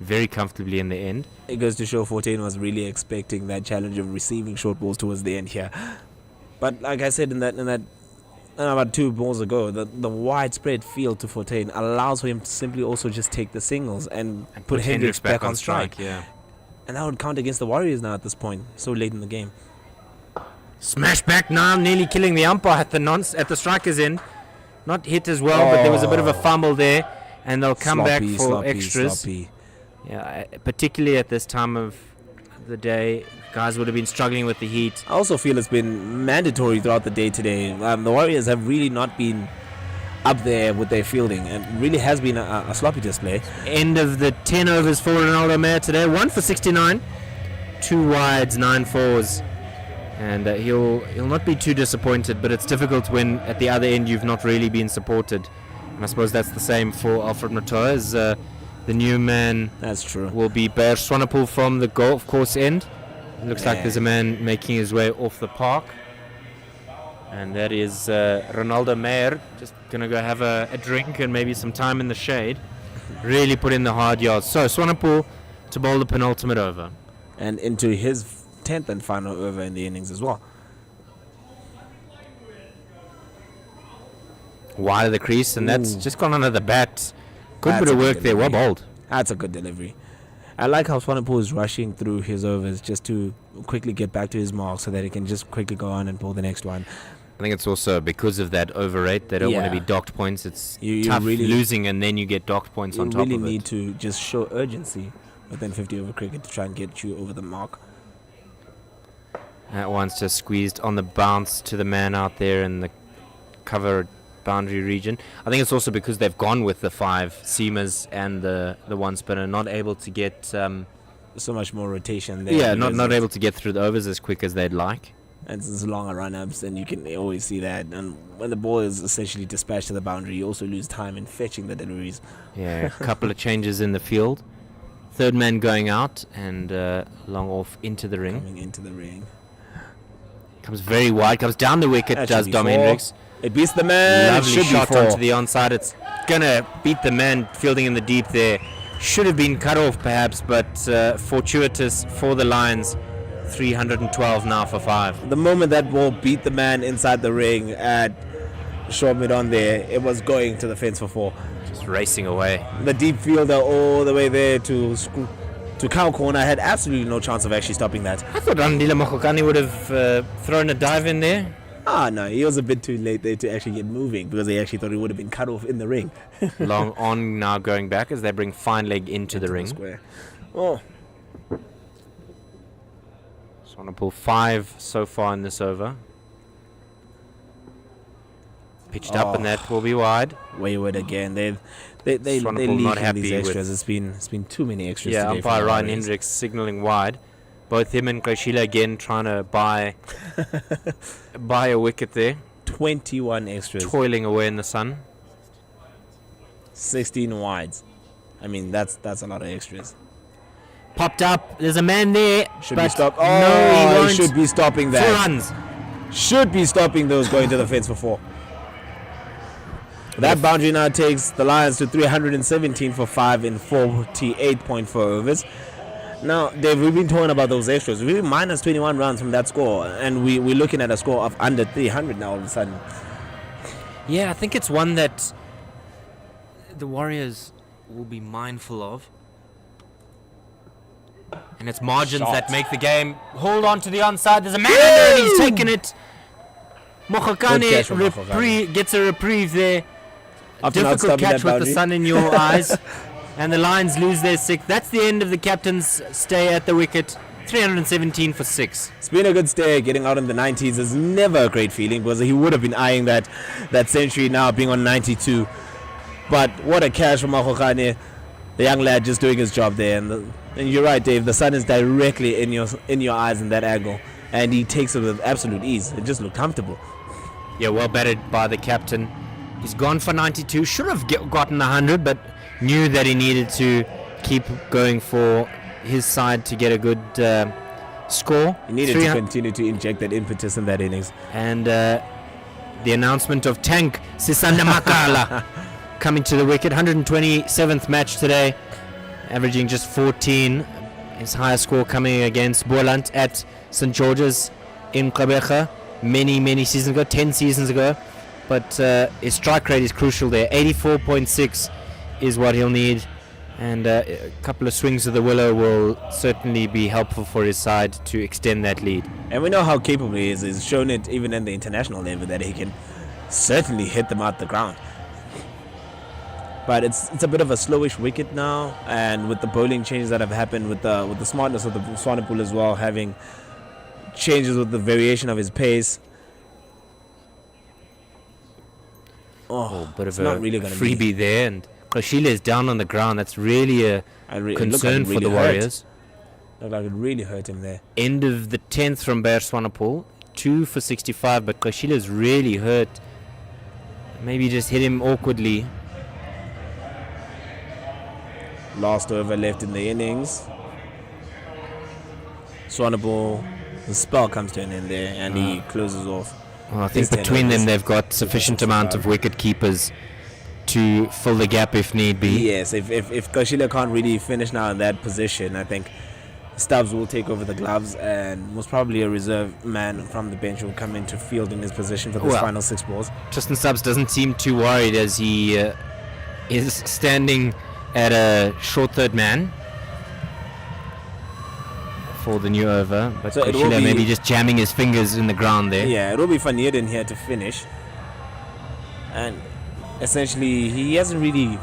very comfortably in the end. It goes to show 14 was really expecting that challenge of receiving short balls towards the end here. But like I said in that about 2 balls ago, the widespread field to 14 allows for him to simply also just take the singles and put Hendricks back on strike. Yeah. And that would count against the Warriors now at this point, so late in the game. Smash back now, nearly killing the umpire at the striker's end. Not hit as well, but there was a bit of a fumble there, and they'll come back for extras. Yeah, particularly at this time of the day, guys would have been struggling with the heat. I also feel it's been mandatory throughout the day today. The Warriors have really not been up there with their fielding, and really has been a sloppy display. End of the 10 overs for Ronaldo Meyer today. 1 for 69, 2 wides, 9 fours. And he'll not be too disappointed, but it's difficult when at the other end you've not really been supported. And I suppose that's the same for Alfred Matoa, as the new man That's true. will be Bear Swanepoel from the golf course end. It looks like there's a man making his way off the park. And that is Ronaldo Meyer, just going to go have a drink and maybe some time in the shade. Really put in the hard yards. So Swanepoel to bowl the penultimate over. And into his 10th and final over in the innings as well. Wide of the crease, and that's just gone under the bat. Good That's bit a of good work there. Well delivery. bowled. That's a good delivery. I like how Swanepoel is rushing through his overs just to quickly get back to his mark so that he can just quickly go on and pull the next one. I think it's also because of that over rate. They don't want to Yeah. be docked points. It's You tough really- losing, and then you get docked points You on top really of need it. to just show urgency within 50 over cricket to try and get you over the mark. That one's just squeezed on the bounce to the man out there in the cover boundary region. I think it's also because they've gone with the 5 seamers and the one spinner, not able to get So much more rotation there. not able to get through the overs as quick as they'd like. And it's longer run-ups, and you can always see that. And when the ball is essentially dispatched to the boundary, you also lose time in fetching the deliveries. Yeah, a couple of changes in the field. Third man going out and long off into the ring. Coming into the ring. Comes very wide, comes down the wicket, That does should be Dom 4. Hendricks. It beats the man. Lovely Should be shot 4. onto the onside. It's gonna beat the man fielding in the deep there. Should have been cut off perhaps, but fortuitous for the Lions. 312 now for 5. The moment that ball beat the man inside the ring at short mid on there, it was going to the fence for 4. Just racing away. The deep fielder all the way there to cow corner had absolutely no chance of actually stopping that. I thought Andile Mokokane would have thrown a dive in there. No, he was a bit too late there to actually get moving because they actually thought he would have been cut off in the ring. Long on now going back as they bring fine leg into the ring. Square. Oh, Swanepoel 5 so far in this over. Pitched up and that will be wide. wayward again. They Swanepoel not leak happy these with- extras. It's been too many extras. Yeah, today for umpire the Ryan Warriors. Hendricks signalling wide. Both him and Kreshila again trying to buy a wicket there. 21 extras, Toiling away in the sun. 16 wides. I mean, that's a lot of extras. Popped up. There's a man there. Should but be stopped. Oh, no, he won't. should be stopping 4 that. runs. Should be stopping those going to the fence for 4. That boundary now takes the Lions to 317 for 5 in 48.4 overs. Now, Dave, we've been talking about those extras. We're minus 21 runs from that score, and we're looking at a score of under 300 now all of a sudden. Yeah, I think it's one that the Warriors will be mindful of. And it's margins Shot. that make the game. Hold on to the onside. There's a man there and he's taken it. Good catch from Mokgokane. Gets a reprieve there. After not Difficult stopping catch that with the boundary. sun in your eyes. And the Lions lose their 6th. That's the end of the captain's stay at the wicket. 317 for 6. It's been a good stay. Getting out in the 90s is never a great feeling because he would have been eyeing that century now being on 92. But what a catch from Mokgokane. The young lad just doing his job there. And you're right, Dave. The sun is directly in your eyes in that angle. And he takes it with absolute ease. It just looked comfortable. Yeah, well batted by the captain. He's gone for 92. Should have gotten 100, but knew that he needed to keep going for his side to get a good score. He needed to continue to inject that impetus in that innings. And the announcement of Tank Sisanda Makala coming to the wicket. 127th match today, averaging just 14. His highest score coming against Boland at St. George's in Kruger many seasons ago, 10 seasons ago. But his strike rate is crucial there. 84.6 is what he'll need. And a couple of swings of the willow will certainly be helpful for his side to extend that lead. And we know how capable he is. He's shown it even in the international level that he can certainly hit them out the ground. But it's a bit of a slowish wicket now, and with the bowling changes that have happened, with the smartness of the Swanepoel as well, having changes with the variation of his pace. Bit it's of not a really gonna freebie there, and Koshila is down on the ground. That's really a concern for the Warriors. Looked like it really hurt him there. End of the 10th from Bear Swanepoel, 2 for 65, but Koshila's really hurt. Maybe just hit him awkwardly. Last over left in the innings. Swanepoel, the spell comes to an end there, and he closes off. Well, I think between them they've got sufficient amount of wicket keepers to fill the gap if need be. Yes, if Koshila can't really finish now in that position, I think Stubbs will take over the gloves, and most probably a reserve man from the bench will come into field in his position for this final 6 balls. Tristan Stubbs doesn't seem too worried as he is standing at a short third man for the new over, but So Koshila maybe just jamming his fingers in the ground there. Yeah, it will be Van Heerden here to finish. And essentially, he hasn't really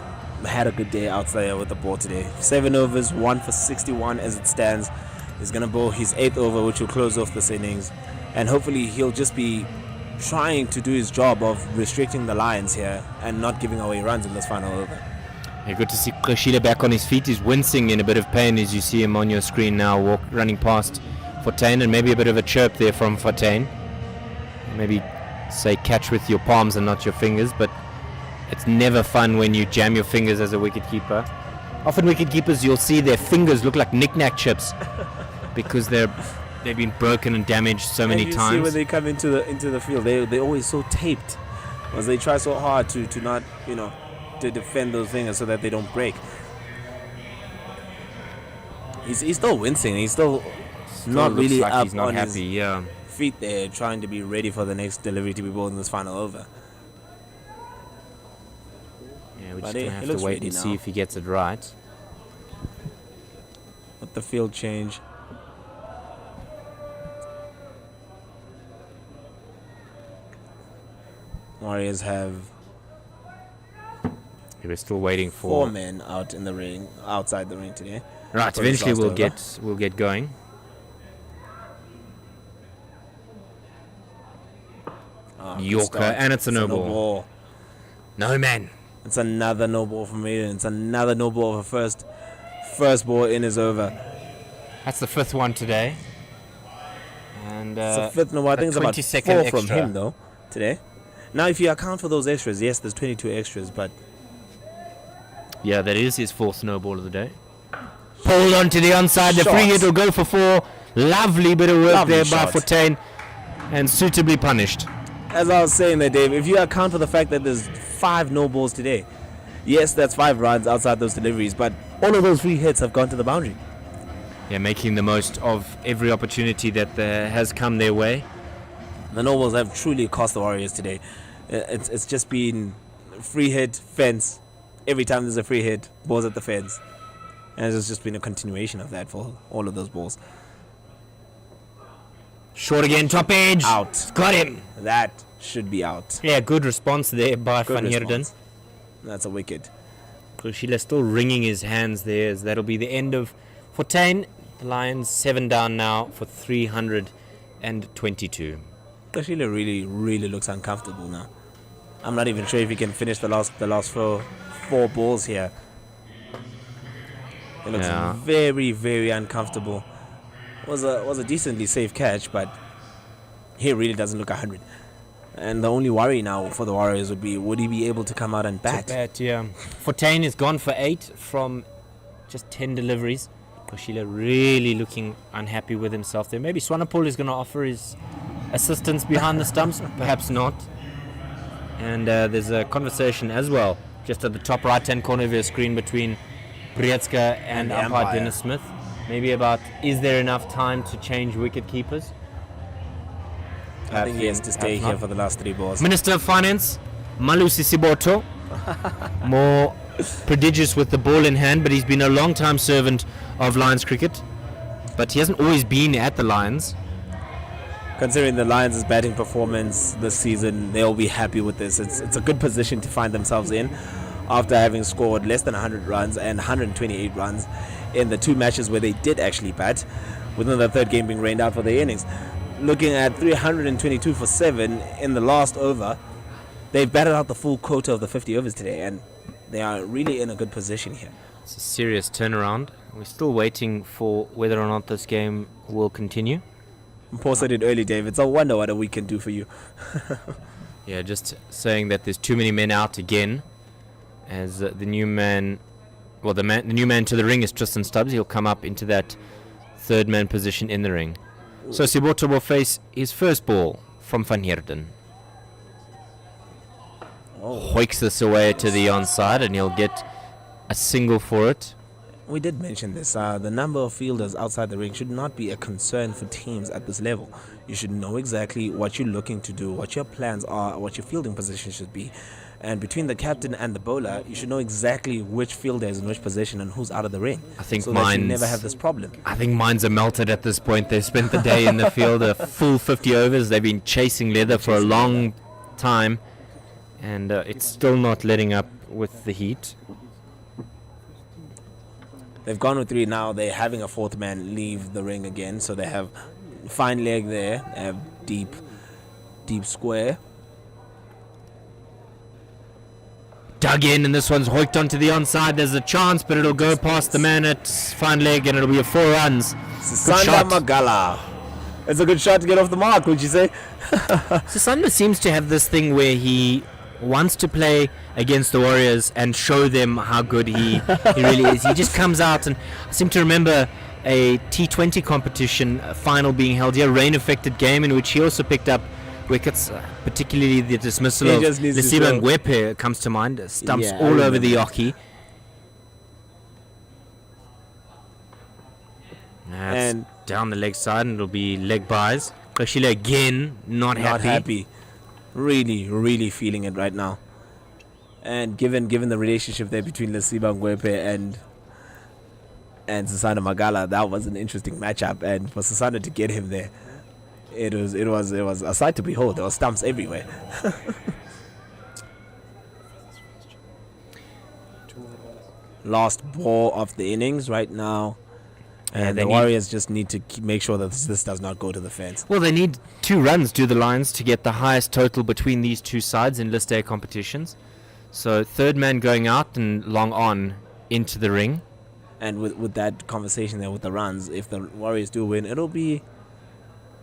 had a good day outside with the ball today. 7 overs, 1 for 61 as it stands. He's going to bowl his 8th over, which will close off this innings. And hopefully he'll just be trying to do his job of restricting the Lions here and not giving away runs in this final over. Yeah, good to see Koshila back on his feet. He's wincing in a bit of pain as you see him on your screen now, running past Fortuin, and maybe a bit of a chirp there from Fortuin. Maybe say catch with your palms and not your fingers, but it's never fun when you jam your fingers as a wicketkeeper. Often wicketkeepers, you'll see their fingers look like knick-knack chips because they've been broken and damaged so many and you times. see when they come into the field, they're always so taped, because they try so hard to not, to defend those fingers so that they don't break. He's still wincing. He's still not looks really like up he's not on happy. his feet there, trying to be ready for the next delivery to be bowled in this final over. Yeah, we're But just he going to have looks to wait ready and now. see if he gets it right. With the field change. Warriors have We're still waiting for 4 men out in the ring, outside the ring today. Right, for this eventually last we'll over. get going. Good Yorker, start. and it's a no ball. ball. No man. It's another no ball from Maiden. It's another no ball for first ball in his over. That's the 5th one today. And It's the 5th no ball. I think it's about 22nd 4 from extra. him though today. Now, if you account for those extras, yes, there's 22 extras, but Yeah, that is his 4th no ball of the day. Pulled onto the onside. The free hit will go for 4. Lovely bit of work Lovely there shot. by Fontaine, and suitably punished. As I was saying there, Dave, if you account for the fact that there's 5 no balls today, yes, that's 5 runs outside those deliveries, but all of those free hits have gone to the boundary. Yeah, making the most of every opportunity that has come their way. The no balls have truly cost the Warriors today. It's just been free hit, fence. Every time there's a free hit, balls at the fence. And it's just been a continuation of that for all of those balls. Short again, top edge. Out. Got him. That should be out. Yeah, good response there by Good Van Heerden. response. That's a wicket. Kushila still wringing his hands there, as that'll be the end of Fontaine. The Lions 7 down now for 322. Kashila really looks uncomfortable now. I'm not even sure if he can finish the last 4 balls here. It looks very uncomfortable. Was a decently safe catch, but he really doesn't look 100. And the only worry now for the Warriors would he be able to come out and bat? Yeah. Fontaine is gone for 8 from just 10 deliveries. Koshila really looking unhappy with himself there. Maybe Swanepoel is going to offer his assistance behind the stumps, perhaps not. And there's a conversation as well, just at the top right-hand corner of your screen, between Brietska and umpire Dennis Smith. Maybe about, is there enough time to change wicket keepers? I think he has to stay here for the last 3 balls. Minister of Finance, Malusi Siboto, more prodigious with the ball in hand, but he's been a long-time servant of Lions cricket. But he hasn't always been at the Lions. Considering the Lions' batting performance this season, they'll be happy with this. It's a good position to find themselves in after having scored less than 100 runs and 128 runs in the 2 matches where they did actually bat, within the 3rd game being rained out for their innings. Looking at 322 for 7 in the last over, they've batted out the full quota of the 50 overs today, and they are really in a good position here. It's a serious turnaround. We're still waiting for whether or not this game will continue. Paul said it early, Dave. It's a wonder what a week can do for you. Yeah, just saying that there's too many men out again, as the new man to the ring is Tristan Stubbs. He'll come up into that 3rd man position in the ring. So Siboto will face his first ball from Van Heerden. Hoiks this away to the onside, and he'll get a single for it. We did mention this. The number of fielders outside the ring should not be a concern for teams at this level. You should know exactly what you're looking to do, what your plans are, what your fielding position should be. And between the captain and the bowler, you should know exactly which fielder is in which position and who's out of the ring. I think so that you never have this problem. I think minds are melted at this point. They've spent the day in the field, a full 50 overs. They've been chasing leather for a long time, and it's still not letting up with the heat. They've gone with 3 now. They're having a 4th man leave the ring again, so they have fine leg there. They have deep square. Dug in, and this one's hoiked onto the onside. There's a chance, but it'll go past the man at fine leg, and it'll be a 4 runs. Sisanda Magala. It's a good shot to get off the mark, would you say? Sisanda seems to have this thing where he wants to play against the Warriors and show them how good he really is. He just comes out, and I seem to remember a T20 competition final being held here, rain-affected game, in which he also picked up wickets, particularly the dismissal of Lesiba Ngwepe comes to mind. Stumps all over the Yoki. And down the leg side, and it'll be leg buys. Koshila again, not happy. Really feeling it right now. And given the relationship there between Lesiba Ngwepe and Sisanda Magala, that was an interesting matchup. And for Sisanda to get him there, it was a sight to behold. There were stumps everywhere. Last ball of the innings right now. And the Warriors just need to make sure that this does not go to the fence. Well, they need 2 runs, do the Lions, to get the highest total between these 2 sides in List A competitions. So 3rd man going out and long on into the ring. And with that conversation there with the runs, if the Warriors do win, it'll be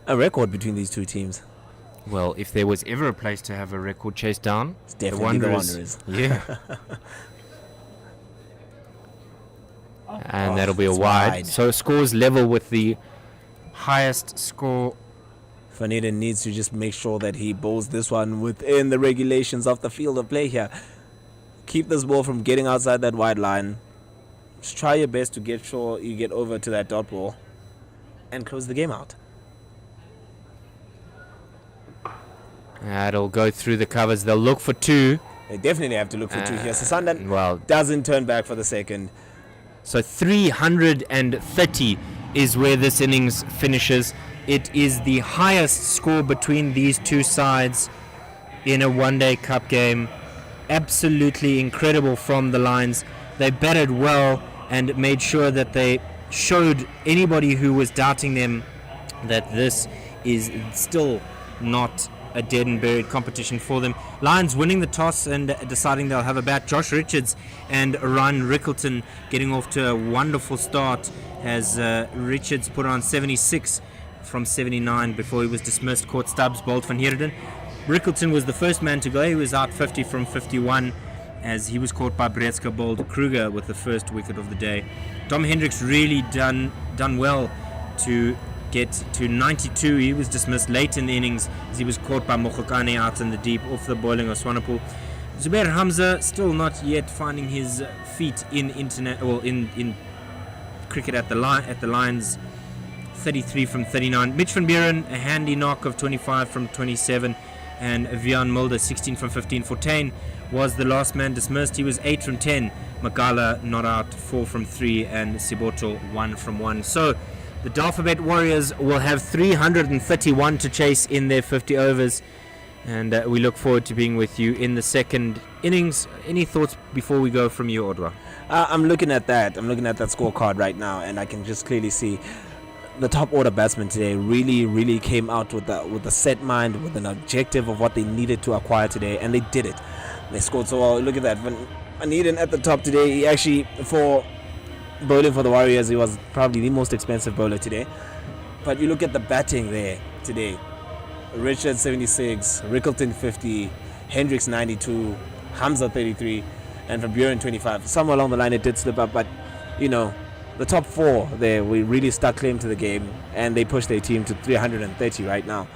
a record between these 2 teams. Well, if there was ever a place to have a record chased down, it's definitely the Wanderers. Yeah. and Oh, that'll be a it's wide. wide. So scores level with the highest score. Van Eden needs to just make sure that he bowls this one within the regulations of the field of play here. Keep this ball from getting outside that wide line. Just try your best to get sure you get over to that dot ball and close the game out. It'll go through the covers. They'll look for 2. They definitely have to look for 2 here. So Sandan Well, doesn't turn back for the second. so 330 is where this innings finishes. It is the highest score between these two sides in a one-day cup game. Absolutely incredible from the Lions. They batted well and made sure that they showed anybody who was doubting them that this is still not a dead and buried competition for them. Lions winning the toss and deciding they'll have a bat. Josh Richards and Ryan Rickleton getting off to a wonderful start as Richards put on 76 from 79 before he was dismissed. Caught Stubbs, bowled Van Heerden. Rickleton was the first man to go. He was out 50 from 51 as he was caught by Bretska, bowled Kruger with the first wicket of the day. Tom Hendricks really done well to get to 92. He was dismissed late in the innings as he was caught by Mokhokane out in the deep off the bowling of Swanepoel. Zubair Hamza still not yet finding his feet in in cricket at the Lions. 33 from 39. Mitch van Buren, a handy knock of 25 from 27, and Vian Mulder 16 from 15. Fortuin was the last man dismissed. He was 8 from 10. Magala not out 4 from 3, and Siboto 1 from 1. So the Dafabet Warriors will have 331 to chase in their 50 overs, and we look forward to being with you in the second innings. Any thoughts before we go from you, Odwa? I'm looking at that scorecard right now, and I can just clearly see the top order batsmen today really came out with a set mind, with an objective of what they needed to acquire today, and they did it. They scored so well. Look at that. Van Eden at the top today. He actually, for bowling for the Warriors, he was probably the most expensive bowler today. But you look at the batting there today. Richard 76, Rickleton 50, Hendricks 92, Hamza 33, and Van Buren 25. Somewhere along the line it did slip up, but the top 4 there, we really stuck claim to the game, and they pushed their team to 330 right now.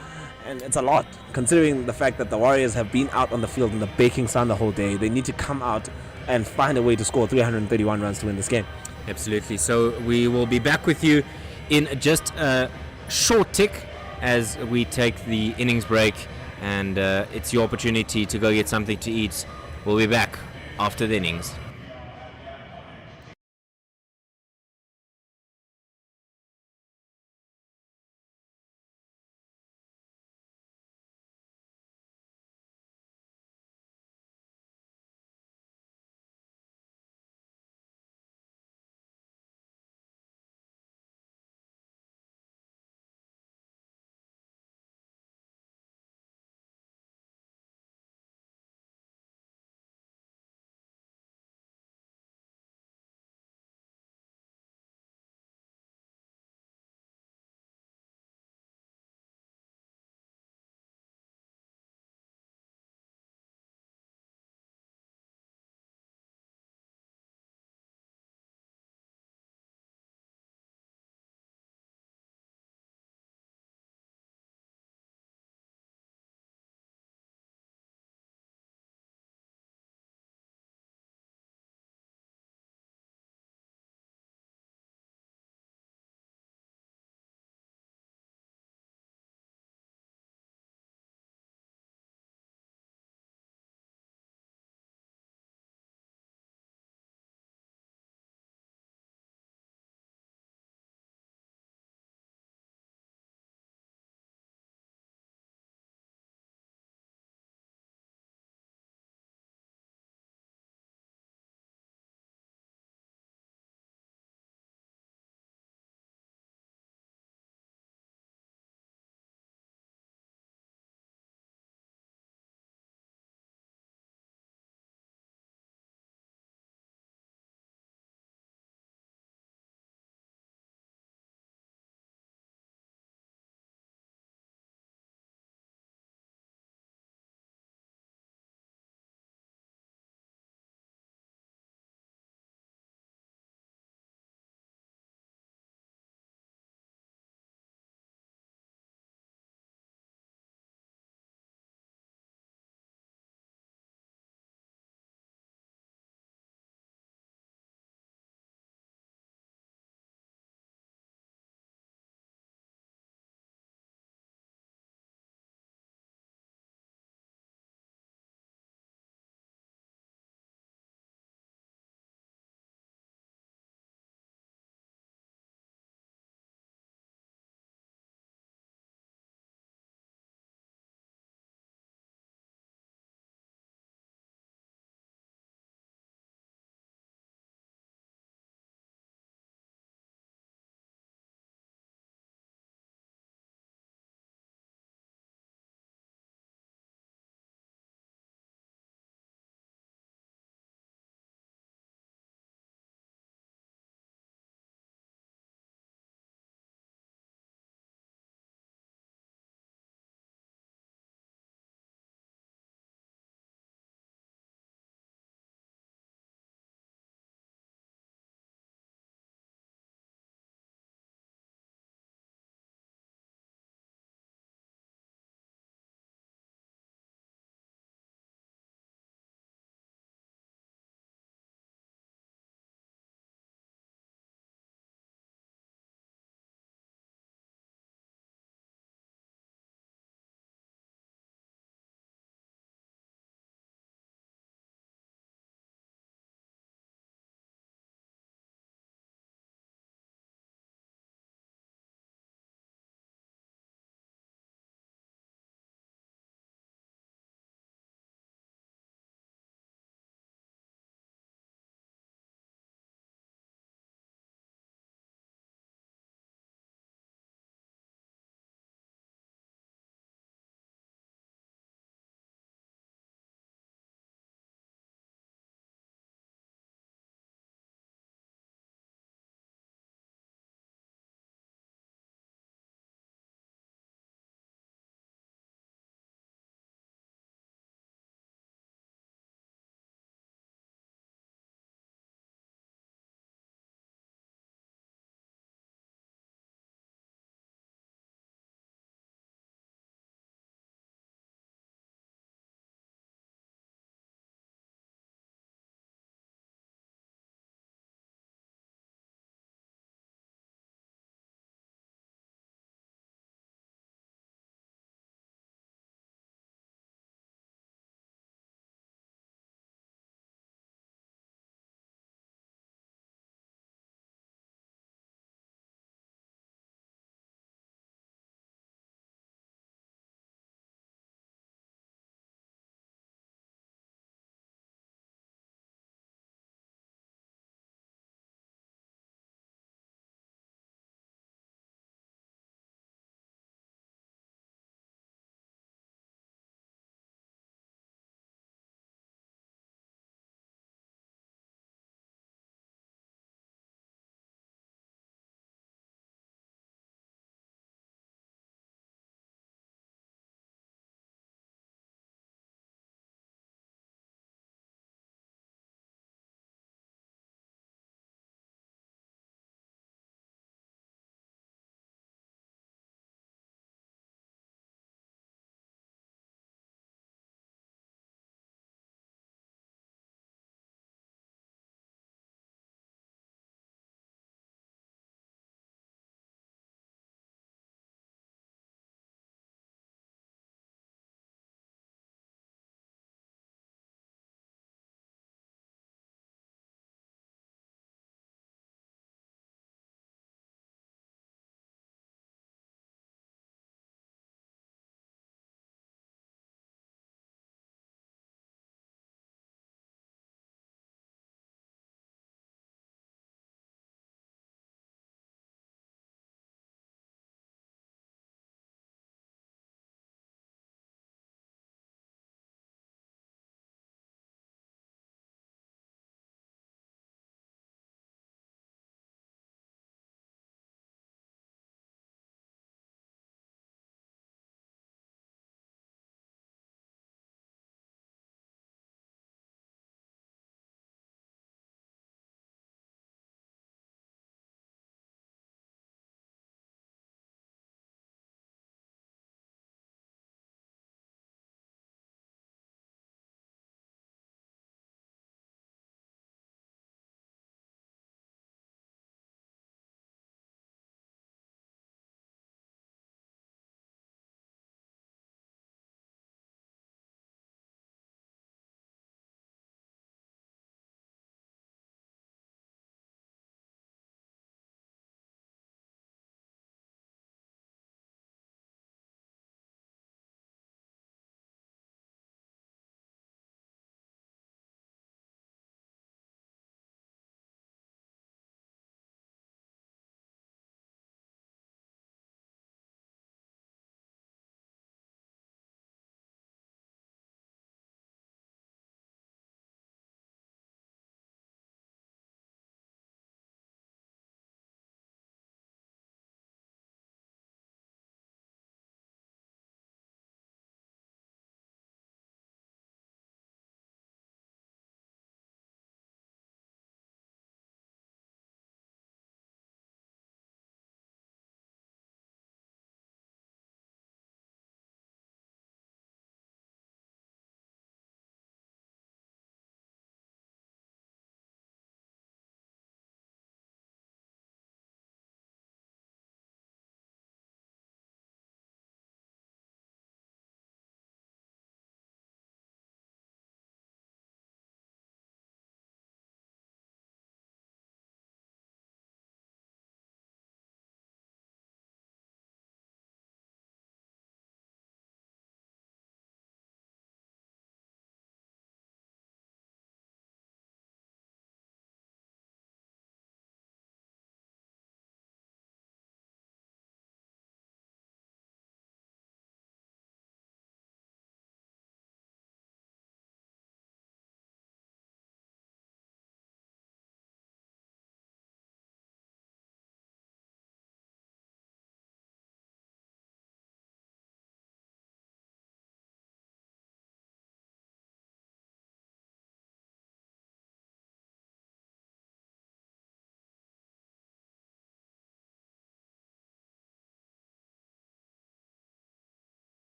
And it's a lot, considering the fact that the Warriors have been out on the field in the baking sun the whole day. They need to come out and find a way to score 331 runs to win this game. Absolutely. So we will be back with you in just a short tick as we take the innings break, and it's your opportunity to go get something to eat. We'll be back after the innings.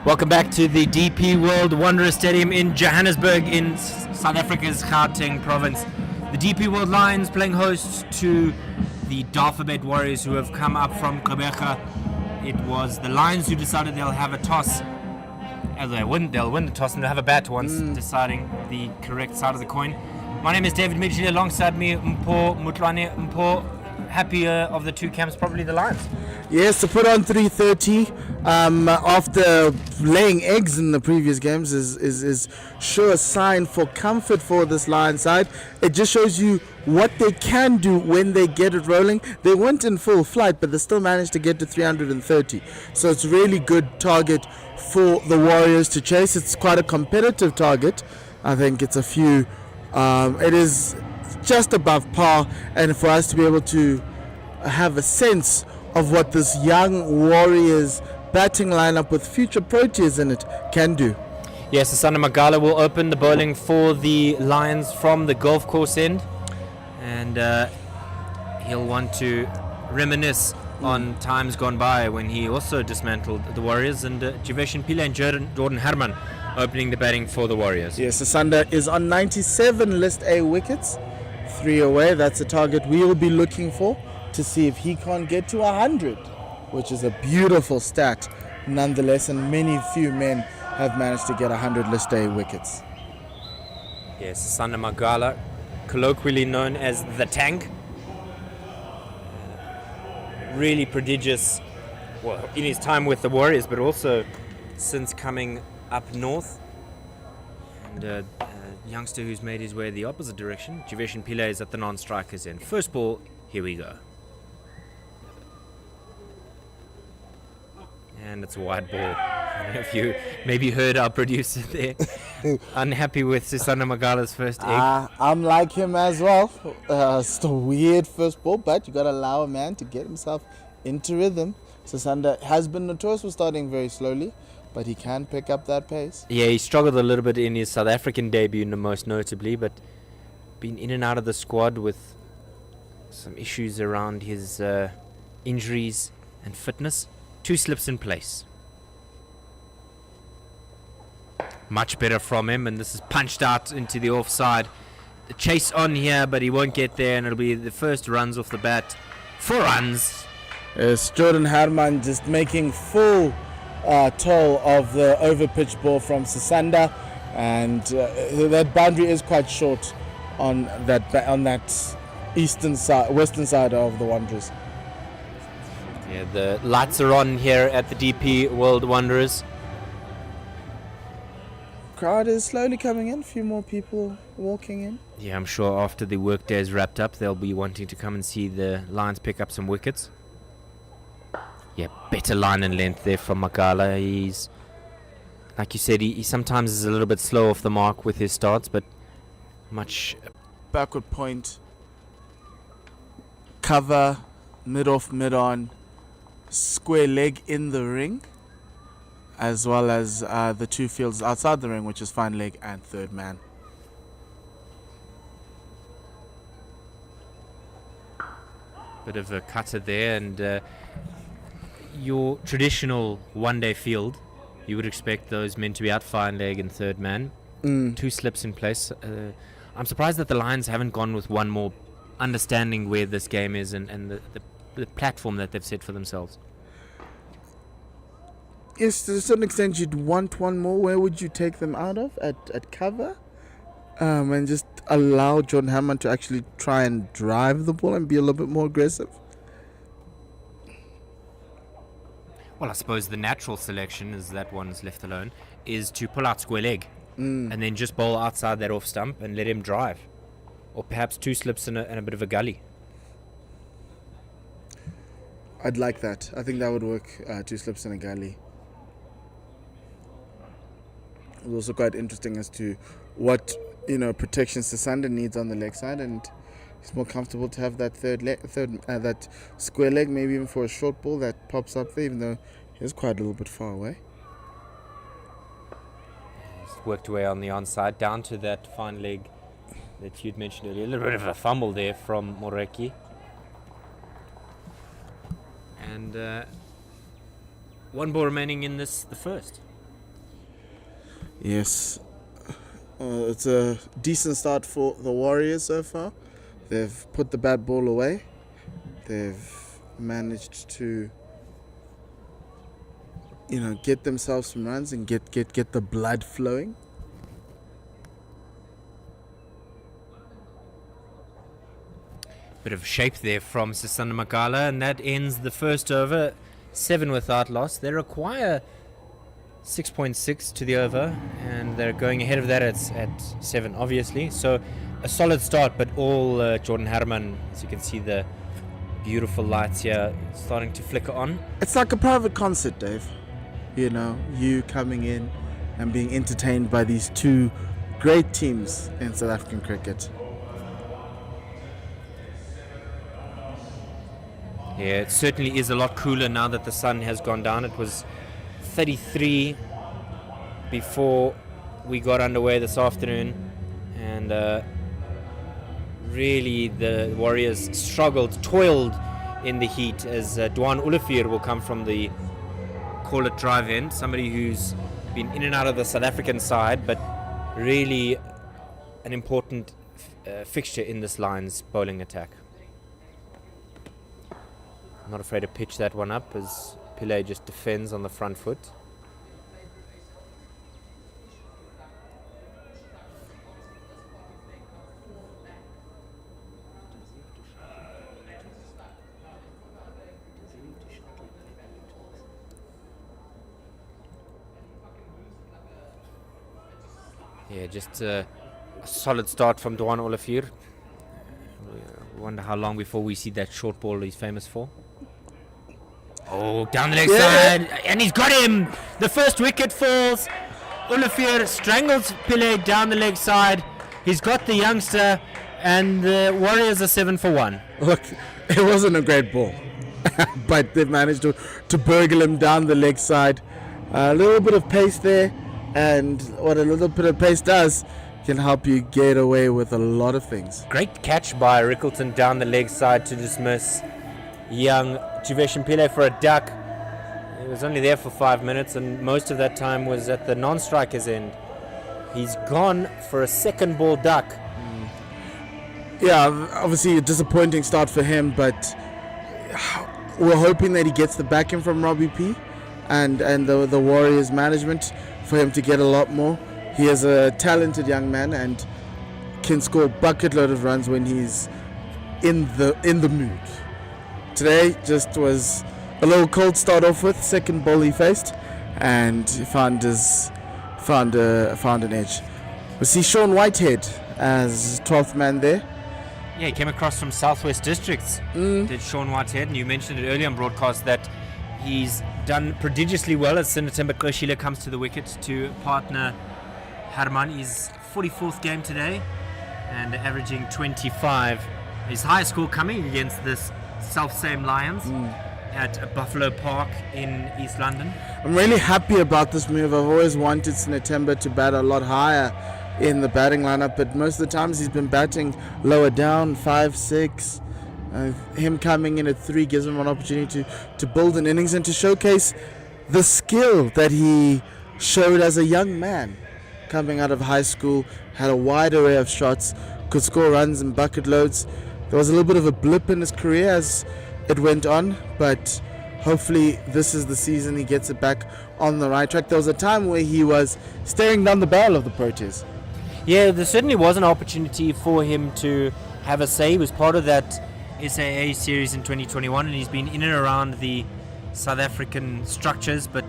Welcome back to the DP World Wanderers Stadium in Johannesburg in South Africa's Gauteng province. The DP World Lions playing host to the Dafabet Warriors, who have come up from Kruger. It was the Lions who decided they'll have a toss. They'll win the toss and they'll have a bat once deciding the correct side of the coin. My name is David Midgley. Alongside me, Mpo Mutlane. Mpo, happier of the two camps, probably the Lions. Yes, to put on 330 after laying eggs in the previous games is sure a sign for comfort for this Lions side. It just shows you what they can do when they get it rolling. They weren't in full flight, but they still managed to get to 330. So it's really good target for the Warriors to chase. It's quite a competitive target. I think it's a few. It is just above par, and for us to be able to have a sense of what this young Warriors batting lineup with future Proteas in it can do. Yes, Asana Magala will open the bowling for the Lions from the golf course end, and he'll want to reminisce on times gone by when he also dismantled the Warriors, and Jivesh Pile and Jordan Herman opening the batting for the Warriors. Yes, Asanda is on 97 List A wickets, 3 away. That's a target we will be looking for to see if he can't get to 100, which is a beautiful stat nonetheless, and few men have managed to get 100 List A wickets. Yes, Asana Magala, colloquially known as the Tank. Really prodigious, well, in his time with the Warriors, but also since coming up north. And a youngster who's made his way the opposite direction. Jivesh Pile is at the non-strikers end. First ball, here we go. And it's a wide ball. I don't know if you maybe heard our producer there. Unhappy with Susana Magala's first egg. I'm like him as well. It's a weird first ball, but you got to allow a man to get himself into rhythm. Susanda has been notorious for starting very slowly, but he can pick up that pace. Yeah, he struggled a little bit in his South African debut, most notably, but been in and out of the squad with some issues around his injuries and fitness. 2 slips in place. Much better from him, and this is punched out into the offside. The chase on here, but he won't get there, and it'll be the first runs off the bat. 4 runs. It's Jordan Herman just making full toll of the over-pitched ball from Sisanda, and that boundary is quite short on that western side of the Wanderers. Yeah, the lights are on here at the DP World Wanderers. Crowd is slowly coming in, a few more people walking in. Yeah, I'm sure after the workday is wrapped up, they'll be wanting to come and see the Lions pick up some wickets. Yeah, better line and length there from Magala. He's, like you said, he sometimes is a little bit slow off the mark with his starts, but much backward point, cover, mid-off, mid-on, square leg in the ring, as well as the 2 fields outside the ring, which is fine leg and third man. Bit of a cutter there, and your traditional one-day field, you would expect those men to be out fine leg and third man. 2 slips in place. I'm surprised that the Lions haven't gone with one more, understanding where this game is and the platform that they've set for themselves. Yes, to a certain extent you'd want one more. Where would you take them out of? At cover? And just allow Jordan Hammond to actually try and drive the ball and be a little bit more aggressive? Well, I suppose the natural selection, as that one's left alone, is to pull out square leg and then just bowl outside that off stump and let him drive. Or perhaps 2 slips and a bit of a gully. I'd like that. I think that would work. 2 slips and a gully. It was also quite interesting as to what protection Sisanda needs on the leg side, and he's more comfortable to have that that square leg, maybe even for a short ball that pops up there, even though he's quite a little bit far away. He's worked away on the onside down to that fine leg that you'd mentioned earlier. A little bit of a fumble there from Moreki. And 1 ball remaining in the first. Yes. It's a decent start for the Warriors so far. They've put the bad ball away. They've managed to, get themselves some runs and get the blood flowing. Bit of shape there from Sisanda Makala, and that ends the first over. 7 without loss. They require 6.6 to the over, and they're going ahead of that at 7, obviously. So a solid start, but all Jordan Herman, as you can see the beautiful lights here starting to flicker on. It's like a private concert, Dave. You coming in and being entertained by these two great teams in South African cricket. Yeah, it certainly is a lot cooler now that the sun has gone down. It was 33 before we got underway this afternoon, and really the Warriors toiled in the heat, as Dwan Ulafir will come from the call it drive end, somebody who's been in and out of the South African side, but really an important fixture in this Lions bowling attack. Not afraid to pitch that one up as Pillay just defends on the front foot. Yeah, just a solid start from Dwan Olafir. Wonder how long before we see that short ball he's famous for. Oh, down the leg side, and he's got him! The first wicket falls. Olafir strangles Pillay down the leg side. He's got the youngster, and the Warriors are 7 for 1. Look, it wasn't a great ball, but they've managed to burgle him down the leg side. A little bit of pace there, and what a little bit of pace does can help you get away with a lot of things. Great catch by Rickleton down the leg side to dismiss young Jivesh Pillay for a duck. He was only there for 5 minutes, and most of that time was at the non-striker's end. He's gone for a second ball duck. Yeah, obviously a disappointing start for him, but we're hoping that he gets the backing from Robbie P and the Warriors management for him to get a lot more. He is a talented young man and can score a bucket load of runs when he's in the mood. Today just was a little cold start off with, second ball he faced, and he found an edge. We see Sean Whitehead as 12th man there. Yeah, he came across from Southwest Districts, did Sean Whitehead, and you mentioned it earlier on broadcast that he's done prodigiously well as Sinatemba Koshila comes to the wicket to partner Herman. His 44th game today and averaging 25. His highest score coming against this self-same Lions at Buffalo Park in East London. I'm really happy about this move. I've always wanted Sinatemba to bat a lot higher in the batting lineup, but most of the times he's been batting lower down, 5, 6. Him coming in at 3 gives him an opportunity to build an innings and to showcase the skill that he showed as a young man. Coming out of high school, had a wide array of shots, could score runs and bucket loads. There was a little bit of a blip in his career as it went on, but hopefully this is the season he gets it back on the right track. There was a time where he was staring down the barrel of the Proteas. Yeah, there certainly was an opportunity for him to have a say. He was part of that SAA series in 2021, and he's been in and around the South African structures, but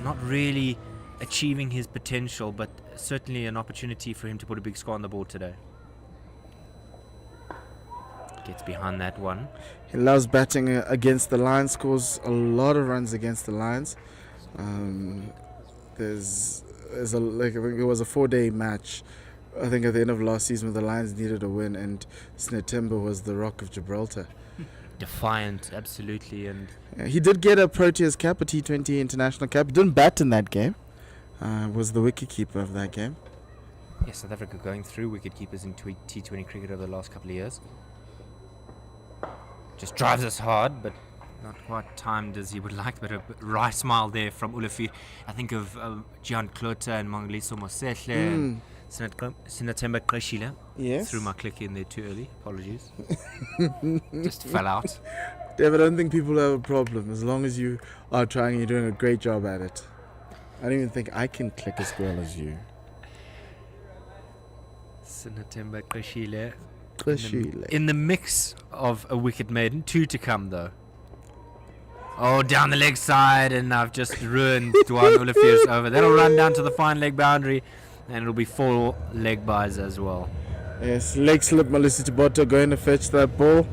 not really achieving his potential, but certainly an opportunity for him to put a big score on the board today. Gets behind that one. He loves batting against the Lions, scores a lot of runs against the Lions. There's I think it was a 4-day match. I think at the end of last season, the Lions needed a win, and Sinatemba was the Rock of Gibraltar. Defiant, absolutely, and he did get a Proteas cap, a T20 international cap. He didn't bat in that game. Was the wicketkeeper of that game. Yeah, South Africa going through wicketkeepers in T20 cricket over the last couple of years. Just drives us hard, but not quite timed as he would like, but a right smile there from Ulafir. I think of Gian Klota and Mangaliso Mosehle and Sinatemba Kreshila. Yes. Threw my click in there too early. Apologies. Just fell out. David, I don't think people have a problem as long as you are trying and you're doing a great job at it. I don't even think I can click as well as you. Sinatemba Kreshila. Kreshila. In the mix of a wicket maiden. 2 to come though. Oh, down the leg side, and I've just ruined Duan Ulafir's over. That'll run down to the fine leg boundary, and it'll be 4 leg byes as well. Yes, leg slip, Melissa Tiboto going to fetch that ball.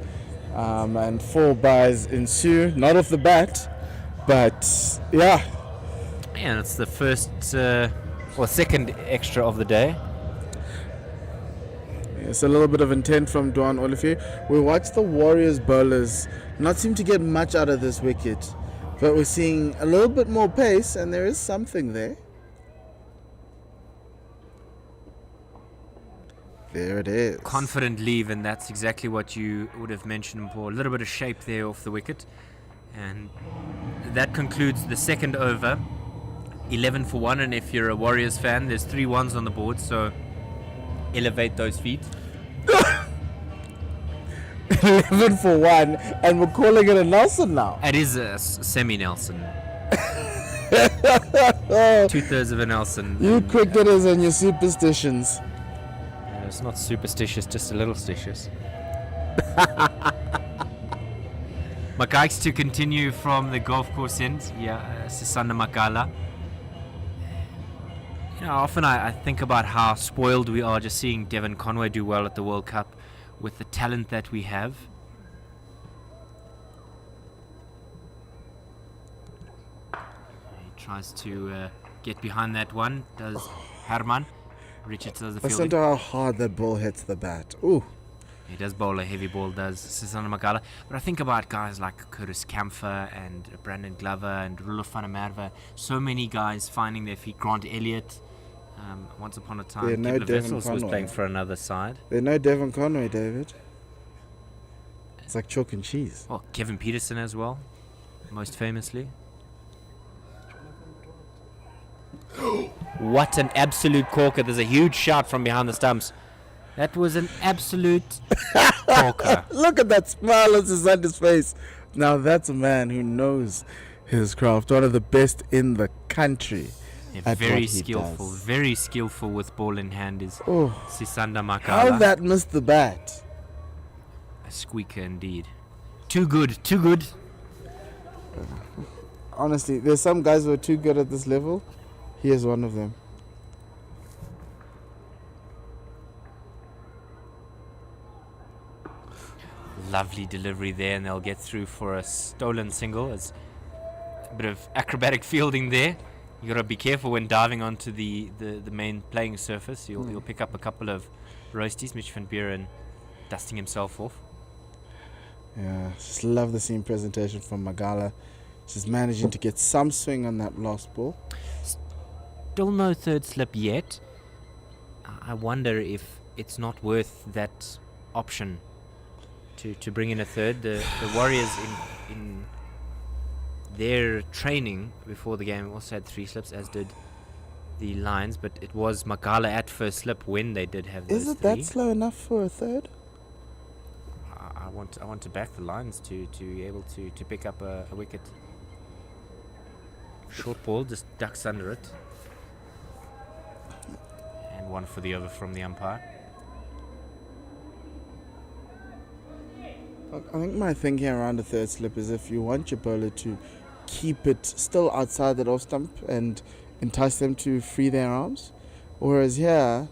And 4 byes ensue. Not off the bat, but yeah. And it's the first or second extra of the day. It's a little bit of intent from Duan Olafir. We watched the Warriors bowlers not seem to get much out of this wicket, but we're seeing a little bit more pace, and there is something there. There it is. Confident leave, and that's exactly what you would have mentioned, Paul. A little bit of shape there off the wicket. And that concludes the second over. 11 for 1, and if you're a Warriors fan, there's 3 ones on the board, so elevate those feet. 11 for 1, and we're calling it a Nelson now. It is a semi-Nelson. 2/3 of a Nelson. You cricketers and your superstitions. It's not superstitious, just a little stitious. Makaiks to continue from the golf course end. Sisanda Makala. Often I think about how spoiled we are just seeing Devon Conway do well at the World Cup with the talent that we have. He tries to get behind that one, does Herman. Richards does the fielding. Listen to how hard that ball hits the bat. Ooh. He does bowl a heavy ball, does Sisanda Makala. But I think about guys like Curtis Kampfer and Brandon Glover and Rolof van der Merwe. So many guys finding their feet. Grant Elliott. Once upon a time, Kevin Vessels was playing for another side. They know Devon Conway, David. It's like chalk and cheese. Oh, Kevin Peterson as well, most famously. What an absolute corker. There's a huge shout from behind the stumps. That was an absolute corker. Look at that smile on Sisanda's face. Now that's a man who knows his craft. One of the best in the country. Very skillful with ball in hand is Sisanda Makala. How that missed the bat? A squeaker indeed. Too good. Honestly, there's some guys who are too good at this level. He is one of them. Lovely delivery there, and they'll get through for a stolen single. It's a bit of acrobatic fielding there. You got to be careful when diving onto the main playing surface. You'll pick up a couple of roasties. Mitch van Buren dusting himself off. Yeah, just love the scene presentation from Magala. Just managing to get some swing on that last ball. Still no third slip yet. I wonder if it's not worth that option to bring in a third. The Warriors in their training before the game also had 3 slips, as did the Lions, but it was Magala at first slip when they did have those. Is it 3. that slow enough for a third? I want to back the Lions to be able to pick up a wicket. Short ball just ducks under it, and 1 for the over from the umpire. I think my thinking around a third slip is if you want your bowler to keep it still outside that off stump and entice them to free their arms, whereas here,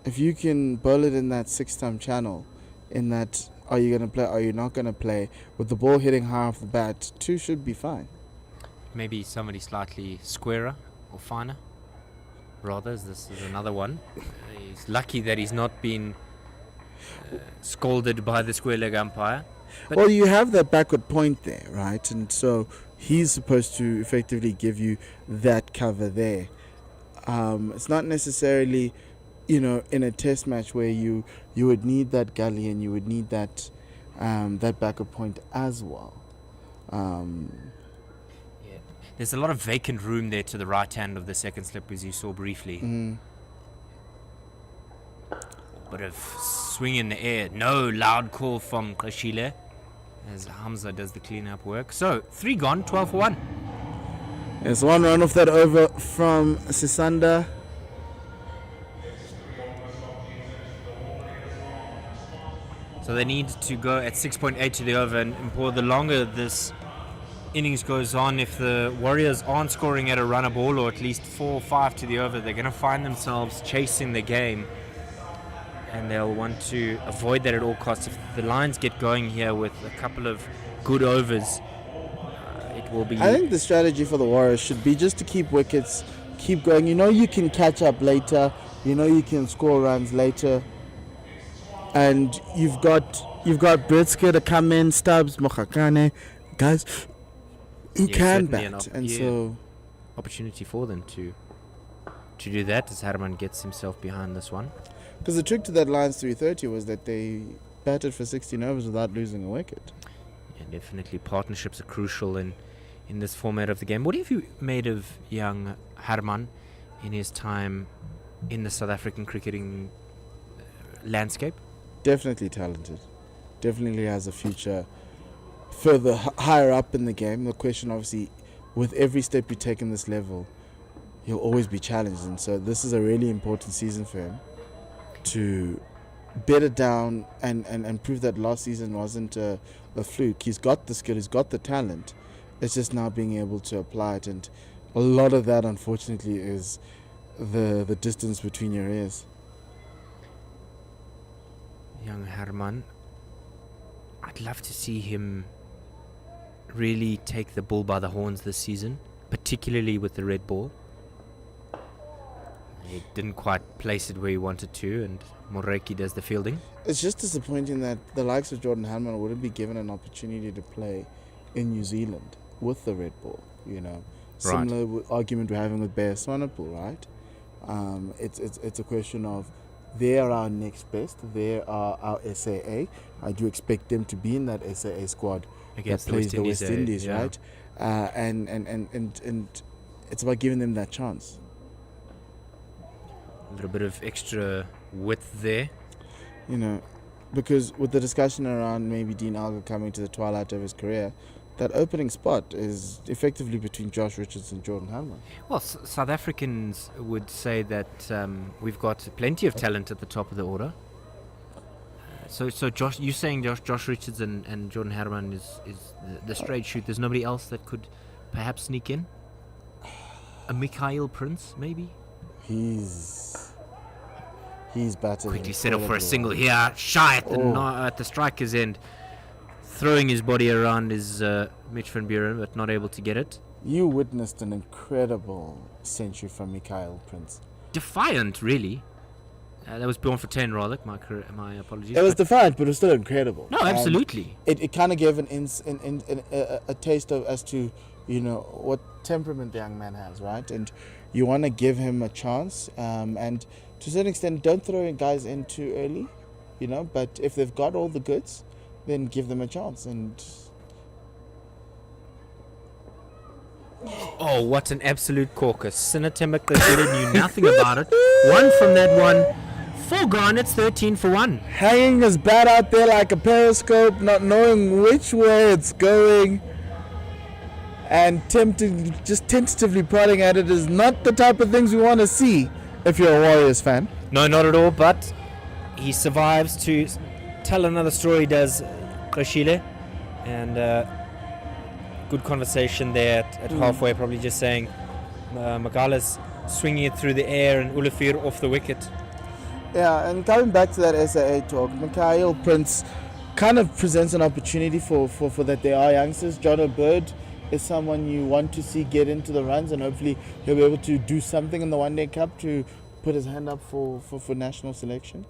if you can bowl it in that 6-stump channel, in that are you going to play, are you not going to play, with the ball hitting high off the bat, 2 should be fine. Maybe somebody slightly squarer or finer. Rather, this is another one. He's lucky that he's not been scolded by the square leg umpire. But Well, you have that backward point there, right? And so he's supposed to effectively give you that cover there. It's not necessarily, in a test match where you would need that gully and you would need that that backward point as well. Yeah. There's a lot of vacant room there to the right hand of the second slip, as you saw briefly. Bit of swing in the air. No loud call from Kashile as Hamza does the clean-up work. So, 3 gone, 12 for 1. There's one run off that over from Sisanda. So they need to go at 6.8 to the over, and for the longer this innings goes on, if the Warriors aren't scoring at a runner ball or at least 4 or 5 to the over, they're going to find themselves chasing the game, and they'll want to avoid that at all costs. If the Lions get going here with a couple of good overs, it will be... I think the strategy for the Warriors should be just to keep wickets, keep going. You know you can catch up later, you know you can score runs later, and you've got Britsky to come in, Stubbs, Mokhakane, guys who can bat, and so opportunity for them to do that as Herman gets himself behind this one. Because the trick to that Lions 330 was that they batted for 16 overs without losing a wicket. Yeah, definitely partnerships are crucial in this format of the game. What have you made of young Herman in his time in the South African cricketing landscape? Definitely talented. Definitely has a future further higher up in the game. The question, obviously, with every step you take in this level, he'll always be challenged. And so this is a really important season for him to bed it down and prove that last season wasn't a fluke. He's got the skill, he's got the talent. It's just now being able to apply it. And a lot of that, unfortunately, is the distance between your ears. Young Herman, I'd love to see him really take the bull by the horns this season, particularly with the red ball. He didn't quite place it where he wanted to, and Moreki does the fielding. It's just disappointing that the likes of Jordan Herman wouldn't be given an opportunity to play in New Zealand with the red ball, you know. Right. Similar argument we're having with Bear Swanepoel, right? It's a question of they are our next best. They are our SAA. I do expect them to be in that SAA squad Against that plays the West Indies, yeah. right? And it's about giving them that chance. A little bit of extra width there. You know, because with the discussion around maybe Dean Alger coming to the twilight of his career, that opening spot is effectively between Josh Richards and Jordan Herman. Well, South Africans would say that we've got plenty of talent at the top of the order. So Josh, you saying Josh Richards and Jordan Herman is the straight shoot. There's nobody else that could perhaps sneak in? A Mikhail Prince, maybe? He's batting. Quickly set up for a single here. Shy at the striker's end. Throwing his body around is Mitch van Buren, but not able to get it. You witnessed an incredible century from Mikhail Prince. Defiant, really. That was Born for 10, rather. My apologies. It was defiant, but it was still incredible. No, absolutely. It kind of gave a taste of as to, you know, what temperament the young man has, right? And you want to give him a chance. And to a certain extent, don't throw guys in too early, you know. But if they've got all the goods, then give them a chance. And oh, what an absolute corker. Sinatemba Klashida knew nothing about it. One from that one. 4 gone, it's 13 for 1. hanging his bat out there like a periscope, not knowing which way it's going, and just tentatively prodding at it is not the type of things we want to see if you're a Warriors fan. No, not at all, but he survives to tell another story, does Klashile. And good conversation there at halfway, probably just saying Magala's swinging it through the air and Ulafir off the wicket. Yeah, and coming back to that SAA talk, Mikhail Prince kind of presents an opportunity for that there are youngsters. John O'Bird is someone you want to see get into the runs, and hopefully he'll be able to do something in the One Day Cup to put his hand up for national selection.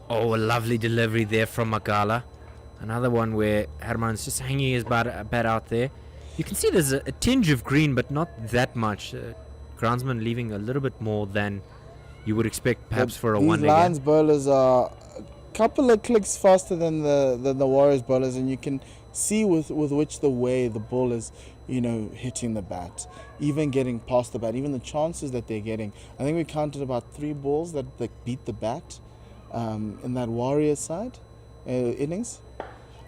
Oh, a lovely delivery there from Magala. Another one where Herman's just hanging his bat out there. You can see there's a tinge of green, but not that much. Groundsman leaving a little bit more than you would expect perhaps for a one-day game. These Lions bowlers are couple of clicks faster than the Warriors bowlers, and you can see with which the way the ball is, hitting the bat, even getting past the bat, even the chances that they're getting. I think we counted about 3 balls that beat the bat in that Warriors side innings.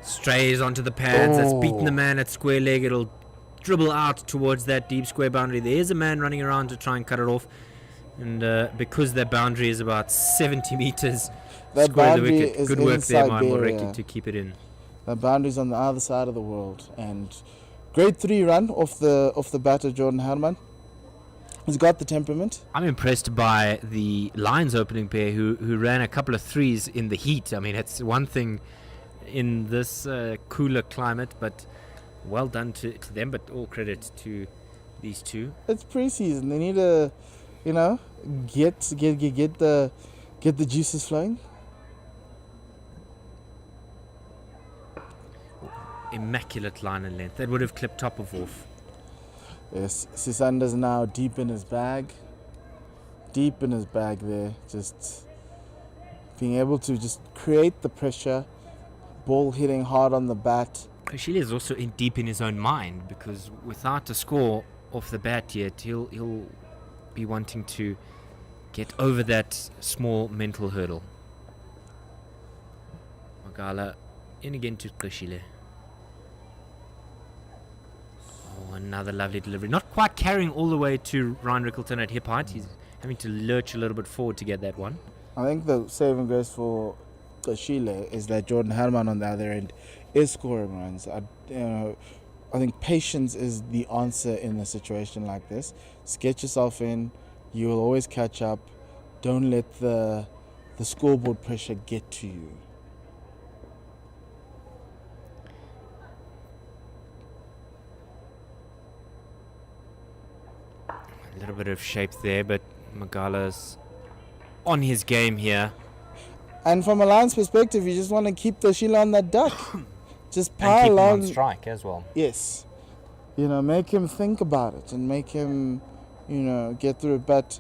Strays onto the pads. That's beaten the man at square leg. It'll dribble out towards that deep square boundary. There's a man running around to try and cut it off. And because that boundary is about 70 meters, That square the boundary wicket. is Good in work there, my Siberia. Moreki, to keep it in. The boundary's on the other side of the world, and great 3 run off the batter Jordan Herman. He's got the temperament. I'm impressed by the Lions opening pair who ran a couple of 3s in the heat. I mean, it's one thing in this cooler climate, but well done to them. But all credit to these two. It's pre-season. They need to, get the juices flowing. Immaculate line and length. That would have clipped top of off. Yes, Sisanda's now deep in his bag there, just being able to just create the pressure, ball hitting hard on the bat. Krishile is also deep in his own mind, because without a score off the bat yet, he'll be wanting to get over that small mental hurdle. Magala in again to Krishile. Oh, another lovely delivery. Not quite carrying all the way to Ryan Rickleton at hip height. He's having to lurch a little bit forward to get that one. I think the saving grace for Krishile is that Jordan Herman on the other end is scoring runs. I think patience is the answer in a situation like this. Just get yourself in. You will always catch up. Don't let the scoreboard pressure get to you. A little bit of shape there, but Magala's on his game here. And from a Lions perspective, you just want to keep the Sheila on that duck. Just And keep pile him on. on strike as well. Yes. Make him think about it and make him, get through it. But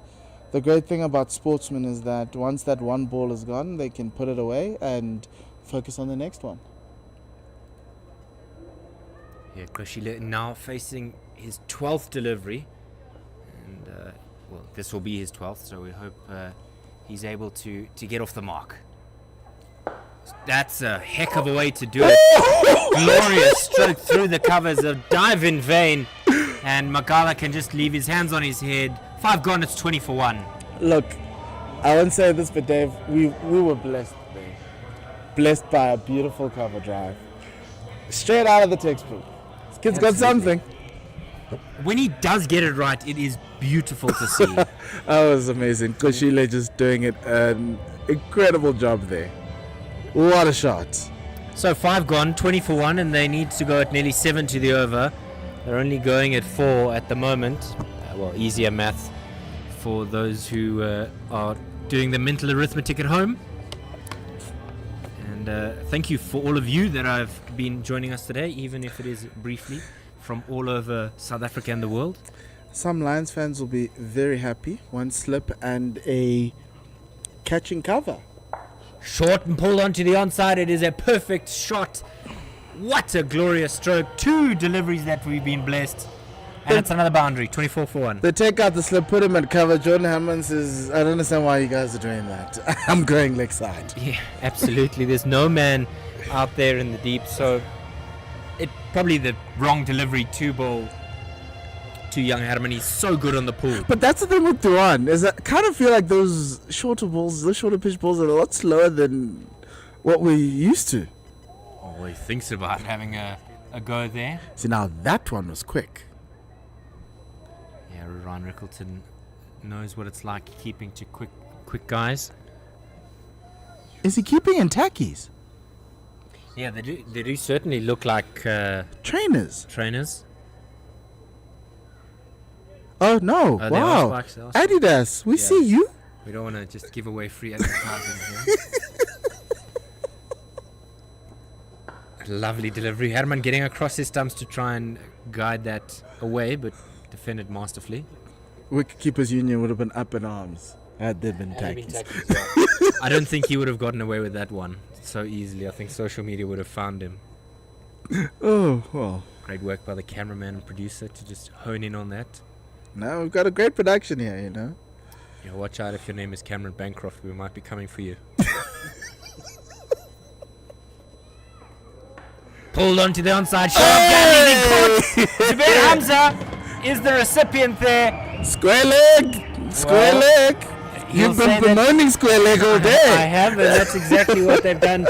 the great thing about sportsmen is that once that one ball is gone, they can put it away and focus on the next one. Yeah, Krishile now facing his 12th delivery. And, this will be his 12th, so we hope he's able to get off the mark. That's a heck of a way to do it. Glorious stroke through the covers, a dive in vain, and Magala can just leave his hands on his head. 5 gone, it's 20 for 1. Look, I won't say this, but Dave, we were blessed there. Blessed by a beautiful cover drive. Straight out of the textbook. This kid's got something. When he does get it right, it is beautiful to see. That was amazing. Koshile just doing it an incredible job there. What a shot. So 5 gone, 20 for 1, and they need to go at nearly 7 to the over. They're only going at 4 at the moment. Easier math for those who are doing the mental arithmetic at home. And thank you for all of you that have been joining us today, even if it is briefly, from all over South Africa and the world. Some Lions fans will be very happy. One slip and a catching cover. Short and pulled onto the onside. It is a perfect shot. What a glorious stroke. 2 deliveries that we've been blessed. And it's another boundary. 24 for 1. They take out the slip, put him at cover. Jordan Hammond says, I don't understand why you guys are doing that. I'm going leg side. Yeah, absolutely. There's no man out there in the deep. So it probably the wrong delivery, 2 ball to young Herman. He's so good on the pull. But that's the thing with Duran, is I kind of feel like those shorter pitch balls are a lot slower than what we're used to. Oh, he thinks about having a go there. See, now that one was quick. Yeah, Ryan Rickleton knows what it's like keeping to quick guys. Is he keeping in tackies? Yeah, they do certainly look like Trainers. Oh, no. They are Wow. spikes, they are. Adidas, we see you. We don't want to just give away free advertising here. Lovely delivery. Herman getting across his stumps to try and guide that away, but defended masterfully. Wicketkeepers Union would have been up in arms had there been tackies. I don't think he would have gotten away with that one so easily. I think social media would have found him. Oh, well. Great work by the cameraman and producer to just hone in on that. No, we've got a great production here, you know. Yeah, watch out if your name is Cameron Bancroft. We might be coming for you. Pulled onto the onside. Zubair Hamza is the recipient there. Square leg! Square leg! You've been bemoaning square leg all day. I have, and that's exactly what they've done.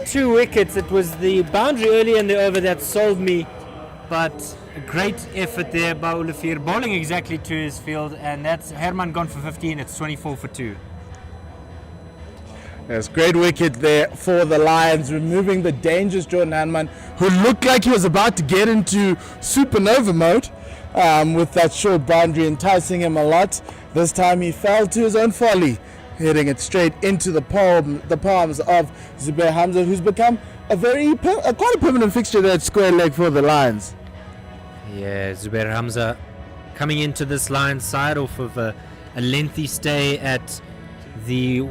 2 wickets. It was the boundary early in the over that sold me, but a great effort there by Olafir, bowling exactly to his field, and that's Herman gone for 15. It's 24 for 2. Yes, great wicket there for the Lions, removing the dangerous Jordan Hanman, who looked like he was about to get into supernova mode with that short boundary, enticing him a lot. This time he fell to his own folly, hitting it straight into the palms of Zubair Hamza, who's become quite a permanent fixture there at square leg for the Lions. Yeah, Zubair Hamza coming into this Lions side off of a lengthy stay at the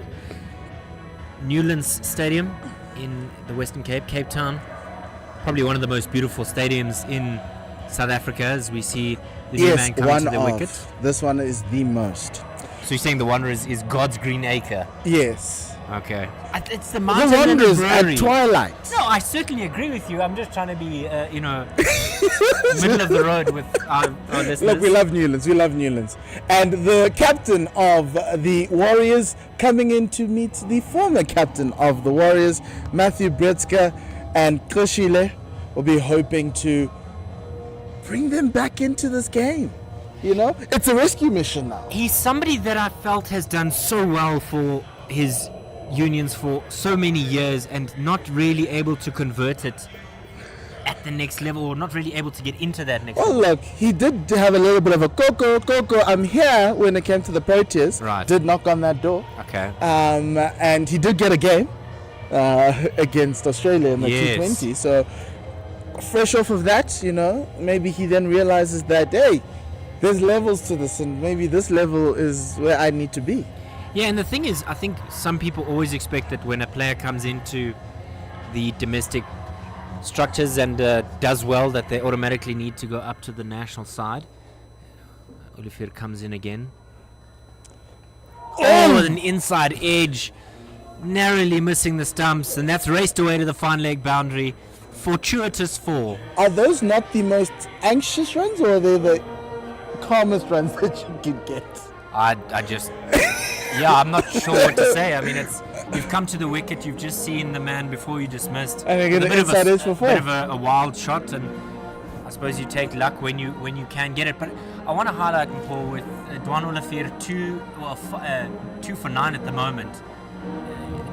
Newlands Stadium in the Western Cape, Cape Town. Probably one of the most beautiful stadiums in South Africa as we see the new man coming to the wicket. This one is the most. So you're saying the Wanderer is God's green acre? Yes. Okay. It's the The mountain and the Wanderers brewery. at twilight. No, I certainly agree with you. I'm just trying to be, middle of the road with our listeners. Look, we love Newlands. And the captain of the Warriors coming in to meet the former captain of the Warriors, Matthew Bretzka, and Koshile will be hoping to bring them back into this game. You know, it's a rescue mission now. He's somebody that I felt has done so well for his unions for so many years and not really able to convert it at the next level, or not really able to get into that next level. Well, look, he did have a little bit of a Coco, I'm here when it came to the Proteas. Right. Did knock on that door. Okay. And he did get a game against Australia in the T20. So, fresh off of that, you know, maybe he then realizes that, hey, there's levels to this, and maybe this level is where I need to be. Yeah, and the thing is, I think some people always expect that when a player comes into the domestic structures and does well, that they automatically need to go up to the national side. Olafir comes in again. Oh, with an inside edge, narrowly missing the stumps, and that's raced away to the fine leg boundary. Fortuitous fall. Are those not the most anxious runs, or are they the calmest runs that you can get? I just... Yeah, I'm not sure what to say. I mean, you've come to the wicket, you've just seen the man before you dismissed. And you get an inside edge for 4. Bit of a wild shot, and I suppose you take luck when you can get it. But I want to highlight, Paul, with Dwan Olafir 2 for 9 at the moment.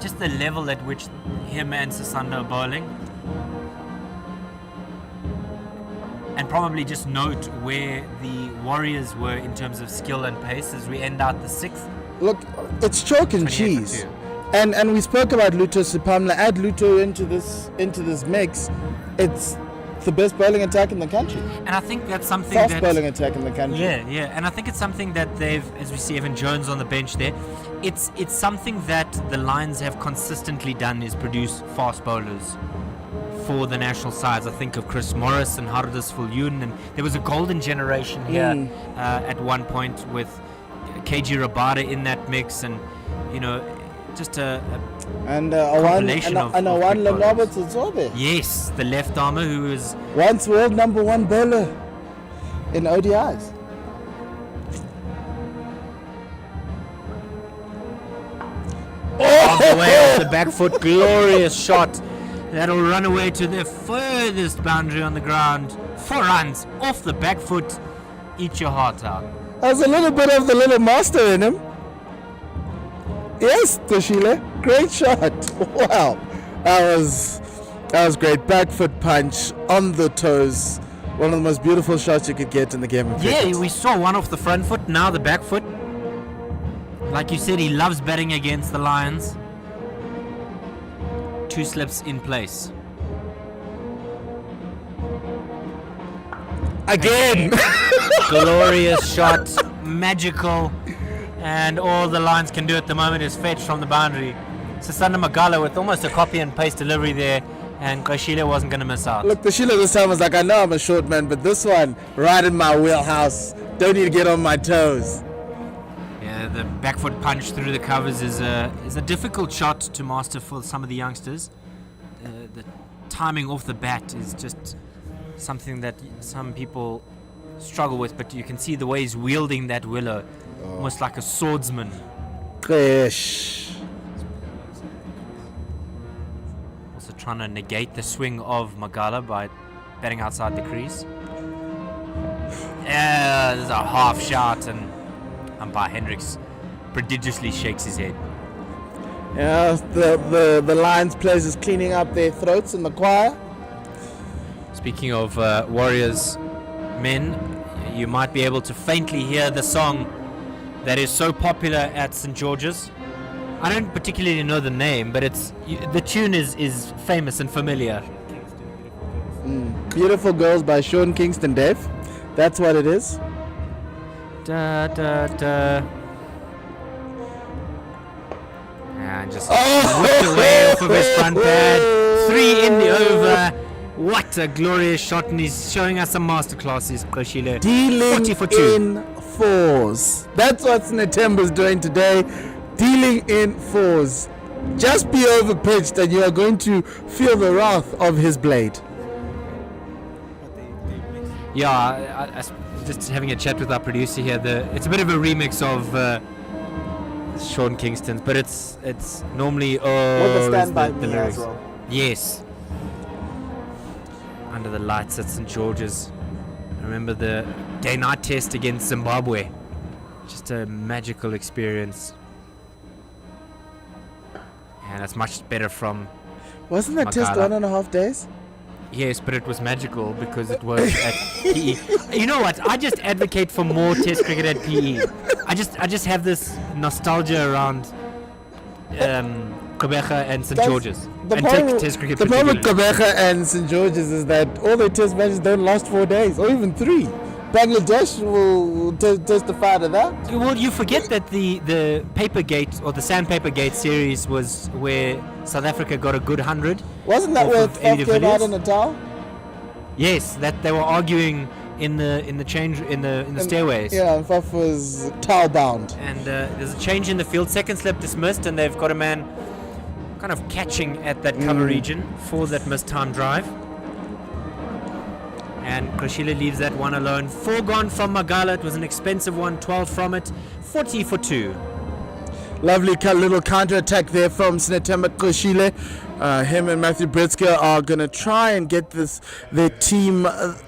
Just the level at which him and Sisanda are bowling. And probably just note where the Warriors were in terms of skill and pace as we end out the 6th. Look, it's chalk and cheese. And we spoke about Luto Sipamla. Add Luto into this mix. It's the best bowling attack in the country. And I think that's something Fast bowling attack in the country. Yeah. And I think it's something that they've, as we see Evan Jones on the bench there, it's something that the Lions have consistently done, is produce fast bowlers for the national sides. I think of Chris Morris and Hardus Viljoen, and there was a golden generation here at one point with KG Rabada in that mix, and just a compilation of Awan Roberts is there. Yes, the left armour who was once world number 1 bowler in ODIs. Off the way off the back foot, glorious shot. That'll run away to the furthest boundary on the ground. 4 runs off the back foot. Eat your heart out. There's a little bit of the little master in him. Yes, Toshile, great shot. Wow, that was great. Back foot punch on the toes. One of the most beautiful shots you could get in the game of cricket. Yeah, we saw one off the front foot, now the back foot. Like you said, he loves batting against the Lions. 2 slips in place. Again. Glorious shot, magical, and all the Lions can do at the moment is fetch from the boundary. Sasanda Magala with almost a copy and paste delivery there, and Koshile wasn't going to miss out. Look, the Sheila this time was like, I know I'm a short man, but this one, right in my wheelhouse. Don't need to get on my toes. Yeah, the back foot punch through the covers is a difficult shot to master for some of the youngsters. The timing off the bat is just something that some people struggle with, but you can see the way he's wielding that willow, almost like a swordsman. Gosh. Also trying to negate the swing of Magala by batting outside the crease. Yeah, there's a half shot, and umpire Hendricks prodigiously shakes his head. Yeah, the Lions players is cleaning up their throats in the choir. Speaking of Warriors men, you might be able to faintly hear the song that is so popular at St. George's. I don't particularly know the name, but the tune is famous and familiar. Beautiful Girls by Sean Kingston, Dave. That's what it is. Da da da. And just whipped away off of his front pad. 3 in the over. What a glorious shot, and he's showing us some masterclasses, Koshile. Dealing 40 for 2. in fours. That's what Snetemba's doing today. Dealing in fours. Just be overpitched and you are going to feel the wrath of his blade. Yeah, I just having a chat with our producer here. It's a bit of a remix of Sean Kingston's, but it's normally With the is Stand By the Me lyrics. as well. Yes. Under the lights at St. George's. I remember the day-night test against Zimbabwe. Just a magical experience. And it's much better from Wasn't that test Magala. 1.5 days? Yes, but it was magical because it was at PE. You know what? I just advocate for more Test cricket at PE. I just have this nostalgia around Kruger and St. George's. The And problem, Test cricket the problem with particularly. Kruger and St. George's is that all their test matches don't last 4 days or even 3. Bangladesh will testify to that. Well, you forget that the Papergate or the Sandpapergate series was where South Africa got a good 100. Wasn't that Off where of Faf Eddie de came out Villiers? in a towel? Yes, that they were arguing in the change in the stairways. Yeah, and Faf was towel bound. And there's a change in the field. Second slip dismissed, and they've got a man kind of catching at that cover region for that missed time drive. And Krishila leaves that one alone. 4 gone from Magala. It was an expensive one. 12 from it. 40 for 2. Lovely little counter-attack there from Snetemba Koshile. Him and Matthew Bretzker are going to try and get their team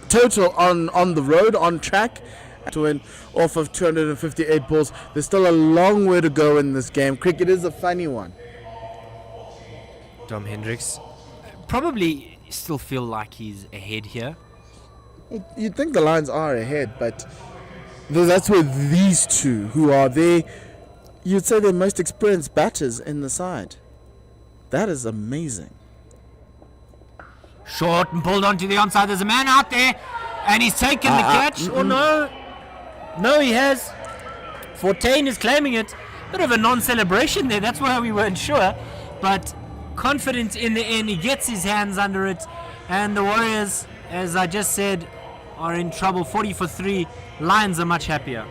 total on the road, on track, to win off of 258 balls. There's still a long way to go in this game. Cricket is a funny one. Dom Hendricks probably still feel like he's ahead here. You'd think the Lions are ahead, but that's where these two, who are there, you'd say they're most experienced batters in the side. That is amazing. Short and pulled onto the onside. There's a man out there, and he's taken the catch. Or no? No, he has. Fortain is claiming it. Bit of a non-celebration there. That's why we weren't sure. But confident in the end. He gets his hands under it. And the Warriors, as I just said, are in trouble. 40 for 3. Lions are much happier.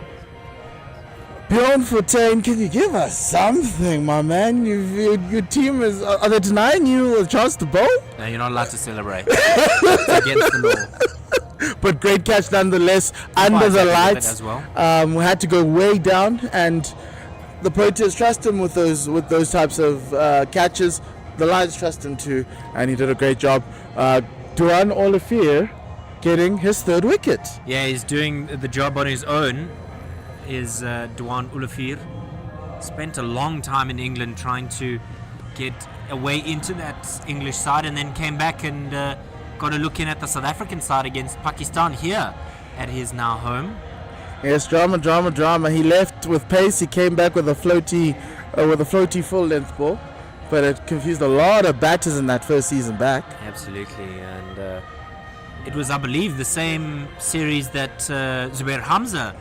Bjorn Fortain, can you give us something, my man? Your team is... Are they denying you a chance to bowl? No, you're not allowed to celebrate. It's against the law. But great catch nonetheless, under the lights. As well. We had to go way down, and the Proteas trust him with those types of catches. The Lions trust him too, and he did a great job. Duan Olafir getting his 3rd wicket. Yeah, he's doing the job on his own. Is Duan Olafir. Spent a long time in England trying to get a way into that English side, and then came back and got a look in at the South African side against Pakistan here at his now home. Yes, drama. He left with pace. He came back with a floaty full-length ball, but it confused a lot of batters in that first season back. Absolutely, and it was, I believe, the same series that Zubair Hamza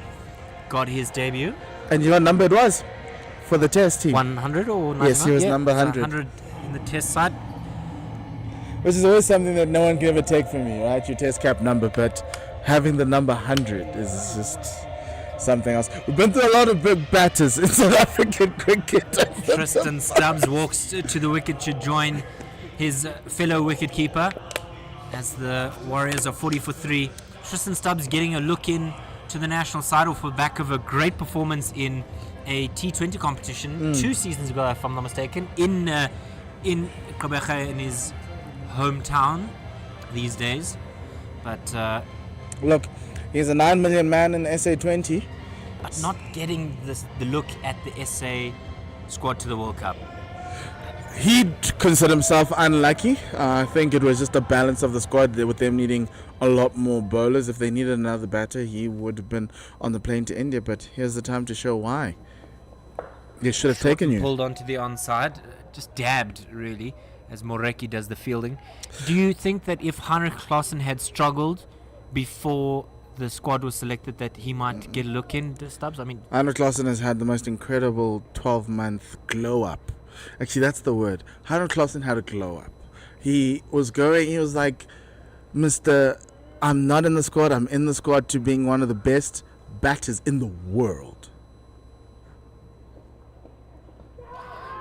got his debut. And you know what number it was for the test team? 100 or 99? Yes, he was number 100. 100 in the test side. Which is always something that no one can ever take from you, right? Your test cap number, but having the number 100 is just something else. We've been through a lot of big batters in South African cricket. Tristan Stubbs walks to the wicket to join his fellow wicketkeeper as the Warriors are 40 for 3. Tristan Stubbs getting a look in to the national side off the back of a great performance in a T20 competition 2 seasons ago, if I'm not mistaken, in Kruger, in his hometown these days. But look, he's a 9 million man in SA20. But not getting the look at the SA squad to the World Cup. He'd consider himself unlucky. I think it was just a balance of the squad with them needing a lot more bowlers. If they needed another batter, he would have been on the plane to India. But here's the time to show why. They should have taken you. Pulled onto the onside, just dabbed really, as Moreki does the fielding. Do you think that if Heinrich Klaassen had struggled before the squad was selected, that he might get a look in to Stubbs? I mean, Heinrich Klaassen has had the most incredible 12-month glow up. Actually, that's the word. Heinrich Klaassen had a glow up. He was like, Mr. I'm not in the squad, I'm in the squad, to being one of the best batters in the world.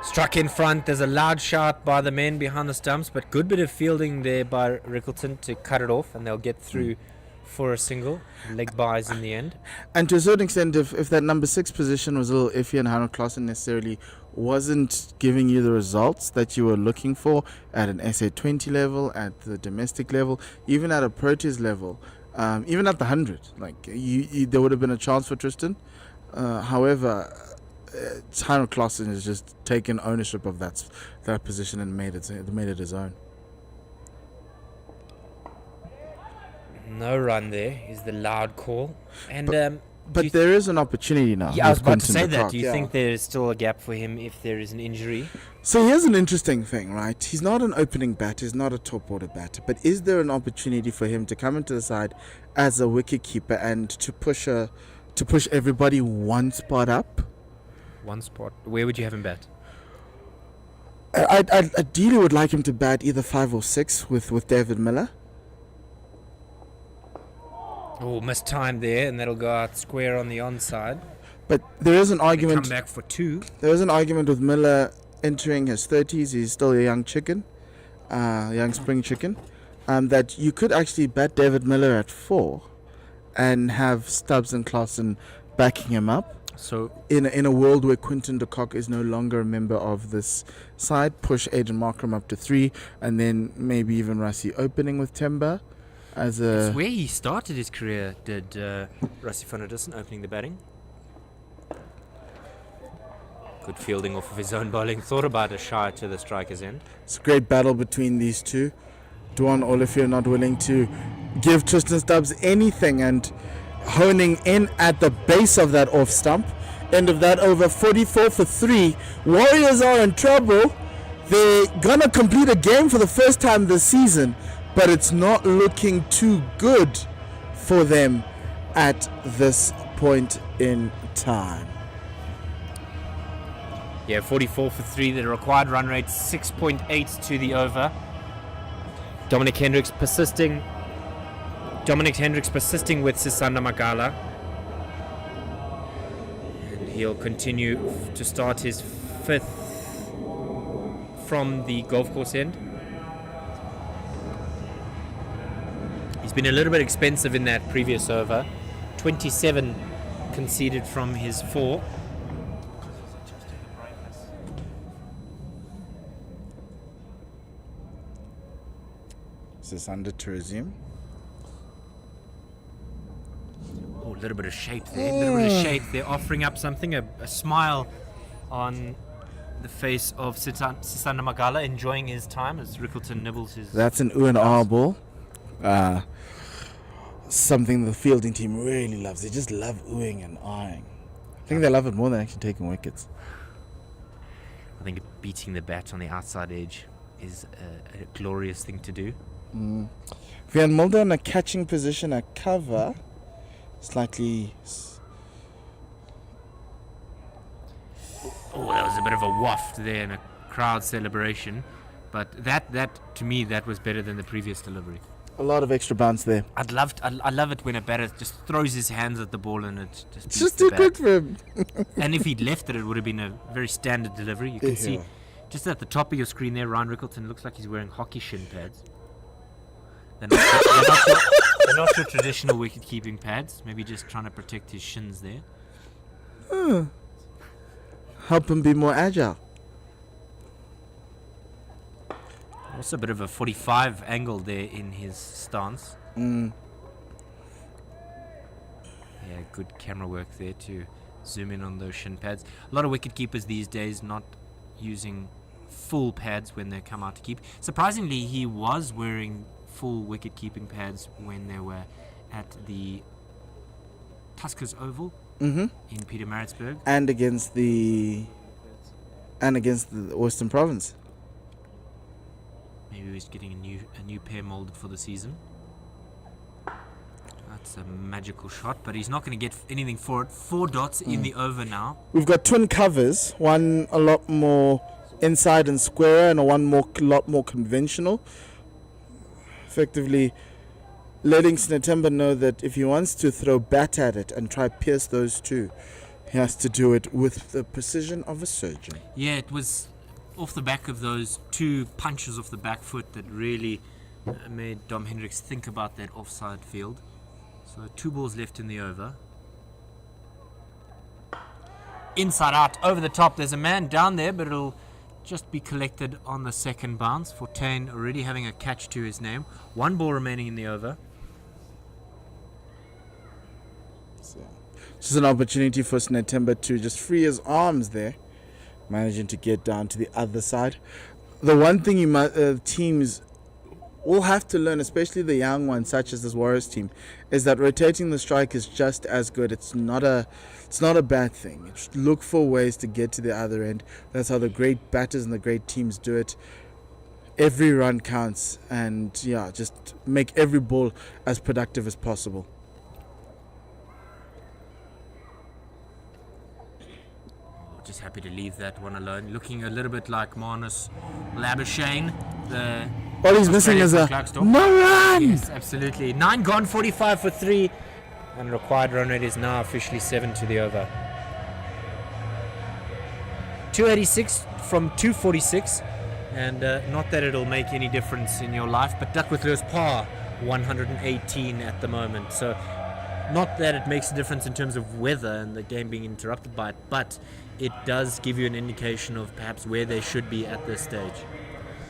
struck in front. There's a loud shout by the men behind the stumps, but good bit of fielding there by Rickleton to cut it off, and they'll get through for a single. Leg buys in the end. And to a certain extent, if that number 6 position was a little iffy and Heinrich Klaassen necessarily wasn't giving you the results that you were looking for at an SA20 level, at the domestic level, even at a Proteas level, even at the 100, like there would have been a chance for Tristan. However, Heinrich Klaassen has just taken ownership of that position and made it his own. No run there is the loud call. And but there is an opportunity now. Yeah, I was about to say Quinton de that. Kock, Do you think there is still a gap for him if there is an injury? So here's an interesting thing, right? He's not an opening batter, he's not a top order batter, but is there an opportunity for him to come into the side as a wicket keeper and to push everybody one spot up? One spot. Where would you have him bat? I ideally would like him to bat either 5 or 6 with David Miller. Oh, missed time there, and that'll go out square on the onside. But there is an argument. Come back for 2. There is an argument with Miller entering his 30s. He's still a young chicken, young spring chicken. That you could actually bat David Miller at 4, and have Stubbs and Klaassen backing him up. So in a world where Quinton de Kock is no longer a member of this side, push Aiden Markram up to 3, and then maybe even Rassie opening with Timber. It's where he started his career, did Rassie van der Dussen opening the batting. Good fielding off of his own bowling. Thought about a shy to the striker's end. It's a great battle between these two. Dwan Olivier not willing to give Tristan Stubbs anything and honing in at the base of that off stump. End of that over, 44 for 3. Warriors are in trouble. They're gonna complete a game for the first time this season, but it's not looking too good for them at this point in time. Yeah, 44 for 3. The required run rate 6.8 to the over. Dominic Hendricks persisting with Sisanda Magala. And he'll continue to start his 5th from the golf course end. He's been a little bit expensive in that previous over. 27 conceded from his 4. Sisanda to resume. Oh, a little bit of shape there. Offering up something, a smile on the face of Sisanda Magala, enjoying his time as Rickleton nibbles his... That's an ooh and ah ball. Something the fielding team really loves. They just love oohing and ahhing. I think they love it more than actually taking wickets. I think beating the bat on the outside edge is a glorious thing to do. Van Mulder in a catching position at cover. Slightly Oh, that was a bit of a waft there and a crowd celebration. But that to me, that was better than the previous delivery. A lot of extra bounce there. I love it when a batter just throws his hands at the ball and it just It's just too quick for him. And if he'd left it, it would have been a very standard delivery. You can see just at the top of your screen there, Ryan Rickleton looks like he's wearing hockey shin pads. They're not your traditional wicket-keeping pads. Maybe just trying to protect his shins there. Help him be more agile. Also a bit of a 45 angle there in his stance. Mm. Yeah, good camera work there to zoom in on those shin pads. A lot of wicket keepers these days not using full pads when they come out to keep. Surprisingly, he was wearing full wicket keeping pads when they were at the Tuskers Oval in Pietermaritzburg. And against the Western Province. Maybe he's getting a new pair molded for the season. That's a magical shot, but he's not going to get anything for it. 4 dots in the over now. We've got twin covers, one a lot more inside and square, and lot more conventional. Effectively letting Snetemba know that if he wants to throw bat at it and try pierce those two, he has to do it with the precision of a surgeon. Yeah, it was off the back of those 2 punches off the back foot that really made Dom Hendricks think about that offside field. So 2 balls left in the over. Inside out, over the top. There's a man down there, but it'll just be collected on the second bounce. Fortuin already having a catch to his name. 1 ball remaining in the over. So, this is an opportunity for Snetemba to just free his arms there, managing to get down to the other side. The one thing teams will have to learn, especially the young ones such as this Warriors team, is that rotating the strike is just as good. It's not a bad thing. Just look for ways to get to the other end. That's how the great batters and the great teams do it. Every run counts, and just make every ball as productive as possible. Just happy to leave that one alone. Looking a little bit like Marnus Labuschagne. All he's missing is a no run. Yes, absolutely. 9 gone, 45 for 3. And required run rate is now officially 7 to the over. 286 from 246. And not that it'll make any difference in your life, but Duckworth's par 118 at the moment. So not that it makes a difference in terms of weather and the game being interrupted by it, but it does give you an indication of perhaps where they should be at this stage.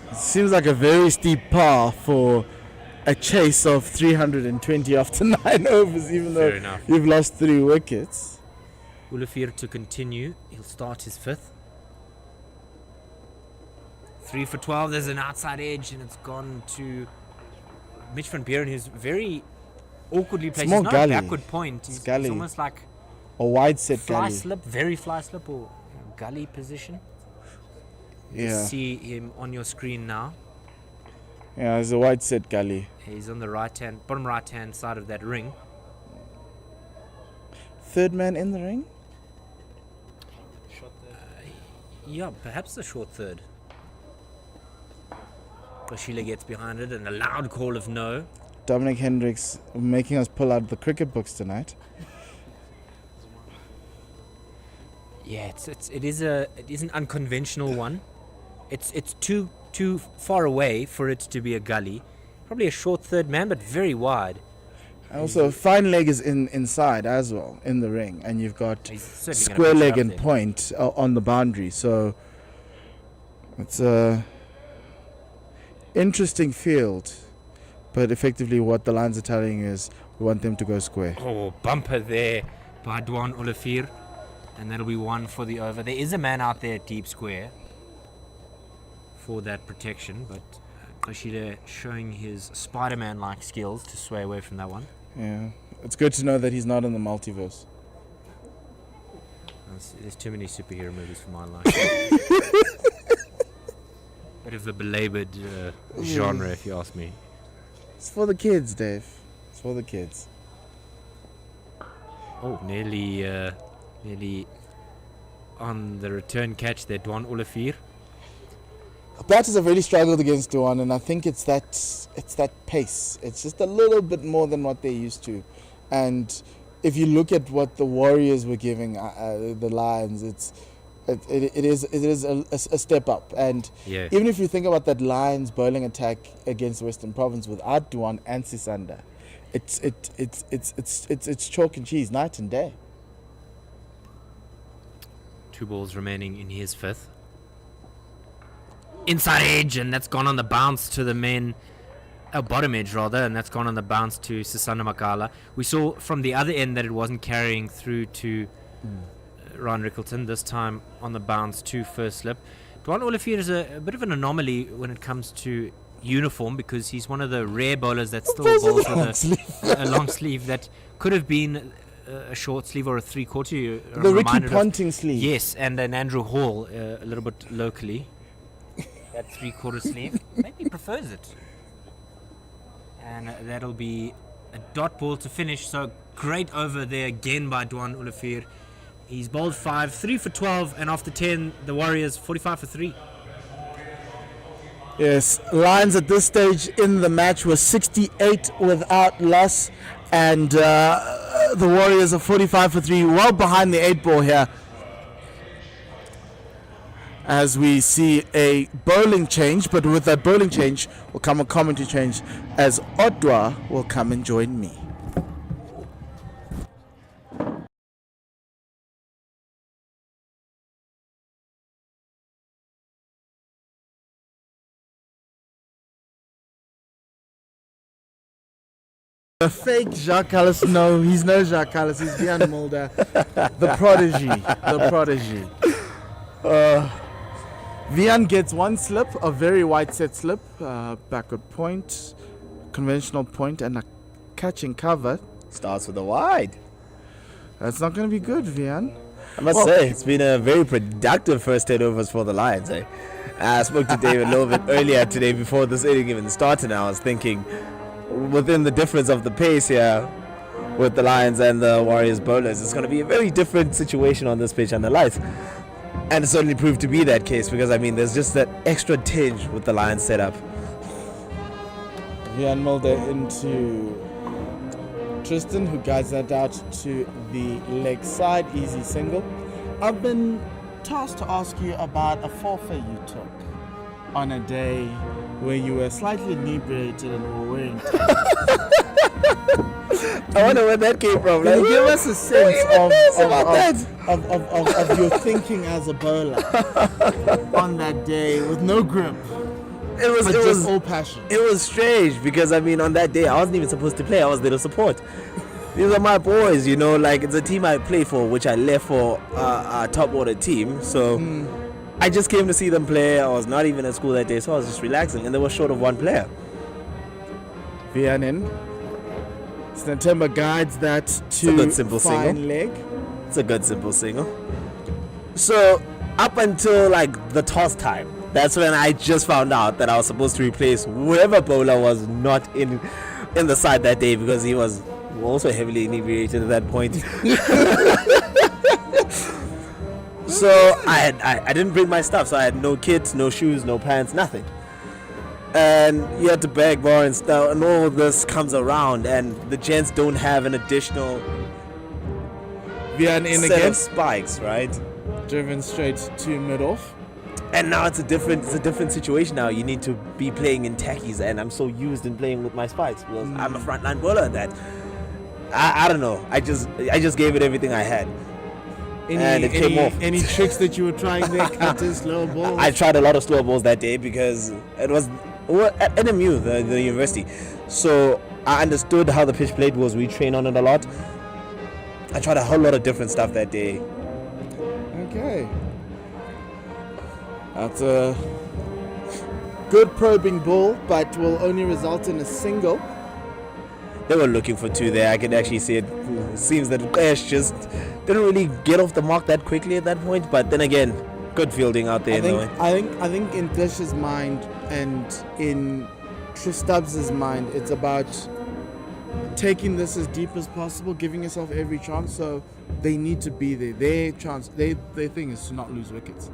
It seems like a very steep par for a chase of 320 after 9 overs, even though you've lost 3 wickets. Olafir to continue. He'll start his 5th. 3 for 12. There's an outside edge, and it's gone to Mitch van Buren, who's very awkwardly placed. He's not a backward point. He's almost like a wide set fly gully. Slip, very fly slip or gully position. You see him on your screen now. Yeah, it's a wide set gully. He's on the bottom right hand side of that ring. Third man in the ring? Yeah, perhaps a short third. Koshila gets behind it and a loud call of no. Dominic Hendricks making us pull out the cricket books tonight. Yeah, it is an unconventional one. It's too far away for it to be a gully. Probably a short third man, but very wide. And also, fine leg is inside as well in the ring, and you've got square leg and point on the boundary. So it's a interesting field, but effectively what the lines are telling you is we want them to go square. Oh, bumper there by Dwan Olafir, and that'll be 1 for the over. There is a man out there at deep square for that protection, but Koshila showing his Spider-Man-like skills to sway away from that one. Yeah, it's good to know that he's not in the multiverse. There's too many superhero movies for my life. Bit of a belabored genre, if you ask me. It's for the kids, Dave. It's for the kids. Oh, nearly on the return catch there, Dwan Olafir. Batters have really struggled against Duan, and I think it's that pace. It's just a little bit more than what they're used to. And if you look at what the Warriors were giving the Lions, it is a step up. And Yeah. even if you think about that Lions bowling attack against Western Province without Duan and Sisanda, it's chalk and cheese, night and day. 2 balls remaining in his 5th. Inside edge, and that's gone on the bounce to the men. Bottom edge rather, and that's gone on the bounce to Sisanda Makala. We saw from the other end that it wasn't carrying through to Ryan Rickleton, this time on the bounce to first slip. Dwan Olafir is a bit of an anomaly when it comes to uniform, because he's one of the rare bowlers that still bowls with a long sleeve that could have been a short sleeve or a 3/4. The Ricky Ponting sleeve. Yes, and an Andrew Hall a little bit locally. That 3/4 sleeve. Maybe he prefers it. And that'll be a dot ball to finish. So great over there again by Dwan Olafir. He's bowled 5, 3 for 12, and after 10, the Warriors 45 for 3. Yes, Lions at this stage in the match were 68 without loss, and the Warriors are 45 for 3, well behind the 8 ball here. As we see a bowling change, but with that bowling change will come a commentary change, as Odwa will come and join me. The fake Jacques Callis, no, he's no Jacques Callis, he's Dean Mulder, the prodigy. Vian gets 1 slip, a very wide set slip, backward point, conventional point, and a catching cover. Starts with a wide. That's not going to be good, Vian. I must say, it's been a very productive first 10 overs for the Lions. I spoke to David a little bit earlier today before this inning even started, and I was thinking, within the difference of the pace here with the Lions and the Warriors bowlers, it's going to be a very different situation on this pitch and the lights. And it certainly proved to be that case, because I mean there's just that extra tinge with the Lions setup. Vian Mulder into Tristan, who guides that out to the leg side, easy single. I've been tasked to ask you about a forfeit you took on a day where you were slightly inebriated and were wearing I wonder where that came from. Can you give us a sense of your thinking as a bowler on that day with no grip? It was all passion. It was strange, because I mean on that day I wasn't even supposed to play. I was there to support. These are my boys, you know, like it's a team I play for, which I left for a top order team. So I just came to see them play. I was not even at school that day, so I was just relaxing, and they were short of 1 player. Vian in. Stentemba guides that to a good simple fine single. leg. It's a good simple single. So up until like the toss time, that's when I just found out that I was supposed to replace whoever bowler was not in the side that day, because he was also heavily inebriated at that point. So I didn't bring my stuff, so I had no kits, no shoes, no pants, nothing. And you had to beg, borrow, and stuff, and all this comes around, and the gents don't have an additional Vian in set again. of spikes, right? Driven straight to mid-off. And now it's a different situation now. You need to be playing in tackies, and I'm so used in playing with my spikes because I'm a frontline bowler at that. I don't know. I just gave it everything I had. And it came off. Any tricks that you were trying there, cutters, slow balls? I tried a lot of slow balls that day because it was at NMU, the university. So I understood how the pitch played was. We train on it a lot. I tried a whole lot of different stuff that day. Okay. That's a good probing ball, but will only result in a single. They were looking for 2 there. I could actually see it. It seems that Ash just didn't really get off the mark that quickly at that point. But then again, good fielding out there. I think in Desh's mind and in Stubbs' mind, it's about taking this as deep as possible, giving yourself every chance. So they need to be there. Their thing is to not lose wickets.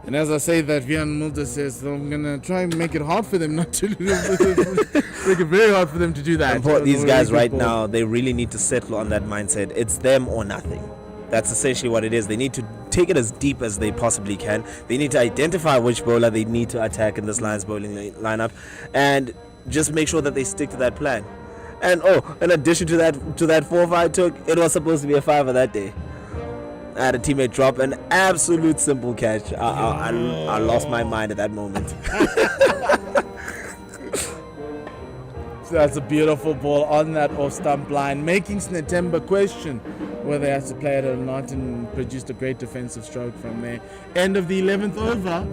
And as I say that, Vian Mulder says, I'm going to try and make it hard for them not to lose. Make it very hard for them to do that. And these guys right now, they really need to settle on that mindset. It's them or nothing. That's essentially what it is. They need to take it as deep as they possibly can. They need to identify which bowler they need to attack in this Lions bowling lineup, and just make sure that they stick to that plan. And in addition to that 4-5 I took, it was supposed to be a 5 that day. I had a teammate drop an absolute simple catch. I lost my mind at that moment. So that's a beautiful ball on that off stump line, making Snetemba question whether he has to play it or not, and produced a great defensive stroke from there. End of the 11th over,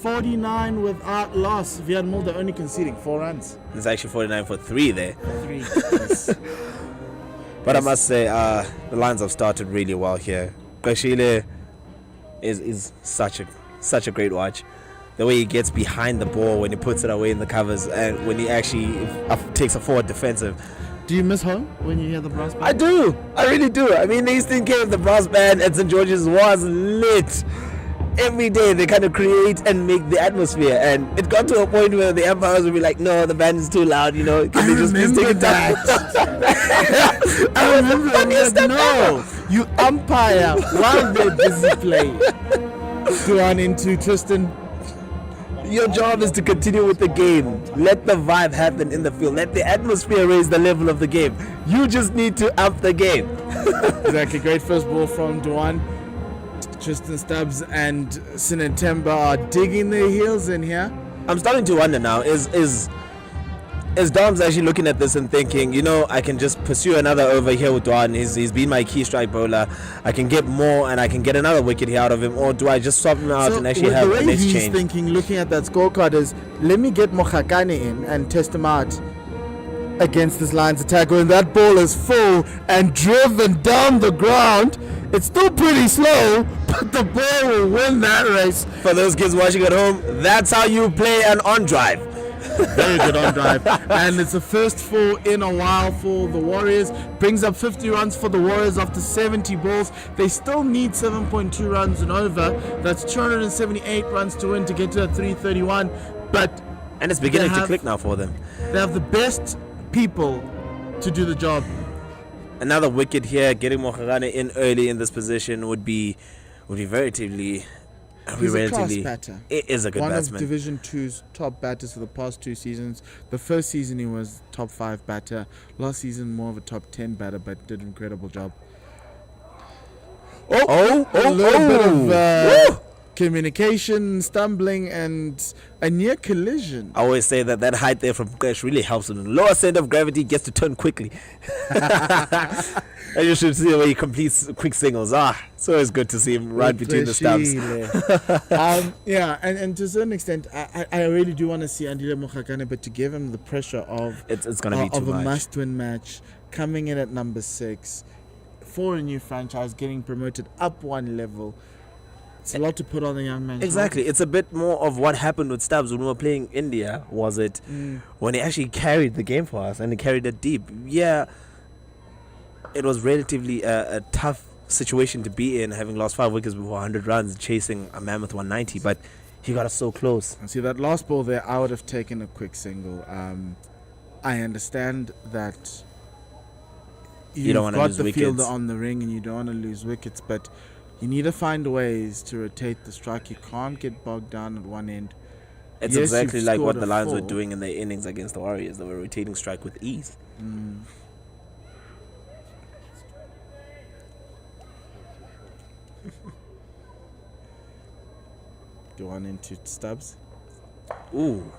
49 without loss. Vian Mulder only conceding 4 runs. It's actually 49 for 3 there. 3. Yes. But I must say, the Lions have started really well here. Kashile is such a great watch. The way he gets behind the ball when he puts it away in the covers, and when he actually takes a forward defensive. Do you miss home when you hear the brass band? I do. I really do. I mean, the Eastern Cape, the brass band at St. George's was lit. Every day they kind of create and make the atmosphere, and it got to a point where the umpires would be like, no, the band is too loud, you know, can they just please take it down? I remember that. No, you umpire while they're busy playing. Go on into Tristan. Your job is to continue with the game. Let the vibe happen in the field. Let the atmosphere raise the level of the game. You just need to up the game. Exactly. Great first ball from Duan. Tristan Stubbs and Snetemba are digging their heels in here. I'm starting to wonder now, is Dom's actually looking at this and thinking, you know, I can just pursue another over here with Duan. He's been my key strike bowler. I can get more and I can get another wicket here out of him, or do I just swap him out and actually have a next change? The way he's change? thinking, looking at that scorecard, is let me get Mokhakane in and test him out against this Lions attack. When that ball is full and driven down the ground, it's still pretty slow, but the ball will win that race. For those kids watching at home, that's how you play an on drive. Very good on drive. And it's the first 4 in a while for the Warriors. Brings up 50 runs for the Warriors after 70 balls. They still need 7.2 runs and over. That's 278 runs to win to get to a 331. And it's beginning to click now for them. They have the best people to do the job. Another wicket here, getting Mokhagane in early in this position would be relatively. He's a class batter. It is a good batsman. One of Division 2's top batters for the past 2 seasons. The first season he was top 5 batter. Last season more of a top 10 batter, but did an incredible job. A little bit of communication, stumbling, and a near collision. I always say that height there from Klesh really helps him. Lower center of gravity gets to turn quickly. And you should see the way he completes quick singles. It's always good to see him right between the stumps. And to a certain extent, I really do want to see Andile Mokhakane, but to give him the pressure of it's going to be too much. Of a must-win match, coming in at number 6, for a new franchise, getting promoted up 1 level. It's a lot to put on the young man. Exactly. It's a bit more of what happened with Stubbs when we were playing India, was it? When he actually carried the game for us and he carried it deep. Yeah, it was relatively a tough situation to be in, having lost 5 wickets before 100 runs, chasing a mammoth 190, but he got us so close. And see, that last ball there, I would have taken a quick single. I understand that you don't want to lose wickets. You've got the fielder on the ring and you don't want to lose wickets, but you need to find ways to rotate the strike. You can't get bogged down at one end. It's exactly like what the Lions were doing in their innings against the Warriors. They were rotating strike with ease. Go on into Stubbs. Ooh.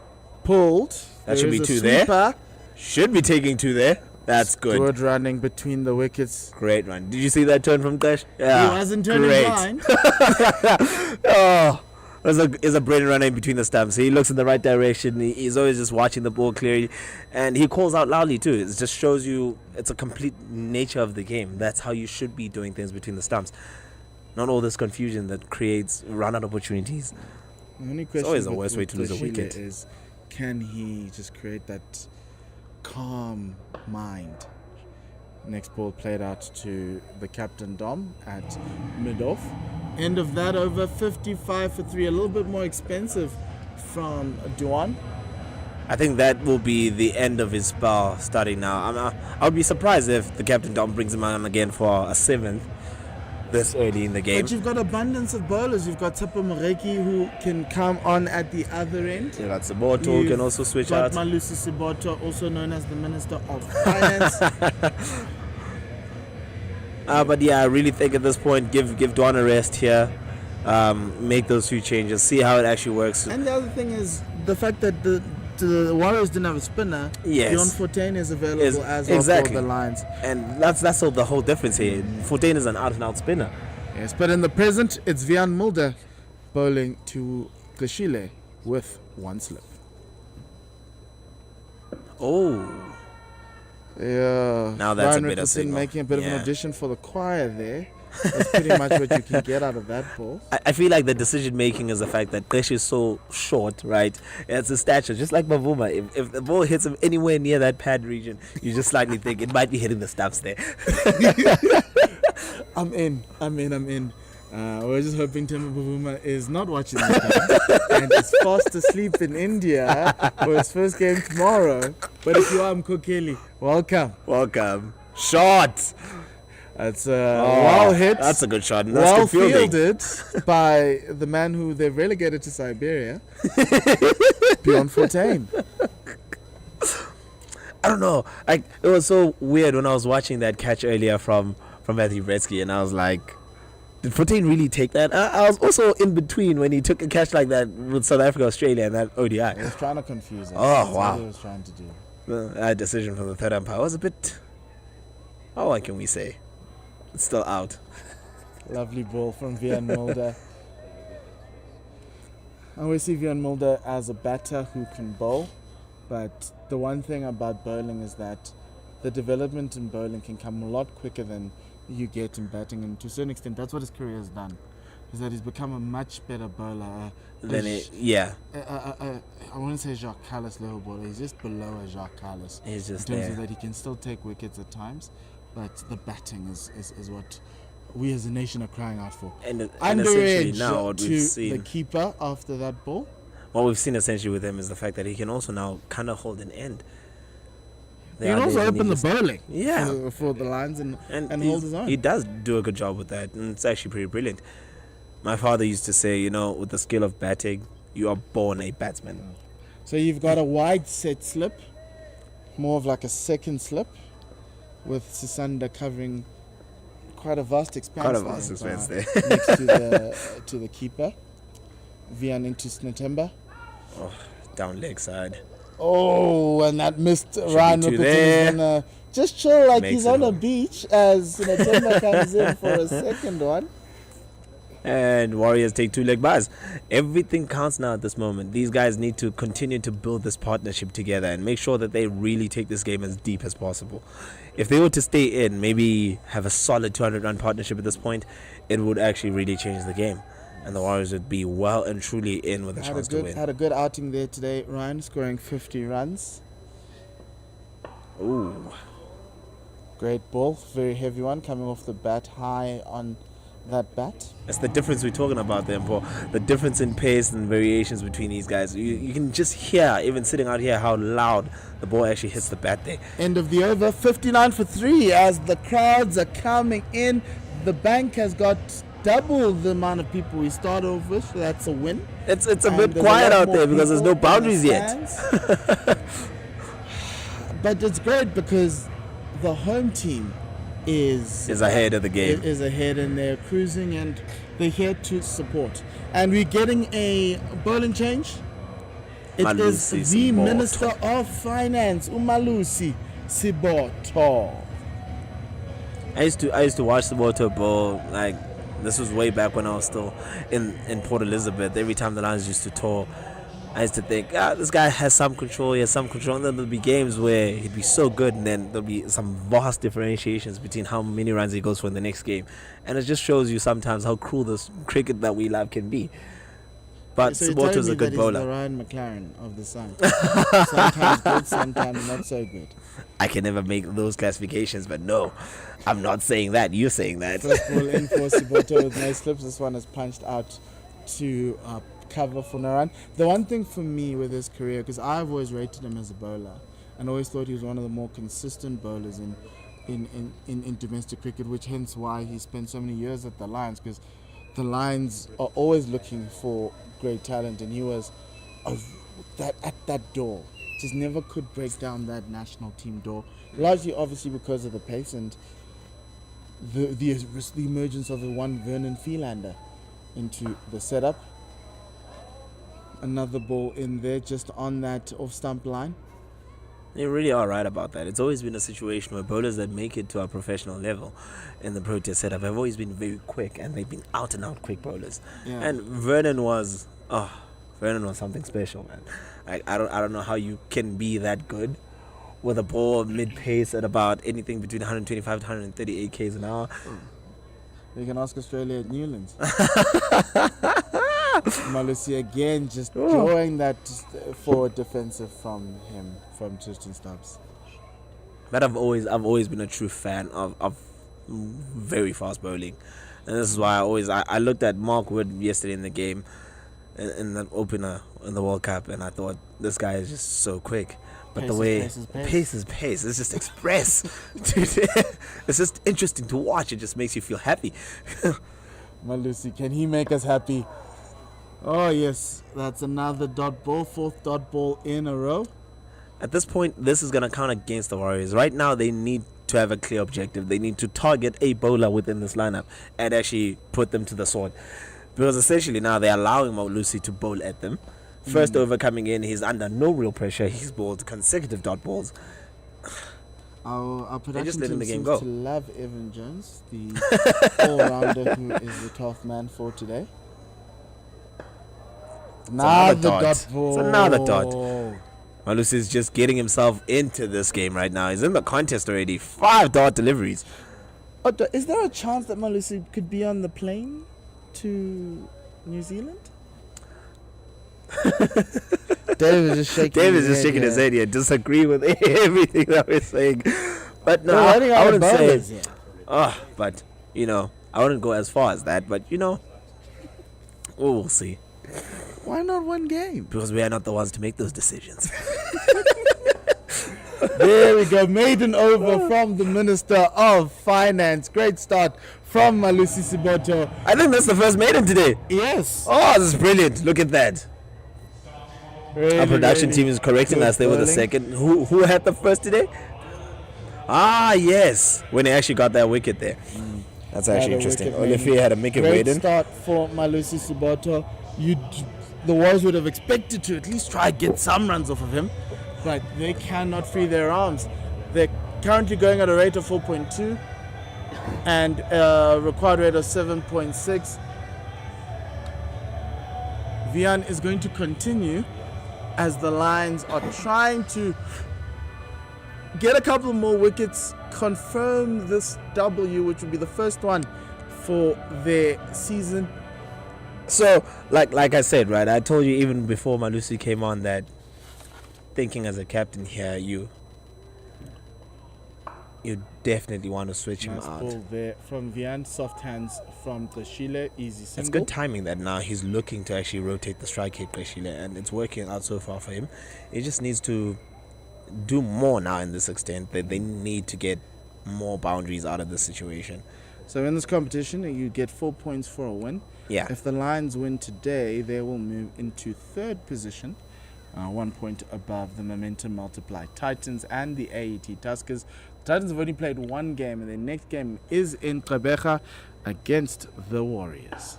Pulled. That should be 2 there. Should be taking 2 there. That's good. Good running between the wickets. Great run. Did you see that turn from Clash? Yeah. He wasn't turning blind. There's a brilliant run in between the stumps. He looks in the right direction. He's always just watching the ball clearly. And he calls out loudly too. It just shows you it's a complete nature of the game. That's how you should be doing things between the stumps. Not all this confusion that creates run-out opportunities. The only question it's always the worst way to lose a wicket. Is, can he just create that calm mind. Next ball played out to the captain Dom at mid-off. End of that over 55 for 3. A little bit more expensive from Duan. I think that will be the end of his spell starting now. I would be surprised if the captain Dom brings him on again for a 7th this early in the game. But you've got abundance of bowlers. You've got Tsepo Moreki who can come on at the other end. You got Siboto who can also switch out. Malusi Siboto, also known as the Minister of Finance. But yeah, I really think at this point, give Duan a rest here. Make those few changes. See how it actually works. And the other thing is the fact that the Warriors didn't have a spinner. Yes. Bjorn Fortuin is available as well exactly. for the Lions. And that's all the whole difference here. Fortuin is an out-and-out spinner. Yes, but in the present, it's Vian Mulder bowling to Kleshile with 1 slip. Oh. Yeah. Now that's Ryan a better Richardson signal. making a bit of an audition for the choir there. That's pretty much what you can get out of that ball. I feel like the decision making is the fact that Klesh is so short, right? It's a stature, just like Mavuma. If the ball hits him anywhere near that pad region, you just slightly think it might be hitting the stumps there. I'm in. We're just hoping Timur Bavuma is not watching this game and is fast asleep in India for his first game tomorrow. But if you are Mkokeli, welcome. Shot! That's well hit. That's a good shot. And Well that's good fielding. fielded by the man who they've relegated to Siberia, Bjorn Fortuin. I don't know. It was so weird when I was watching that catch earlier from Matthew Bretsky, and I was like, did Fortuin really take that? I was also in between when he took a catch like that with South Africa, Australia, and that ODI. He was trying to confuse us. Oh, That's wow. what he was trying to do. That decision from the third umpire was a bit... what can we say? It's still out. Lovely ball from Vian Mulder. I always see Vian Mulder as a batter who can bowl, but the one thing about bowling is that the development in bowling can come a lot quicker than you get in batting, and to a certain extent that's what his career has done, is that he's become a much better bowler. I wouldn't say Jacques Callis level bowler, he's just below a Jacques Callis. He's just in terms there. of that he can still take wickets at times, but the batting is what we as a nation are crying out for. And essentially Underage now what to we've seen, the keeper after that ball. what we've seen essentially with him is the fact that he can also now kind of hold an end. He can also open the bowling Yeah. for the Lions and And hold his own. he does do a good job with that, and it's actually pretty brilliant. My father used to say, with the skill of batting, you are born a batsman. So you've got a wide set slip, more of like a second slip, with Sisanda covering quite a vast expanse. there. Next to the keeper. Vian into Snatemba. Oh, down leg side. Oh, and that missed Ryan be two Rippleton there. is gonna just chill like Makes he's it on a home. beach as Snatemba comes in for a second one. And Warriors take 2 leg bars. Everything counts now at this moment. These guys need to continue to build this partnership together and make sure that they really take this game as deep as possible. If they were to stay in, maybe have a solid 200-run partnership at this point, it would actually really change the game. And the Warriors would be well and truly in with a chance to win. Had a good outing there today, Ryan, scoring 50 runs. Ooh. Great ball, very heavy one, coming off the bat, high on that bat. That's the difference we're talking about there, Paul. The difference in pace and variations between these guys. You can just hear, even sitting out here, how loud the ball actually hits the bat there. End of the over, 59 for 3 as the crowds are coming in. The bank has got double the amount of people we start off with, so that's a win. It's a And bit there's quiet lot out more there because there's no people in the boundaries yet. stands. But it's great because the home team is ahead of the game. Is ahead, and they're cruising and they're here to support. And we're getting a bowling change. It is Malusi the Siboto. Minister of Finance, Umalusi Siboto. I used to watch the water bowl. Like, this was way back when I was still in Port Elizabeth. Every time the Lions used to tour, I used to think, this guy has some control. He has some control. And then there'll be games where he'd be so good, and then there'll be some vast differentiations between how many runs he goes for in the next game. And it just shows you sometimes how cruel this cricket that we love can be. But So you're telling Siboto's me a good that he's the bowler. Ryan McLaren of the Sun. Sometimes good, sometimes not so good. I can never make those classifications, but no, I'm not saying that. You're saying that. First ball in for Siboto with no slips. This one is punched out to cover for Naran. The one thing for me with his career, because I've always rated him as a bowler and always thought he was one of the more consistent bowlers in domestic cricket, which hence why he spent so many years at the Lions, because the Lions are always looking for great talent, and he was at that door. Just never could break down that national team door, largely obviously because of the pace and the emergence of the one Vernon Philander into the setup. Another ball in there just on that off-stump line. You really are right about that. It's always been a situation where bowlers that make it to our professional level in the Proteas setup have always been very quick, and they've been out-and-out quick bowlers. Yeah. And Vernon was something special, man. I don't know how you can be that good with a ball mid-pace at about anything between 125 to 138 k's an hour. You can ask Australia at Newlands. Malusi again just drawing that forward defensive from him, from Tristan Stubbs. But I've always been a true fan of very fast bowling, and this is why I looked at Mark Wood yesterday in the game, in the opener in the World Cup, and I thought this guy is just so quick. But Pace the way is pace. It's just express. Dude, it's just interesting to watch. It just makes you feel happy. Malusi, can he make us happy? Oh yes, that's another dot ball, fourth dot ball in a row. At this point, this is gonna count against the Warriors. Right now, they need to have a clear objective. They need to target a bowler within this lineup and actually put them to the sword. Because essentially now they're allowing Malusi to bowl at them. First over coming in, he's under no real pressure. He's bowled consecutive dot balls. Our production just letting team the game seems go. to love Evan Jones, the all-rounder who is the 12th man for today. another dot. Dot ball. It's another dot. Malusi is just getting himself into this game right now. He's in the contest already. 5 dot deliveries. Is there a chance that Malusi could be on the plane to New Zealand? David is just shaking his head here. Disagree with everything that we're saying. But no, We're running I out of wouldn't say. bowlers here. But I wouldn't go as far as that. But we'll see. Why not one game? Because we are not the ones to make those decisions. There we go. Maiden over from the Minister of Finance. Great start from Malusi Siboto. I think that's the first maiden today. Yes. Oh, this is brilliant. Look at that. Really, Our production really team is correcting good us. They were the bowling. second. Who had the first today? Yes. When they actually got that wicket there. That's Had actually a interesting. wicket Olivier maiden. had a wicket Great maiden. start for Malusi Siboto. The Warriors would have expected to at least try and get some runs off of him, but they cannot free their arms. They're currently going at a rate of 4.2 and a required rate of 7.6. Vian is going to continue as the Lions are trying to get a couple more wickets, confirm this W, which would be the first one for their season. So, like I said, right, I told you even before Malusi came on that thinking as a captain here, you definitely want to switch him Nice out. ball there from Vian, soft hands from Qashile, easy single. It's good timing that now he's looking to actually rotate the strike hit Qashile, and it's working out so far for him. He just needs to do more now in this extent. That they need to get more boundaries out of this situation. So in this competition, you get 4 points for a win. Yeah. If the Lions win today, they will move into third position, 1 point above the momentum multiply Titans and the AET Tuskers. The Titans have only played one game, and their next game is in Kruger against the Warriors.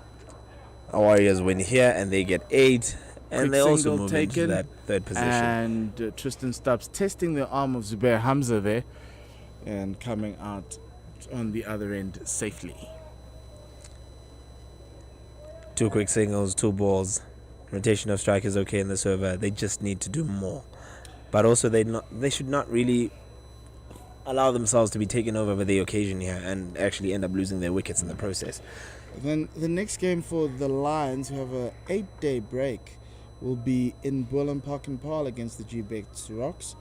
Our Warriors win here, and they get 8, and Quick they also single move into taken, that third position. And Tristan Stubbs testing the arm of Zubair Hamza there and coming out on the other end safely. 2 quick singles, 2 balls. Rotation of strike is okay in this over. They just need to do more. But also they should not really allow themselves to be taken over by the occasion here and actually end up losing their wickets in the process. Then the next game for the Lions, who have a 8-day break, will be in Boland Park and Paarl against the G-Bek Rocks,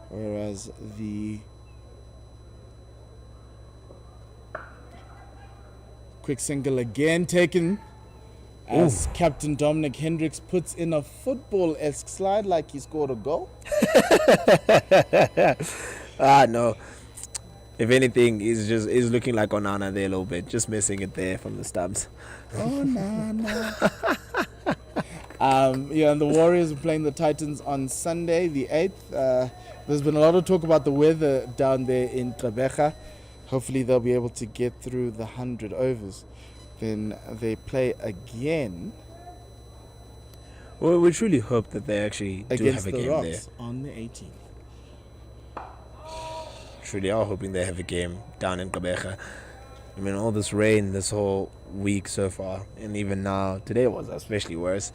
whereas the quick single again taken as Captain Dominic Hendricks puts in a football-esque slide like he scored a goal. No. If anything, he's looking like Onana there a little bit, just missing it there from the stubs. Onana. And the Warriors are playing the Titans on Sunday, the 8th. There's been a lot of talk about the weather down there in Kruger. Hopefully they'll be able to get through the 100 overs. Then they play again. Well, we truly hope that they actually do against have a the game Rocks there. on the 18th. Truly are hoping they have a game down in Kruger. I mean, all this rain this whole week so far, and even now, today was especially worse.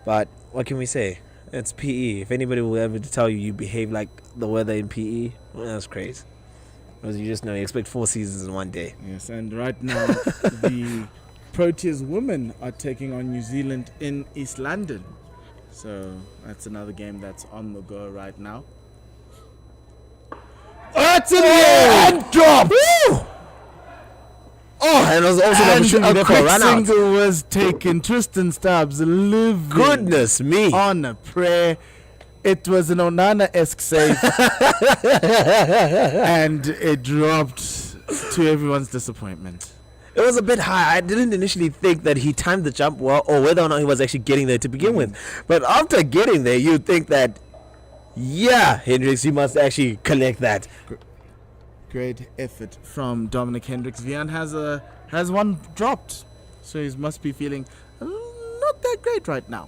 But what can we say? It's PE. If anybody will ever tell you behave like the weather in PE, well, that's crazy. Because you just know you expect 4 seasons in one day. Yes, and right now the Proteas women are taking on New Zealand in East London. So that's another game that's on the go right now. Oh, it's in the air! And dropped! Oh, and there was also an opportunity there for a run out. Single was taken. Tristan Stubbs living Goodness me. on a prayer. It was an Onana-esque save. And it dropped to everyone's disappointment. It was a bit high. I didn't initially think that he timed the jump well or whether or not he was actually getting there to begin with. But after getting there, you'd think that, yeah, Hendricks, you must actually collect that. Great effort from Dominic Hendricks. Vian has one dropped, so he must be feeling not that great right now.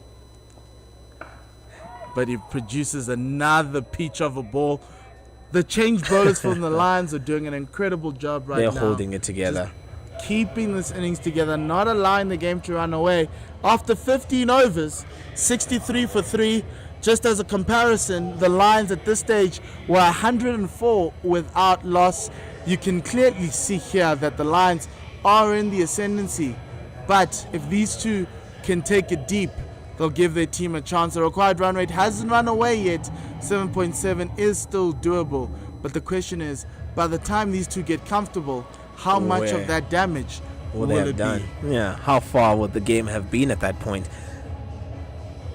But he produces another peach of a ball. The change bowlers from the Lions are doing an incredible job right now. They're holding it together. Just keeping this innings together, not allowing the game to run away. After 15 overs, 63 for 3. Just as a comparison, the Lions at this stage were 104 without loss. You can clearly see here that the Lions are in the ascendancy. But if these two can take it deep, they'll give their team a chance. The required run rate hasn't run away yet. 7.7 is still doable. But the question is, by the time these two get comfortable, how much of that damage will it be? Yeah, how far would the game have been at that point?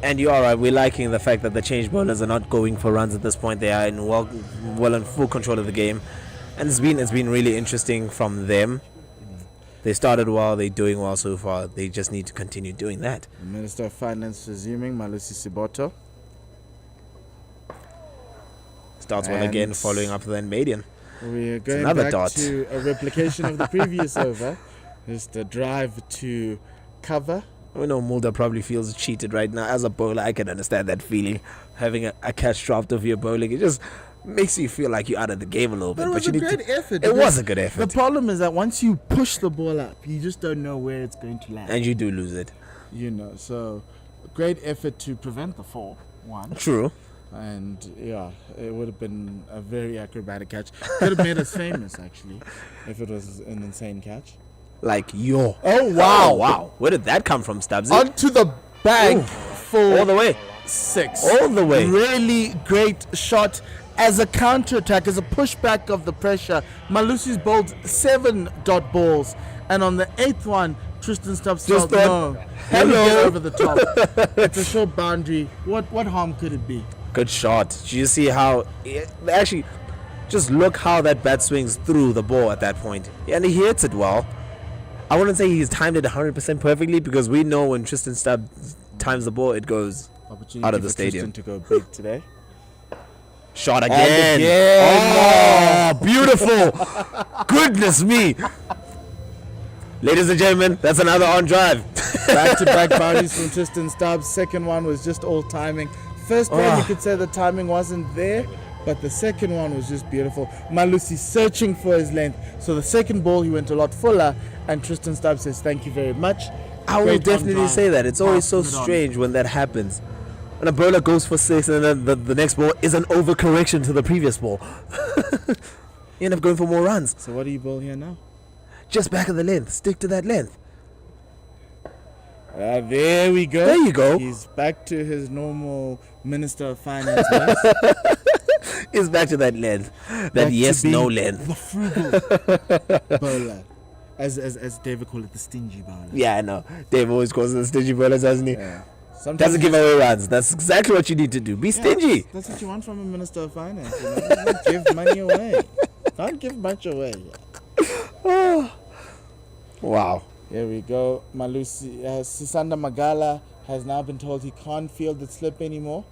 And you are right, we're liking the fact that the change bowlers are not going for runs at this point. They are in well in full control of the game. And it's been really interesting from them. They started well, they're doing well so far. They just need to continue doing that. The Minister of Finance resuming, Malusi Siboto. Starts well again, following up then Median. We're going back to a replication of the previous over. Just a drive to cover. We know Mulder probably feels cheated right now. As a bowler, I can understand that feeling. Having a catch dropped off your bowling, it just makes you feel like you're out of the game a little bit. But it was a great effort. It was a good effort. The problem is that once you push the ball up, you just don't know where it's going to land. And you do lose it. So great effort to prevent the 4-1. True. And yeah, it would have been a very acrobatic catch. Could have made us famous, actually, if it was an insane catch. Like, yo. Oh, wow. Wow. Where did that come from, Stubbsy? Onto the bank for all the way. 6. All the way. Really great shot. As a counter-attack, as a pushback of the pressure, Malusi's bowled 7 dot balls. And on the 8th one, Tristan Stubbs just thought, no, let me get over the top. It's a short boundary. What harm could it be? Good shot. Do you see how... Actually, just look how that bat swings through the ball at that point. And he hits it well. I wouldn't say he's timed it 100% perfectly because we know when Tristan Stubbs times the ball, it goes out of the stadium. To go big today. Shot again. Oh, beautiful. Goodness me. Ladies and gentlemen, that's another on drive. Back-to-back bounties from Tristan Stubbs. Second one was just all timing. First one, you could say the timing wasn't there. But the second one was just beautiful. Malusi searching for his length. So the second ball, he went a lot fuller. And Tristan Stubbs says, thank you very much. I will definitely say that. It's always so strange when that happens. When a bowler goes for 6 and then the next ball is an overcorrection to the previous ball. You end up going for more runs. So what do you bowl here now? Just back of the length. Stick to that length. There we go. There you go. He's back to his normal Minister of Finance ways. It's back to that length. That Back to yes, being no length. The frugal bowler. As David called it, the stingy bowler. Yeah, I know. Dave always calls it the stingy bowlers, doesn't he? Yeah. Sometimes Doesn't give away runs. That's exactly what you need to do. Be stingy. That's what you want from a Minister of Finance. You know? Don't give money away. Don't give much away. Wow. Here we go. Malusi Sisanda Magala has now been told he can't field the slip anymore.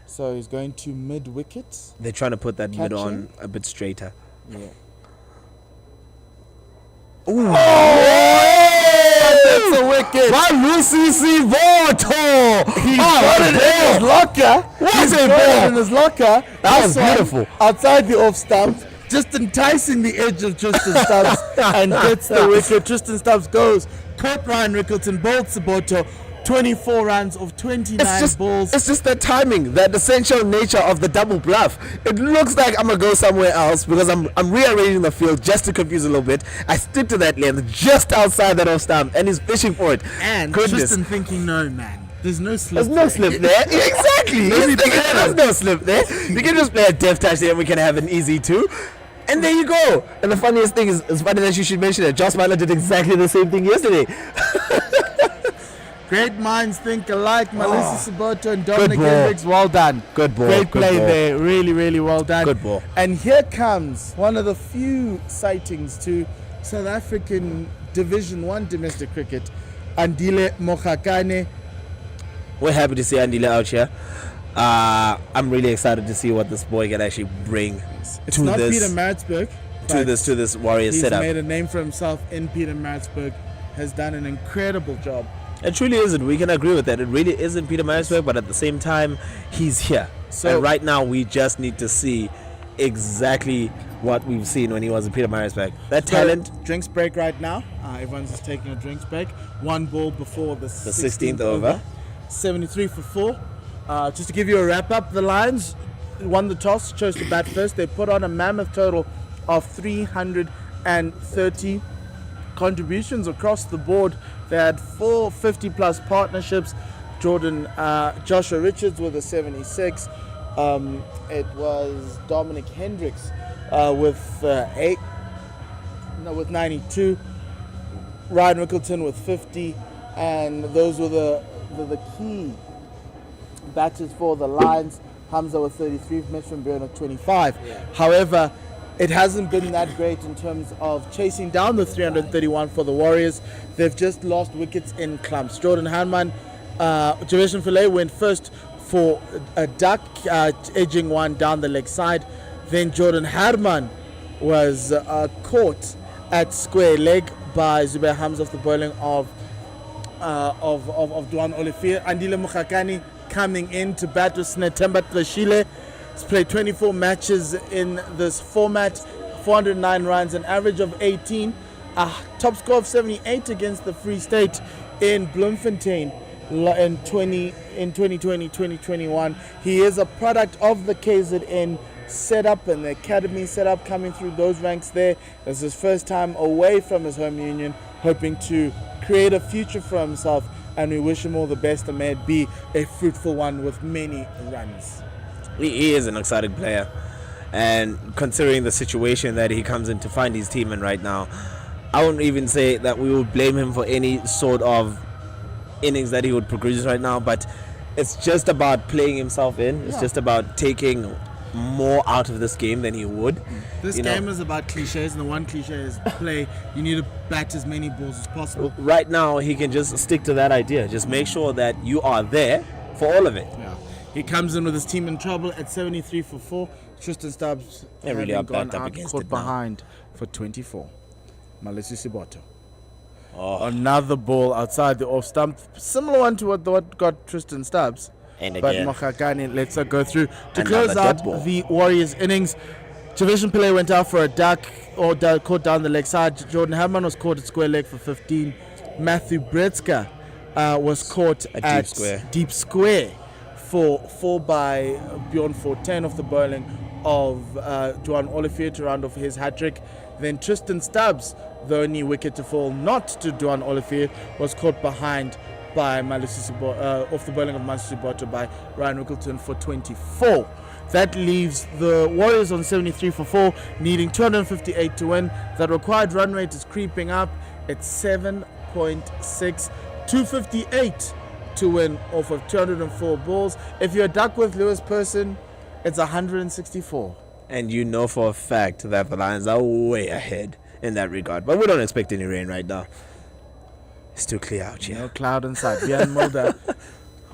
So he's going to mid-wicket. They're trying to put that mid Catching. on a bit straighter. Yeah. Ooh. That's a wicket. Malusi Sivoto. He's got it in his locker. He's a got ball. it in his locker. That was This one beautiful. Outside the off stump, just enticing the edge of Tristan Stubbs and gets the wicket. Tristan Stubbs goes. Caught Ryan Rickleton, bowled Siboto. 24 runs of 29 balls. It's just that timing, that essential nature of the double bluff. It looks like I'm gonna go somewhere else because I'm rearranging the field just to confuse a little bit. I stick to that length just outside that off stump, and he's fishing for it. And Goodness. Tristan thinking, no man, there's no slip. There's no slip there. Exactly. He's thinking, there's no slip there. We can just play a deft touch there and we can have an easy 2. And there you go. And the funniest thing is, it's funny that you should mention it. Josh Myler did exactly the same thing yesterday. Great minds think alike. Malusi Siboto and Dominic ball. Hendricks, well done. Good ball. Great good play ball. there. Really, really well done. Good ball. And here comes one of the few sightings to South African Division 1 domestic cricket. Andile Mokhakane. We're happy to see Andile out here. I'm really excited to see what this boy can actually bring It's to not this Peter Maritzburg. to this Warriors He's setup. made a name for himself in Peter Maritzburg. Has done an incredible job. It truly isn't. We can agree with that. It really isn't Peter Maritzburg, but at the same time, he's here. So and right now, we just need to see exactly what we've seen when he was in Peter Maritzburg. That talent. Drinks break right now. Everyone's just taking a drinks break. One ball before the 16th over. 73 for 4. Just to give you a wrap up, the Lions won the toss, chose to bat first. They put on a mammoth total of 330 contributions across the board. They had 4 50-plus partnerships. Joshua Richards with a 76. It was Dominic Hendricks with 92. Ryan Rickleton with 50, and those were the key batters for the Lions. Hamza with 33, Mitch van Buren with 25. However, it hasn't been that great in terms of chasing down the 331 for the Warriors. They've just lost wickets in clumps. Jordan Hanman, Javesh Filet went first for a duck, edging one down the leg side. Then Jordan Harman was caught at square leg by Zubair Hamza off the bowling of Duan Olifir. Andile Mokhakane coming in to bat with Snetemba Tlashile. He's played 24 matches in this format, 409 runs, an average of 18, a top score of 78 against the Free State in Bloemfontein in 2020-2021. He is a product of the KZN setup and the academy setup, coming through those ranks there. This is his first time away from his home union, hoping to create a future for himself, and we wish him all the best, and may it be a fruitful one with many runs. He is an exciting player, and considering the situation that he comes in to find his team in right now, I wouldn't even say that we would blame him for any sort of innings that he would produce right now, but it's just about playing himself in. It's just about taking more out of this game than he would. This game is about cliches, and the one cliche is play. You need to bat as many balls as possible. Right now, he can just stick to that idea. Just make sure that you are there for all of it. Yeah. He comes in with his team in trouble at 73 for 4. Tristan Stubbs really having are gone backed up out, against caught it now. behind for 24. Malusi Siboto. Another ball outside the off stump, similar one to what got Tristan Stubbs. And But again, Mokhakane lets her go through to Another close dead out ball. the Warriors innings. Javesh Pillay went out for a duck, caught down the leg side. Jordan Hammond was caught at square leg for 15. Matthew Bretska was caught At at deep square. for 4 by Bjorn for 10 off the bowling of Duan Olivier to round off his hat-trick. Then Tristan Stubbs, the only wicket to fall not to Duan Olivier, was caught behind by off the bowling of Malusi Siboto by Ryan Wickleton for 24. That leaves the Warriors on 73 for 4, needing 258 to win. That required run rate is creeping up. It's 7.6, 258 to win off of 204 balls. If you're Duckworth Lewis person, it's 164. And you know for a fact that the Lions are way ahead in that regard. But we don't expect any rain right now. It's too clear out here. No cloud in sight. Bjorn Mulder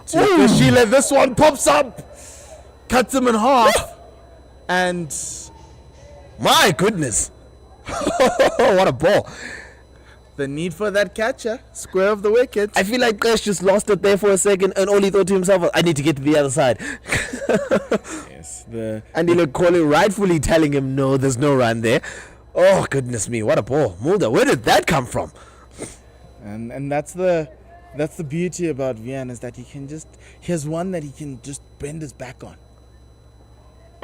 to Kashile. This one pops up, cuts him in half, and my goodness. What a ball. The need for that catcher, square of the wicket. I feel like Kresh just lost it there for a second and only thought to himself, I need to get to the other side. Yes, and he looked calling, rightfully telling him, no, there's no run there. Oh, goodness me, what a ball. Mulder, where did that come from? And that's the beauty about Vian, is that he has one that he can just bend his back on.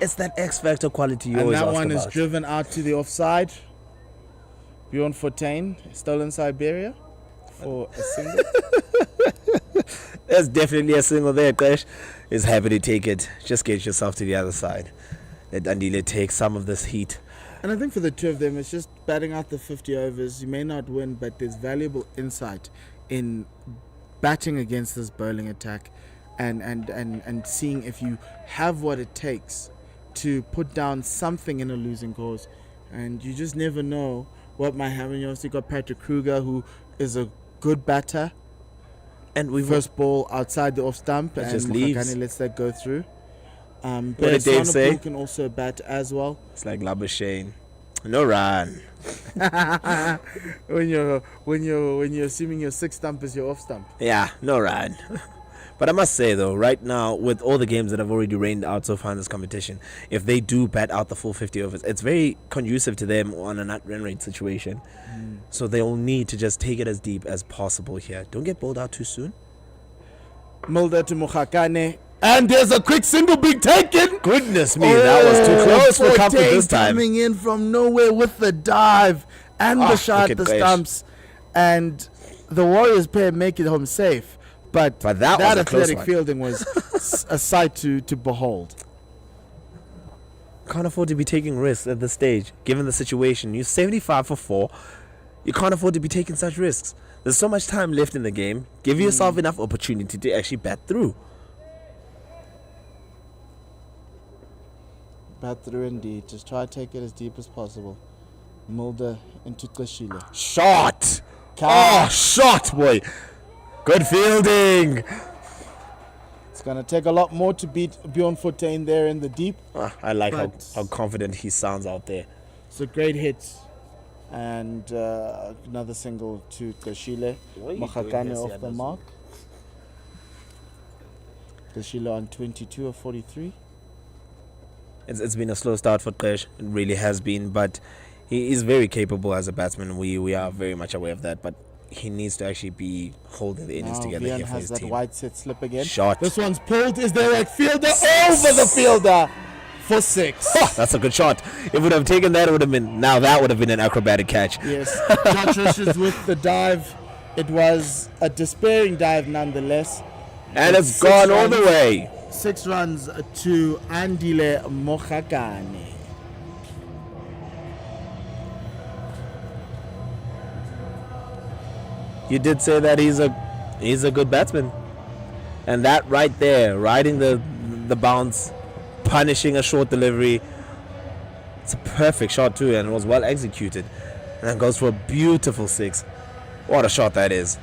It's that X factor quality you and always that ask one about. is driven out to the offside. Bjorn Fortuin, stolen Siberia for a single. There's definitely a single there. Kresh is happy to take it. Just get yourself to the other side. Let Andile take some of this heat. And I think for the two of them, it's just batting out the 50 overs. You may not win, but there's valuable insight in batting against this bowling attack and seeing if you have what it takes to put down something in a losing cause. And you just never know what might happen. You also got Patrick Kruger, who is a good batter. And we first ball outside the off stump, and just leaves. lets that go through. What did Dave say? Can also bat as well. It's like Labuschagne. No run. when you're assuming your sixth stump is your off stump. Yeah, no run. But I must say though, right now with all the games that have already rained out so far in this competition, if they do bat out the full 50 overs, it's very conducive to them on a nut run rate situation. So they'll need to just take it as deep as possible here. Don't get bowled out too soon. Mulder to Mokhakane. And there's a quick single being taken. Goodness me, that was too close for comfort this time. Coming in from nowhere with the dive and the shot at the stumps. And the Warriors pair make it home safe. But that was athletic fielding was a sight to behold. Can't afford to be taking risks at this stage, given the situation. You're 75 for 4. You can't afford to be taking such risks. There's so much time left in the game. Give yourself enough opportunity to actually bat through. Bat through indeed. Just try to take it as deep as possible. Mulder into Kashile. Shot! Oh, shot, boy! Good fielding! It's going to take a lot more to beat Bjorn Fortuin there in the deep. I like how confident he sounds out there. It's a great hit. And another single to Kashile. Mokhakane off the mark. Kashile on 22 of 43. It's been a slow start for Kresh. It really has been. But he is very capable as a batsman. We are very much aware of that. But he needs to actually be holding the innings together here for his team. That wide set slip again. Shot. This one's pulled. Is there a fielder over the fielder for 6? Oh, that's a good shot. If it would have taken that, it would have been an acrobatic catch. Yes. Josh Richards with the dive. It was a despairing dive nonetheless. And it's gone all the way. 6 runs to Andile Mokhakane. You did say that he's a good batsman, and that right there, riding the bounce, punishing a short delivery. It's a perfect shot too, and it was well executed. And then goes for a beautiful 6. What a shot that is!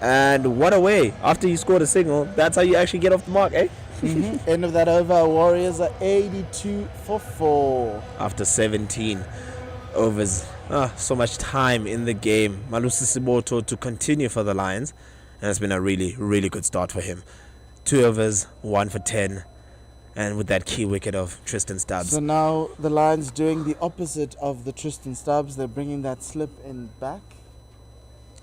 And what a way! After you scored a single, that's how you actually get off the mark, eh? End of that over. Warriors are 82 for 4 after 17 overs. So much time in the game. Malusi Siboto to continue for the Lions, and it's been a really, really good start for him. 2 overs, 1 for 10, and with that key wicket of Tristan Stubbs. So now the Lions doing the opposite of the Tristan Stubbs. They're bringing that slip in back.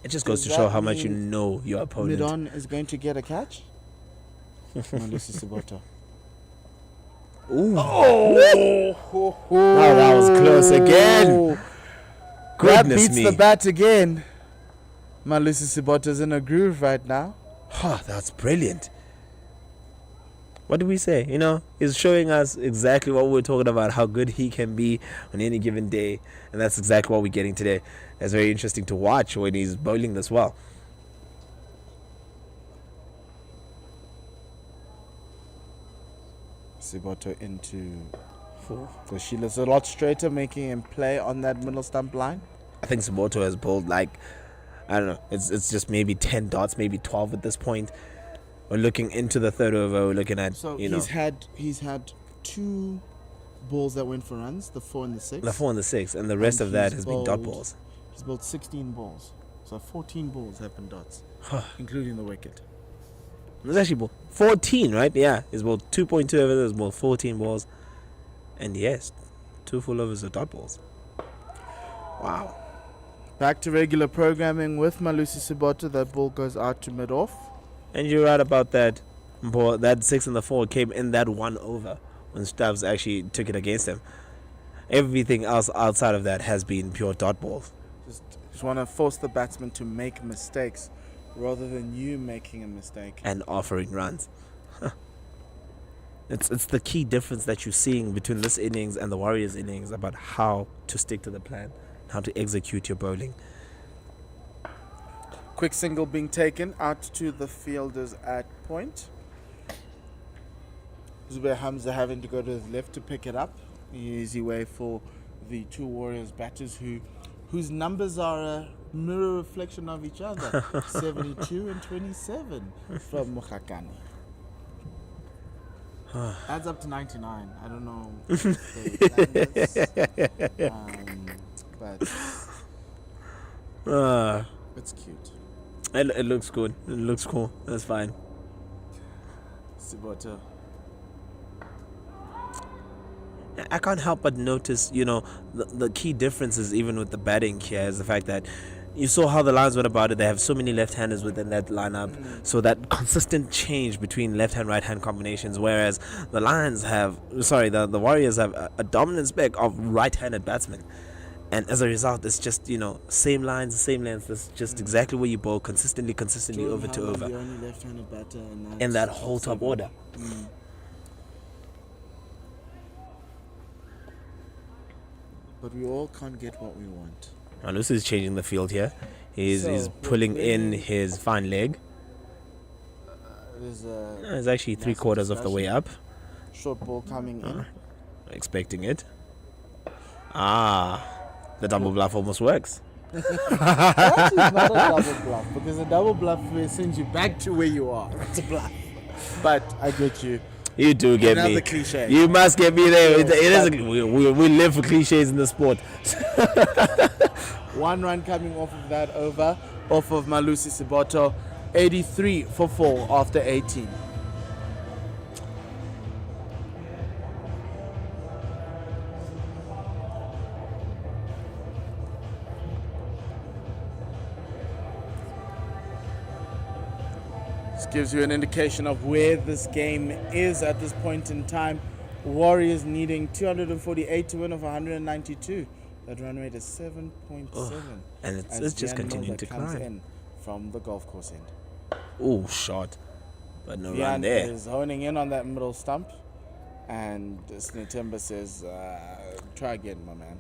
It just goes to show how much you know your opponent. Mid-on is going to get a catch. Malusi Siboto. Ooh. Oh, That was close again. That Goodness beats me. the bat again. Malusi Sibota's in a groove right now. That's brilliant. What did we say? You know, he's showing us exactly what we were talking about, how good he can be on any given day. And that's exactly what we're getting today. It's very interesting to watch when he's bowling this well. Sibota into Sheila. A lot straighter, making him play on that middle stump line. I think Saboto has bowled like, I don't know, it's just maybe 10 dots, maybe 12 at this point. We're looking into the third over, we're looking at, So you know. he's had 2 balls that went for runs, the 4 and the 6. The 4 and the 6, and the rest And of that he's has been dot bowled- balls. He's bowled 16 balls. So 14 balls have been dots, including the wicket. It was actually bowled 14, right? Yeah, he's bowled 2.2 overs, he's bowled 14 balls. And yes, 2 full overs of dot balls. Wow. Back to regular programming with Malusi Sibota. That ball goes out to mid-off. And you're right about that. That 6 and the 4 came in that 1 over when Stubbs actually took it against him. Everything else outside of that has been pure dot balls. Just want to force the batsman to make mistakes rather than you making a mistake. And offering runs. It's the key difference that you're seeing between this innings and the Warriors innings about how to stick to the plan, how to execute your bowling. Quick single being taken out to the fielders at point. Zubair Hamza having to go to his left to pick it up. Easy way for the 2 Warriors batters whose numbers are a mirror reflection of each other. 72 and 27 from Mukhakani. Adds up to 99. I don't know. If they but it's cute. It looks good. It looks cool. That's fine. Sibota. I can't help but notice, you know, the key differences even with the batting here is the fact that you saw how the Lions went about it. They have so many left-handers within that lineup. So that consistent change between left-hand, right-hand combinations, whereas the Lions have, the Warriors have a dominant spec of right-handed batsmen. And as a result, it's just, you know, same lines, same lengths. That's just exactly where you bowl consistently, over to over. The only left-handed batter In that whole top order. But we all can't get what we want. Malusi is changing the field here. He's So, pulling really- in his fine leg. He's actually 3/4 of the way up. Short ball coming in. Expecting it. The double bluff almost works. That is not a double bluff, because a double bluff will send you back to where you are. It's a bluff. But I get you. You do get Another me. cliche. You must get me there. Yes, It is. We live for cliches in the sport. 1 run coming off of that over, off of Malusi Sibota. 83 for 4 after 18. This gives you an indication of where this game is at this point in time. Warriors needing 248 to win of 192. That run rate is 7.7. And it's just continuing to comes climb. in from the golf course end. Oh, shot. But no run Vian there. is honing in on that middle stump, and Snetemba says, try again, my man.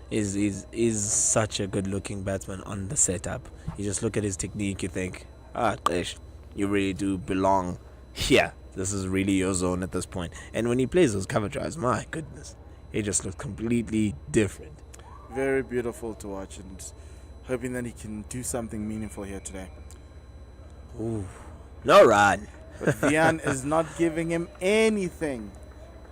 Is such a good looking batsman on the setup. You just look at his technique, you think, Qish, you really do belong here. This is really your zone at this point. And when he plays those cover drives, my goodness, he just looks completely different. Very beautiful to watch, and hoping that he can do something meaningful here today. Ooh, no run. But Vian is not giving him anything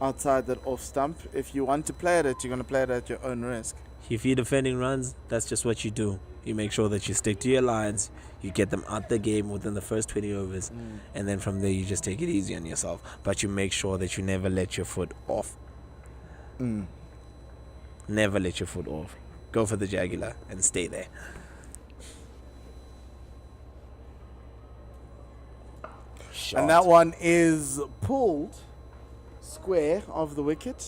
outside that off stump. If you want to play at it, you're going to play it at your own risk. If you're defending runs, that's just what you do. You make sure that you stick to your lines, you get them out the game within the first 20 overs, and then from there you just take it easy on yourself. But you make sure that you never let your foot off. Never let your foot off. Go for the jugular and stay there. And that one is pulled. square of the wicket.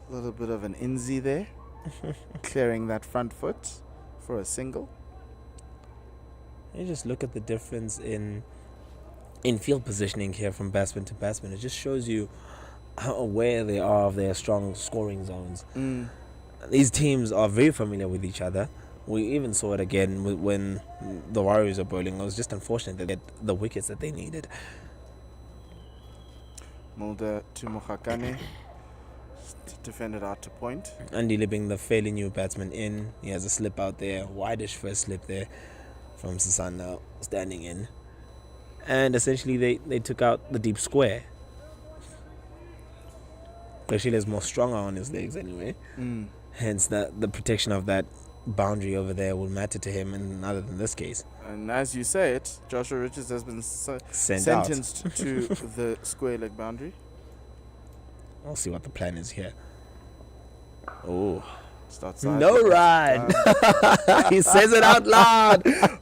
A little bit of an inzi there. Clearing that front foot for a single. You just look at the difference in field positioning here from batsman to batsman. It just shows you how aware they are of their strong scoring zones. These teams are very familiar with each other. We even saw it again when the Warriors are bowling. It was just unfortunate that they get the wickets that they needed. Mulder to Mokhakane. Defended out to point. Andy being the fairly new batsman in. He has a slip out there. Wideish first slip there from Sasana standing in. And essentially they took out the deep square. Kreshile is more stronger on his legs anyway. Hence the protection of that boundary over there will matter to him, and other than this case. And as you say it, Joshua Richards has been sentenced to the square leg boundary. I'll see what the plan is here. Oh, No run. He says it out loud.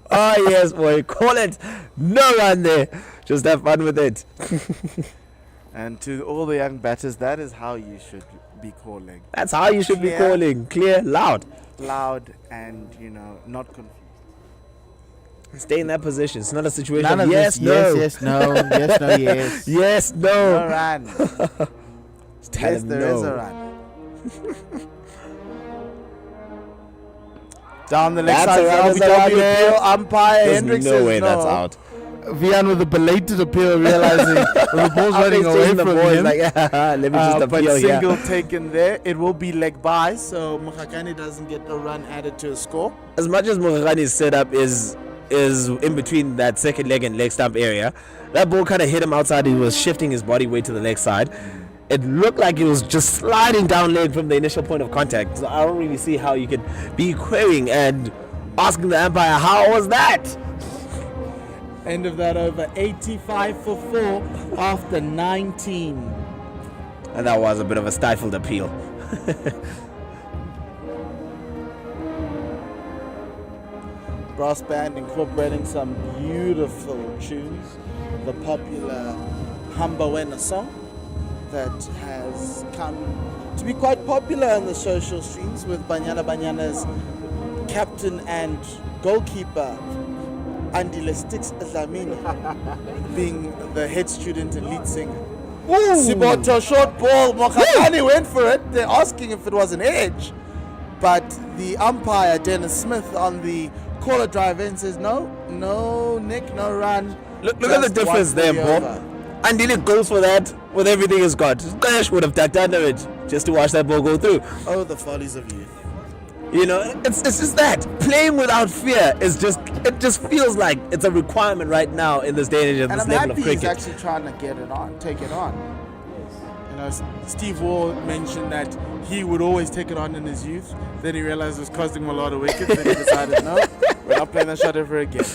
Oh yes, boy, call it no run there. Just have fun with it. And to all the young batters, that is how you should be calling. That's how you should be calling. Clear, loud, and not confused. Stay in that position. It's not a situation None of of yes, this, no, yes, no, yes, no, yes. yes, no. No run. Tell Yes, him there no. is a run. Down the leg That's side, a run, the that's a run LBW there. appeal, umpire There's Hendricks no says way no. that's out. Vian with a belated appeal, realizing the ball's running away from him. Like, let me just But appeal here. single taken there. It will be leg by, so Mokhakane doesn't get a run added to a score. As much as Mokhakane's setup is in between that second leg and leg stump area, that ball kind of hit him outside. He was shifting his body weight to the leg side. It looked like it was just sliding down leg from the initial point of contact. So I don't really see how you could be querying and asking the umpire, how was that? End of that over, 85 for 4 after 19. And that was a bit of a stifled appeal. Brass band incorporating some beautiful tunes. The popular Hambawena song that has come to be quite popular on the social streams, with Banyana Banyana's captain and goalkeeper Andile Sticks Dlamini being the head student and lead singer. Siboto short ball, Mokhakane went for it. They're asking if it was an edge, but the umpire Dennis Smith on the caller drive in says no, Nick, no run. Look at the difference there, Paul. Andile goes for that with everything he's got. Ganesh would have ducked under it just to watch that ball go through. Oh, the follies of youth. It's just that playing without fear is just feels like it's a requirement right now in this day and age of And this I'm level happy of cricket. he's actually trying to take it on. Steve Waugh mentioned that he would always take it on in his youth. Then he realized it was costing him a lot of wickets. Then he decided, no, we're not playing that shot ever again.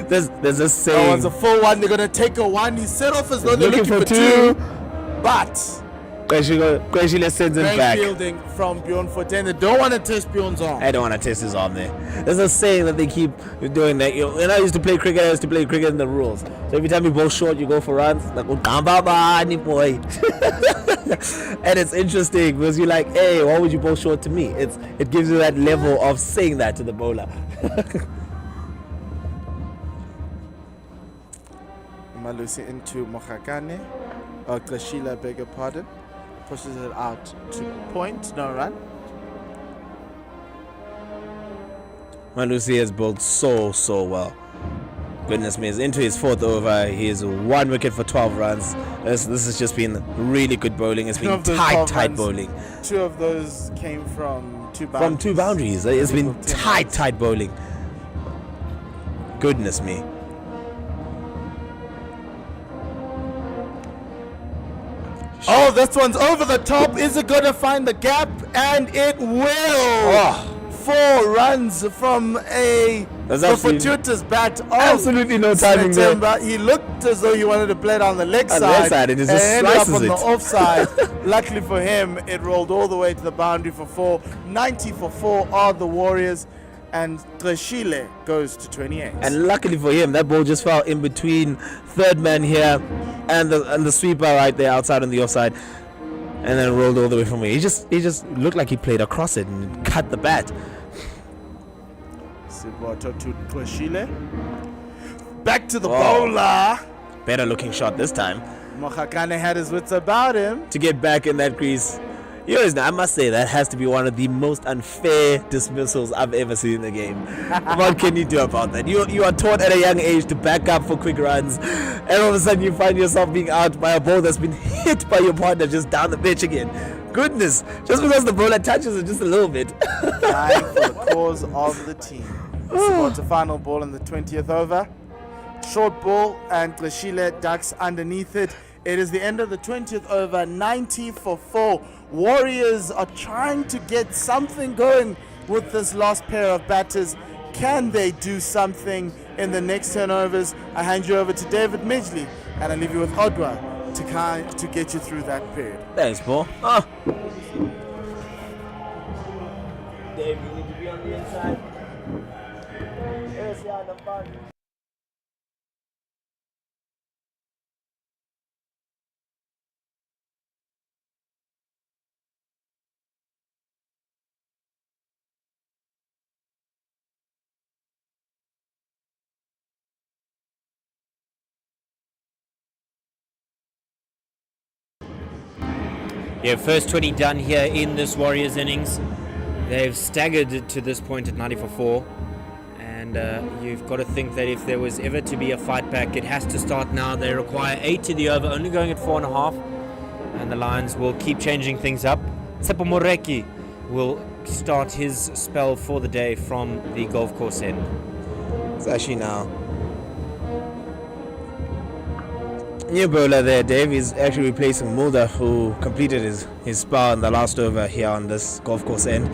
There's a saying. That was a full one. They're gonna take a one. He set off as though they're looking for two. But Kreshile sends him great back. fielding from Bjorn Fortuyn. They don't want to test Bjorn's arm. I don't want to test his arm there. There's a saying that they keep doing that. When I used to play cricket, I used to play cricket in the rules. So every time you bowl short, you go for runs. Like, boy. And it's interesting because you're like, hey, why would you bowl short to me? It gives you that level of saying that to the bowler. Malusi into Mokhakane. Kreshile, beg your pardon. Pushes it out to point. No run. Malusi has bowled so well. Goodness me, he's into his fourth over. He is 1 wicket for 12 runs. This has just been really good bowling. It's been tight bowling. 2 of those came from 2 boundaries. From 2 boundaries. It's been tight bowling. Goodness me. Oh, this one's over the top. Is it going to find the gap? And it will. 4 runs from a fortuitous bat. Absolutely no timing there. He looked as though he wanted to play it on the leg On side. the leg side, and it just ended up slices on it. the offside. Luckily for him, it rolled all the way to the boundary for 4. 90 for 4 are the Warriors. And Kreshile goes to 28. And luckily for him, that ball just fell in between third man here and the sweeper right there outside on the offside, and then rolled all the way from away. He just looked like he played across it and cut the bat. Siboto to Kweshile. Back to the bowler. Better looking shot this time. Mokhakane had his wits about him. To get back in that crease. I must say that has to be one of the most unfair dismissals I've ever seen in the game. What can you do about that? You are taught at a young age to back up for quick runs, and all of a sudden you find yourself being out by a ball that's been hit by your partner just down the pitch again. Goodness, just because the bowler touches it just a little bit. Dying for the cause of the team. Siboto final ball in the 20th over. Short ball and Kleshile ducks underneath it. It is the end of the 20th over, 90 for 4. Warriors are trying to get something going with this last pair of batters. Can they do something in the next turnovers? I hand you over to David Midgley, and I leave you with Odwa to get you through that period. Thanks, Paul. Dave, you need to be on the inside. Yeah, first 20 done here in this Warriors innings. They've staggered to this point at 90 for 4. And you've got to think that if there was ever to be a fight back, it has to start now. They require 8 to the over, only going at 4.5. And the Lions will keep changing things up. Tsepo Moreki will start his spell for the day from the golf course end. It's actually now new bowler there, Dave, is actually replacing Mulder, who completed his spell in the last over here on this golf course end.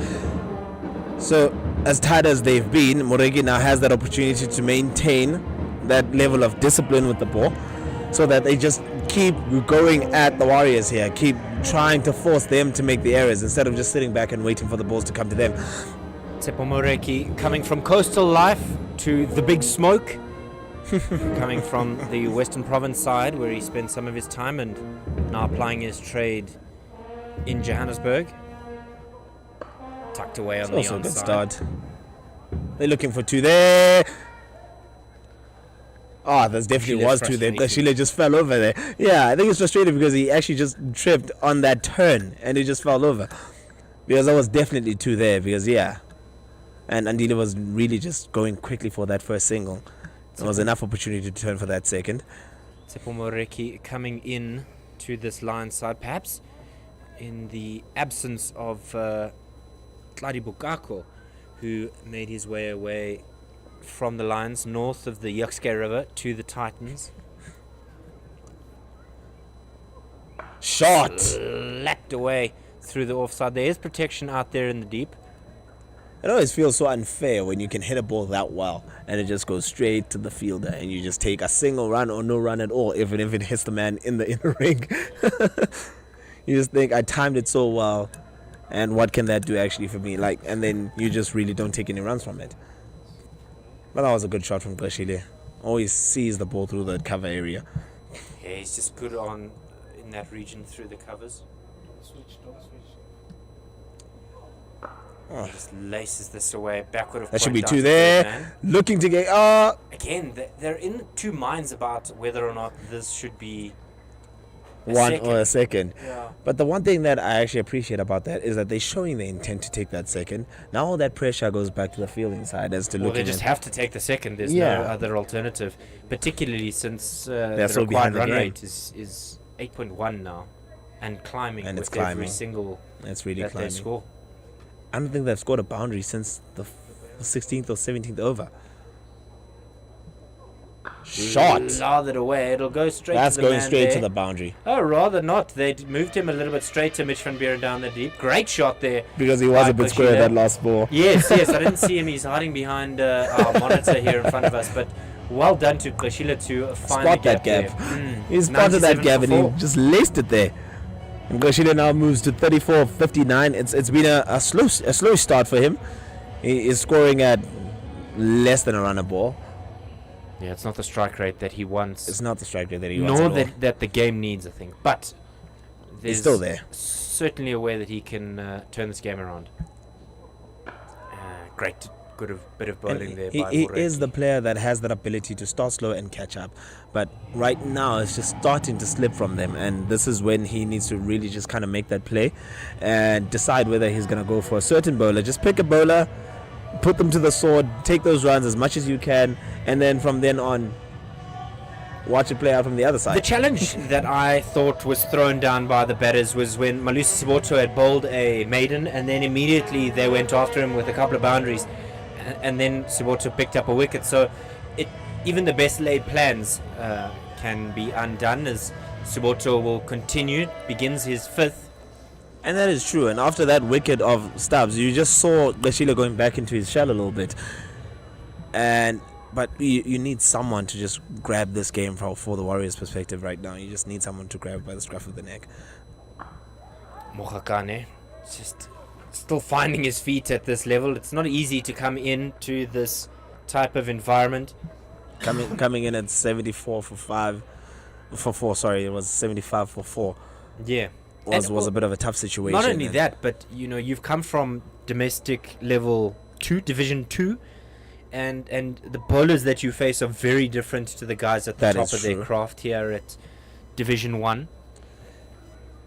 So, as tight as they've been, Moregi now has that opportunity to maintain that level of discipline with the ball, so that they just keep going at the Warriors here, keep trying to force them to make the errors instead of just sitting back and waiting for the balls to come to them. Tsepo Moreki coming from coastal life to the big smoke. Coming from the Western Province side, where he spent some of his time, and now applying his trade in Johannesburg. Tucked away on the Also onside. a good start. They're looking for 2 there. There's definitely was 2 there. Kashile just fell over there. Yeah, I think it's frustrating because he actually just tripped on that turn and he just fell over. Because there was definitely 2 there. Because, yeah. And Andile was really just going quickly for that first single. There was enough opportunity to turn for that second. Tsepo Moreki coming in to this line side, perhaps in the absence of Tladi Bukako, who made his way away from the Lions north of the Yuxke River to the Titans. Shot! Slapped away through the offside. There is protection out there in the deep. It always feels so unfair when you can hit a ball that well and it just goes straight to the fielder and you just take a single run or no run at all, even if it hits the man in the ring. You just think, I timed it so well, and what can that do actually for me? And then you just really don't take any runs from it. But that was a good shot from Kleshile. Always sees the ball through the cover area. Yeah, he's just good on in that region through the covers. He just laces this away backward of That should point be down 2 to there. third man. Looking to get... Again, they're in 2 minds about whether or not this should be one or a second. Yeah. But the one thing that I actually appreciate about that is that they're showing the intent to take that second. Now all that pressure goes back to the fielding side as to Well, looking they just have to take the second. There's Yeah. no other alternative, particularly since They're the so required behind the run game. rate is 8.1 now, and climbing And with it's every climbing. single It's really that climbing. they score. I don't think they've scored a boundary since the 16th or 17th over. Shot! Lathered away. It'll go straight That's to the going man straight there. to the boundary. Oh, rather not. They moved him a little bit straight to Mitch van Buren down the deep. Great shot there. Because he was by a bit square Kleshile. that last ball. Yes. I didn't see him. He's hiding behind our monitor here in front of us. But well done to Kleshile to find Spot the that gap. gap. There. He spotted that 97 gap for and 4. he just laced it there. And Kleshile now moves to 34-59. It's been a slow start for him. He is scoring at less than a run a ball. Yeah, it's not the strike rate that he wants. It's not the strike rate that he wants nor at all. that the game needs, I think. But there's He's still there. certainly a way that he can turn this game around. Great, bit of bowling And there he by is Moreki. the player that has that ability to start slow and catch up. But right now, it's just starting to slip from them. And this is when he needs to really just kind of make that play and decide whether he's going to go for a certain bowler. Just pick a bowler, put them to the sword, take those runs as much as you can, and then from then on, watch it play out from the other The side. challenge that I thought was thrown down by the batters was when Malusi Siboto had bowled a maiden, and then immediately they went after him with a couple of boundaries, and then Siboto picked up a wicket. So even the best laid plans can be undone, as Siboto will continue, begins his 5th. And that is true. And after that wicket of Stubbs, you just saw Gashila going back into his shell a little bit. But you need someone to just grab this game for the Warriors' perspective right now. You just need someone to grab by the scruff of the neck. Mohakane just still finding his feet at this level. It's not easy to come into this type of environment. Coming in at 74 for 4. Sorry, it was 75 for 4. Yeah. Was a bit of a tough situation. Not only that, but you've come from domestic level 2, Division 2, and the bowlers that you face are very different to the guys at the top of their craft here at Division 1.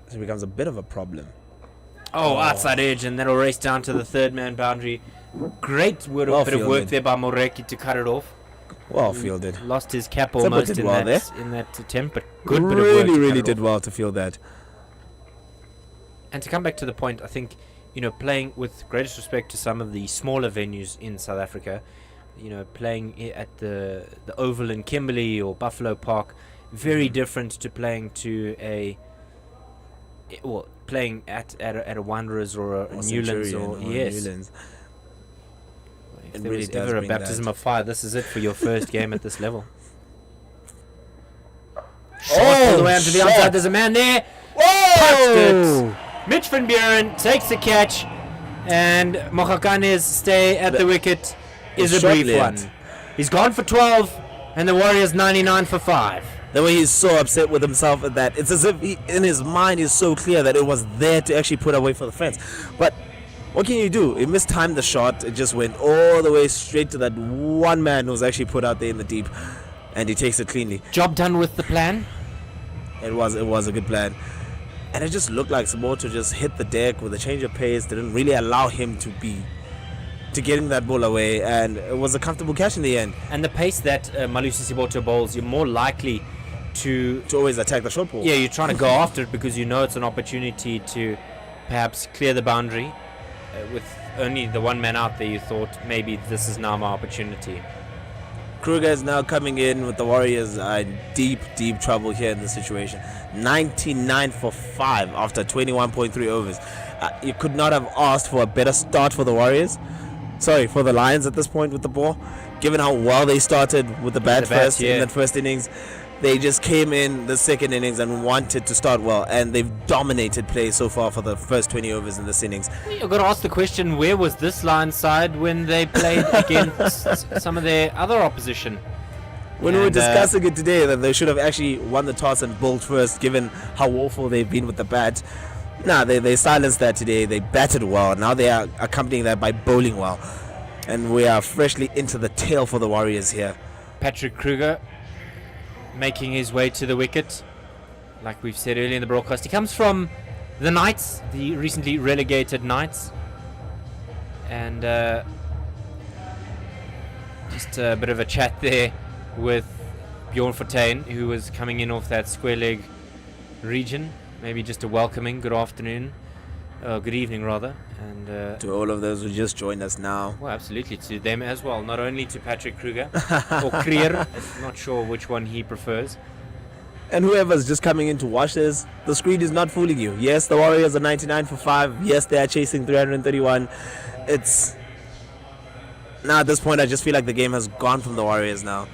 So it becomes a bit of a problem. Oh, outside edge, and that'll race down to the third man boundary. Great bit of work there by Moreki to cut it off. Well fielded. Lost his cap Simple almost did in well that attempt, but good bit of work. Really did well to field that. And to come back to the point, I think, playing with greatest respect to some of the smaller venues in South Africa, playing at the Oval in Kimberley or Buffalo Park, very different to playing playing at a Wanderers or a Newlands Newlands. If It there really was does ever a bring baptism that. of fire, this is it for your first game at this level. Oh, All the way onto the shot. outside. There's a man there. Whoa! Mitch van Buren takes the catch, and Mohakane's stay at the wicket is a brief one. He's gone for 12, and the Warriors 99 for 5. The way he's so upset with himself at that, it's as if in his mind is so clear that it was there to actually put away for the fence. But what can you do? He mistimed the shot. It just went all the way straight to that one man who was actually put out there in the deep, and he takes it cleanly. Job done with the plan. It was a good plan. And it just looked like Siboto just hit the deck with a change of pace, didn't really allow him to getting that ball away, and it was a comfortable catch in the end. And the pace that Malusi Siboto bowls, you're more likely to always attack the short ball. Yeah, you're trying to go after it because it's an opportunity to perhaps clear the boundary. With only the one man out there, you thought maybe this is now my opportunity. Kruger is now coming in with the Warriors deep trouble here in this situation. 99 for 5 after 21.3 overs. You could not have asked for a better start for the Warriors. Sorry, for the Lions at this point with the ball. Given how well they started with the bat first in that first innings. They just came in the second innings and wanted to start well, and they've dominated play so far for the first 20 overs in this innings. You've got to ask the question, where was this Lions side when they played against some of their other opposition? When we were discussing it today, that they should have actually won the toss and bowled first, given how woeful they've been with the bat. They silenced that today. They batted well. Now they are accompanying that by bowling well. And we are freshly into the tail for the Warriors here. Patrick Kruger making his way to the wicket. Like we've said earlier in the broadcast, he comes from the Knights, the recently relegated Knights. And just a bit of a chat there with Bjorn Fortuin, who was coming in off that square leg region. Maybe just a welcoming good afternoon, good evening rather. And to all of those who just joined us now. Well, absolutely, to them as well, not only to Patrick Kruger or Kruger. I'm not sure which one he prefers. And whoever's just coming in to watch this, the screen is not fooling you. Yes, the Warriors are 99 for 5. Yes, they are chasing 331. It's now at this point I just feel like the game has gone from the Warriors now.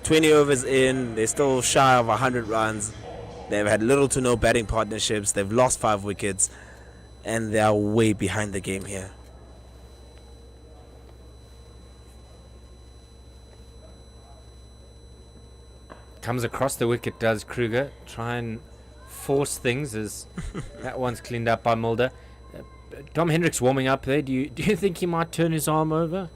20 overs in, they're still shy of 100 runs. They've had little to no batting partnerships. They've lost 5 wickets, and they are way behind the game here. comes across the wicket, does Kruger. Try and force things as that one's cleaned up by Mulder. Dom Hendricks warming up there. Do you think he might turn his arm over?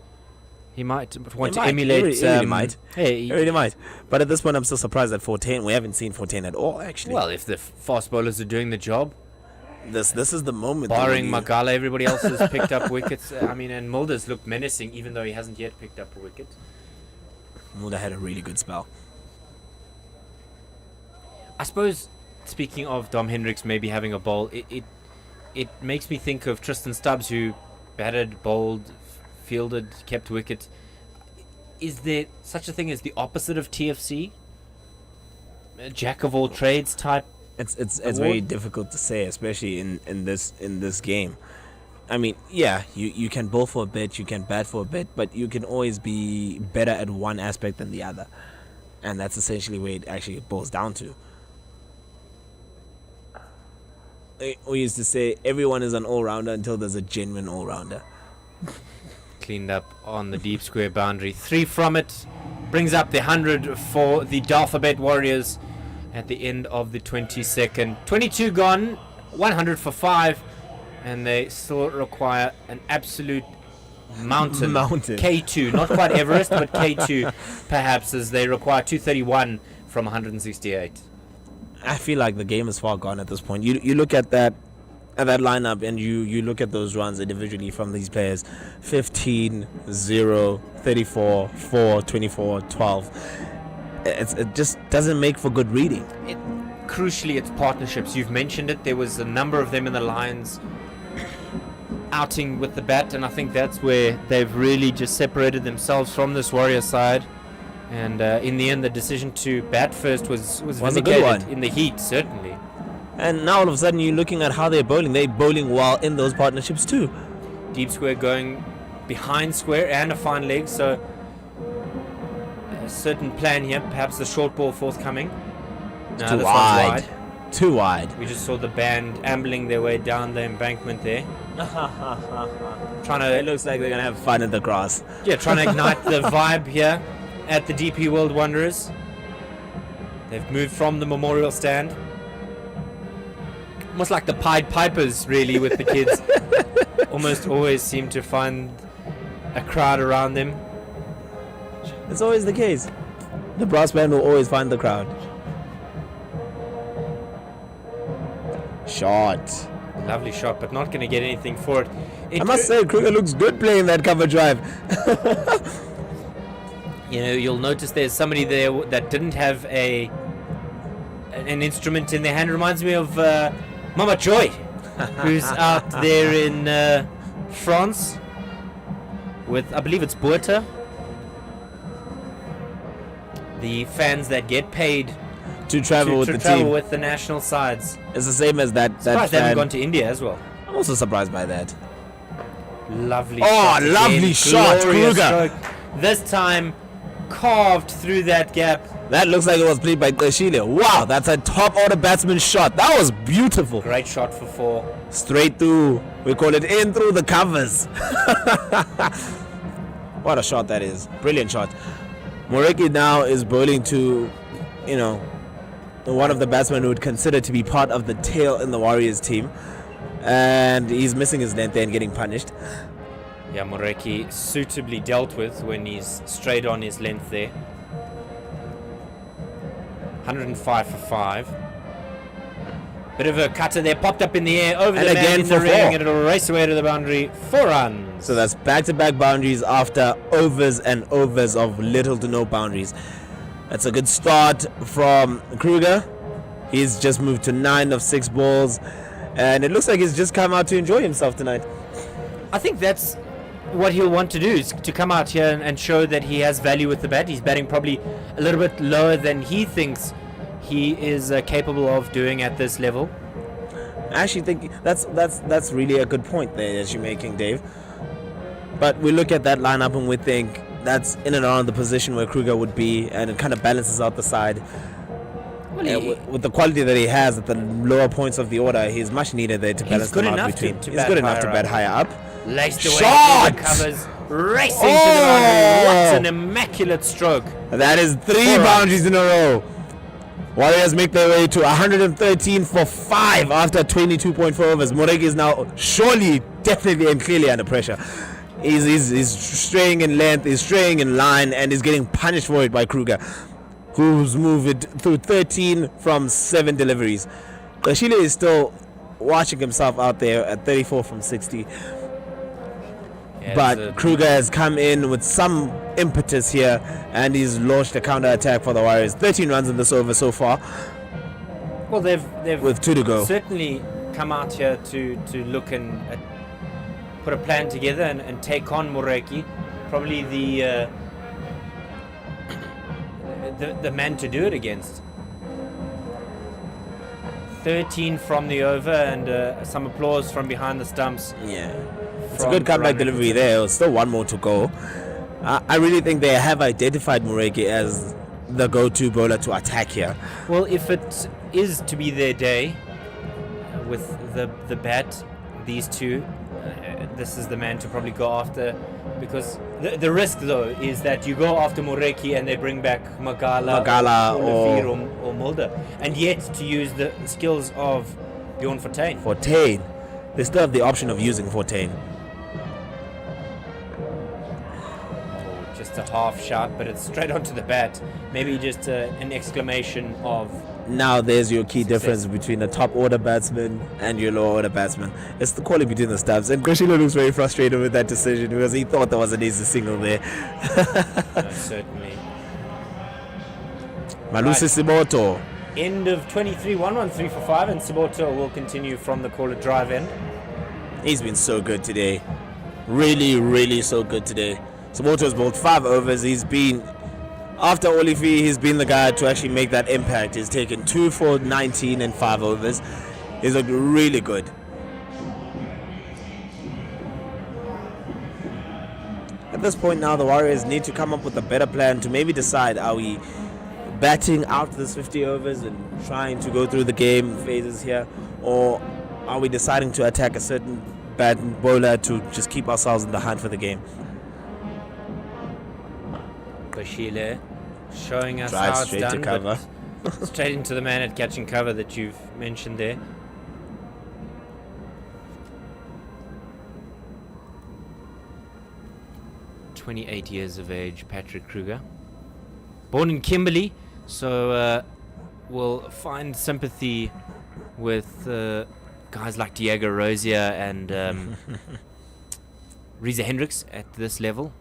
He might want to emulate. He really might. Hey, He really might. But at this point, I'm still surprised at 14. We haven't seen 14 at all, actually. well, if the fast bowlers are doing the job, this is the moment. barring Magala, everybody else has picked up wickets. And Mulder's looked menacing, even though he hasn't yet picked up a wicket. Mulder had a really good spell. I suppose, speaking of Dom Hendricks maybe having a bowl, it makes me think of Tristan Stubbs, who batted, bowled, fielded, kept wicket. Is there such a thing as the opposite of TFC? A jack of all trades type? It's very difficult to say, especially in this game. I mean, yeah, you can bowl for a bit, you can bat for a bit, but you can always be better at one aspect than the other, and that's essentially where it actually boils down to. We used to say everyone is an all-rounder until there's a genuine all-rounder. Cleaned up on the deep square boundary. 3 from it. Brings up the 100 for the Dafabet Warriors at the end of the 22nd. 22 gone. 100 for 5. And they still require an absolute mountain. K2. Not quite Everest, but K2 perhaps, as they require 231 from 168. I feel like the game is far gone at this point. You look at that lineup and you look at those runs individually from these players. 15, 0, 34, 4, 24, 12. It just doesn't make for good reading. Crucially, it's partnerships. You've mentioned it. There was a number of them in the Lions outing with the bat, and I think that's where they've really just separated themselves from this Warrior side. And in the end, the decision to bat first was vindicated in the heat, certainly. And now all of a sudden you're looking at how they're bowling. They're bowling well in those partnerships too. Deep square going behind square and a fine leg, so a certain plan here. Perhaps the short ball forthcoming. No, Too wide. Too wide. We just saw the band ambling their way down the embankment there. It looks like they're going to have fun in the grass. Yeah, trying to ignite the vibe here at the DP World Wanderers. They've moved from the memorial stand. Almost like the Pied Pipers, really, with the kids. Almost always seem to find a crowd around them. It's always the case. The brass band will always find the crowd. Shot. Lovely shot, but not going to get anything for it. I must say, Kruger looks good playing that cover drive. You'll notice there's somebody there that didn't have an instrument in their hand. Reminds me of Mama Joy, who's out there in France with, I believe it's Boerta. The fans that get paid to travel with the team. With the national sides. It's the same as that Surprised they haven't gone to India as well. I'm also surprised by that. Lovely shot. Oh, lovely shot, Kruger. This time carved through that gap. That looks like it was played by Kleshile. Wow, that's a top order batsman shot. That was beautiful. Great shot for 4. Straight through. We call it in through the covers. What a shot that is. Brilliant shot. Moreki now is bowling to, one of the batsmen who would consider to be part of the tail in the Warriors team. And he's missing his length there and getting punished. Yeah, Moreki suitably dealt with when he's straight on his length there. 105 for 5. Bit of a cutter there, popped up in the air, over and the man in the 4. ring, and it'll race away to the boundary. 4 runs. So that's back-to-back boundaries after overs and overs of little to no boundaries. That's a good start from Kruger. He's just moved to 9 of 6 balls, and it looks like he's just come out to enjoy himself tonight. I think that's what he'll want to do, is to come out here and show that he has value with the bat. He's batting probably a little bit lower than he thinks he is capable of doing at this level. I actually think that's really a good point there that you're making, Dave. But we look at that lineup and we think that's in and around the position where Kruger would be, and it kind of balances out the side. Well, with the quality that he has at the lower points of the order, he's much needed there to balance them out between. He's good enough to bat higher up. Laced away through the covers, racing to the boundary. What an immaculate stroke. That is 3 boundaries in a row Warriors make their way to 113 for 5 after 22.4 overs. Moreki is now surely, definitely, and clearly under pressure. He's straying in length, he's straying in line, and he's getting punished for it by Kruger, who's moved it through 13 from 7 deliveries. Kashile is still watching himself out there at 34 from 60. Yeah, But Kruger has come in with some impetus here, and he's launched a counter attack for the Warriors. 13 runs in this over so far. Well, they've with 2 to go. certainly come out here to look and put a plan together and take on Moreki. Probably the man to do it against. 13 from the over, and some applause from behind the stumps. Yeah. It's a good comeback delivery there. Still one more to go. I really think they have identified Moreki as the go-to bowler to attack here. Well, if it is to be their day with the bat, these two, this is the man to probably go after, because the risk though is that you go after Moreki and they bring back Magala or Mulder, and yet to use the skills of Bjorn Fortuin. They still have the option of using Fortuin. Just a half shot, but it's straight onto the bat. Maybe just an exclamation of... Now there's your key difference between a top order batsman and your lower order batsman. It's the quality between the stabs. And Krishila looks very frustrated with that decision because he thought there was an easy single there. No, certainly. Malusi Siboto. End of 23, 113 for 5, and Siboto will continue from the caller drive end. He's been so good today. Really, really so good today. Siboto's bowled 5 overs. He's been, after Olifi, he's been the guy to actually make that impact. He's taken 2 for 19 and 5 overs. He's looked really good. At this point now, the Warriors need to come up with a better plan to maybe decide, are we batting out this 50 overs and trying to go through the game phases here, or are we deciding to attack a certain bowler to just keep ourselves in the hunt for the game? Bashile showing us Drives how it's straight done, to cover. but straight into the man at catching cover that you've mentioned there. "28 years of age, Patrick Kruger. Born in Kimberley, so we'll find sympathy with guys like Diego Rosier and Reza Hendricks at this level.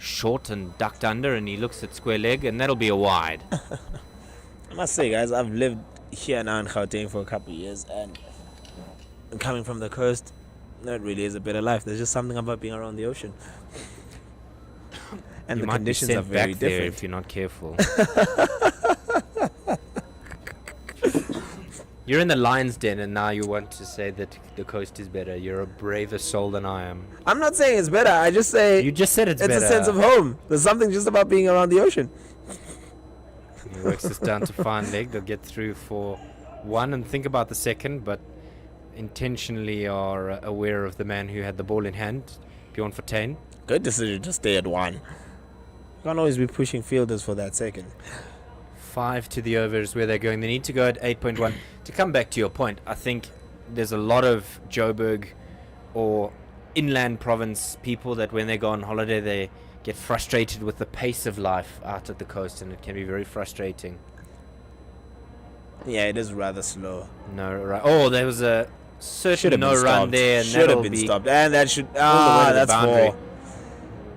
Short and ducked under, and he looks at square leg, and that'll be a wide. I must say, guys, I've lived here now in Gauteng for a couple of years, and coming from the coast, that really is a better life. There's just something about being around the ocean. And You the might conditions be are sent very back there different. if you're not careful. You're in the lion's den, and now you want to say that the coast is better. You're a braver soul than I am. I'm not saying it's better. I just say You just said it's better. a sense of home. There's something just about being around the ocean. He works this down to fine leg. They'll get through for 1 and think about the second, but intentionally are aware of the man who had the ball in hand, Bjorn Fortuin. Good decision to stay at 1. You can't always be pushing fielders for that second. 5 to the over is where they're going. They need to go at 8.1. To come back to your point, I think there's a lot of Joburg or inland province people that when they go on holiday, they get frustrated with the pace of life out at the coast, and it can be very frustrating. Yeah, it is rather slow. No run. Oh, there was a certain no run there, and Should have that'll been be stopped. And that should... all the way to the that's boundary. 4.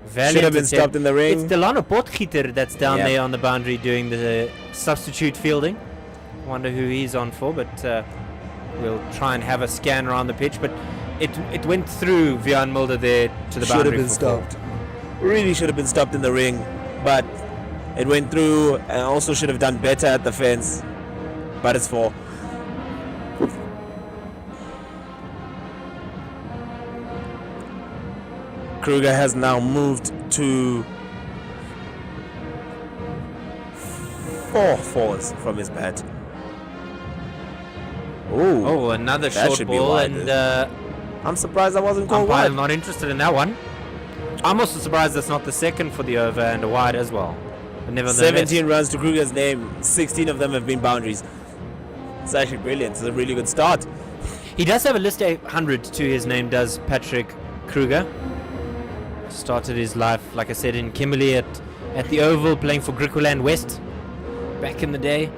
Valiant Should have been attempt. stopped in the ring. It's Delano Potgieter that's down Yeah. there on the boundary doing the substitute fielding. Wonder who he's on for, but we'll try and have a scan around the pitch. But it went through Vian Mulder there to the Should have boundary. been for stopped. Really should have been stopped in the ring. But it went through, and also should have done better at the fence. But it's 4. Kruger has now moved to 4 fours from his bat. Ooh, Oh, another That short should be ball, wide, and I'm surprised that wasn't called umpire wide. not interested in that one. I'm also surprised that's not the second for the over and a wide as well. But nevertheless, 17 runs to Kruger's name. 16 of them have been boundaries. It's actually brilliant. It's a really good start. he does have a list 800 to his name, does Patrick Kruger. Started his life, like I said, in Kimberley at the Oval, playing for Griqualand West back in the day.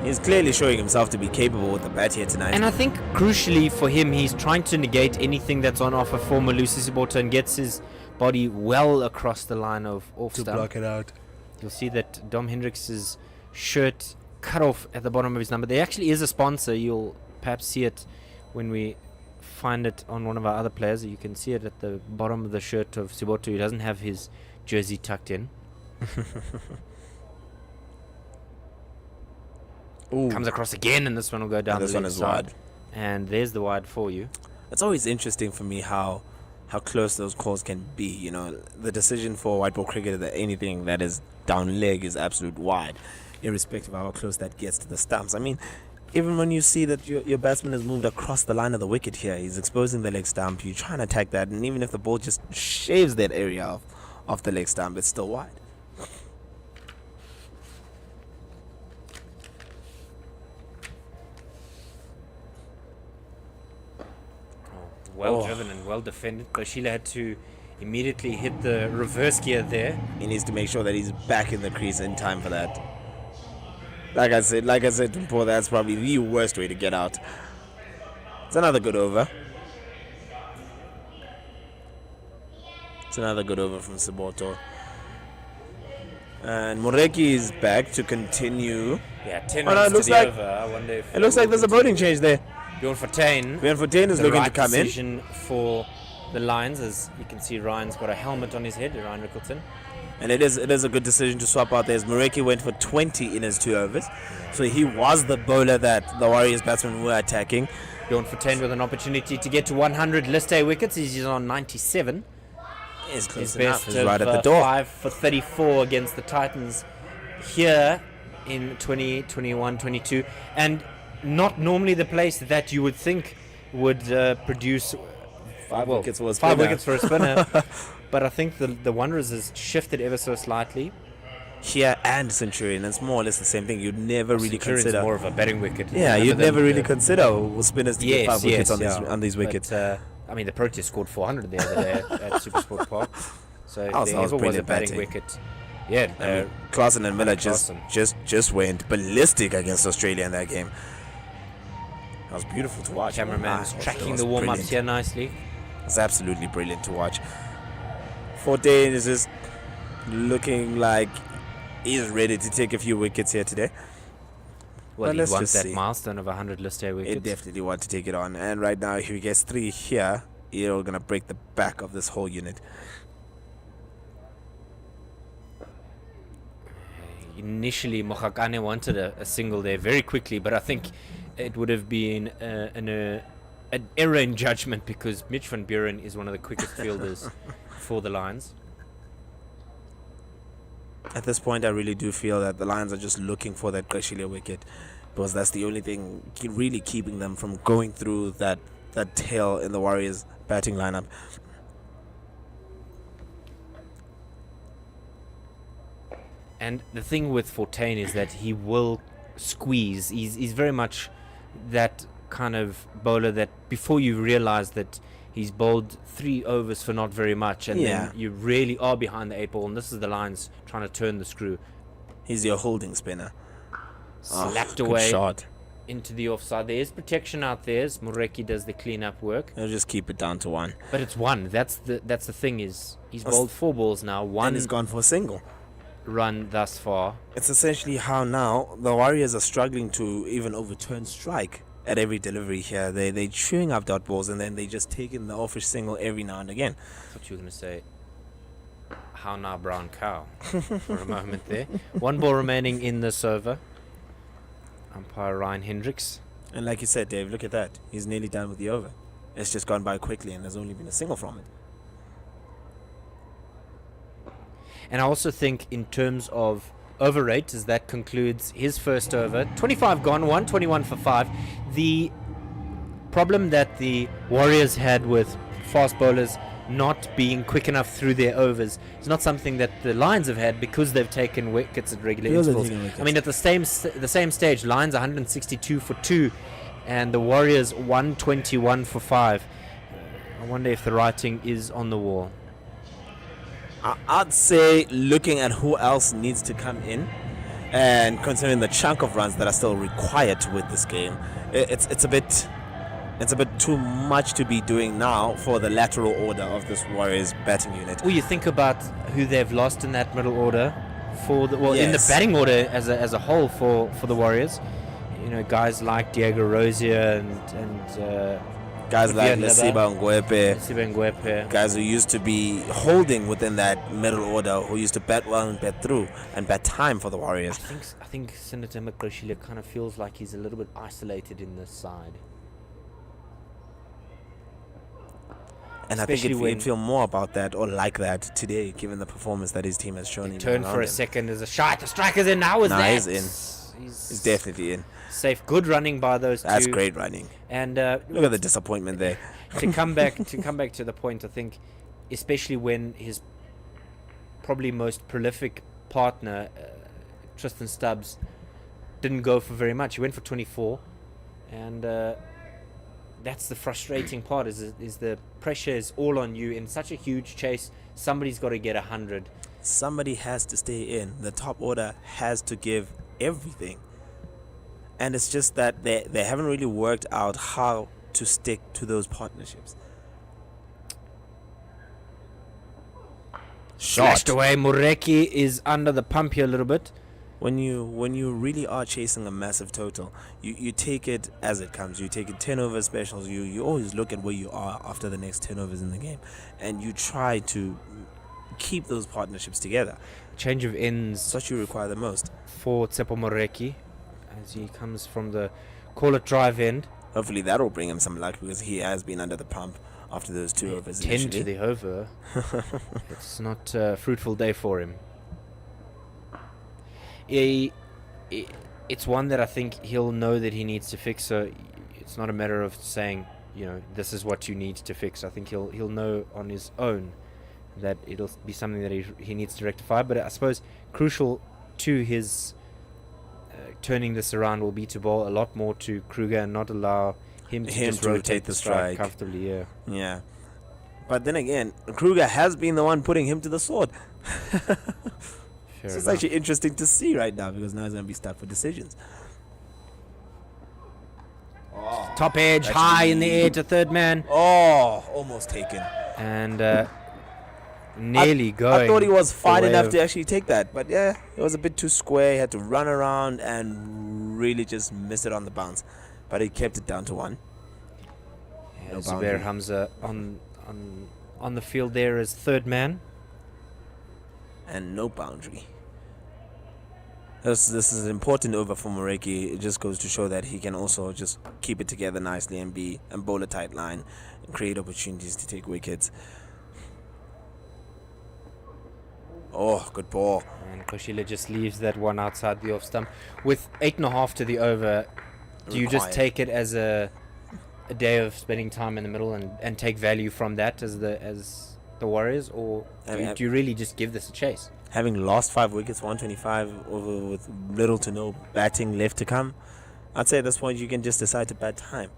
He's clearly showing himself to be capable with the bat here tonight. And I think crucially for him, he's trying to negate anything that's on offer for Malusi Siboto and gets his body well across the line of off to stump. block it out. You'll see that Dom Hendricks' shirt cut off at the bottom of his number. There actually is a sponsor. You'll perhaps see it when we find it on one of our other players. You can see it at the bottom of the shirt of Siboto. He doesn't have his jersey tucked in. Ooh. Comes across again, and this one will go down. This the one left is side. wide. And there's the wide for you. It's always interesting for me how close those calls can be. You know, the decision for white ball cricket that anything that is down leg is absolute wide, irrespective of how close that gets to the stumps. I mean, even when you see that your batsman has moved across the line of the wicket here, he's exposing the leg stump. You try and attack that, and even if the ball just shaves that area of the leg stump, it's still wide. Well driven and well defended. Koshila had to immediately hit the reverse gear there. He needs to make sure that he's back in the crease in time for that. Like I said before, that's probably the worst way to get out. It's another good over. It's another good over from Siboto. And Moreki is back to continue. Yeah, 10 Oh, no, runs it looks to the like- over. I wonder if It looks like there's a bowling change there. Bjorn Fortuin. Bjorn Fortuin is the looking right to come in. decision for the Lions, as you can see Ryan's got a helmet on his head, Ryan Rickleton. And it is a good decision to swap out there, as Moreki went for 20 in his 2 overs. So he was the bowler that the Warriors batsmen were attacking. Bjorn Fortuin with an opportunity to get to 100 list A wickets. He's on 97. It's close His enough. best He's right at the door. 5 for 34 against the Titans here in 2021-22, and not normally the place that you would think would produce 5 wickets for a 5 spinner. wickets for a spinner. But I think the Wanderers has shifted ever so slightly. Here and Centurion, it's more or less the same thing. You'd never really Centurion's consider. more of a batting wicket. Yeah, rather you'd than never really the- consider spinners to get 5 wickets Yes, on these wickets. But, I mean, the Proteas scored 400 the other day at Supersport Park. So if That was there ever was a brilliant batting batting. wicket, yeah, I mean, Klaasen and Miller Klaasen. just went ballistic against Australia in that game. That was beautiful to watch. cameraman's It tracking was the warm-ups brilliant. here nicely. It's absolutely brilliant to watch. Forte is just looking like he's ready to take a few wickets here today. Well, But he let's wants just that see. milestone of 100 list A He wickets. definitely want to take it on. And right now, if he gets 3 here, you're going to break the back of this whole unit. Initially, Mokhakane wanted a single there very quickly, but I think it would have been an error in judgment because Mitch van Buren is one of the quickest fielders for the Lions. At this point, I really do feel that the Lions are just looking for that Kashilia wicket, because that's the only thing really keeping them from going through that tail in the Warriors batting lineup. And the thing with Fortuin is that he will squeeze. He's very much that kind of bowler that before you realize that he's bowled 3 overs for not very much, and Yeah. then you really are behind the 8 ball, and this is the Lions trying to turn the screw. He's your holding spinner. Slapped Good away shot. into the offside. There is protection out there as Moreki does the clean-up work, He'll just keep it down to 1. but it's 1. That's the thing is he's That's- bowled 4 balls now, And 1 he's gone for a single. run thus far. It's essentially how now the Warriors are struggling to even overturn strike at every delivery here. They're chewing up dot balls, and then they just take in the offish single every now and again. I thought you were going to say, how now, brown cow, for a moment there. 1 ball remaining in this over. Umpire Ryan Hendricks. And like you said, Dave, look at that. He's nearly done with the over. It's just gone by quickly, and there's only been a single from it. And I also think in terms of over rate, as that concludes his first over. 25 gone, 121 for 5. The problem that the Warriors had with fast bowlers not being quick enough through their overs is not something that the Lions have had because they've taken wickets at regular intervals. I mean, at the same stage, Lions 162 for 2 and the Warriors 121 for 5. I wonder if the writing is on the wall. I'd say, looking at who else needs to come in and considering the chunk of runs that are still required to win this game, it's a bit too much to be doing now for the lateral order of this Warriors batting unit. Well, you think about who they've lost in that middle order in the Yes. batting order as a whole for the Warriors. You know, guys like Diego Rosier and Guys like Vietnam, Lesiba Ngwepe, Siben Ngwepe. guys who used to be holding within that middle order, who used to bat well and bat through and bat time for the Warriors. I think Senator Mkrishila kind of feels like he's a little bit isolated in this side. And I think Especially when- he'd feel more about that or like that today, given the performance that his team has shown. even Turn around for a him. second, there's a shot. The striker's in now. Is Nah, that? he's in. He's definitely in. safe. Good running by those That's two. great running. And Look at the disappointment there. to come back to the point, I think, especially when his probably most prolific partner, Tristan Stubbs, didn't go for very much. He went for 24, and that's the frustrating part. Is the pressure is all on you in such a huge chase. Somebody's got to get 100. Somebody has to stay in. The top order has to give everything. And it's just that they haven't really worked out how to stick to those partnerships. Slashed away. Mureki is under the pump here a little bit. When you really are chasing a massive total, you take it as it comes. You take it 10 over specials. You always look at where you are after the next 10 overs in the game, and you try to keep those partnerships together. Change of ends It's what you require the most. for Tsepo Moreki as he comes from the call it drive end. Hopefully that will bring him some luck because he has been under the pump after those 2 overs 10 initially. to the over. It's not a fruitful day for him. It's one that I think he'll know that he needs to fix. So it's not a matter of saying, you know, this is what you need to fix. I think he'll know on his own that it'll be something that he needs to rectify. But I suppose crucial to his turning this around will be to bowl a lot more to Kruger and not allow him to just rotate the strike comfortably. Yeah. But then again, Kruger has been the one putting him to the sword. Fair So it's enough. actually interesting to see right now because now he's going to be stuck for decisions. Top edge, Actually- high in the air to third man, Oh, almost taken. and nearly going. I thought he was fine away enough of- to actually take that. But yeah, it was a bit too square. He had to run around and really just miss it on the bounce. But he kept it down to 1. Yeah, No Zubair boundary. Hamza on the field there as third man. And no boundary. This is an important over for Moreki. It just goes to show that he can also just keep it together nicely and bowl a tight line and create opportunities to take wickets. Oh, good ball. And Koshila just leaves that one outside the off stump. With 8.5 to the over, do you just Required. take it as a day of spending time in the middle and take value from that as the Warriors, or do you really just give this a chase? Having lost 5 wickets, 125 over with little to no batting left to come, I'd say at this point you can just decide to bat time.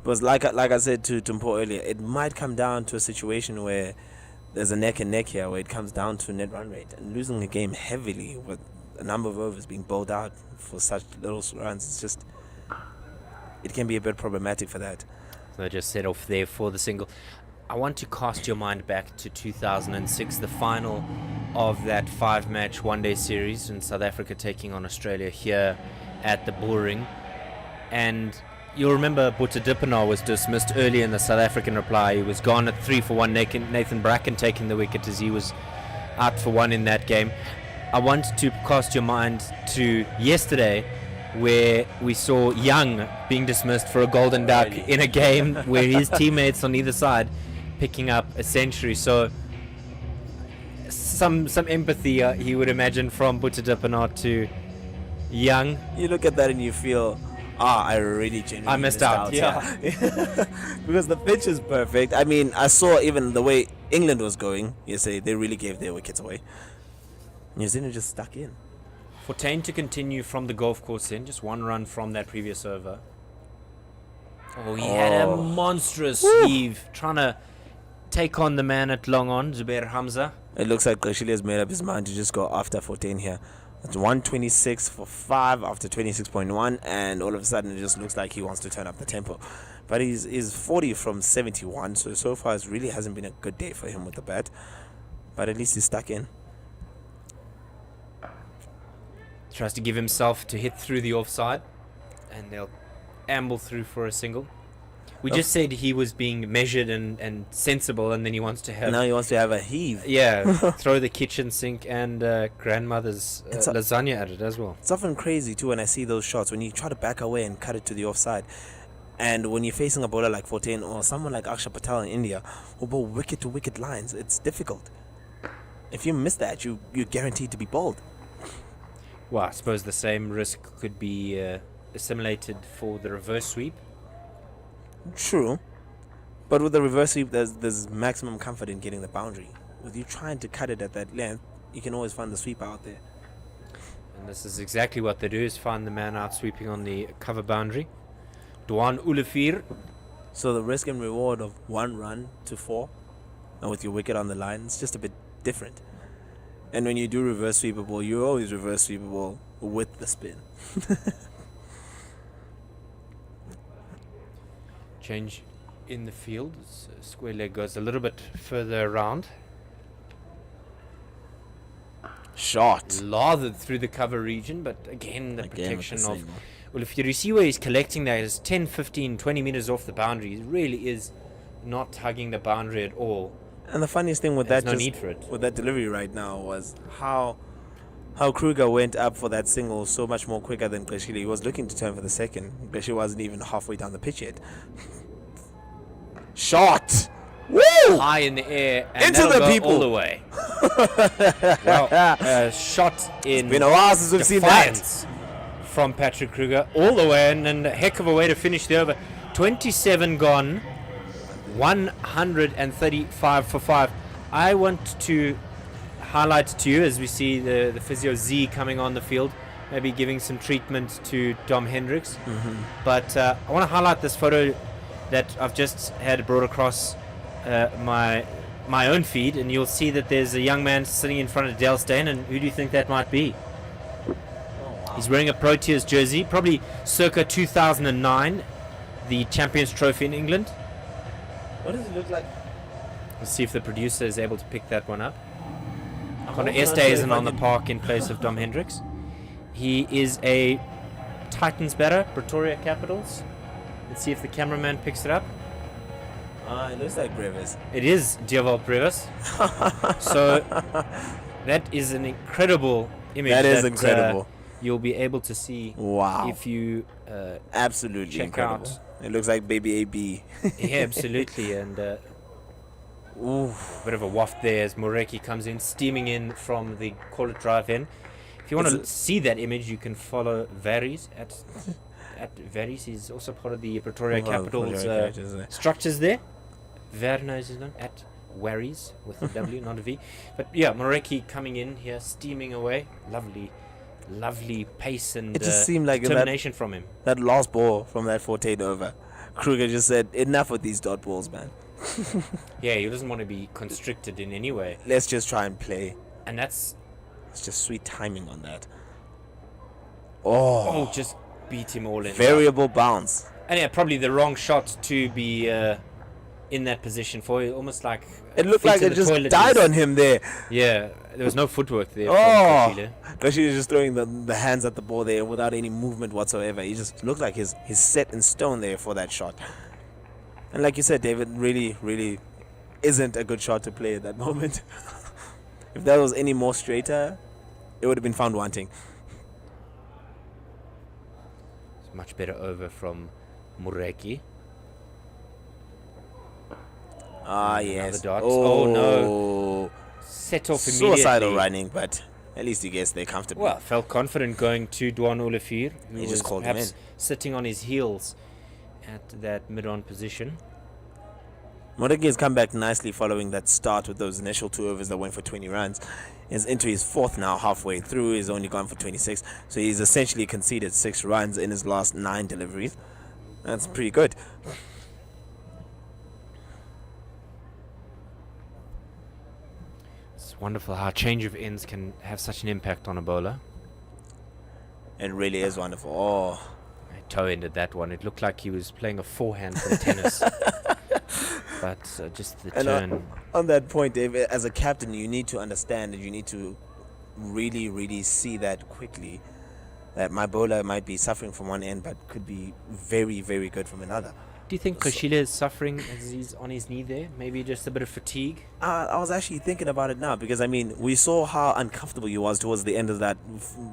Because like I said to Tumpo earlier, it might come down to a situation where there's a neck and neck here, where it comes down to net run rate, and losing a game heavily with a number of overs being bowled out for such little runs, it's just, it can be a bit problematic for that. So they just set off there for the single. I want to cast your mind back to 2006, the final of that 5-match one-day series in South Africa taking on Australia here at the Bullring. And you'll remember Boeta Dippenaar was dismissed early in the South African reply. He was gone at 3 for 1. Nathan Bracken taking the wicket as he was out for 1 in that game. I want to cast your mind to yesterday, where we saw Young being dismissed for a golden duck in a game where his teammates on either side picking up a century. So some empathy, he would imagine, from Boeta Dippenaar to Young. You look at that and you feel, I really genuinely missed out, because the pitch is perfect. I mean, I saw even the way England was going yesterday, they really gave their wickets away. New Zealand just stuck in. Fortain to continue from the golf course in, just 1 run from that previous over. He had a monstrous heave, trying to take on the man at long on, Zubair Hamza. It looks like Kashili has made up his mind to just go after 14 here. It's 126 for 5 after 26.1, and all of a sudden it just looks like he wants to turn up the tempo. But he's 40 from 71, so far it really hasn't been a good day for him with the bat. But at least he's stuck in. Tries to give himself to hit through the offside, and they'll amble through for a single. We just said he was being measured and sensible, and then he wants to have... Now he wants to have a heave. Yeah, throw the kitchen sink and grandmother's lasagna at it as well. It's often crazy too when I see those shots, when you try to back away and cut it to the offside. And when you're facing a bowler like 14 or someone like Akshay Patel in India, who bowl wicket to wicket lines, it's difficult. If you miss that, you're guaranteed to be bowled. Well, I suppose the same risk could be assimilated for the reverse sweep. True, but with the reverse sweep, there's maximum comfort in getting the boundary. With you trying to cut it at that length, you can always find the sweep out there. And this is exactly what they do, is find the man out sweeping on the cover boundary. Dwan Ulafir. So the risk and reward of 1 run to 4, and with your wicket on the line, it's just a bit different. And when you do reverse sweepable, you always reverse sweepable with the spin. Change in the field. Square leg goes a little bit further around. Shot. Lathered through the cover region, but again, the protection of... Well, if you see where he's collecting that, is 10, 15, 20 meters off the boundary. He really is not hugging the boundary at all. And the funniest thing with There's that, no need for it. with that delivery right now, was how Kruger went up for that single so much more quicker than Kashili. He was looking to turn for the second. Kashili wasn't even halfway down the pitch yet. Shot! Woo! High in the air and Into the go people. all the way. Well, shot in It's been a while since we've seen that. From Patrick Kruger all the way, and a heck of a way to finish the over. 27 gone, 135 for 5. I want to highlight to you, as we see the physio Z coming on the field, maybe giving some treatment to Dom Hendricks. But I want to highlight this photo that I've just had brought across my own feed, and you'll see that there's a young man sitting in front of Dale Steyn, and who do you think that might be? He's wearing a Proteas jersey, probably circa 2009, the Champions Trophy in England. What does it look like? Let's see if the producer is able to pick that one up. Connor not sure Esterhuizen if I on the can- park in place of Dom Hendricks. He is a Titans batter, Pretoria Capitals. Let's see if the cameraman picks it up. It looks like Brevis. It is Dieval Brevis. So that is an incredible image. That is incredible. You'll be able to see Wow. if you Absolutely check incredible. out. It looks like baby AB. Yeah, absolutely. And Ooh. bit of a waft there as Moreki comes in, steaming in from the call it drive in. If you want to see that image, you can follow Varies at Varies. He's also part of the Pretoria Capitals structures there. Verna is his name, at Varies with a W, not a V. But yeah, Moreki coming in here, steaming away. Lovely pace and It just seemed like determination from him. that last ball from that 14 over, Kruger just said, enough with these dot balls, man. Yeah, he doesn't want to be constricted in any way. Let's just try and play. And that's... It's just sweet timing on that. Oh, just beat him all in. Variable bounce. And yeah, probably the wrong shot to be in that position for. Almost like... It looked feet like in it the just toilet died is- on him there. Yeah, there was no footwork there. Oh, from Kashile. because he was just throwing the hands at the ball there without any movement whatsoever. He just looked like he's set in stone there for that shot. And like you said, David, really isn't a good shot to play at that moment. If that was any more straighter, it would have been found wanting. It's much better over from Moreki. Ah, yes. dot. Oh, Oh, no. Set off immediately. Suicidal running, but At least he gets there comfortably. Well, felt confident going to Dwan Olafir, who He was just called him perhaps in. sitting on his heels at that mid-on position. Moreki has come back nicely following that start with those initial 2 overs that went for 20 runs. He's into his 4th now, halfway through. He's only gone for 26. So he's essentially conceded 6 runs in his last 9 deliveries. That's pretty good. It's wonderful how a change of ends can have such an impact on a bowler. It really is wonderful. Oh, I toe-ended that one. It looked like he was playing a forehand from tennis. But just the and turn. on that point, Dave, as a captain, you need to understand and you need to really, really see that quickly. That my bowler might be suffering from one end, but could be very, very good from another. Do you think Koshile is suffering as he's on his knee there? Maybe just a bit of fatigue? I was actually thinking about it now because, I mean, we saw how uncomfortable he was towards the end of that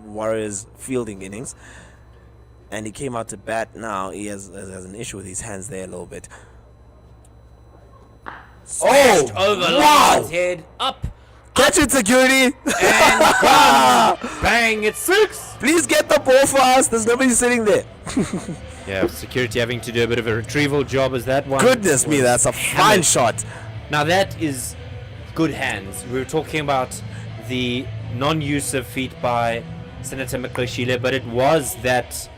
Warriors fielding innings. And he came out to bat now. He has an issue with his hands there a little bit. Smashed over Lion's head, up, Catch it, security! and gone. Bang, it's 6! Please get the ball for us. There's nobody sitting there. Yeah, security having to do a bit of a retrieval job as that one. Goodness me, was that's a fine hammered. shot. Now that is good hands. We were talking about the non-use of feet by Senator Mkoshile, but it was that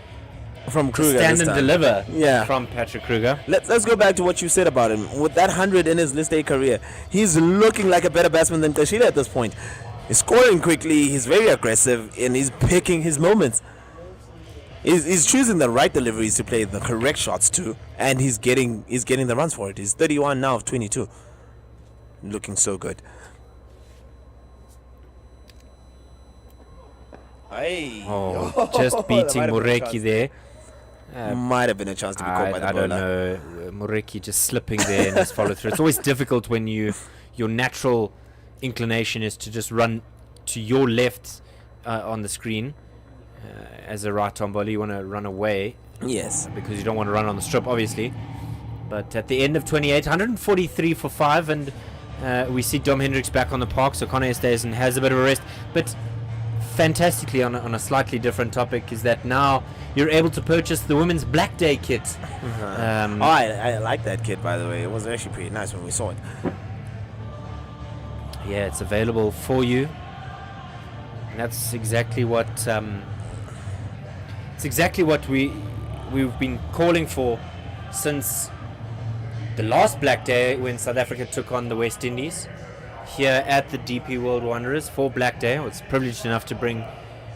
From Kruger stand this and time. deliver Yeah. from Patrick Kruger. Let's go back to what you said about him. With that 100 in his List A career, he's looking like a better batsman than Kashila at this point. He's scoring quickly, he's very aggressive, and he's picking his moments. He's choosing the right deliveries to play the correct shots too, and he's getting the runs for it. He's 31 now of 22. Looking so good. Hey. Oh, just beating Moreki there. Might have been a chance to be caught by the I bowler. don't know. Moreki just slipping there in his follow through. It's always difficult when your natural inclination is to just run to your left on the screen. As a right-arm bowler, you want to run away Yes. because you don't want to run on the strip, obviously. But at the end of 28, 143 for 5, and we see Dom Hendricks back on the park, so Connor Esterhuizen has a bit of a rest. But fantastically, on a slightly different topic, is that now you're able to purchase the women's Black Day kit. I like that kit, by the way. It was actually pretty nice when we saw it. Yeah, it's available for you. And that's exactly what we've been calling for since the last Black Day when South Africa took on the West Indies here at the DP World Wanderers for Black Day. I was privileged enough to bring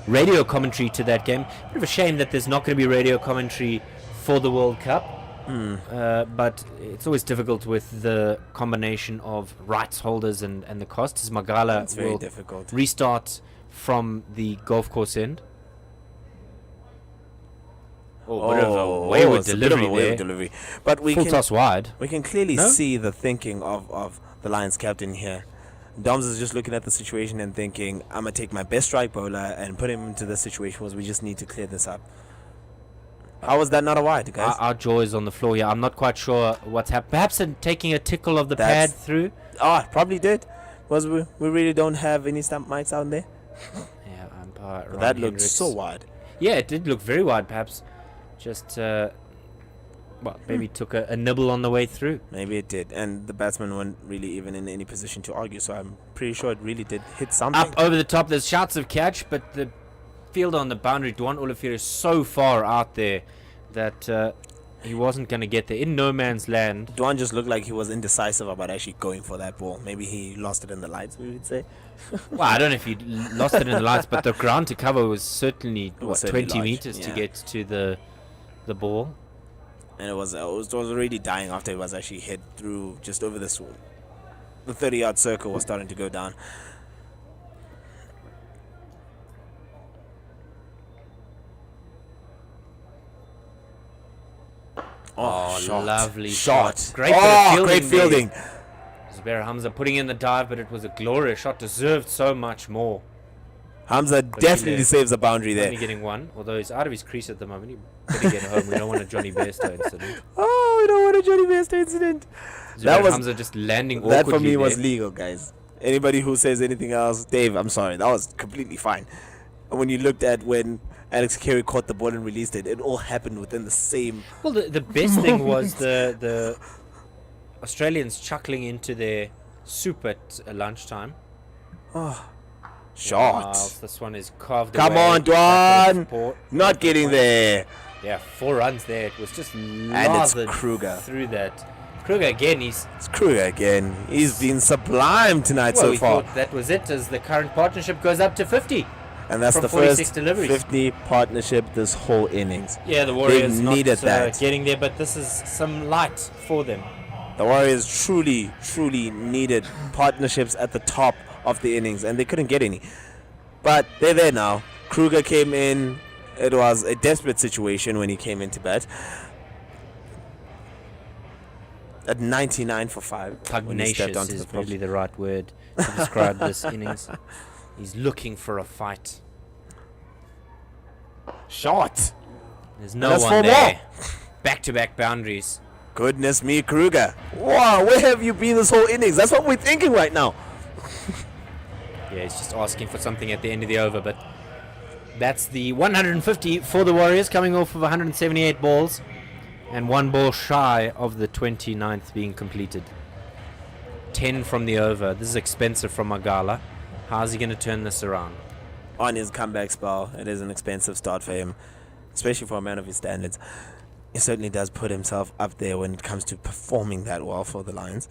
radio commentary to that game. Bit of a shame that there's not going to be radio commentary for the World Cup. But it's always difficult with the combination of rights holders and the cost. As Magala It's very will difficult. restart from the golf course end. Oh, bit of a wayward it's a bit of a delivery wayward there. delivery. But we Full can toss wide. we can clearly No? see the thinking of the Lions captain here. Doms is just looking at the situation and thinking, I'm going to take my best strike bowler and put him into this situation where we just need to clear this up. How was that not a wide, guys? Our jaw is on the floor here. I'm not quite sure what's happened. Perhaps taking a tickle of the That's- pad through. Probably did. Because we really don't have any stump mites out there. Yeah, umpire But Ryan that looked Hendricks. so wide. Yeah, it did look very wide. Perhaps just maybe took a nibble on the way through. Maybe it did. And the batsman weren't really even in any position to argue. So I'm pretty sure it really did hit something. Up over the top, there's shouts of catch, but the fielder on the boundary, Dwan Olafir, is so far out there that he wasn't going to get there. In no man's land. Dwan just looked like he was indecisive about actually going for that ball. Maybe he lost it in the lights, we would say. Well, I don't know if he lost it in the lights, but the ground to cover was certainly, was certainly 20 large, meters to yeah. get to the ball. And it was already dying after it was actually hit through just over this. The 30-yard circle was starting to go down. Shot. Lovely shot. shot. Great bit of fielding great there. fielding. Zubair Hamza putting in the dive, but it was a glorious shot. Deserved so much more. Hamza definitely there. saves the boundary there. Only getting one, although he's out of his crease at the moment. He better get home. We don't want a Johnny Bairstow incident. Oh, we don't want a Johnny Bairstow incident. Zubair was- Hamza just landing awkwardly That for me was there. legal, guys. Anybody who says anything else, Dave, I'm sorry, that was completely fine. And when you looked at when Alex Carey caught the ball and released it, it all happened within the same. Well, the best thing was the Australians chuckling into their soup at lunchtime. Shot. This one is carved Come away. on, Dwan. Not getting there. Yeah, 4 runs there. It was just And it's lathered Kruger. through that. Kruger again, It's Kruger again. He's been sublime tonight well, so we far. thought that was it, as the current partnership goes up to 50. And that's from the 46 first deliveries. 50 partnership this whole innings. Yeah, the Warriors They've not needed that. getting there, but this is some light for them. The Warriors truly, truly needed partnerships at the top of the innings, and they couldn't get any. But they're there now. Kruger came in. It was a desperate situation when he came into bat. At 99 for 5. when he stepped Pugnacious onto is the pitch. probably the right word to describe this innings. He's looking for a fight. Shot. There's no That's one 4 there. more. Back-to-back boundaries. Goodness me, Kruger. Wow, where have you been this whole innings? That's what we're thinking right now. Yeah, he's just asking for something at the end of the over, but that's the 150 for the Warriors, coming off of 178 balls, and 1 ball shy of the 29th being completed. 10 from the over. This is expensive from Magala. How's he going to turn this around? On his comeback spell, it is an expensive start for him, especially for a man of his standards. He certainly does put himself up there when it comes to performing that well for the Lions.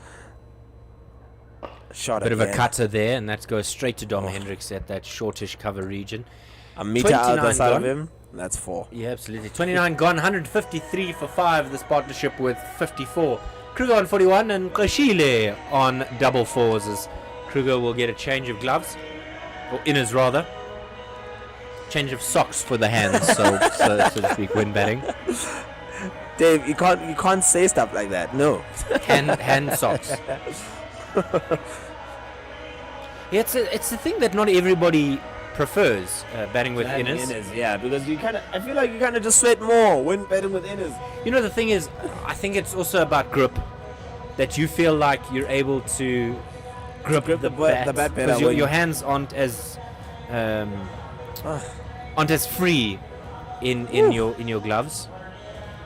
Shot Bit of again. a cutter there, and that goes straight to Dom Hendricks at that shortish cover region. A meter out the 29 side of gone. him. That's 4. Yeah, absolutely. 29 gone, 153 for 5. This partnership with 54. Kruger on 41 and Krashile on double 4s, as Kruger will get a change of gloves, or inners rather. Change of socks for the hands, so to speak, when batting. Dave, you can't say stuff like that. No. Hand socks. Yeah, it's the thing that not everybody prefers, batting with inners. Yeah, because I feel like you kind of just sweat more when batting with inners. You know, the thing is, I think it's also about grip. That you feel like you're able to grip the bat better because when- your hands aren't as free in your gloves.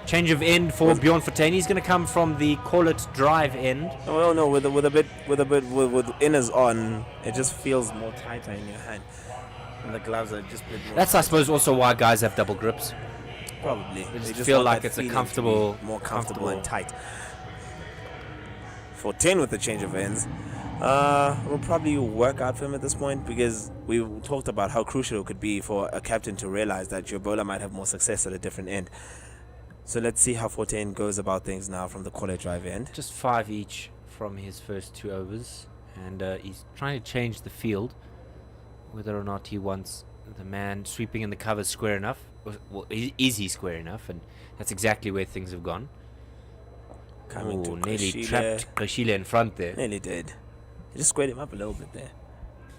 Change of end for Bjorn Fortuyn. He's going to come from the call it drive end. Well, no, with inners on, it just feels more tighter in your hand, and the gloves are just a bit more. That's, I suppose, also why guys have double grips. Probably. They just just feel want like that it's a feeling to be comfortable- more comfortable and comfortable. tight. 14 with the change of ends. Will probably work out for him at this point, because we talked about how crucial it could be for a captain to realize that your bowler might have more success at a different end. So let's see how Fortuyn goes about things now from the corner drive end. Just 5 each from his first 2 overs, and he's trying to change the field. Whether or not he wants the man sweeping in the cover square enough. Well, is he square enough? And that's exactly where things have gone. Coming to nearly Krashile. trapped Krashile in front there. Nearly did. He just squared him up a little bit there.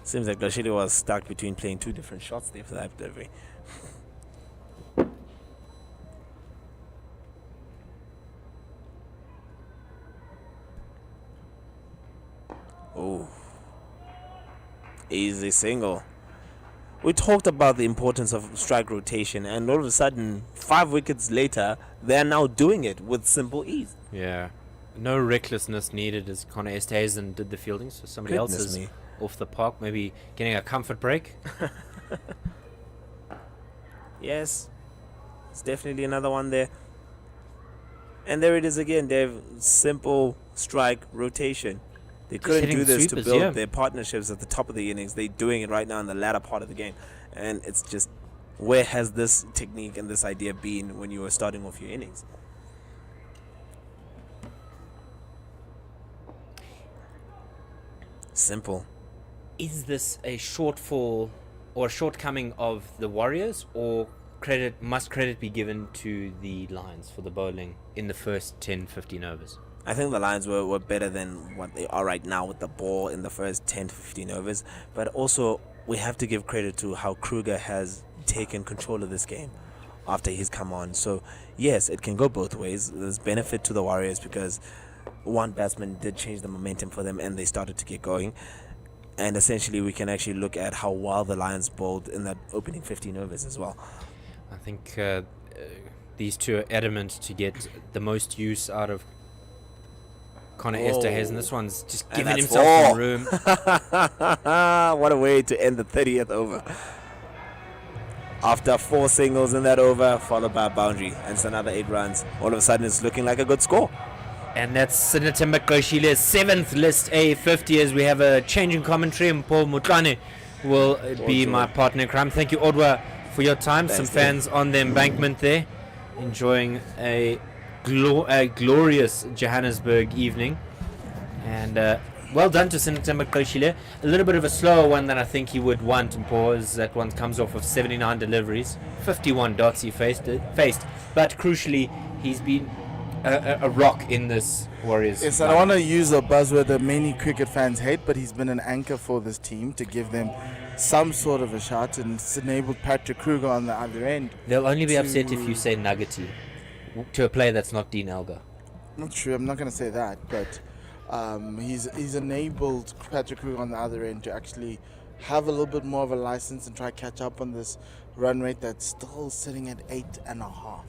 Seems like Krashile was stuck between playing 2 different shots there for that delivery. Oh, easy single. We talked about the importance of strike rotation, and all of a sudden, 5 wickets later, they're now doing it with simple ease. Yeah. No recklessness needed as Connor Easthuizen did the fielding, so somebody else Goodness is me. off the park, maybe getting a comfort break. Yes, it's definitely another one there. And there it is again, Dave. Simple strike rotation. They couldn't hitting do this to sweepers, build yeah. their partnerships at the top of the innings. They're doing it right now in the latter part of the game. And it's just, where has this technique and this idea been when you were starting off your innings? Simple. Is this a shortfall or a shortcoming of the Warriors, or must credit be given to the Lions for the bowling in the first 10-15 overs? I think the Lions were better than what they are right now with the ball in the first 10 to 15 overs. But also, we have to give credit to how Kruger has taken control of this game after he's come on. So, yes, it can go both ways. There's benefit to the Warriors because one batsman did change the momentum for them and they started to get going. and essentially we can actually look at how well the Lions bowled in that opening 15 overs as well. I think these two are adamant to get the most use out of Connor Esterhuizen. This one's just And giving that's himself some 4. room. What a way to end the 30th over. After 4 singles in that over, followed by a boundary, and it's another 8 runs. All of a sudden, it's looking like a good score. And that's Sinatemba Koshile's 7th list A50 as we have a change in commentary, and Paul Mutlane will be my partner in crime. Thank you, Odwa, for your time. Thanks, some fans on the embankment there enjoying a glorious Johannesburg evening. And well done to Sinatemba Koshile. A little bit of a slower one than I think he would want, and pause. That one comes off of 79 deliveries, 51 dots he faced. But crucially, he's been a rock in this Warriors. Yes, I want to use a buzzword that many cricket fans hate, but he's been an anchor for this team to give them some sort of a shot, and it's enabled Patrick Kruger on the other end. They'll only be upset if you say Nuggety to a player that's not Dean Elgar. Not true, I'm not going to say that, but he's enabled Patrick Kruger on the other end to actually have a little bit more of a license and try to catch up on this run rate that's still sitting at 8.5.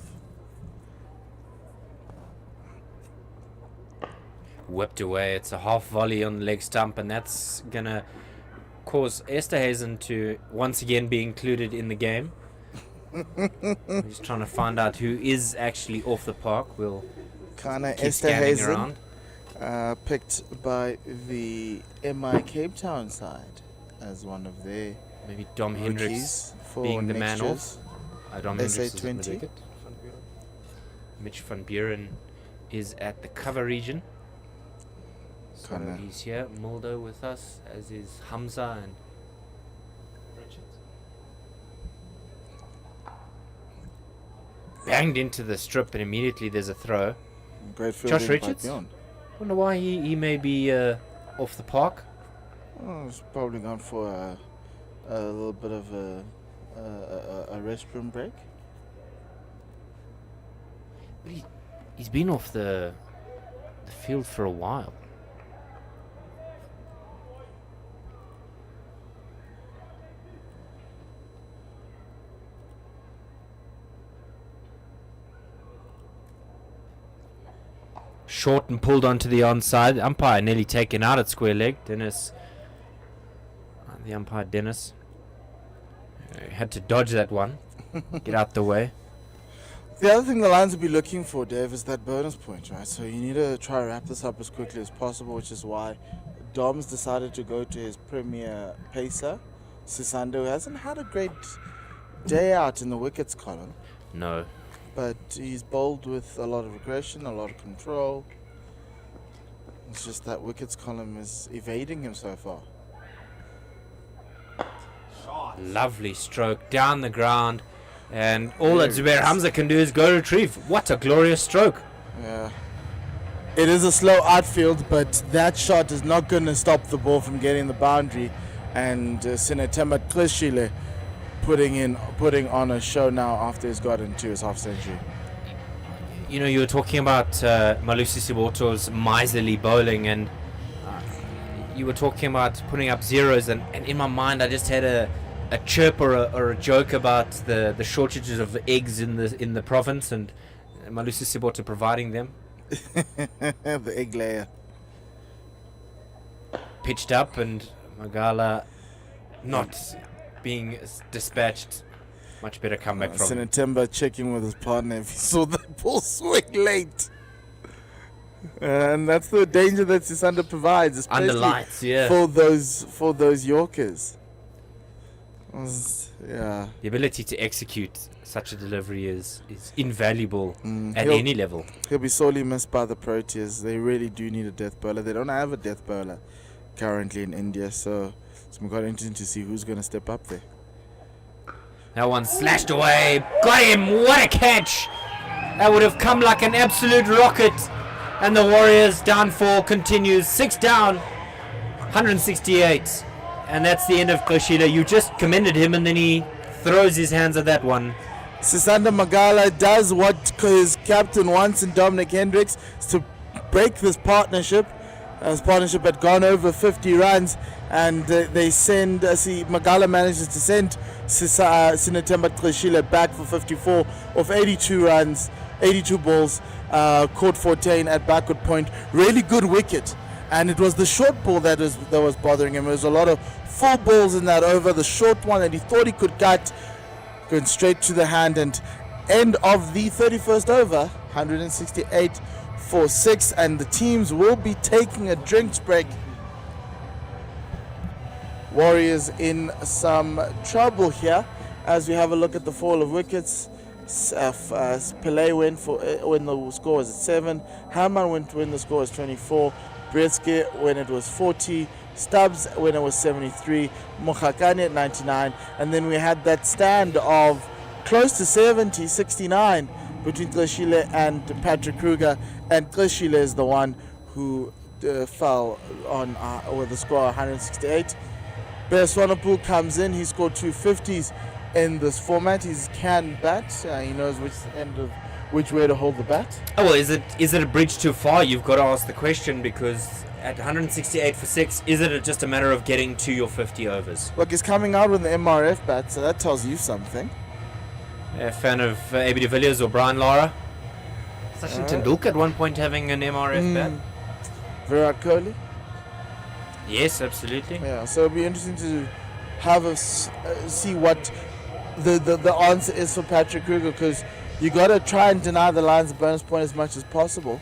Whipped away. It's a half volley on the leg stump, and that's gonna cause Esterhuizen to once again be included in the game. I'm just trying to find out who is actually off the park. We'll Kana keep scanning around. Esterhuizen, picked by the MI Cape Town side as one of their Maybe Dom Hendricks rookies for being the man next off. Dom SA Hendricks is 20. at the wicket. Mitch van Buren is at the cover region. So Kinda. he's here. Muldo with us, as is Hamza and Richards. Banged into the strip, and immediately there's a throw. Great Josh fielding by Richards? Bjorn. Wonder why he may be off the park. Oh, he's probably gone for a little bit of a restroom break. But he's been off the field for a while. Short and pulled onto the onside. Umpire nearly taken out at square leg. Dennis, the umpire Dennis, had to dodge that one. Get out the way. The other thing the Lions will be looking for, Dave, is that bonus point, right? So you need to try to wrap this up as quickly as possible, which is why Dom's decided to go to his premier pacer, Sisando, who hasn't had a great day out in the wickets column. No. But he's bowled with a lot of aggression, a lot of control. It's just that wickets column is evading him so far. Lovely stroke down the ground, and all that Zubair Hamza can do is go retrieve. What a glorious stroke! Yeah. It is a slow outfield, but that shot is not going to stop the ball from getting the boundary. And Sinatemba Koshile putting on a show now after he's got into his half century. You know, you were talking about Malusi Siboto's miserly bowling, and you were talking about putting up zeros, and in my mind I just had a chirp or a joke about the shortages of eggs in the province, and Malusi Siboto providing them. The egg layer. Pitched up, and Magala not being dispatched. Much better comeback from him. Sinatemba checking with his partner if he saw the ball swing late. And that's the danger that Sisanda provides, especially Under lights, yeah. for those Yorkers. Yeah. The ability to execute such a delivery is invaluable at he'll- any level. He'll be sorely missed by the Proteas. They really do need a death bowler. They don't have a death bowler currently in India, so it's quite interesting to see who's going to step up there. That one slashed away. Got him. What a catch. That would have come like an absolute rocket. And the Warriors' downfall continues. 6 down. 168. And that's the end of Koshila. You just commended him, and then he throws his hands at that one. Sisanda Magala does what his captain wants in Dominic Hendricks, is to break this partnership As partnership had gone over 50 runs, and they send. Magala manages to send Sinetemba Trishile back for 54 of 82 runs, 82 balls. Caught 14 at backward point. Really good wicket, and it was the short ball that was bothering him. There was a lot of full balls in that over. The short one that he thought he could cut, going straight to the hand, and end of the 31st over, 168 for 6, and the teams will be taking a drinks break. Warriors in some trouble here as we have a look at the fall of wickets. Pele went for when the score was at 7. Hammond went when the score was 24. Bretsky when it was 40. Stubbs when it was 73. Mokhakane at 99. And then we had that stand of close to 70, 69 between Trishile and Patrick Kruger. And Trishile is the one who fell on with the score 168. Bear Swanepoel comes in. He scored 250s in this format. He can bat. He knows which way to hold the bat. Oh well, is it a bridge too far? You've got to ask the question, because at 168 for 6, is it just a matter of getting to your 50 overs? Look, he's coming out with the MRF bat, so that tells you something. A fan of A.B. de Villiers or Brian Lara? Sachin Tendulkar at one point having an MRF bat. Virat Kohli. Yes, absolutely. Yeah, so it'll be interesting to have us see what the answer is for Patrick Kruger, because you got to try and deny the Lions a bonus point as much as possible,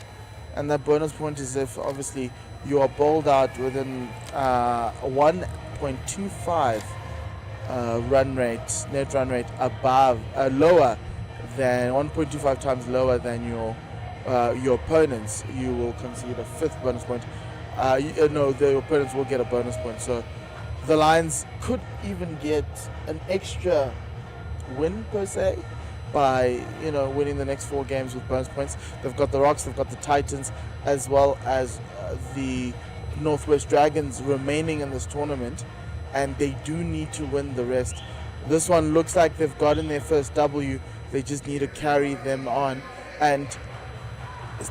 and that bonus point is if obviously you are bowled out within 1.25 net run rate above lower than 1.25 times lower than your opponents, you will concede a 5th bonus point. The opponents will get a bonus point. So the Lions could even get an extra win per se by winning the next 4 games with bonus points. They've got the Rocks, they've got the Titans, as well as the Northwest Dragons remaining in this tournament, and they do need to win the rest. This one looks like they've gotten their first W. They just need to carry them on, and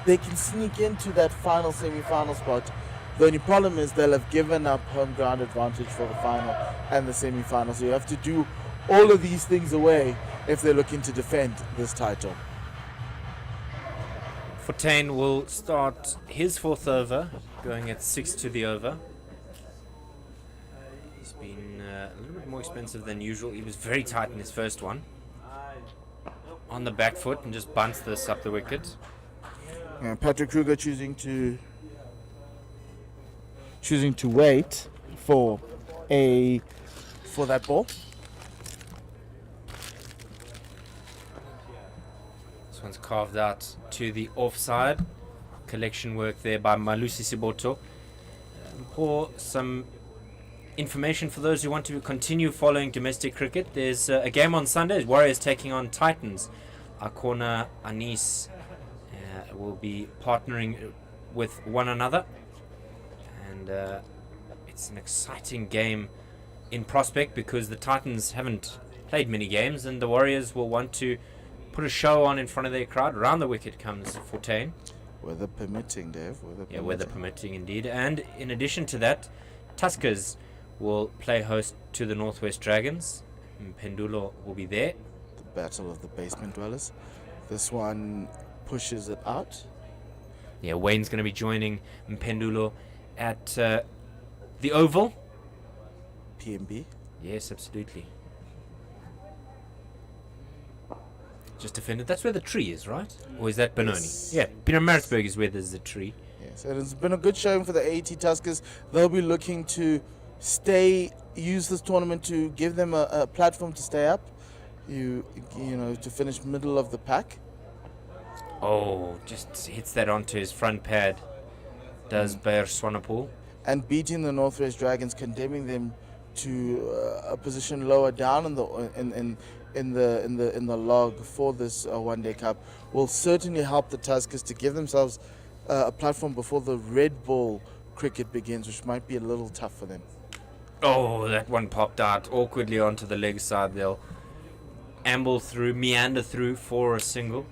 they can sneak into that final semi-final spot. The only problem is they'll have given up home ground advantage for the final and the semi-final. So you have to do all of these things away if they're looking to defend this title. Fortain will start his 4th over, going at 6 to the over. He's been a little bit more expensive than usual. He was very tight in his first one. On the back foot and just bunts this up the wicket. Patrick Kruger choosing to wait for that ball. This one's carved out to the offside. Collection work there by Malusi Siboto. For some information for those who want to continue following domestic cricket, there's a game on Sunday. Warriors taking on Titans. Akona Anis will be partnering with one another, and it's an exciting game in prospect because the Titans haven't played many games, and the Warriors will want to put a show on in front of their crowd. Around the wicket comes Fortain. Weather permitting, Dave. Weather permitting indeed. And in addition to that, Tuskers will play host to the Northwest Dragons. Pendulo will be there. The battle of the basement dwellers. This one pushes it out. Yeah, Wayne's going to be joining Pendulo at the Oval. PMB. Yes, absolutely. Just defended. That's where the tree is, right? Or is that Benoni? Yes. Yeah, Pietermaritzburg is where there's the tree. Yes, and it's been a good showing for the AET Tuskers. They'll be looking to use this tournament to give them a platform to stay up. To finish middle of the pack. Oh, just hits that onto his front pad. Does Bear Swanepoel. And beating the Northwest Dragons, condemning them to a position lower down in the log for this one-day cup will certainly help the Tuskers to give themselves a platform before the red ball cricket begins, which might be a little tough for them. Oh, that one popped out awkwardly onto the leg side. They'll meander through for a single.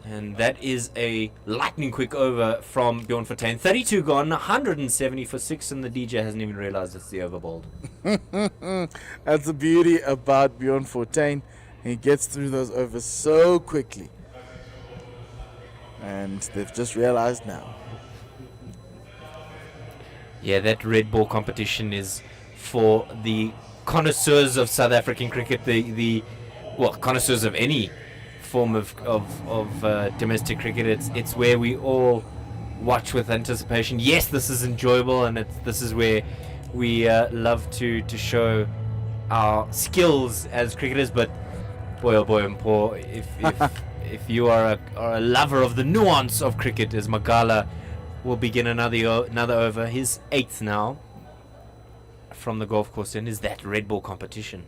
And that is a lightning quick over from Bjorn Fortuin. 32 gone, 170 for 6, and the DJ hasn't even realized it's the over bowled. That's the beauty about Bjorn Fortuin. He gets through those overs so quickly. And they've just realized now. Yeah, that red ball competition is for the connoisseurs of South African cricket, the connoisseurs of any form of domestic cricket. It's where we all watch with anticipation. Yes, this is enjoyable, and this is where we love to show our skills as cricketers. But boy, oh boy, and poor, if you are a lover of the nuance of cricket, as Magala will begin another over, his 8th now from the golf course end, is that red ball competition.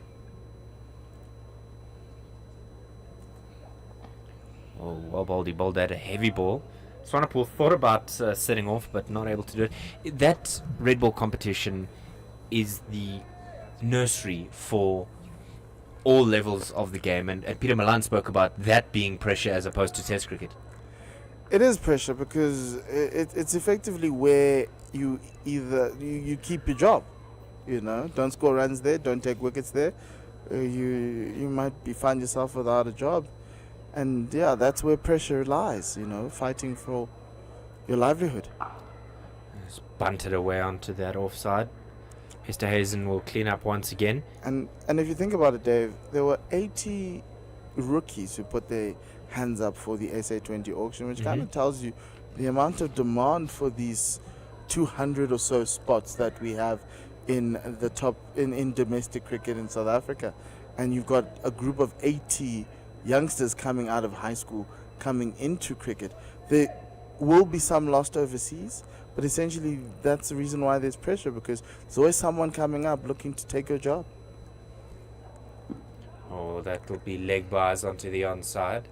Oh, well bowled. He bowled at a heavy ball. Swanepoel thought about setting off, but not able to do it. That red ball competition is the nursery for all levels of the game, and Peter Milan spoke about that being pressure as opposed to Test cricket. It is pressure because it's effectively where you either you keep your job, don't score runs there, don't take wickets there, you might find yourself without a job. And yeah, that's where pressure lies, fighting for your livelihood. It's bunted away onto that offside. Mr. Hazen will clean up once again. And if you think about it, Dave, there were 80 rookies who put their hands up for the SA20 auction, which kind of tells you the amount of demand for these 200 or so spots that we have in the top in domestic cricket in South Africa. And you've got a group of 80 youngsters coming out of high school coming into cricket. There will be some lost overseas, but essentially that's the reason why there's pressure, because there's always someone coming up looking to take your job. Oh, that will be leg bars onto the onside.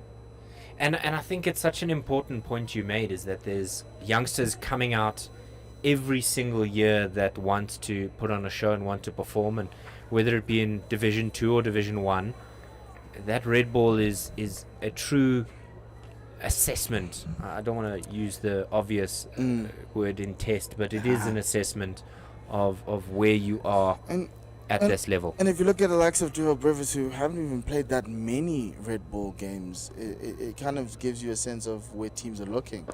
And I think it's such an important point you made, is that there's youngsters coming out every single year that want to put on a show and want to perform, and whether it be in Division 2 or Division 1, that red ball is a true assessment. I don't want to use the obvious word in test, but it is an assessment of where you are at this level. And if you look at the likes of Duval Brivers, who haven't even played that many red ball games, it kind of gives you a sense of where teams are looking.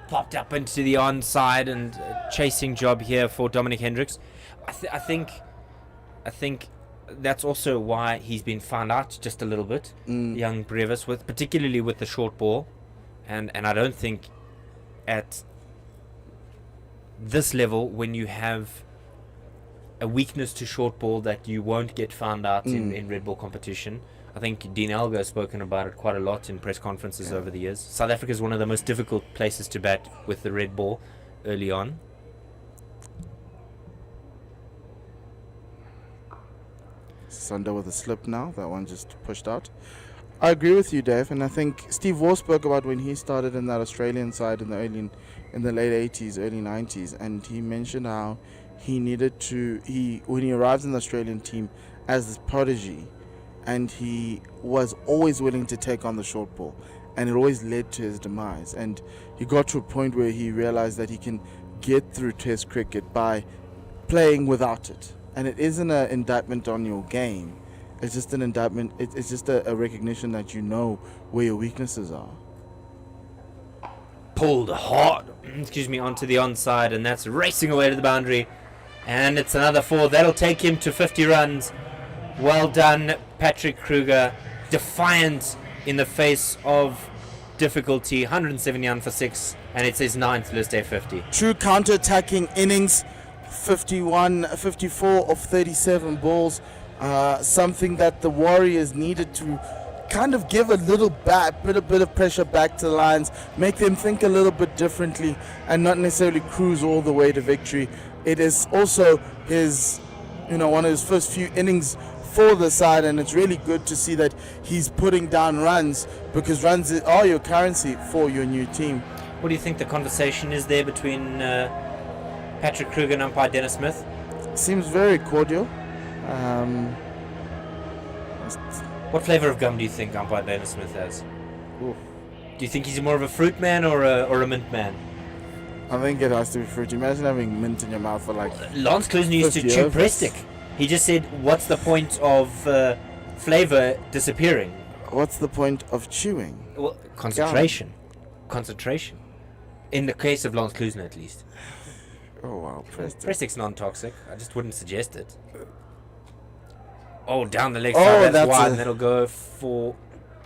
Popped up into the onside, and chasing job here for Dominic Hendricks. I think that's also why he's been found out just a little bit, young Brevis, particularly with the short ball, and I don't think at this level, when you have a weakness to short ball, that you won't get found out in red ball competition. I think Dean Elgar has spoken about it quite a lot in press conferences over the years. South Africa is one of the most difficult places to bat with the red ball early on. Sunder with a slip now. That one just pushed out. I agree with you, Dave, and I think Steve Waugh spoke about when he started in that Australian side in the late 80s, early 90s, and he mentioned how he needed to, when he arrived in the Australian team as this prodigy, and he was always willing to take on the short ball, and it always led to his demise. And he got to a point where he realized that he can get through Test cricket by playing without it. And it isn't an indictment on your game. It's just an indictment. It's just a recognition that you know where your weaknesses are. Pulled hard, onto the onside, and that's racing away to the boundary. And it's another 4. That'll take him to 50 runs. Well done, Patrick Kruger. Defiant in the face of difficulty. 179 for 6, and it's his 9th list day 50. True counter-attacking innings. 54 of 37 balls. Something that the Warriors needed to kind of give a little bit of pressure back to the Lions, make them think a little bit differently, and not necessarily cruise all the way to victory. It is also his, one of his first few innings for the side, and it's really good to see that he's putting down runs, because runs are your currency for your new team. What do you think the conversation is there between Patrick Kruger and umpire Dennis Smith? Seems very cordial. What flavour of gum do you think umpire Dennis Smith has? Ooh. Do you think he's more of a fruit man or a mint man? I think it has to be fruity. Imagine having mint in your mouth for like. Lance Klusener used to chew press stick. He just said, "What's the point of flavor disappearing?" What's the point of chewing? Well, concentration. Concentration. In the case of Lance Klusener, at least. Oh wow, press stick. Press stick's non-toxic. I just wouldn't suggest it. Oh, down the leg Oh, side. That's that's wide. a- And that'll go for.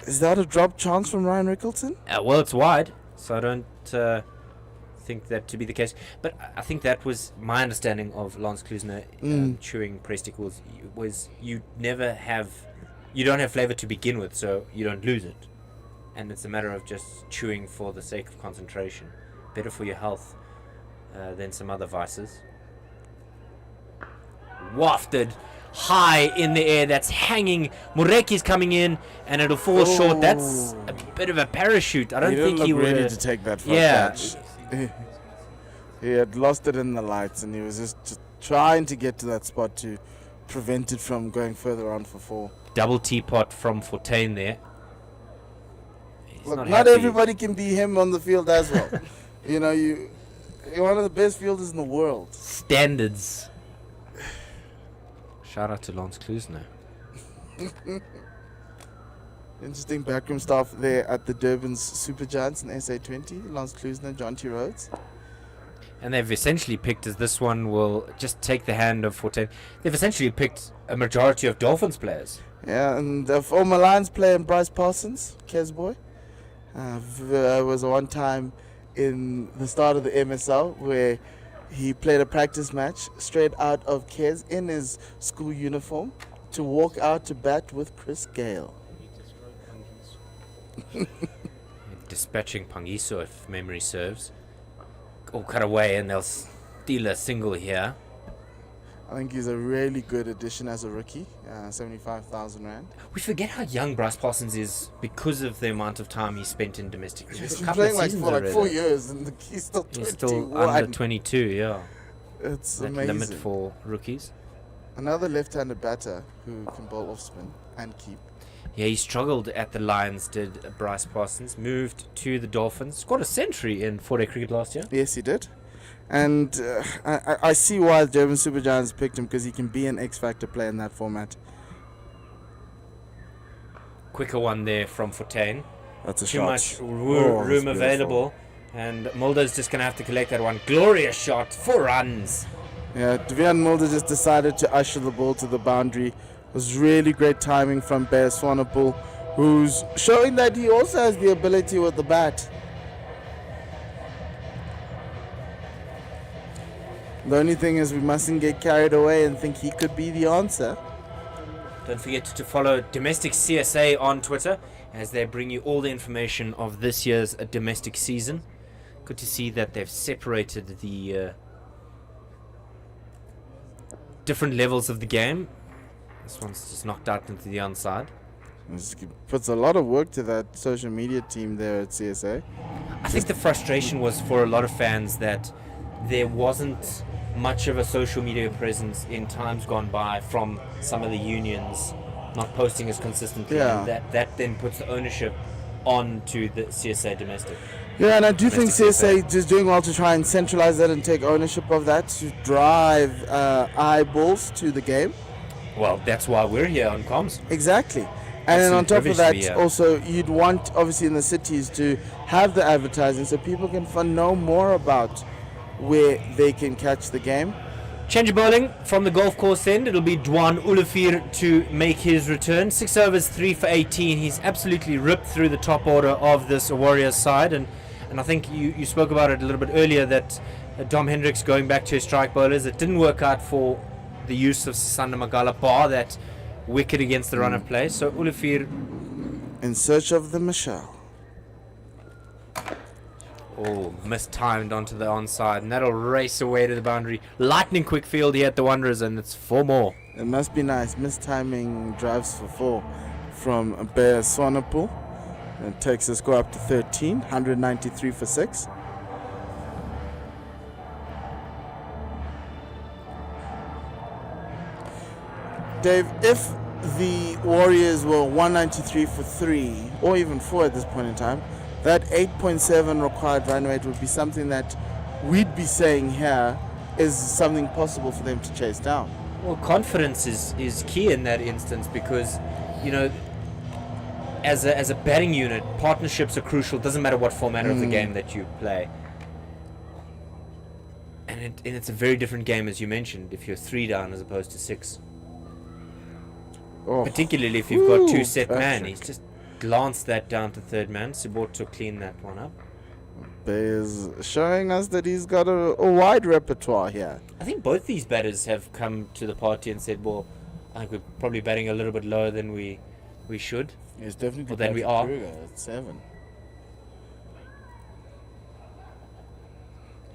Is that a drop chance from Ryan Rickleton? Well, it's wide, so I don't think that to be the case. But I think that was my understanding of Lance Klusener chewing press stick was you don't have flavor to begin with, so you don't lose it. And it's a matter of just chewing for the sake of concentration. Better for your health than some other vices. Wafted high in the air. That's hanging. Mureki's coming in, and it'll fall short. That's a bit of a parachute. I don't think he look ready would. to take that front Yeah. catch. He had lost it in the lights, and he was just trying to get to that spot to prevent it from going further on for 4. Double teapot from Fortain there. He's Look, not happy. everybody can be him on the field as well. You're one of the best fielders in the world. Standards. Shout out to Lance Klusener. Interesting backroom staff there at the Durban's Super Giants in SA20. Lance Klusener, John T. Rhodes. And they've essentially picked, as this one will just take the hand of Fortain, they've essentially picked a majority of Dolphins players. Yeah, and the former Lions player Bryce Parsons, Kes boy, was one time in the start of the MSL where he played a practice match straight out of Kes in his school uniform to walk out to bat with Chris Gale. Dispatching Pangiso, if memory serves. All cut away, and they'll steal a single here. I think he's a really good addition as a rookie, 75,000 Rand. We forget how young Bryce Parsons is because of the amount of time he spent in domestic cricket. He's A been couple of playing seasons for like already. 4 years and he's still 21. He's still under 22, yeah. It's That amazing. limit for rookies. Another left-handed batter who can bowl off spin and keep. Yeah, he struggled at the Lions, did Bryce Parsons. Moved to the Dolphins. Scored a century in 4-day cricket last year. Yes, he did. And I see why the Durban Super Giants picked him, because he can be an X-Factor player in that format. Quicker one there from Fortain. That's a Too shot. much Oh, room that's available. And Mulder's just going to have to collect that one. Glorious shot. 4 runs. Yeah, Devian Mulder just decided to usher the ball to the boundary. It was really great timing from Bear Swanepoel, who's showing that he also has the ability with the bat. The only thing is we mustn't get carried away and think he could be the answer. Don't forget to follow Domestic CSA on Twitter as they bring you all the information of this year's domestic season. Good to see that they've separated the different levels of the game. This one's just knocked out into the onside. It puts a lot of work to that social media team there at CSA. I think the frustration was for a lot of fans that there wasn't much of a social media presence in times gone by from some of the unions not posting as consistently. Yeah. And that then puts the ownership on to the CSA domestic. Yeah, and I do think Domestic CSA is doing well to try and centralize that and take ownership of that to drive eyeballs to the game. Well, that's why we're here on comms. Exactly. And then on top of Absolute that, privilege to be also, you'd want, obviously, in the cities to have the advertising so people can know more about where they can catch the game. Change of bowling from the golf course end. It'll be Dwan Ulafir to make his return. 6 overs, 3 for 18. He's absolutely ripped through the top order of this Warriors side. And I think you spoke about it a little bit earlier that Dom Hendricks going back to his strike bowlers. It didn't work out for the use of Sanda Magala, bar that wicket against the run of play. So Ulafir, In search of the Michelle. mistimed onto the onside, and that'll race away to the boundary. Lightning quick field here at the Wanderers, and it's 4 more. It must be nice. Mistiming drives for 4 from Bear Swanepoel. It takes the score up to 13, 193 for 6. Dave, if the Warriors were 193 for 3, or even 4 at this point in time, that 8.7 required run rate would be something that we'd be saying here is something possible for them to chase down. Well, confidence is key in that instance because, you know, as a batting unit, partnerships are crucial. Doesn't matter what format of the game that you play. And it's a very different game, as you mentioned, if you're 3 down as opposed to 6. Oh. Particularly if you've got 2 Ooh, set man. Patrick. He's just glanced that down to third man. Subot to clean that one up. Is showing us that he's got a wide repertoire here. I think both these batters have come to the party and said, well, I think we're probably batting a little bit lower than we should. It's definitely Well, then we Patrick are. Kruger at 7.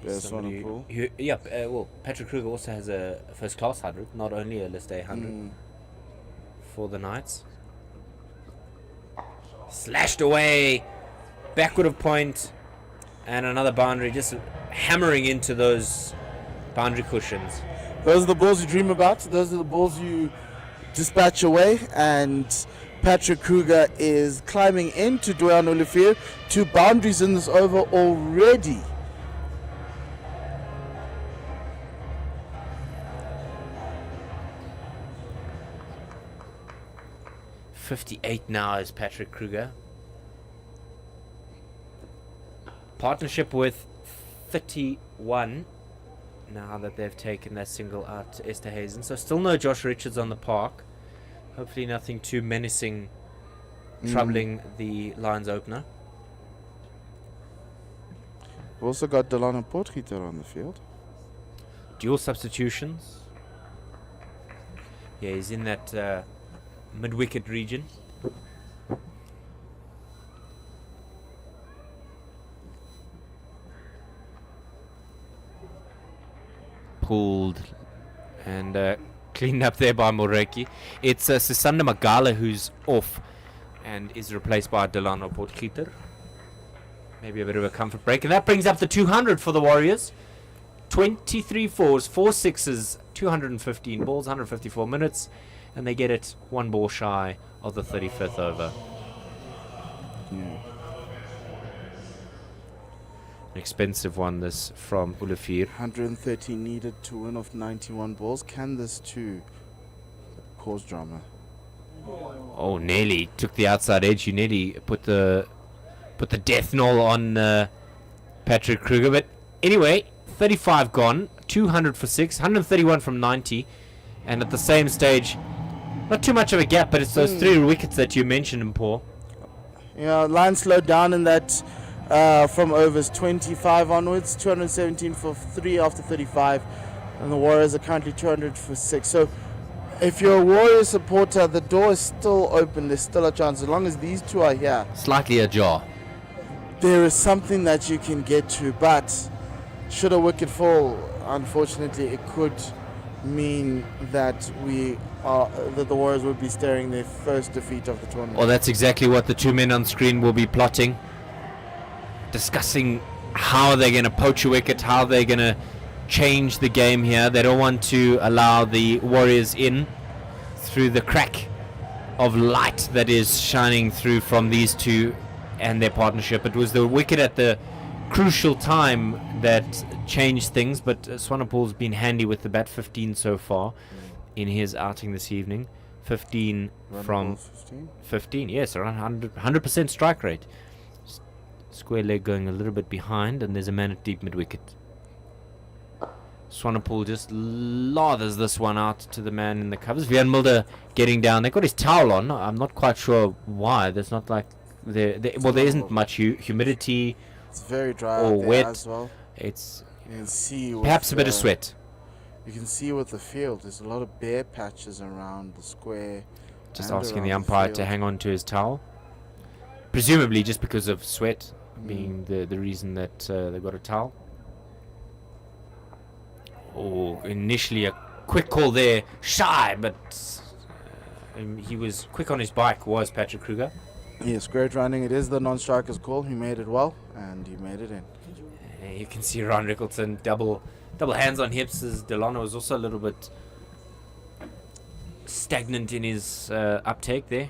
There's Somebody Swanepoel. well, Patrick Kruger also has a first class 100, not only a list A 100 for the Knights. Slashed away, backward of point, and another boundary, just hammering into those boundary cushions. Those are the balls you dream about. Those are the balls you dispatch away. And Patrick Kruger is climbing into Dwayne Olivier. 2 boundaries in this over already. .58 now is Patrick Kruger. Partnership with 31 now that they've taken that single out to Esterhazen. So still no Josh Richards on the park. Hopefully nothing too menacing troubling the Lions opener. We've also got Delano Potgieter on the field. Dual substitutions. Yeah, he's in that mid-wicket region. Pulled and cleaned up there by Moreki. It's Sisanda Magala who's off and is replaced by Delano Potgieter. Maybe a bit of a comfort break. And that brings up the 200 for the Warriors. 23 fours, 4 sixes, 215 balls, 154 minutes. And they get it 1 ball shy of the 35th over. An expensive one, this from Ulafir. 113 needed to win off 91 balls. Can this too cause drama? Oh, nearly took the outside edge. You nearly put the death knell on Patrick Kruger. But anyway, 35 gone, 200 for 6, 131 from 90. And at the same stage, not too much of a gap, but it's those 3 wickets that you mentioned, Paul. Yeah, line slowed down in that from overs 25 onwards, 217 for 3 after 35, and the Warriors are currently 200 for 6. So if you're a Warriors supporter, the door is still open. There's still a chance. As long as these 2 are here, Slightly ajar. there is something that you can get to. But should a wicket fall, unfortunately, it could mean that that the Warriors would be staring their first defeat of the tournament. Well, that's exactly what the 2 men on screen will be plotting. Discussing how they're going to poach a wicket, how they're going to change the game here. They don't want to allow the Warriors in through the crack of light that is shining through from these 2 and their partnership. It was the wicket at the crucial time that changed things, but Swanepoel's been handy with the bat. 15 so far in his outing this evening. 15 Run from ball 15. 15, yes, around 100% strike rate. Square leg going a little bit behind, and there's a man at deep mid-wicket. Swanepoel just lathers this one out to the man in the covers. Vian Mulder getting down. They've got his towel on. I'm not quite sure why. There's not like there isn't much humidity It's very dry or out there wet. as well. It's You can see with, perhaps a bit of sweat. You can see with the field, there's a lot of bare patches around the square. Just and asking the around umpire to field. hang on to his towel. Presumably just because of sweat being the reason that they got a towel. Oh, initially a quick call there. Shy, but he was quick on his bike, was Patrick Kruger. Yes, great running. It is the non-striker's call. He made it well, and he made it in. You can see Ron Rickleton double hands on hips, as Delano was also a little bit stagnant in his uptake there.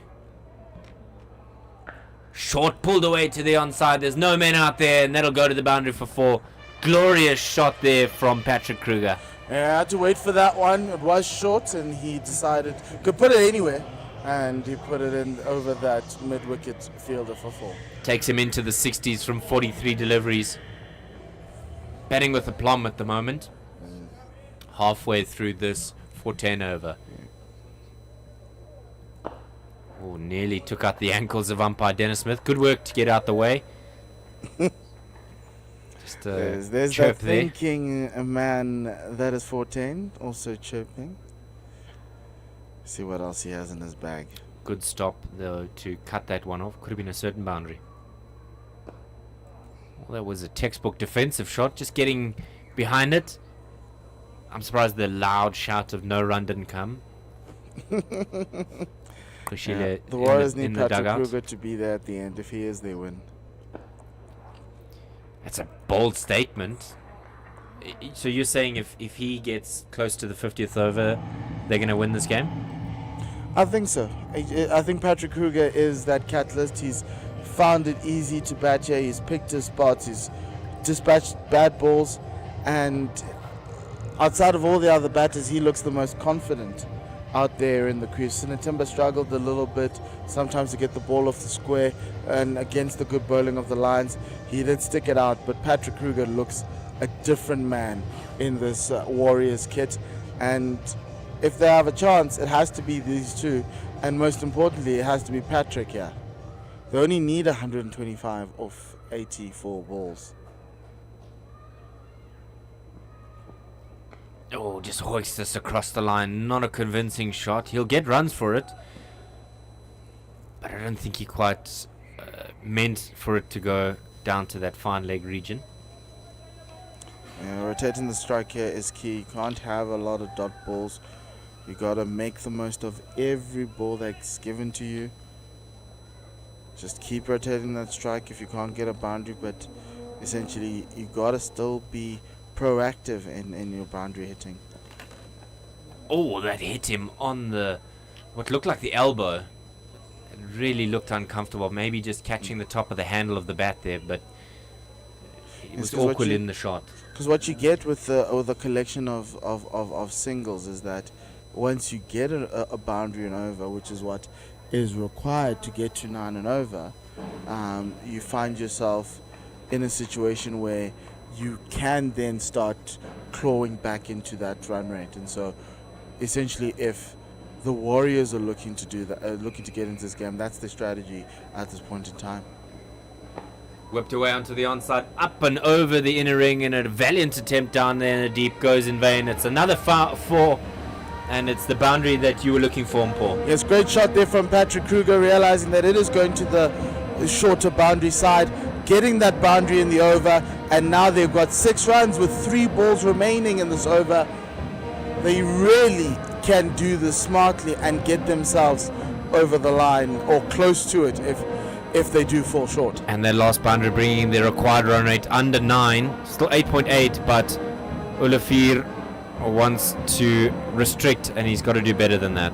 Short pulled away to the onside. There's no men out there, and that'll go to the boundary for 4. Glorious shot there from Patrick Kruger. Yeah, I had to wait for that one. It was short, and he decided could put it anywhere, and he put it in over that mid-wicket fielder for 4. Takes him into the 60s from 43 deliveries. Batting with aplomb at the moment. Halfway through this 4-10 over. Oh, nearly took out the ankles of umpire Dennis Smith. Good work to get out the way. Just There's chirp that there. thinking man that is 14, also chirping. See what else he has in his bag. Good stop though to cut that one off. Could have been a certain boundary. Well, that was a textbook defensive shot. Just getting behind it. I'm surprised the loud shout of no run didn't come. Yeah, the Warriors need Patrick Kruger to be there at the end. If he is, they win. That's a bold statement. So you're saying if he gets close to the 50th over, they're going to win this game? I think so. I think Patrick Kruger is that catalyst. He's found it easy to bat here. He's picked his spots. He's dispatched bad balls. And outside of all the other batters, he looks the most confident out there in the crease. Sinatimba struggled a little bit sometimes to get the ball off the square, and against the good bowling of the Lions, he did stick it out. But Patrick Kruger looks a different man in this Warriors kit, and if they have a chance, it has to be these two, and most importantly, it has to be Patrick here. They only need 125 off 84 balls. Oh, just hoists this across the line. Not a convincing shot. He'll get runs for it. But I don't think he quite meant for it to go down to that fine leg region. Yeah, rotating the strike here is key. You can't have a lot of dot balls. You got to make the most of every ball that's given to you. Just keep rotating that strike if you can't get a boundary, but essentially you got to still be proactive in your boundary hitting. Oh, that hit him on what looked like the elbow. It really looked uncomfortable. Maybe just catching the top of the handle of the bat there, but it was awkward in the shot. Because what you get with the collection of singles is that once you get a boundary and over, which is what is required to get to 9 and over, you find yourself in a situation where you can then start clawing back into that run rate. And so essentially, if the Warriors are looking to do that, looking to get into this game, that's the strategy at this point in time. Whipped away onto the onside, up and over the inner ring, and a valiant attempt down there in the deep goes in vain. It's another 4, and it's the boundary that you were looking for, Paul. Yes, great shot there from Patrick Kruger, realizing that it is going to the shorter boundary side, getting that boundary in the over, and now they've got 6 runs with 3 balls remaining in this over. They really can do this smartly and get themselves over the line or close to it if they do fall short. And their last boundary bringing their required run rate under 9, still 8.8, but Olafir wants to restrict, and he's got to do better than that.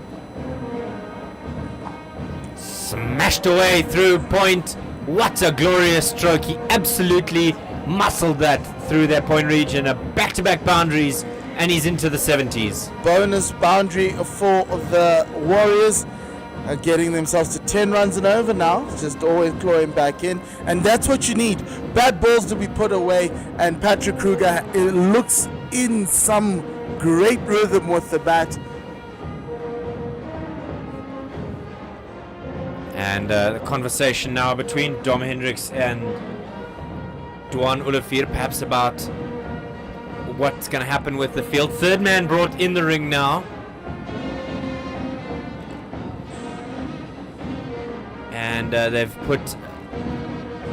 Smashed away through point. What a glorious stroke. He absolutely muscled that through that point region. Back-to-back boundaries, and he's into the 70s. Bonus boundary for the Warriors, getting themselves to 10 runs and over now. Just always clawing back in, and that's what you need. Bad balls to be put away, and Patrick Kruger looks in some great rhythm with the bat. And the conversation now between Dom Hendricks and Duan Olafir, perhaps about what's going to happen with the field. Third man brought in the ring now. And they've put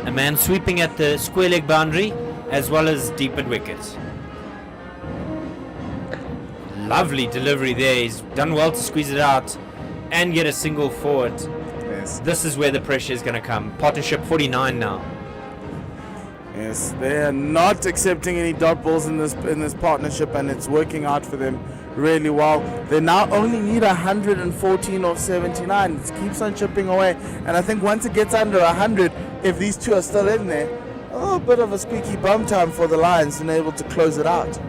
a man sweeping at the square leg boundary as well as deep mid wickets. Lovely delivery there. He's done well to squeeze it out and get a single forward. Yes. This is where the pressure is going to come. Partnership 49 now. Yes, they are not accepting any dot balls in this partnership, and it's working out for them really well. They now only need 114 of 79. It keeps on chipping away, and I think once it gets under 100, if these two are still in there, a little bit of a squeaky bum time for the Lions and able to close it out.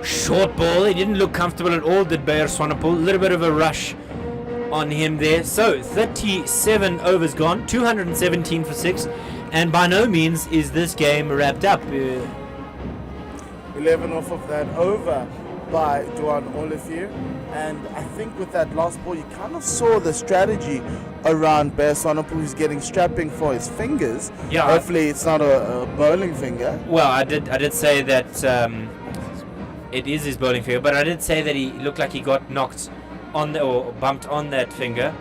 Short ball. He didn't look comfortable at all, did Bayer Swanepoel. A little bit of a rush on him there. So 37 overs gone, 217 for 6, and by no means is this game wrapped up. 11 off of that over by Duan Olivier, and I think with that last ball you kind of saw the strategy around Bayer Swanepoel, who's getting strapping for his fingers. Yeah. Hopefully it's not a bowling finger. Well, I did say that it is his bowling finger, but I did say that he looked like he got knocked on or bumped on that finger,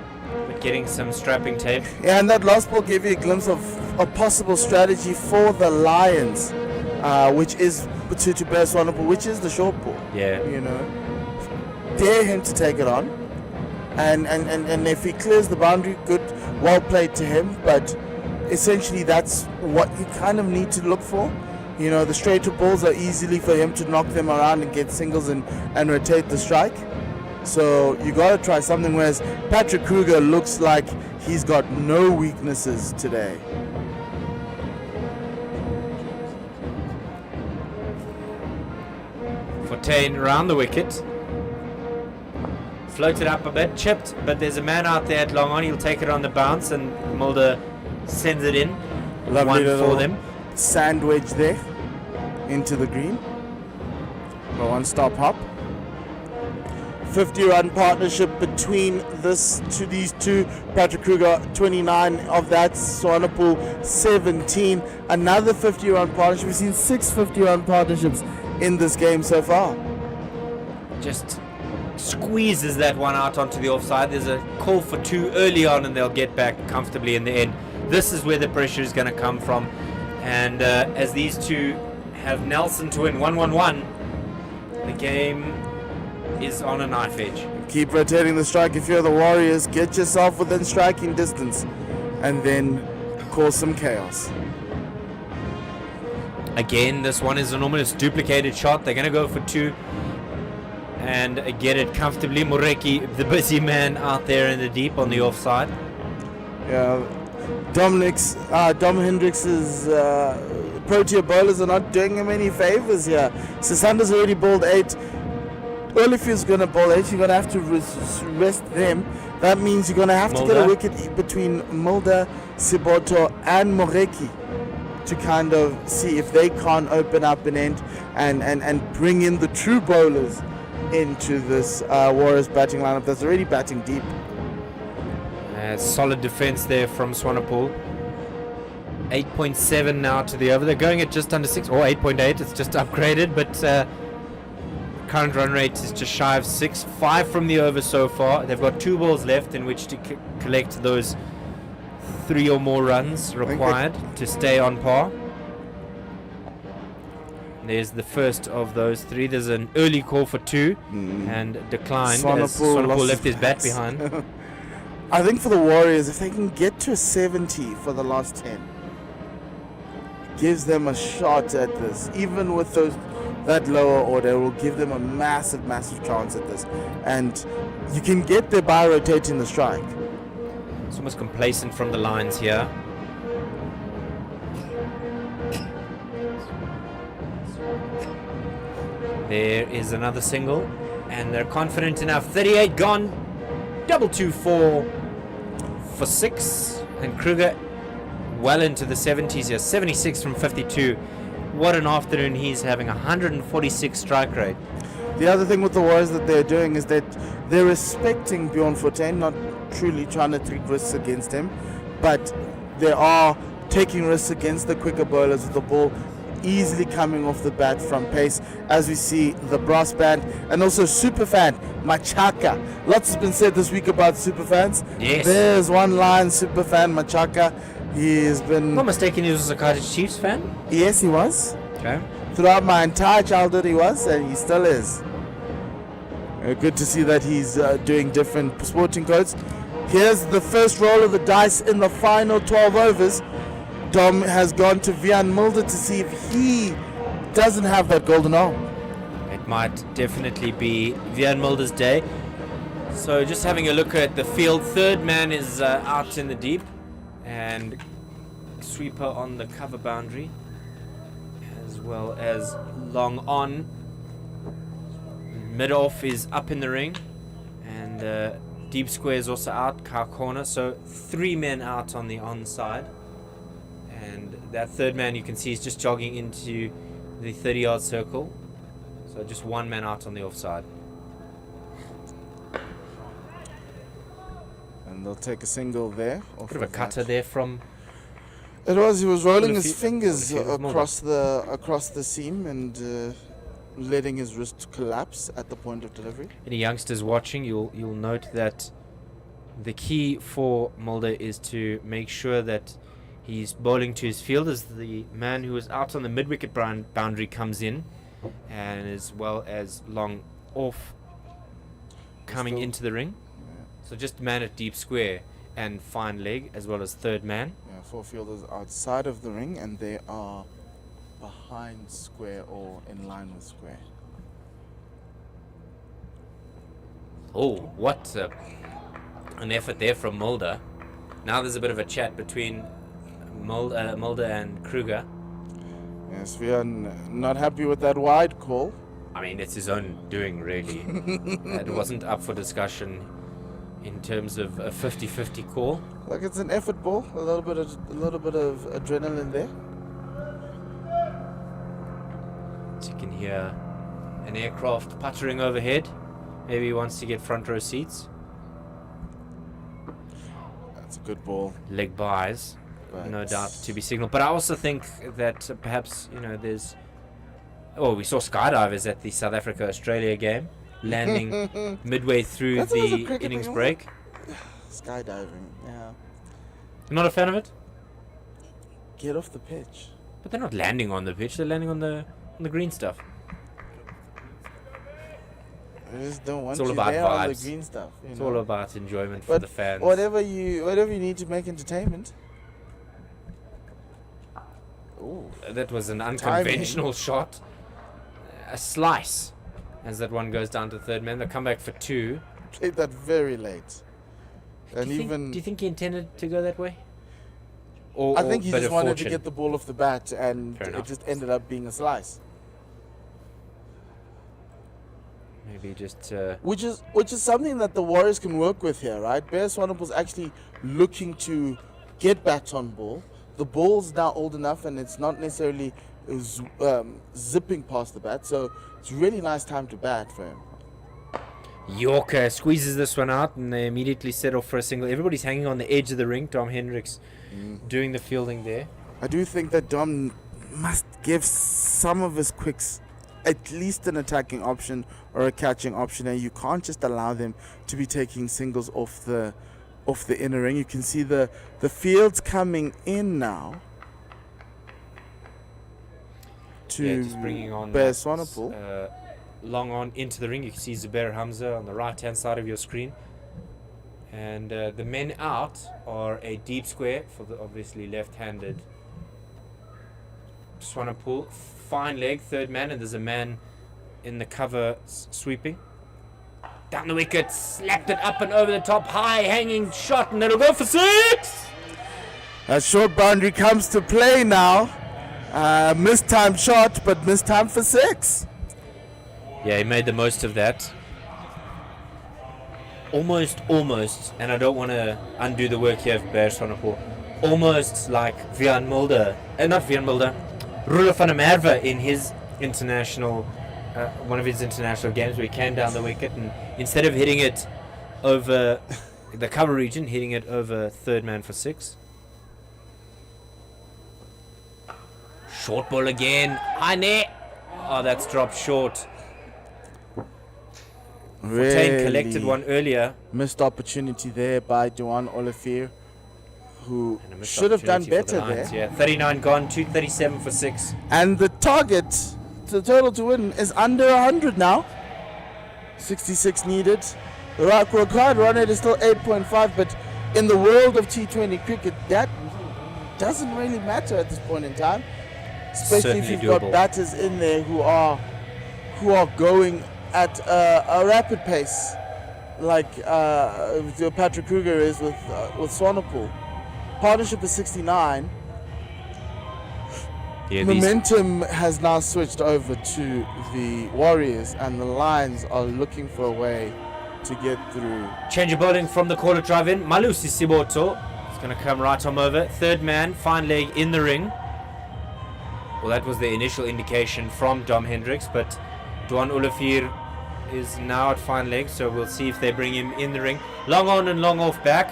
but getting some strapping tape. Yeah, and that last ball gave you a glimpse of a possible strategy for the Lions, which is to Bayer Swanepoel, which is the short ball. Yeah. You know, dare him to take it on, and if he clears the boundary, good, well played to him. But essentially, that's what you kind of need to look for. You know, the straighter balls are easily for him to knock them around and get singles and rotate the strike. So you got to try something. Whereas Patrick Kruger looks like he's got no weaknesses today. Fontaine around the wicket. Floated up a bit, chipped, but there's a man out there at long on. He'll take it on the bounce, and Mulder sends it in. Lovely One little for them. sandwich there into the green. A one-stop hop. 50-run partnership between these two. Patrick Kruger 29 of that, Swanepoel 17. Another 50-run partnership. We've seen 6 50-run partnerships in this game so far. Just squeezes that one out onto the offside. There's a call for 2 early on, and they'll get back comfortably in the end. This is where the pressure is going to come from. And as these two have Nelson to win 1-1-1, the game is on a knife edge. Keep rotating the strike. If you're the Warriors, get yourself within striking distance and then cause some chaos. Again, this one is an almost duplicated shot. They're going to go for 2 and get it comfortably. Moreki, the busy man out there in the deep on the offside. Yeah, Dom Hendricks' Protea bowlers are not doing him any favors here. Sisanda's already bowled 8. Olifier's going to bowl 8. You're going to have to rest them. That means you're going to have to get a wicket between Mulder, Siboto and Moreki to kind of see if they can't open up an end and bring in the true bowlers into this Warriors batting lineup that's already batting deep. Solid defense there from Swanepoel. 8.7 now to the over. They're going at just under 6 or 8.8. It's just upgraded, but current run rate is just shy of 6. 5 from the over so far. They've got 2 balls left in which to collect those 3 or more runs required to stay on par. There's the first of those 3. There's an early call for 2 and declined as Swanepoel left his bat behind. I think for the Warriors, if they can get to a 70 for the last 10, gives them a shot at this. Even with that lower order, will give them a massive chance at this. And you can get there by rotating the strike. It's almost complacent from the lines here. There is another single, and they're confident enough. 38 gone, double 2-4 for 6, and Kruger well into the 70s here. 76 from 52. What an afternoon he's having. 146 strike rate. The other thing with the Warriors that they're doing is that they're respecting Bjorn Fortuin, not truly trying to take risks against him, but they are taking risks against the quicker bowlers with the ball easily coming off the bat from pace, as we see the brass band and also superfan Machaka. Lots has been said this week about superfans. Yes. There's one line, superfan Machaka. He has been... Not mistaken, he was a Cottage Chiefs fan? Yes, he was. Okay. Throughout my entire childhood he was, and he still is. Good to see that he's doing different sporting codes. Here's the first roll of the dice in the final 12 overs. Dom has gone to Vian Mulder to see if he doesn't have that golden arm. It might definitely be Vian Mulder's day. So just having a look at the field, third man is out in the deep, and sweeper on the cover boundary, as well as long on. Mid off is up in the ring, and deep square is also out, car corner. So 3 men out on the onside, and that third man you can see is just jogging into the 30-yard circle. So just 1 man out on the offside. And they'll take a single there. Bit of a cutter there from. It was. He was rolling his Olafie- fingers Olafie across the seam and letting his wrist collapse at the point of delivery. Any youngsters watching, you'll note that the key for Mulder is to make sure that he's bowling to his field as the man who is out on the mid-wicket boundary comes in, and as well as long off coming Still- into the ring. So just man at deep square and fine leg, as well as third man. Yeah, 4 fielders outside of the ring, and they are behind square or in line with square. Oh, what an effort there from Mulder. Now there's a bit of a chat between Mulder and Kruger. Yes, we are not happy with that wide call. I mean, it's his own doing, really. It wasn't up for discussion in terms of a 50-50 call. Like, it's an effort ball, a little bit of adrenaline there. So you can hear an aircraft puttering overhead. Maybe he wants to get front row seats. That's a good ball. Leg buys, no But- doubt, to be signaled. But I also think that perhaps, there's... Oh, we saw skydivers at the South Africa-Australia game, landing midway through That's always a the cricket innings thing, break. Skydiving, yeah. Not a fan of it? Get off the pitch. But they're not landing on the pitch, they're landing on the green stuff. I just don't want It's all you about there on the vibes. green stuff. It's know. all about enjoyment for But the fans. Whatever you need to make entertainment. Ooh. That was an unconventional shot. A slice, as that one goes down to third man. They'll come back for 2. Played that very late. And do you think he intended to go that way? Or, I think he bit just of wanted fortune? to get the ball off the bat, and Fair it enough. just ended up being a slice. Maybe just... Which is something that the Warriors can work with here, right? Bear Swanepoel's actually looking to get bats on ball. The ball's now old enough, and it's not necessarily zipping past the bat, so it's really nice time to bat for him. Yorker squeezes this one out, and they immediately set off for a single. Everybody's hanging on the edge of the ring. Dom Hendricks doing the fielding there. I do think that Dom must give some of his quicks at least an attacking option or a catching option, and you can't just allow them to be taking singles off the inner ring. You can see the fields coming in now to Just bringing on Bear that, Swanepoel. long on into the ring. You can see Zubair Hamza on the right hand side of your screen, and the men out are a deep square for the obviously left-handed Swanepoel. Fine leg, third man, and there's a man in the cover sweeping down the wicket, slapped it up and over the top, high hanging shot, and it'll go for 6. A short boundary comes to play now. Mistimed shot, but mistimed for 6. Yeah, he made the most of that. Almost, and I don't want to undo the work here of Bear Swanepoel. Almost like Vian Mulder, not Vian Mulder, Roelof van der Merwe in his international, one of his international games where he came down the wicket, and instead of hitting it over the cover region, hitting it over third man for 6. Short ball again, high net. Oh, that's dropped short. Fontaine collected one earlier. Missed opportunity there by Duan Olafie, who And a missed should have done opportunity for better the Lions, there. Yeah, 39 gone, 237 for 6. And the target, the total to win, is under 100 now. 66 needed. The required run rate is still 8.5, but in the world of T20 cricket, that doesn't really matter at this point in time. Especially if Certainly you've got doable. batters in there who who are going at a rapid pace, like Patrick Kruger is with Swanepoel. Partnership is 69. Yeah, Momentum has now switched over to the Warriors, and the Lions are looking for a way to get through. Change of bowling from the corner drive in. Malusi Siboto is going to come right on over. Third man, fine leg in the ring. Well, that was the initial indication from Dom Hendricks, but Duan Olafir is now at fine leg, so we'll see if they bring him in the ring. Long on and long off back.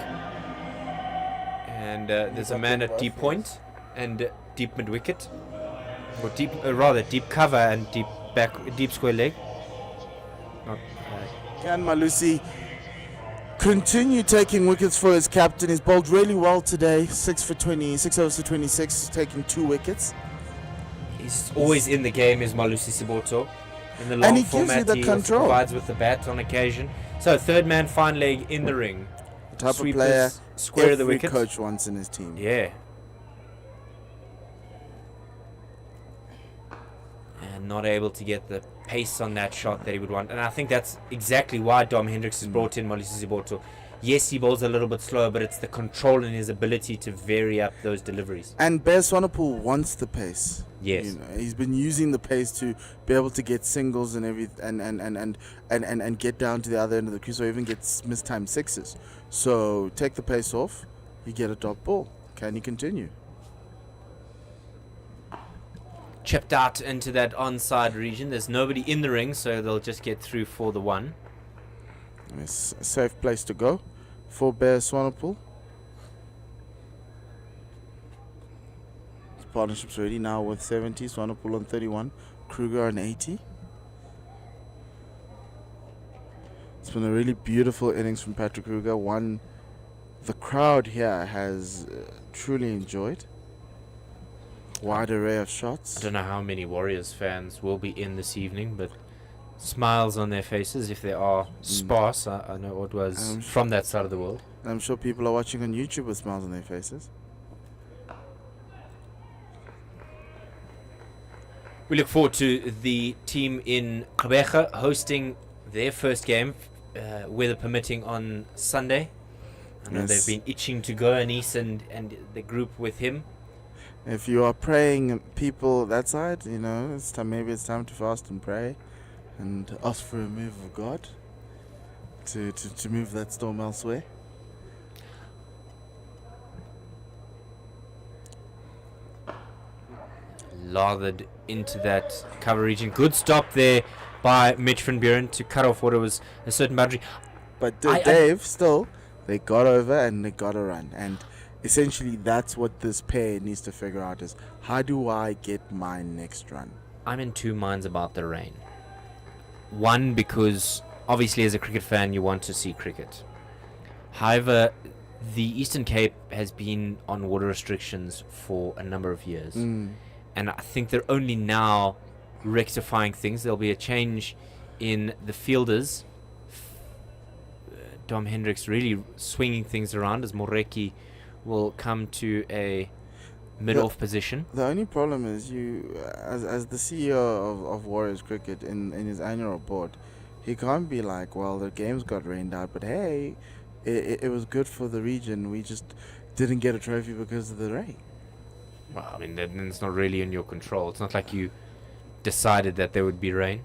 And there's a man at deep point and deep mid wicket. Or deep, rather deep cover and deep square leg. Can Malusi continue taking wickets for his captain? He's bowled really well today. 6 overs for 26, taking 2 wickets. He's always in the game, is Malusi Siboto. In the long And he gives format, you the he control. also provides with the bat on occasion. So third man, fine leg in the ring. The type Sweepers, of player square of the every wicket. coach wants in his team. Yeah. And not able to get the pace on that shot that he would want. And I think that's exactly why Dom Hendricks has brought in Malusi Siboto. Yes, he bowls a little bit slower, but it's the control and his ability to vary up those deliveries. And Bear Swanepoel wants the pace. Yes. You know, he's been using the pace to be able to get singles and and get down to the other end of the crease, or even get mistimed sixes. So take the pace off, you get a dot ball. Can he continue? Chipped out into that onside region. There's nobody in the ring, so they'll just get through for the one. It's a safe place to go for Bear Swanepoel. His partnership's ready now with 70. Swanepoel on 31. Kruger on 80. It's been a really beautiful innings from Patrick Kruger. One the crowd here has truly enjoyed. Wide array of shots. I don't know how many Warriors fans will be in this evening, but smiles on their faces if they are sparse. I know it was from that side of the world. I'm sure people are watching on YouTube with smiles on their faces. We look forward to the team in Kruger hosting their first game, weather permitting, on Sunday. I know they've been itching to go, Anis and the group with him. If you are praying people that side, you know, maybe it's time to fast and pray and ask for a move of God to move that storm elsewhere. Lathered into that cover region. Good stop there by Mitch van Buren to cut off what was a certain boundary. But Dave, still, they got over and they got a run. And essentially that's what this pair needs to figure out, is how do I get my next run? I'm in two minds about the rain. One, because obviously as a cricket fan you want to see cricket. However, the Eastern Cape has been on water restrictions for a number of years. And I think they're only now rectifying things. There'll be a change in the fielders. Dom Hendricks really swinging things around as Moreki will come to a mid-off position. The only problem is you, as the CEO of Warriors Cricket, in his annual report, he can't be like, well, the games got rained out, but hey, it was good for the region. We just didn't get a trophy because of the rain. Well, I mean, then it's not really in your control. It's not like you decided that there would be rain.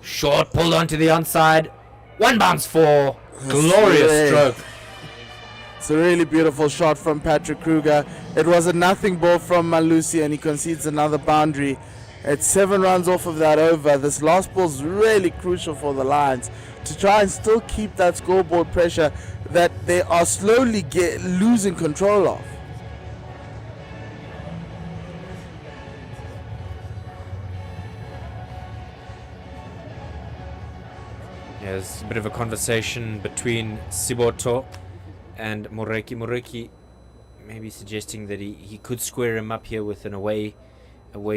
Short pulled onto the onside. One bounce for glorious stroke. It's a really beautiful shot from Patrick Kruger. It was a nothing ball from Malusi, and he concedes another boundary. It's 7 runs off of that over. This last ball's really crucial for the Lions to try and still keep that scoreboard pressure that they are slowly losing control of. Yeah, there's a bit of a conversation between Siboto and Moreki. Moreki maybe suggesting that he could square him up here with an away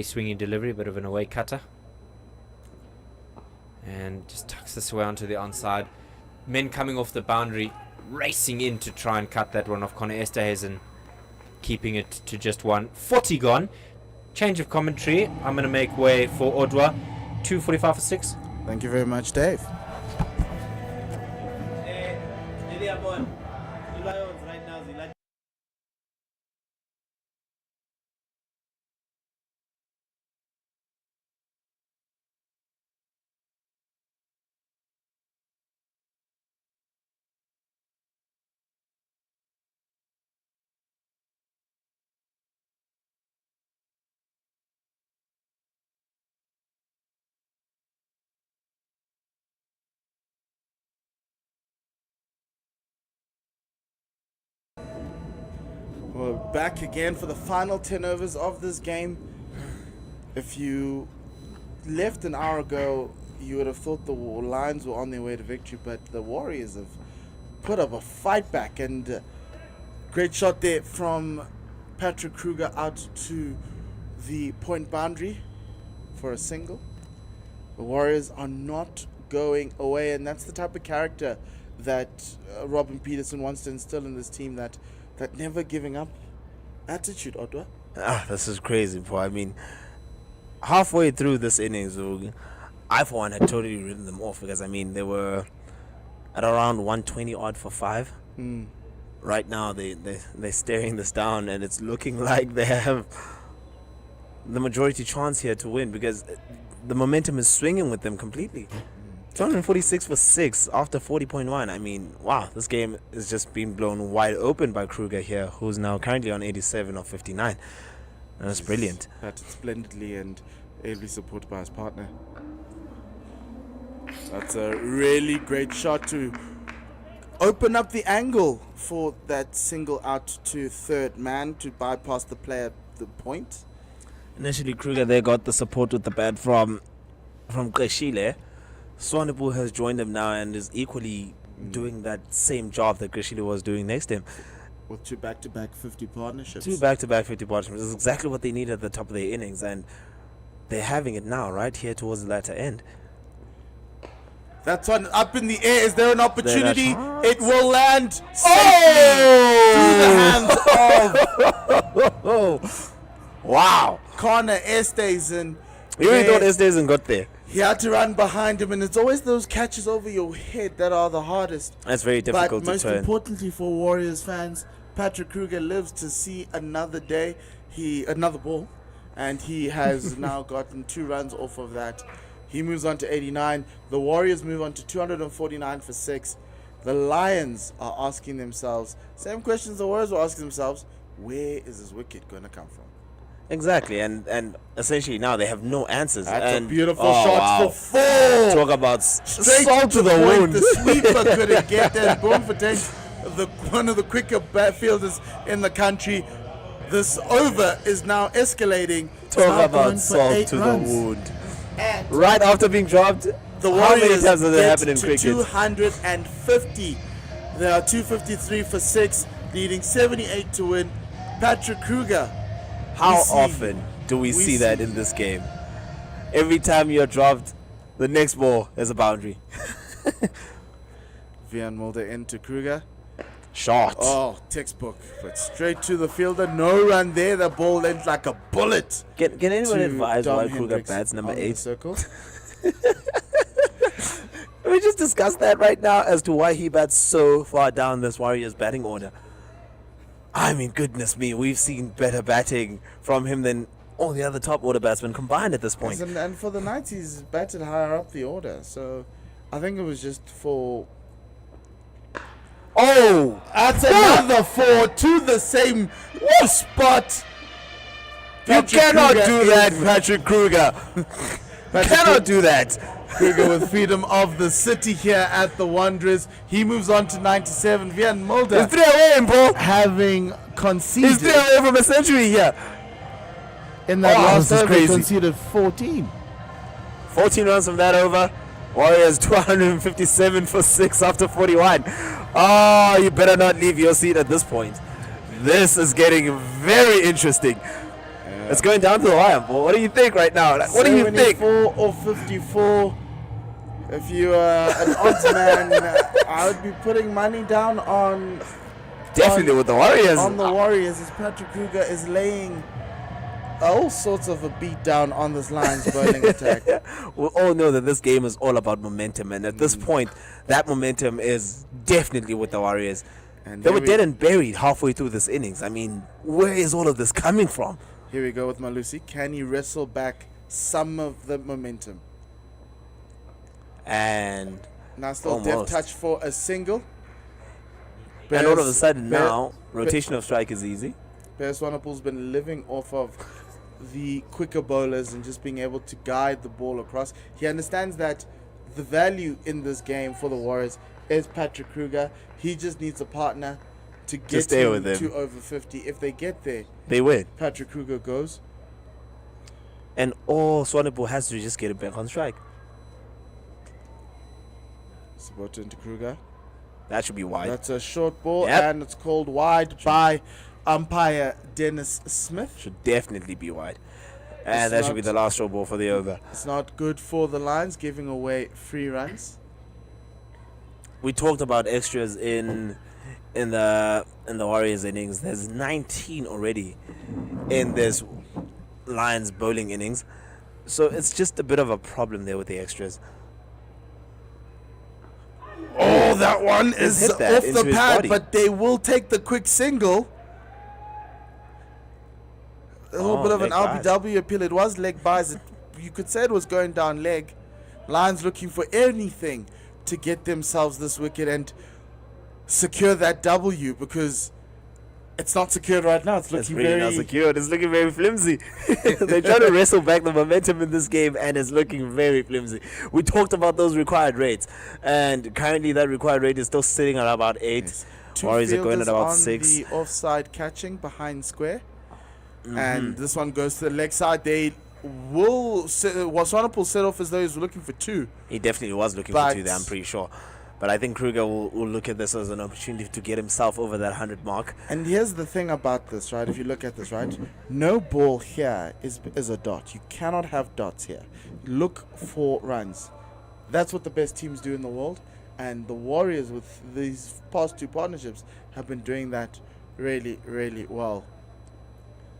swinging delivery, a bit of an away cutter. And just tucks this away onto the onside. Men coming off the boundary, racing in to try and cut that one off. Connor Esterhuizen keeping it to just one. 40 gone. change of commentary. I'm going to make way for Odwa. 2:45 for 6. Thank you very much, Dave. We're back again for the final 10 overs of this game. If you left an hour ago, you would have thought the Lions were on their way to victory, but the Warriors have put up a fight back, and great shot there from Patrick Kruger out to the point boundary for a single. The Warriors are not going away, and that's the type of character that Robin Peterson wants to instill in this team, that never giving up attitude, Odwa. This is crazy, boy. I mean, halfway through this innings, I for one had totally written them off, because I mean they were at around 120 odd for 5. Right now they're staring this down, and it's looking like they have the majority chance here to win, because the momentum is swinging with them completely. 246 for 6 after 40.1. I mean, wow, this game is just being blown wide open by Kruger here, who's now currently on 87 of 59. And that's brilliant. Batted splendidly and ably supported by his partner. That's a really great shot to open up the angle for that single out to third man to bypass the player at the point. Initially, Kruger there got the support with the bat from Kreshile. Swanepoel has joined him now and is equally doing that same job that Kreshile was doing next to him. With 2 back-to-back 50 partnerships. 2 back-to-back 50 partnerships. This is exactly what they needed at the top of their innings, and they're having it now, right here towards the latter end. That's one up in the air. Is there an opportunity? It will land safely through the hands of Wow. Connor Esterhuizen. You really thought Esterhuizen got there? He had to run behind him, and it's always those catches over your head that are the hardest. That's very difficult but to turn. most importantly for Warriors fans, Patrick Kruger lives to see another day. Another ball, and he has now gotten 2 runs off of that. He moves on to 89. The Warriors move on to 249 for 6. The Lions are asking themselves, same questions the Warriors were asking themselves, where is this wicket going to come from? Exactly, and essentially now they have no ansers. That's and a beautiful shot for 4. Talk about Straight salt to the point. wound. The sweeper couldn't get there. Boom for 10. One of the quicker fielders in the country. This over is now escalating. Talk about salt to the wound. And Right after being dropped, the how many Warriors times does that happen in get to cricket? 250. They are 253 for 6, leading 78 to win. Patrick Kruger. How often do we see that in this game? Every time you're dropped, the next ball is a boundary. Vian Mulder into Kruger. Shot. Oh, textbook. But straight to the fielder. No run there. The ball went like a bullet. Can anyone to advise Dom why Kruger Hendricks bats number on the 8? circle. We just discussed that right now as to why he bats so far down this Warriors batting order. I mean, goodness me, we've seen better batting from him than all the other top order batsmen combined at this point. And for the Knights, he's batted higher up the order. So I think it was just for... Oh, that's another 4 to the same spot. You cannot do that, Patrick Kruger. Cannot do that. Kruger with freedom of the city here at the Wanderers. He moves on to 97. Vian Mulder He's 3 away, Paul. having conceded He's 3 away from a century here. in that last this is over, crazy. conceded 14. 14 runs from that over. Warriors 257 for 6 after 41. Oh, you better not leave your seat at this point. This is getting very interesting. It's going down to the wire, Paul. What do you think right now? Like, what do you think? 74 or 54. If you are an odds man, I would be putting money down on Definitely with the Warriors. on the Warriors, as Patrick Kruger is laying all sorts of a beat down on this Lions bowling attack. We all know that this game is all about momentum, and at this point, that momentum is definitely with the Warriors. And They here were dead and buried halfway through this innings. I mean, where is all of this coming from? Here we go with Malusi. Can he wrestle back some of the momentum? And Now still deft almost. touch for a single. And all of a sudden Bear- now, rotation of strike is easy. Swanepoel's been living off of the quicker bowlers and just being able to guide the ball across. He understands that the value in this game for the Warriors is Patrick Kruger. He just needs a partner to get stay him with him. to over 50. If they get there, They win. Patrick Kruger goes. And all Swanepoel has to just get it back on strike. Sabota into Kruger. That should be wide. That's a short ball, Yep. and it's called wide by umpire Dennis Smith. Should definitely be wide. And It's that should be not- the last short ball for the over. It's not good for the Lions, giving away 3 runs. We talked about extras in the Warriors innings. There's 19 already in this Lions bowling innings. So it's just a bit of a problem there with the extras. Oh, that one He's is hit that off into the his pad, body. but they will take the quick single. A little Oh, bit of an leg RBW appeal. It was leg buys. You could say it was going down leg. Lions looking for anything to get themselves this wicket and secure that W, because it's not secured right now. It's It's looking really not very secured. It's looking very flimsy. They're trying to wrestle back the momentum in this game, and it's looking very flimsy. We talked about those required rates, and currently that required rate is still sitting at about 8. Yes. 2 Warriors are going fielders at about on 6. the offside catching behind square. And this one goes to the leg side. They will Swanepoel set off as though he's looking for 2. He definitely was looking for 2 there, I'm pretty sure. But I think Kruger will look at this as an opportunity to get himself over that 100 mark. And here's the thing about this, right? If you look at this, right? No ball here is a dot. You cannot have dots here. Look for runs. That's what the best teams do in the world. And the Warriors, with these past 2 partnerships, have been doing that really, really well.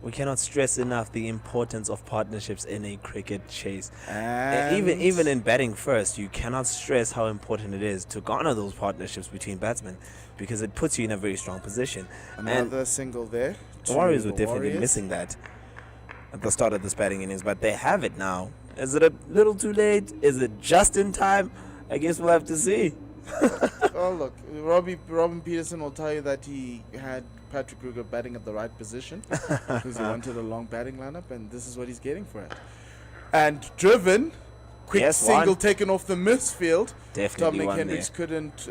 We cannot stress enough the importance of partnerships in a cricket chase. And Even in batting first, you cannot stress how important it is to garner those partnerships between batsmen, because it puts you in a very strong position. another single there. The Warriors were to the definitely Warriors. missing that at the start of this batting innings, but they have it now. Is it a little too late? Is it just in time? I guess we'll have to see. Oh, look, Robin Peterson will tell you that he had Patrick Kruger batting at the right position because he wanted a long batting lineup, and this is what he's getting for it. And driven, quick Yes, single one. taken off the misfield. Definitely Dominic one Hendricks there. couldn't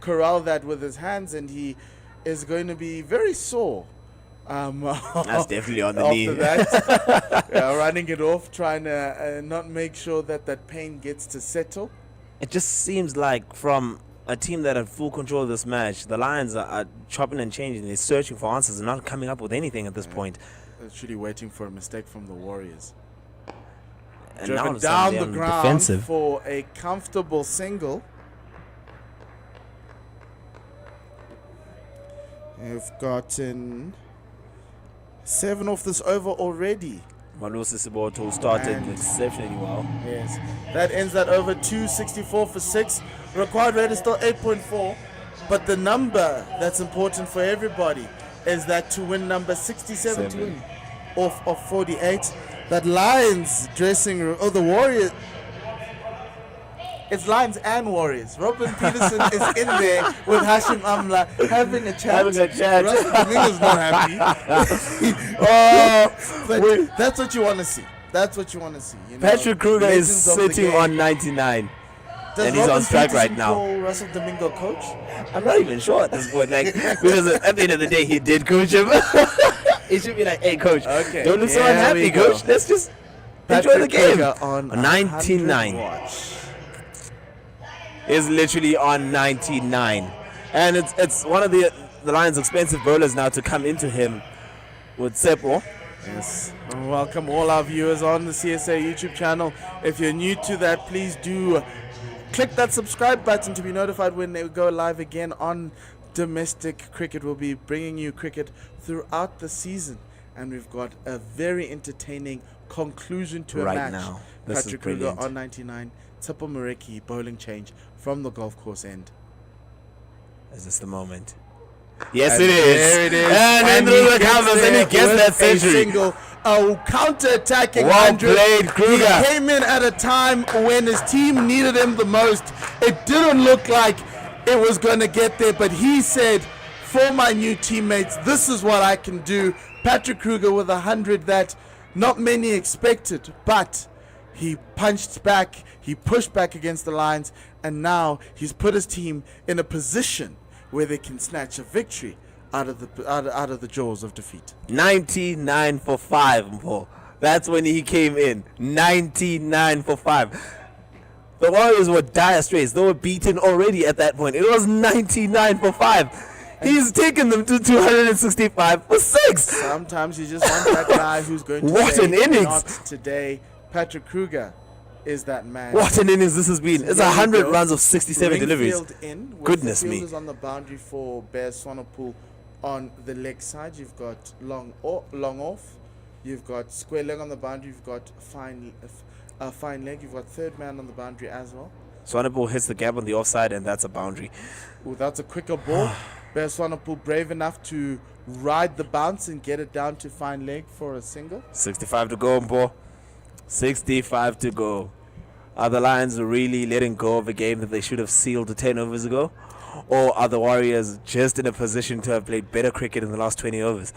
corral that with his hands, and he is going to be very sore. That's definitely on the after knee. that, running it off, trying to not make sure that pain gets to settle. It just seems like from a team that had full control of this match, the Lions are chopping and changing. They're searching for answers and not coming up with anything at this point. Literally waiting for a mistake from the Warriors. And now all Driven of a sudden down they're the on ground defensive. for a comfortable single. You've gotten 7 off this over already. Malusi Siboto started And- exceptionally well. Yes, that ends that over 264 for 6. Required rate is still 8.4, but the number that's important for everybody is that to win number 67 to win off of 48. That Lions dressing room, the Warriors. It's Lions and Warriors. Robin Peterson is in there with Hashim Amla having a chat. Having a chat. Russell Domingo's not happy. But that's what you want to see. That's what you want to see. You know, Patrick Kruger is legends of the sitting game. on 99. Does and he's Robin on strike Peterson right now. call Russell Domingo coach? I'm not even sure at this point, like, because at the end of the day, he did coach him. He should be like, "Hey, coach, Okay, don't look so here unhappy, we go. coach. Let's just enjoy the game." Kruger on 99 watch. is literally on 99, and it's one of the Lions' expensive bowlers now to come into him with Seppo. Yes. Welcome all our viewers on the CSA YouTube channel. If you're new to that, please do click that subscribe button to be notified when they go live again on domestic cricket. We'll be bringing you cricket throughout the season. and we've got a very entertaining conclusion to a Right match. now. This is Patrick Kruger brilliant. on 99, Tsepo Moreki bowling change from the golf course end. Is this the moment? Yes, And it is. there it is. And And then through he the covers, and he there gets with that a century. single, a counter-attacking Well 100. played, Kruger. He came in at a time when his team needed him the most. It didn't look like it was going to get there, but he said, for my new teammates, this is what I can do. Patrick Kruger with 100 that not many expected, but he punched back, he pushed back against the lines, and now he's put his team in a position where they can snatch a victory out of the jaws of defeat. 99 for 5, Mpo. That's when he came in. 99 for 5. The Warriors were dire straits. They were beaten already at that point. It was 99 for 5. He's taken them to 265 for 6. Sometimes you just want that guy who's going to What say, an innings. not today. Patrick Kruger is that man. What an innings this has been. It's Here we 100 go. runs of 67 deliveries. Ringfield in with Goodness the me. fielders on the boundary for Bear Swanepoel on the leg side. You've got long off. You've got square leg on the boundary. You've got fine leg. You've got third man on the boundary as well. Swanepoel hits the gap on the offside, and that's a boundary. Ooh, that's a quicker ball. Bear Swanepoel brave enough to ride the bounce and get it down to fine leg for a single. 65 to go, Mpo. 65 to go. Are the Lions really letting go of a game that they should have sealed 10 overs ago? Or are the Warriors just in a position to have played better cricket in the last 20 overs?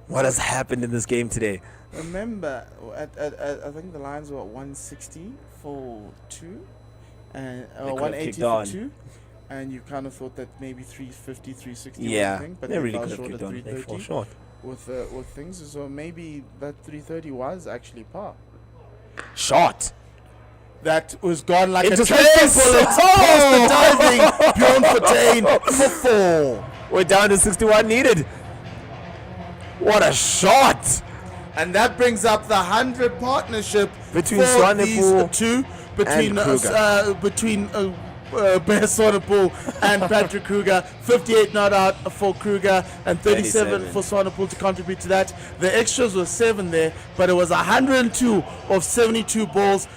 What has happened in this game today? Remember, I think the Lions were 160 for 2 and They could have 180 kicked for on. 2, and you kind of thought that maybe 350, 360 Yeah, was the thing, but they really fell could have short kicked at on. They fall 330 short. with things. So maybe that 330 was actually par. Shot. That was gone like Into a triple space. bullet past the diving Bjorn Fortuin for 4. We're down to 61 needed. What a shot. And that brings up the 100 partnership Between for Swanepoel these two, between Bear Swanepoel and Patrick Kruger. 58 not out for Kruger and 37 for Swanepoel to contribute to that. The extras were 7 there, but it was 102 of 72 balls.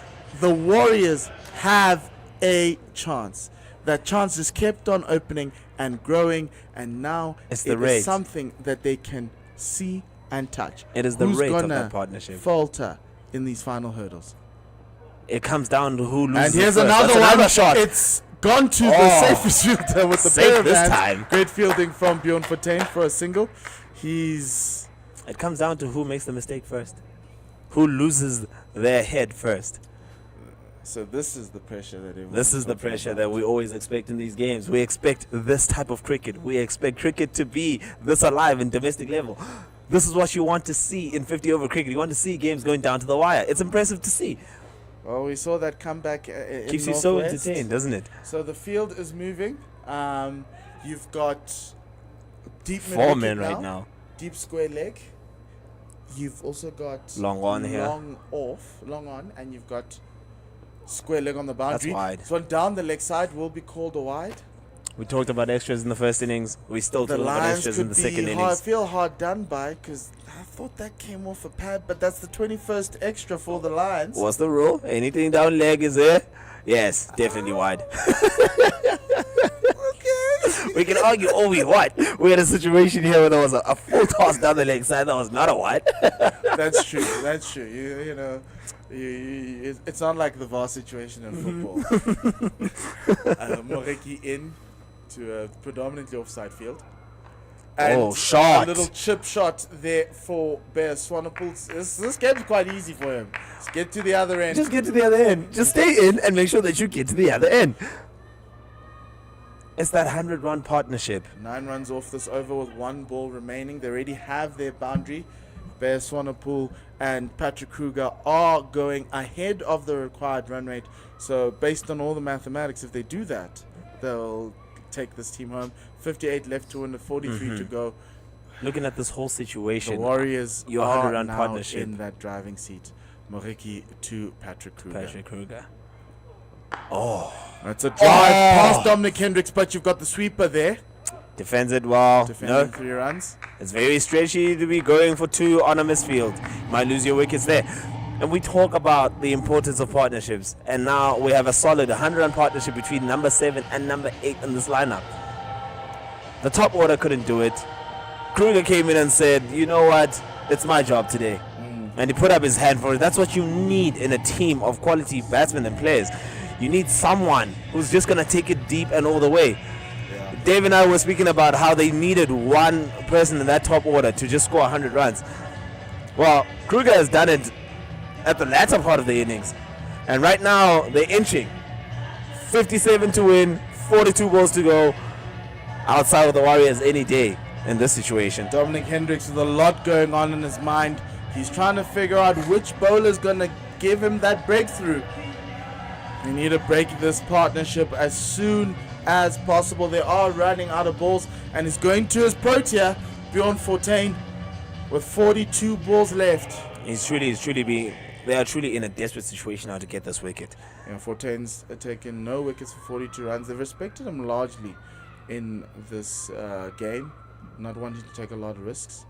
The Warriors have a chance. That chance is kept on opening and growing, and now It's the it rate. is something that they can see and touch. It is the Who's rate of gonna that partnership. falter in these final hurdles? It comes down to who And loses here's first. another That's one. shot. It's gone to the Oh. safest fielder with the Safe pair of this hands. time. Great fielding from Bjorn Fortuin for a single. He's It comes down to who makes the mistake first. Who loses their head first. so this is the pressure that everyone This is the pressure that we always expect in these games. We expect this type of cricket. We expect cricket to be this alive in domestic level. This is what you want to see in 50 over cricket. You want to see games going down to the wire. It's impressive to see. Well, we saw that comeback in Keeps you so Northwest. entertained, doesn't it? So the field is moving. You've got deep mid 4 wicket men right now. deep square leg. You've also got Long on here. long on, and you've got square leg on the boundary. wide. This one down the leg side will be called a wide. We talked about extras in the first innings. We still The talk about Lions extras in could the second be innings. feel hard done by, because I thought that came off a pad, but that's the 21st extra for the Lions. What's the rule? Anything down leg is there? Yes, definitely wide. Okay. We can argue all we want. We had a situation here where there was a full toss down the leg side that was not a wide. That's true. That's true. You know, it's not like the VAR situation in football. Moreki in to a predominantly offside field. And shot. A little chip shot there for Bear Swanepoel. This game's quite easy for him. Let's get to the other end. Just get to the other end. Just stay in and make sure that you get to the other end. It's that 100-run partnership. 9 runs off this over with 1 ball remaining. They already have their boundary. Bear Swanepoel and Patrick Kruger are going ahead of the required run rate. So based on all the mathematics, if they do that, they'll take this team home. 58 left to win, 43 to go. Looking at this whole The situation, Warriors your are 100-run now partnership. in that driving seat. Moreki to Patrick Kruger. Patrick Kruger. That's a drive past Dominic Hendricks, but you've got the sweeper there. Defends it well. Defending 3 runs. It's very stretchy to be going for 2 on a misfield. You might lose your wickets there. And we talk about the importance of partnerships. And now we have a solid 100-run partnership between number 7 and number 8 in this lineup. The top order couldn't do it. Kruger came in and said, you know what? It's my job today. And he put up his hand for it. That's what you need in a team of quality batsmen and players. You need someone who's just going to take it deep and all the way. Dave and I were speaking about how they needed one person in that top order to just score 100 runs. Well, Kruger has done it at the latter part of the innings. And right now, they're inching. 57 to win, 42 balls to go. Outside of the Warriors any day in this situation. Dominic Hendricks with a lot going on in his mind. He's trying to figure out which bowler is going to give him that breakthrough. They need to break this partnership as soon as possible. They are running out of balls, and he's going to his Protea, Bjorn Fortuin, with 42 balls left. They are truly in a desperate situation now to get this wicket. Yeah, Fortuin's taken no wickets for 42 runs. They've respected him largely in this game, not wanting to take a lot of risks.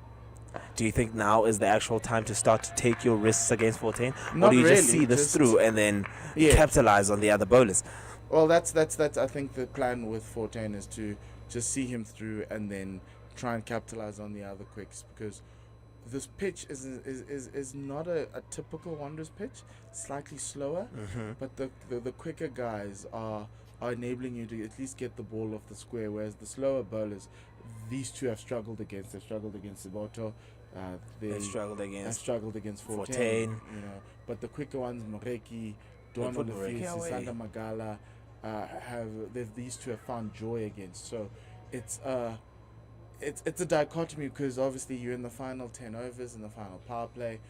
Do you think now is the actual time to start to take your risks against Fortuin? Not or do you really, just see this through and then capitalize on the other bowlers? Well, that's I think the plan with Fortuin is to just see him through and then try and capitalize on the other quicks, because this pitch is not a typical Wanderers pitch. Slightly slower, but the quicker guys are enabling you to at least get the ball off the square, whereas the slower bowlers, these two have struggled against. They've struggled against Siboto. They struggled against Fortuin. You know, but the quicker ones, Moreki, Don Olafisi, Sanda Magala, these two have found joy against. So it's a dichotomy, because obviously you're in the final 10 overs in the final power play,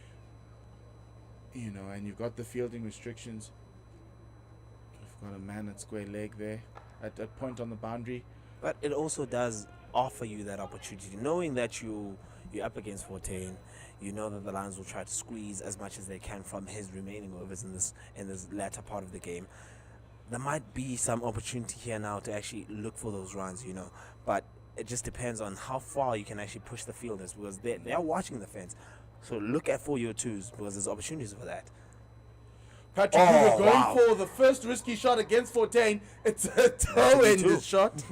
you know, and you've got the fielding restrictions. You've got a man at square leg there at that point on the boundary. But it also does offer you that opportunity, knowing that you're up against Fortuin. You know that the Lions will try to squeeze as much as they can from his remaining overs in this latter part of the game. There might be some opportunity here now to actually look for those runs, you know, but it just depends on how far you can actually push the fielders, because they're watching the fence. So look at 4-2s, because there's opportunities for that. Patrick Kruger going for the first risky shot against Fortuin. It's a toe-ended shot.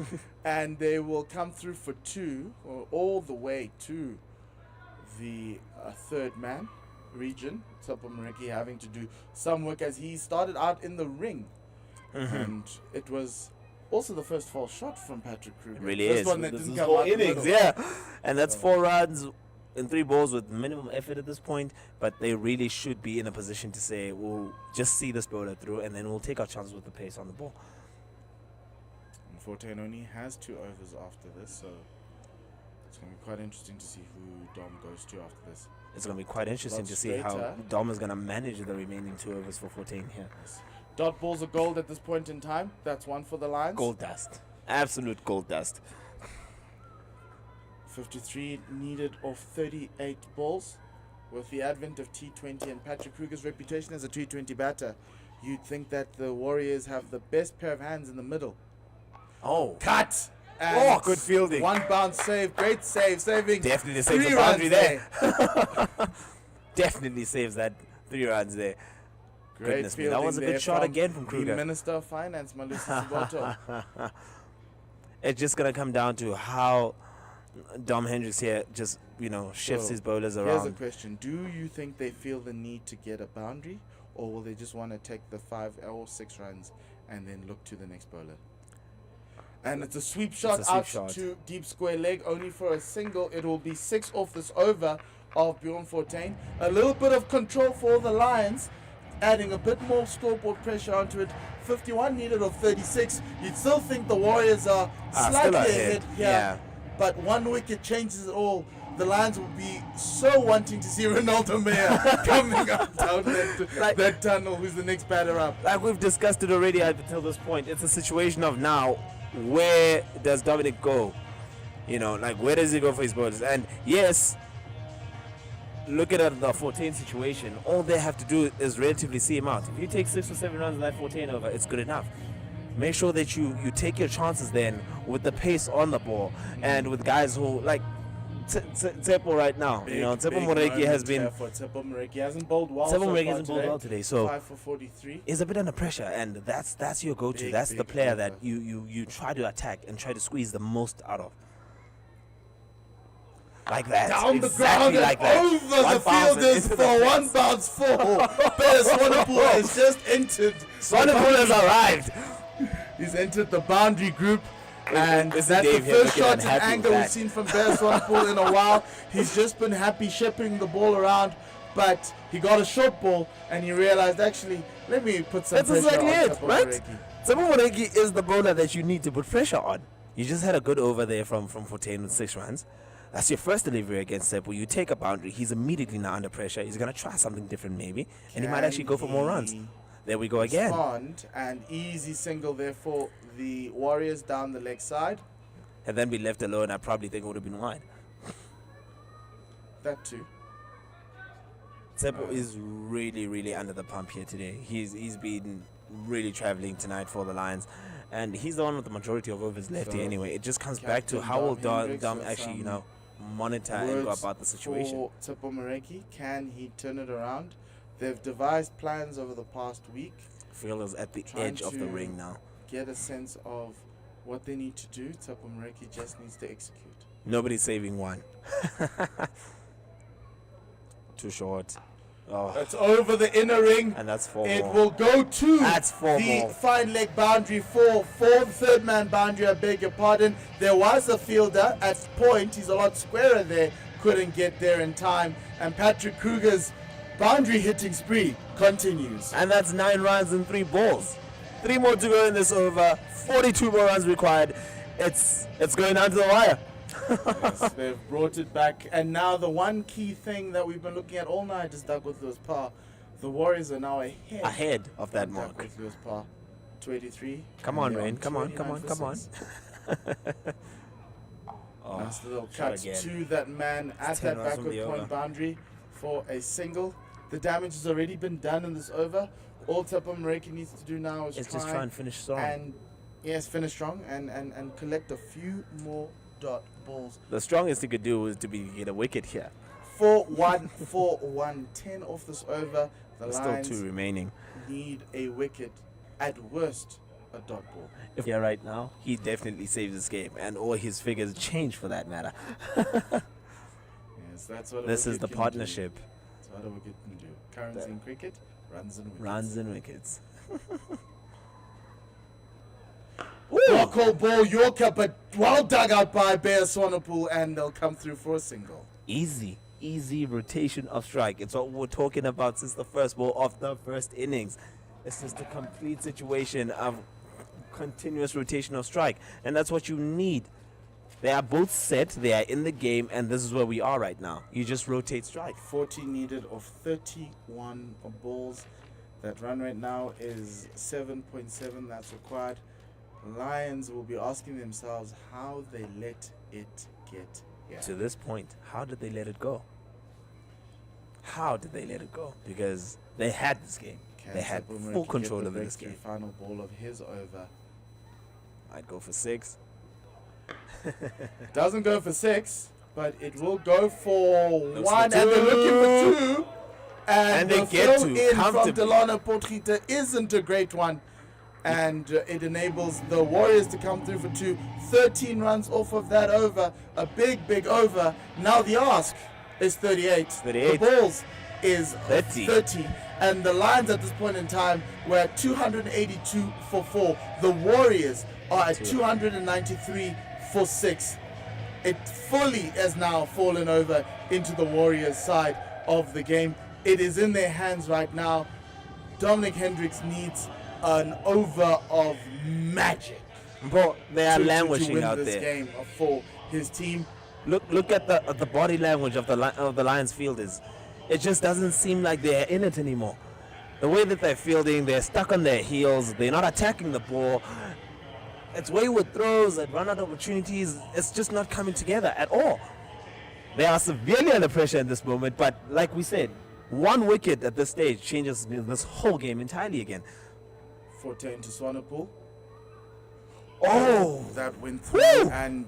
And they will come through for 2, or all the way to the third man region. Tsopo Moreki having to do some work as he started out in the ring. And it was also the first false shot from Patrick Kruger. It really this is. One that this didn't is come 4 out innings, and that's 4 runs in 3 balls with minimum effort at this point. But they really should be in a position to say, we'll just see this bowler through, and then we'll take our chances with the pace on the ball. And Fortuin only has 2 overs after this, so it's going to be quite interesting to see who Dom goes to after this. It's going to be quite interesting to see how Dom is going to manage the remaining 2 overs for Fortuin here. Yes. Dot balls of gold at this point in time. That's one for the Lions. Gold dust. Absolute gold dust. 53 needed off 38 balls. With the advent of T20 and Patrick Kruger's reputation as a T20 batter, you'd think that the Warriors have the best pair of hands in the middle. Oh. Cut! And good fielding. One bounce save. Great save. Saving definitely saves the boundary there. Definitely saves that 3 runs there. Great Goodness me, fielding. that was a good shot again from Kruger. The Minister of Finance, Malusi Siboto. It's just going to come down to how Dom Hendricks here just, shifts his bowlers around. Here's a question. Do you think they feel the need to get a boundary, or will they just want to take the 5 or 6 runs and then look to the next bowler? And it's a sweep shot to deep square leg, only for a single. It will be 6 off this over of Bjorn Fortuin. A little bit of control for the Lions, adding a bit more scoreboard pressure onto it. 51 needed of 36. You'd still think the Warriors are slightly ahead here. Yeah. But 1 wicket changes it all. The Lions will be so wanting to see Ronaldo Meyer coming up down that tunnel. Who's the next batter up? Like we've discussed it already up until this point. It's a situation of now, where does Dominic go? Where does he go for his bowlers? And yes, looking at the 14 situation, all they have to do is relatively see him out. If you take 6 or 7 runs in that 14 over, it's good enough. make sure that you take your chances then with the pace on the ball and with guys who like Tsepo right now. Tsepo Moreki has been. Tsepo Moreki hasn't bowled well. Tsepo Moreki hasn't bowled well today, so 5 for 43. He's a bit under pressure, and that's your go-to. That's the player that you try to attack and try to squeeze the most out of. Like that. Down exactly the ground like and that. over One the bounce fielders into for the one fence. bounce 4. Bear Swanepoel has just entered. Swanepoel has arrived. He's entered the boundary group. And This is that's the Dave here first looking shot and unhappy angle with we've that. seen from Bear Swanepoel in a while. He's just been happy shipping the ball around, but he got a short ball and he realized, actually, let me put some That's pressure exactly on it, Tsepo right? Moreki. Tsepo Moreki is the bowler that you need to put pressure on. You just had a good over there from 14 with 6 runs. That's your first delivery against Tsepo. You take a boundary. He's immediately now under pressure. He's going to try something different maybe, and he might actually go for more runs. There we go again. Respond, and easy single there for the Warriors down the leg side. And then be left alone, I probably think it would have been wide. That too. Tsepo is really, really under the pump here today. He's been really traveling tonight for the Lions, and he's the one with the majority of overs left here anyway. It just comes back to Captain how will Dom Hendricks Dom with actually, some monitor and go words about the situation. For Tsepo Moreki, can he turn it around? They've devised plans over the past week. Fielder's at the Trying edge of the to ring now. Get a sense of what they need to do. Tsepo Moreki just needs to execute. Nobody's saving one. Too short. Oh, It's over the inner ring. and that's 4 It more. will go to That's 4 the more. fine leg boundary for third man boundary. I beg your pardon. There was a fielder at point. He's a lot squarer there. Couldn't get there in time. And Patrick Kruger's boundary hitting spree continues. And that's 9 runs and 3 balls. 3 more to go in this over. 42 more runs required. It's going down to the wire. Yes, they've brought it back. And now the one key thing that we've been looking at all night is Douglas Lewis Parr. The Warriors are now ahead of that mark. Douglas Lewis Parr. 23. Come and on, they're Rain. Come on, 29 come on, for come on. 6. Oh, Nice little shot cut again. to that man at 10 that runs from backward the point over. boundary for a single. The damage has already been done in this over. All Tsepo Moreki needs to do now is It's just try and finish strong. and yes, finish strong and collect a few more dot balls. The strongest he could do was to get a wicket here. 4-1, 4-1, 10 off this over. The There's still Lions 2 remaining. need a wicket, at worst a dot ball. If here right now, he definitely saves this game, and all his figures change for that matter. Yes, that's what a This is wicket the can partnership. Do. That's what a wicket can do. Currency in cricket, runs and wickets. Runs and wickets. Rockall ball, Yorker, but well dug out by Bear Swanepoel, and they'll come through for a single. Easy rotation of strike. It's what we're talking about since the first ball of the first innings. It's just a complete situation of continuous rotation of strike, and that's what you need. They are both set, they are in the game, and this is where we are right now. You just rotate strike. 40 needed of 31 balls. That run rate now is 7.7. That's required. Lions will be asking themselves how they let it get here. To this point, how did they let it go? How did they let it go? Because they had this game. Can They had Tsepo Moreki full get control the over this breakthrough game. Final ball of his over. I'd go for 6. Doesn't go for 6, but it will go for Looks 1, for and they're looking for 2. 2. And they the get throw to in from comfortably. Delano Potgieter isn't a great one. And it enables the Warriors to come through for 2. 13 runs off of that over. A big over. Now the ask is 38. 38. The balls is 30. 30. And the Lions at this point in time were at 282 for 4. The Warriors are at 293 for 6. It fully has now fallen over into the Warriors side of the game. It is in their hands right now. Dominic Hendricks needs an over of magic Bro, they are to languishing win out this there. game for his team. Look at the body language of the Lions fielders. It just doesn't seem like they're in it anymore. The way that they're fielding, they're stuck on their heels. They're not attacking the ball. It's wayward throws and run-out opportunities. It's just not coming together at all. They are severely under pressure in this moment, but like we said, 1 wicket at this stage changes this whole game entirely again. 14 to Swanepoel. Oh, That went through, Woo! and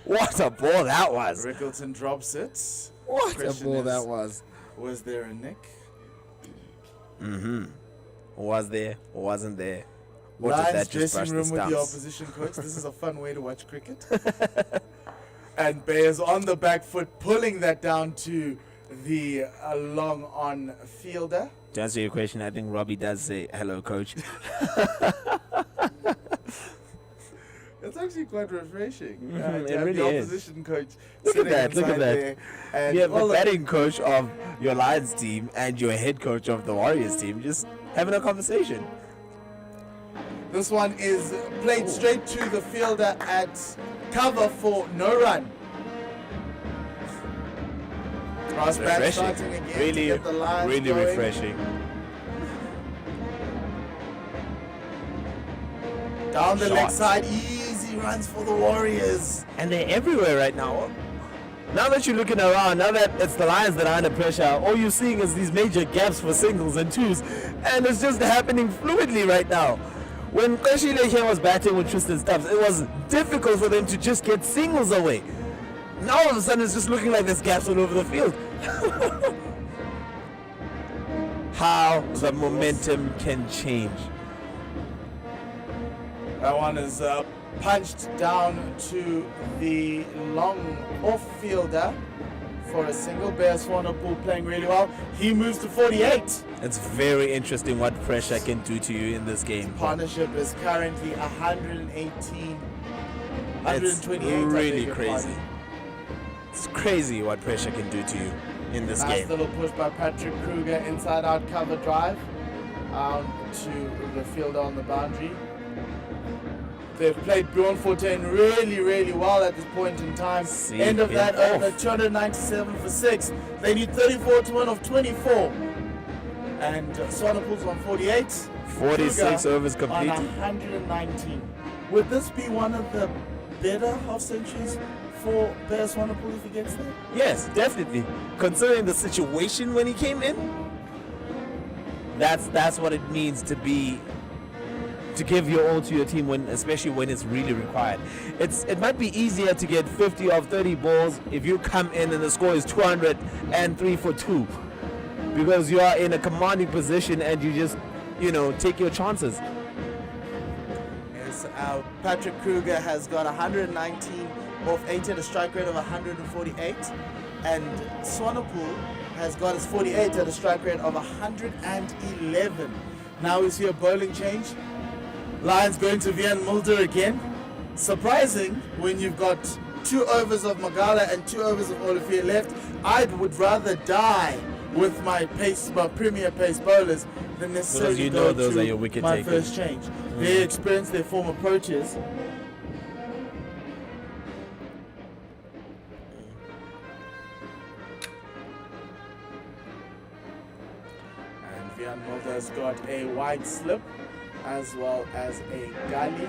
what a ball that was. Rickleton drops it. What a Question ball is, that was. Was there a nick? Was there or wasn't there? Or did Lions that just brush dressing the room with the stumps? opposition coach. This is a fun way to watch cricket. And Bayers on the back foot, pulling that down to the long on fielder. To answer your question, I think Robbie does say, hello, coach. It's actually quite refreshing. It To have really the is. opposition coach Look at sitting that, look at inside that. there, and You have all the of- batting coach of your Lions team and your head coach of the Warriors team just having a conversation. This one is played straight to the fielder at cover for no run. Ross Bat Refreshing. starting again to Really, get the Lions really going. refreshing. Down the leg Shots. side, easy runs for the Warriors. And they're everywhere right now. Now that you're looking around, now that it's the Lions that are under pressure, all you're seeing is these major gaps for singles and twos. And it's just happening fluidly right now. When Kweshile here was batting with Tristan Stubbs, it was difficult for them to just get singles away. Now all of a sudden it's just looking like there's gaps all over the field. How the momentum can change. That one is punched down to the long off-fielder for a single. Bear Swanepoel playing really well. He moves to 48. It's very interesting what pressure can do to you in this game. Partnership is currently 118. It's 128. I beg really your crazy. pardon. It's crazy what pressure can do to you in this Nice game. little push by Patrick Kruger, inside out cover drive to the fielder on the boundary. They've played Bjorn Fortuin really, really well at this point in time. See End of him that off. over 297 for 6. They need 34 to win of 24. And Swanepoel's on 48. 46 Kruger overs on completed. 119. Would this be one of the better half centuries for Bear Swanepoel if he gets there? Yes, definitely. Considering the situation when he came in, that's what it means to give your all to your team, when, especially when it's really required. It might be easier to get 50 of 30 balls if you come in and the score is 203 for 2, because you are in a commanding position and you just, take your chances. Yes, Patrick Kruger has got 119 off 80 at a strike rate of 148, and Swanepoel has got his 48 at a strike rate of 111. Now we see a bowling change. Lions going to Vian Mulder again. Surprising when you've got 2 overs of Magala and 2 overs of Olivier left. I would rather die with my premier pace bowlers than necessarily you go know those to are your wicket my takers. first change. Their experience, their form approaches. And Vian Mulder's got a wide slip as well as a gully.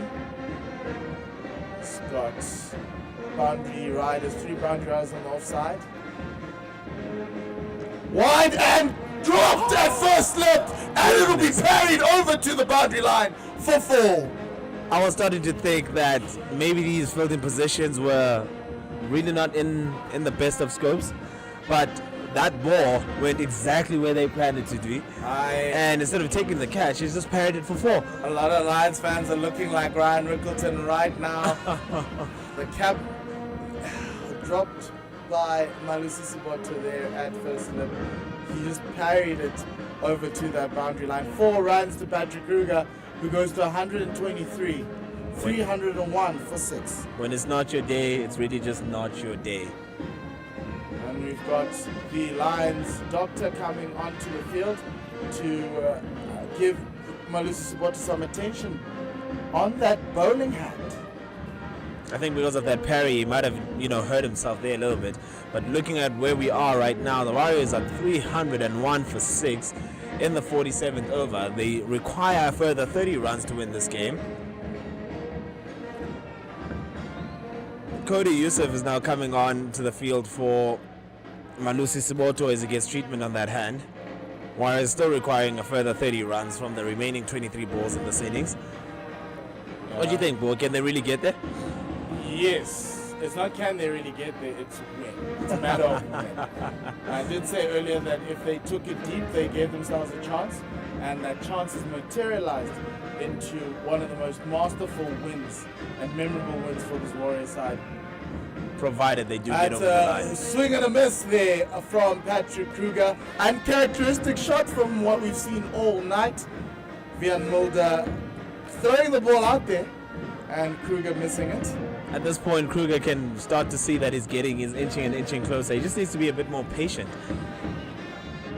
He's got boundary riders, 3 boundary riders on the offside. Wide and dropped at first slip, and it'll be parried over to the boundary line for 4. I was starting to think that maybe these fielding positions were really not in the best of scopes, but that ball went exactly where they planned it to be. And instead of taking the catch, he's just parried it for 4. A lot of Lions fans are looking like Ryan Rickleton right now. The cap dropped by Malusi Siboto there at first slip. He just parried it over to that boundary line. 4 runs to Patrick Kruger, who goes to 123. 301 for 6. When it's not your day, it's really just not your day. And we've got the Lions doctor coming onto the field to give Malusi Siboto some attention on that bowling hand. I think because of that parry, he might have, hurt himself there a little bit. But looking at where we are right now, the Warriors are 301 for 6 in the 47th over. They require a further 30 runs to win this game. Cody Yusuf is now coming on to the field for Malusi Siboto as he gets treatment on that hand. Warriors still requiring a further 30 runs from the remaining 23 balls in this innings. What do you think, Bo? Can they really get there? Yes. It's not can they really get there, it's when. It's a matter of when. I did say earlier that if they took it deep, they gave themselves a chance, and that chance is materialized into one of the most masterful wins and memorable wins for this Warriors side. Provided they do get That's over the line. a swing and a miss there from Patrick Kruger. Uncharacteristic shot from what we've seen all night. Vian Mulder throwing the ball out there and Kruger missing it. At this point, Kruger can start to see that he's inching and inching closer. He just needs to be a bit more patient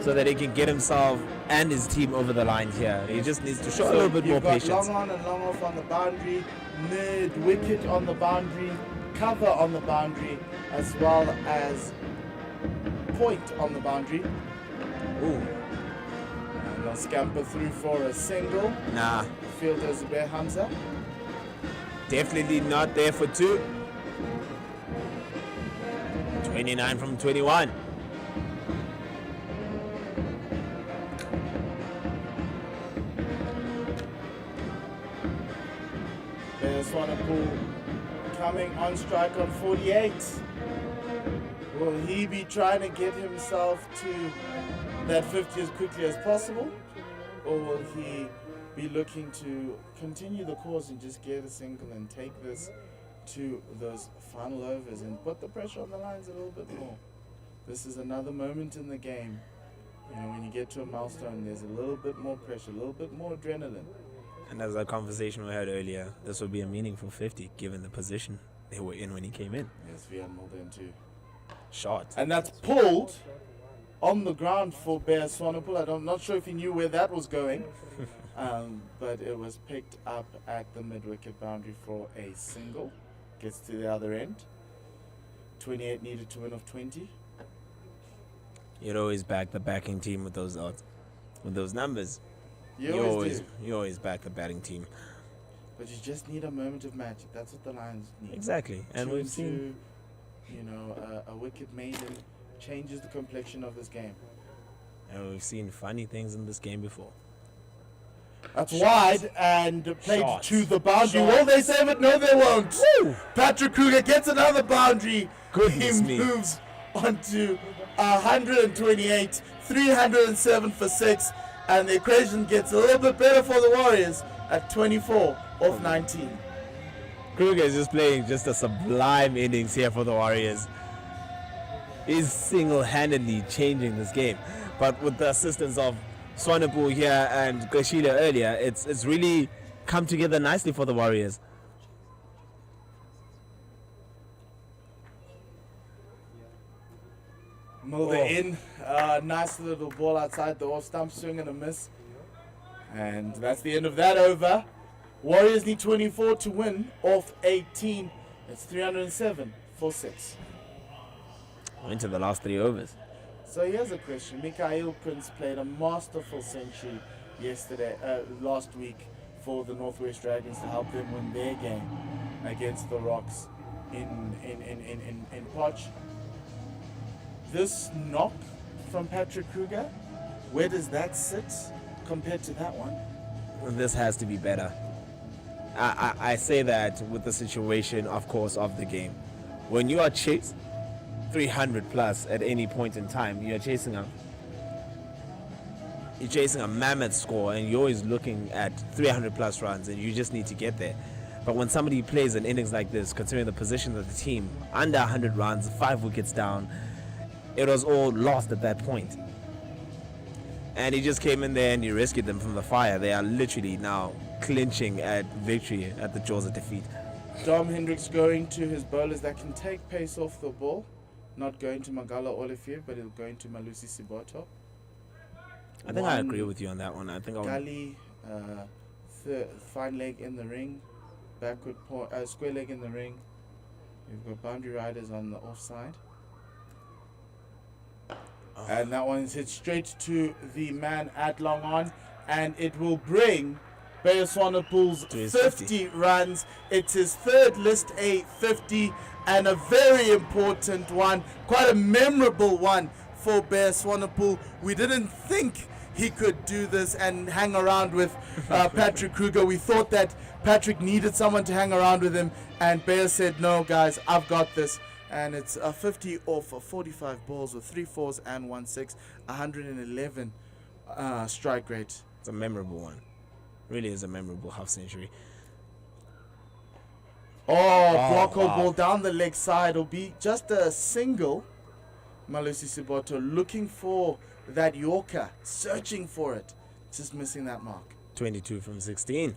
so that he can get himself and his team over the line here. He just needs to show a little bit more patience. You've got long on and long off on the boundary, mid wicket on the boundary, cover on the boundary, as well as point on the boundary. Ooh. And they'll scamper through for a single. Nah, Fielder Zubair Hamza. definitely not there for two. 29 from 21. There's Swanepoel coming on strike on 48. Will he be trying to get himself to that 50 as quickly as possible? Or will he be looking to continue the course and just get a single and take this to those final overs and put the pressure on the lines a little bit more? This is another moment in the game. You know, when you get to a milestone, there's a little bit more pressure, a little bit more adrenaline. And as a conversation we had earlier, this would be a meaningful 50 given the position they were in when he came in. Yes, Vian Mulder too. Shot. And that's pulled on the ground for Bear Swanepoel. I'm not sure if he knew where that was going, but it was picked up at the mid-wicket boundary for a single. Gets to the other end. 28 needed to win of 20. You'd always back the backing team with those odds, with those numbers. You always do. You always back the batting team. But you just need a moment of magic. That's what the Lions need. Exactly. And we've seen, a wicket maiden changes the complexion of this game. and we've seen funny things in this game before. That's wide and played Shots. to the boundary. Shots. Will they save it? No, they won't. Woo! Patrick Kruger gets another boundary. Goodness he me. moves on to 128, 307 for 6, and the equation gets a little bit better for the Warriors at 24 off 19. Kruger is just playing just a sublime innings here for the Warriors. He's single-handedly changing this game. But with the assistance of Swanepoel here and Glashila earlier, it's really come together nicely for the Warriors. Mulder in. Nice little ball outside the off stump, swing and a miss. And that's the end of that over. Warriors need 24 to win off 18. It's 307 for 6. Into the last 3 overs. So here's a question. Mikhail Prince played a masterful century last week for the Northwest Dragons to help them win their game against the Rocks in Poch. This knock from Patrick Kruger, where does that sit compared to that one? This has to be better. I say that with the situation, of course, of the game. When you are chased 300 plus at any point in time, you're chasing a mammoth score, and you're always looking at 300 plus runs, and you just need to get there. But when somebody plays an innings like this, considering the position of the team, under 100 runs, 5 wickets down, it was all lost at that point. And he just came in there and he rescued them from the fire. They are literally now clinching at victory at the jaws of defeat. Dom Hendricks going to his bowlers that can take pace off the ball. Not going to Magala Olivier, but he'll going to Malusi Siboto. I think I agree with you on that one. I think Gali, fine leg in the ring, backward square leg in the ring. We've got boundary riders on the offside. And that one is hit straight to the man at long on, and it will bring Bayer Swanepoel's 50 runs. It's his third list A 50, and a very important one, quite a memorable one for Bayer Swanepoel. We didn't think he could do this and hang around with Patrick Kruger. We thought that Patrick needed someone to hang around with him, and Bear said, no, guys, I've got this. And it's a 50 off of 45 balls with 3 4s and 1 6, 111 strike rate. It's a memorable one. Really is a memorable half century. Bronco ball down the leg side. Will be just a single. Malusi Siboto looking for that Yorker, searching for it. Just missing that mark. 22 from 16.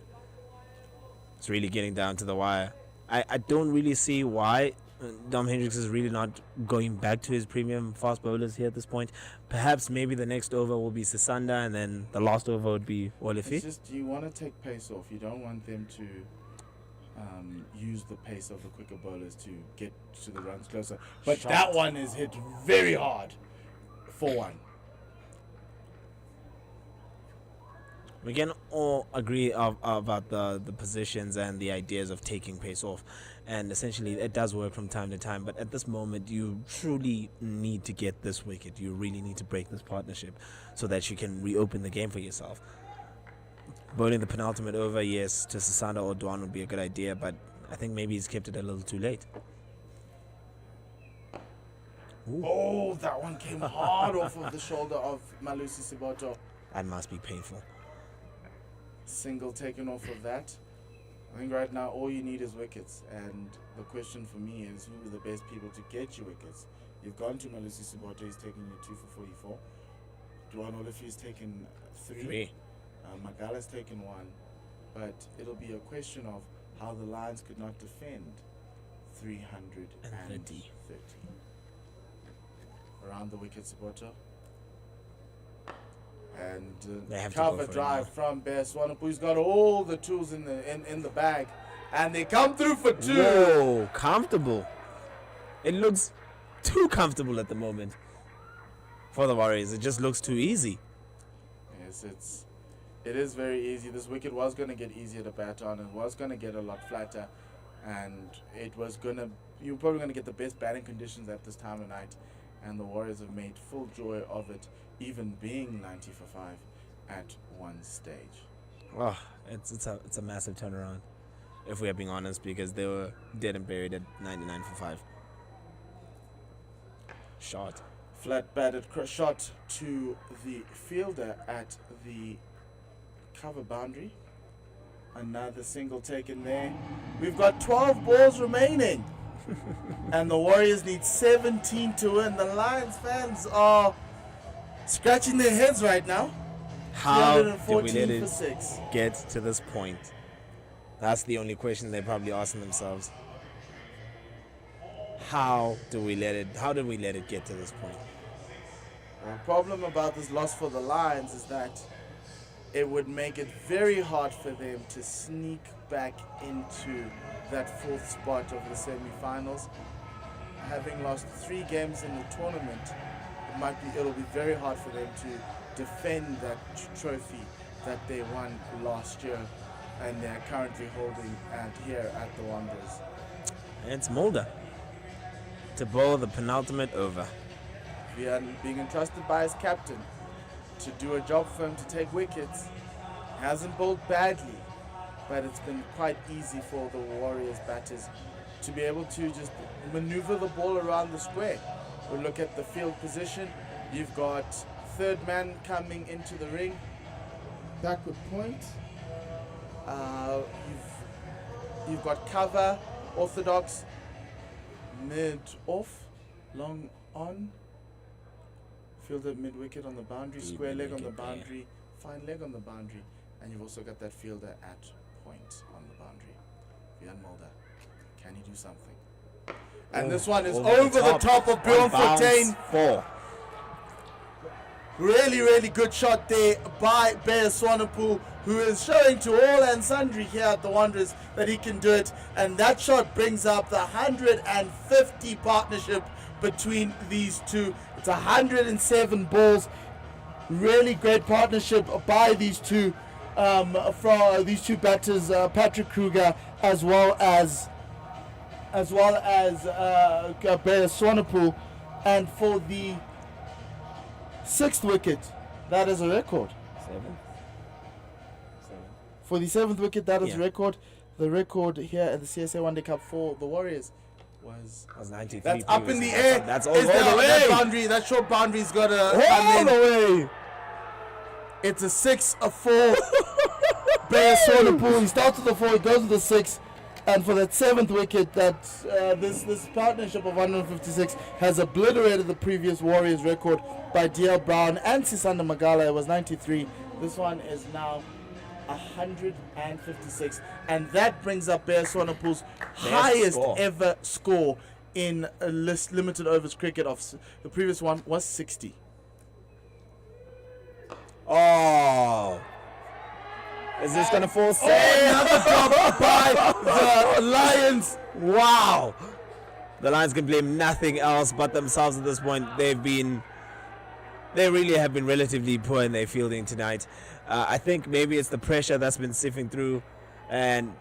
It's really getting down to the wire. I don't really see why Dom Hendricks is really not going back to his premium fast bowlers here at this point. Perhaps maybe the next over will be Sisanda, and then the last over would be Olifi. It's just you want to take pace off. You don't want them to use the pace of the quicker bowlers to get to the runs closer. But that one is hit very hard for 1. We can all agree about the positions and the ideas of taking pace off, and essentially it does work from time to time, but at this moment you truly need to get this wicket. You really need to break this partnership so that you can reopen the game for yourself. Bowling the penultimate over, yes, to Sisanda or Dwan would be a good idea, but I think maybe he's kept it a little too late. Ooh. Oh, that one came hard off of the shoulder of Malusi Siboto. That must be painful. Single taken off of that. I think right now all you need is wickets, and the question for me is who are the best people to get you wickets. You've gone to Malusi Siboto, he's taken you 2 for 44. Dwan Olifi's taken 3. Magala's taken 1, but it'll be a question of how the Lions could not defend 330. Around the wicket, Siboto. And They have to cover go for it drive now. from Bear Swanepoel, who's got all the tools in the bag, and they come through for 2. Whoa, comfortable. It looks too comfortable at the moment for the Warriors. It just looks too easy. Yes, it is very easy. This wicket was going to get easier to bat on. It was going to get a lot flatter, and you're probably going to get the best batting conditions at this time of night, and the Warriors have made full joy of it, even being 90 for 5 at one stage. Oh, it's a massive turnaround, if we are being honest, because they were dead and buried at 99 for 5. Shot. Flat batted shot to the fielder at the cover boundary. Another single taken there. We've got 12 balls remaining. And the Warriors need 17 to win. The Lions fans are scratching their heads right now. How did we let 314 it for 6. get to this point? That's the only question they're probably asking themselves. How did we let it get to this point? The problem about this loss for the Lions is that it would make it very hard for them to sneak back into that 4th spot of the semi-finals. Having lost 3 games in the tournament, it'll be very hard for them to defend that trophy that they won last year and they're currently holding here at the Wanderers. It's Mulder to bowl the penultimate over. Being entrusted by his captain to do a job for him to take wickets. Hasn't bowled badly, but it's been quite easy for the Warriors batters to be able to just maneuver the ball around the square. We'll look at the field position. You've got third man coming into the ring. Backward point. You've got cover, orthodox, mid off, long on. Fielder mid wicket on the boundary, square leg on the boundary, fine leg on the boundary, and you've also got that fielder at point on the boundary. Vian Mulder, can he do something? And this one is over the top of Bjorn Fortuin. 4. Really, really good shot there by Bear Swanepoel, who is showing to all and sundry here at the Wanderers that he can do it. And that shot brings up the 150 partnership between these two. It's 107 balls. Really great partnership by these two, from these two batters, Patrick Kruger as well as Bear Swanepoel. And for the 6th wicket, That is a record. 7. For the 7th wicket, that is Yeah. record. The record here at the CSA One Day Cup for the Warriors was 93. that's up in the previously. air. That's all Is the that, way. that boundary, that short boundary's got to All come in. the way. It's a 6, a 4. Bear Swanepoel. He starts with the 4, he goes with the 6. And for that 7th wicket, that this partnership of 156 has obliterated the previous Warriors record by D.L. Brown and Sisanda Magala. It was 93. This one is now 156. And that brings up Bear Swanepoel's highest score. ever score in a limited overs cricket. The previous one was 60. Oh. Is this going to fall safe? Another drop by the Lions. Wow. The Lions can blame nothing else but themselves at this point. They really have been relatively poor in their fielding tonight. I think maybe it's the pressure that's been sifting through, and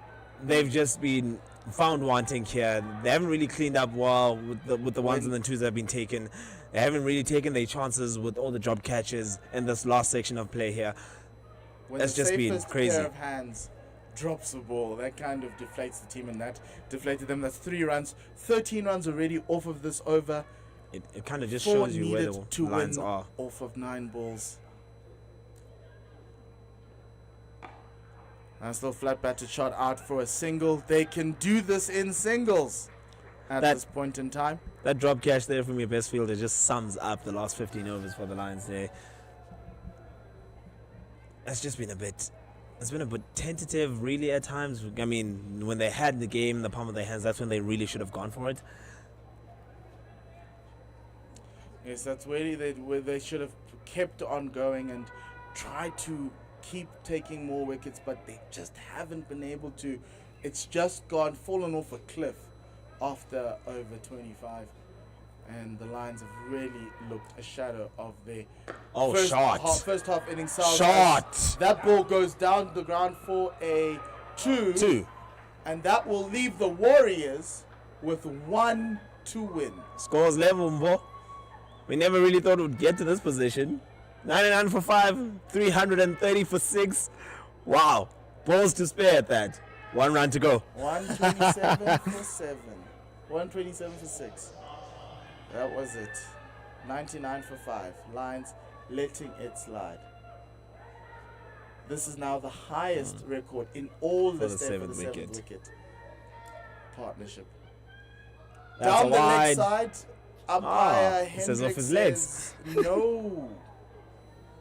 they've just been found wanting here. They haven't really cleaned up well with the ones and the twos that have been taken. They haven't really taken their chances with all the drop catches in this last section of play here. When That's the just been safest crazy. pair of hands drops the ball, that kind of deflates the team, and that deflated them. That's 3 runs, 13 runs already off of this over. It kind of just 4 shows you where needed the to Lions win are. off of 9 balls. Nice little flat batted shot out for a single. They can do this in singles at this point in time. That drop catch there from your best fielder just sums up the last 15 overs for the Lions there. It's been a bit tentative really at times. I mean, when they had the game in the palm of their hands, that's when they really should have gone for it. Yes, that's where they should have kept on going and tried to keep taking more wickets, but they just haven't been able to. It's just fallen off a cliff after over 25. And the Lions have really looked a shadow of their first half inning. Shot! That ball goes down the ground for a 2. And that will leave the Warriors with 1 to win. Scores level, Mbo. We never really thought it would get to this position. 99 for 5, 330 for 6. Wow. Balls to spare at that. 1 run to go. 127 for 7. 127 for 6. That was it. 99 for 5. Lions letting it slide. This is now the highest record in all for the the state for the 7th 7th wicket partnership. That's Down a the wide. leg side, umpire He says Hendricks off his legs. says no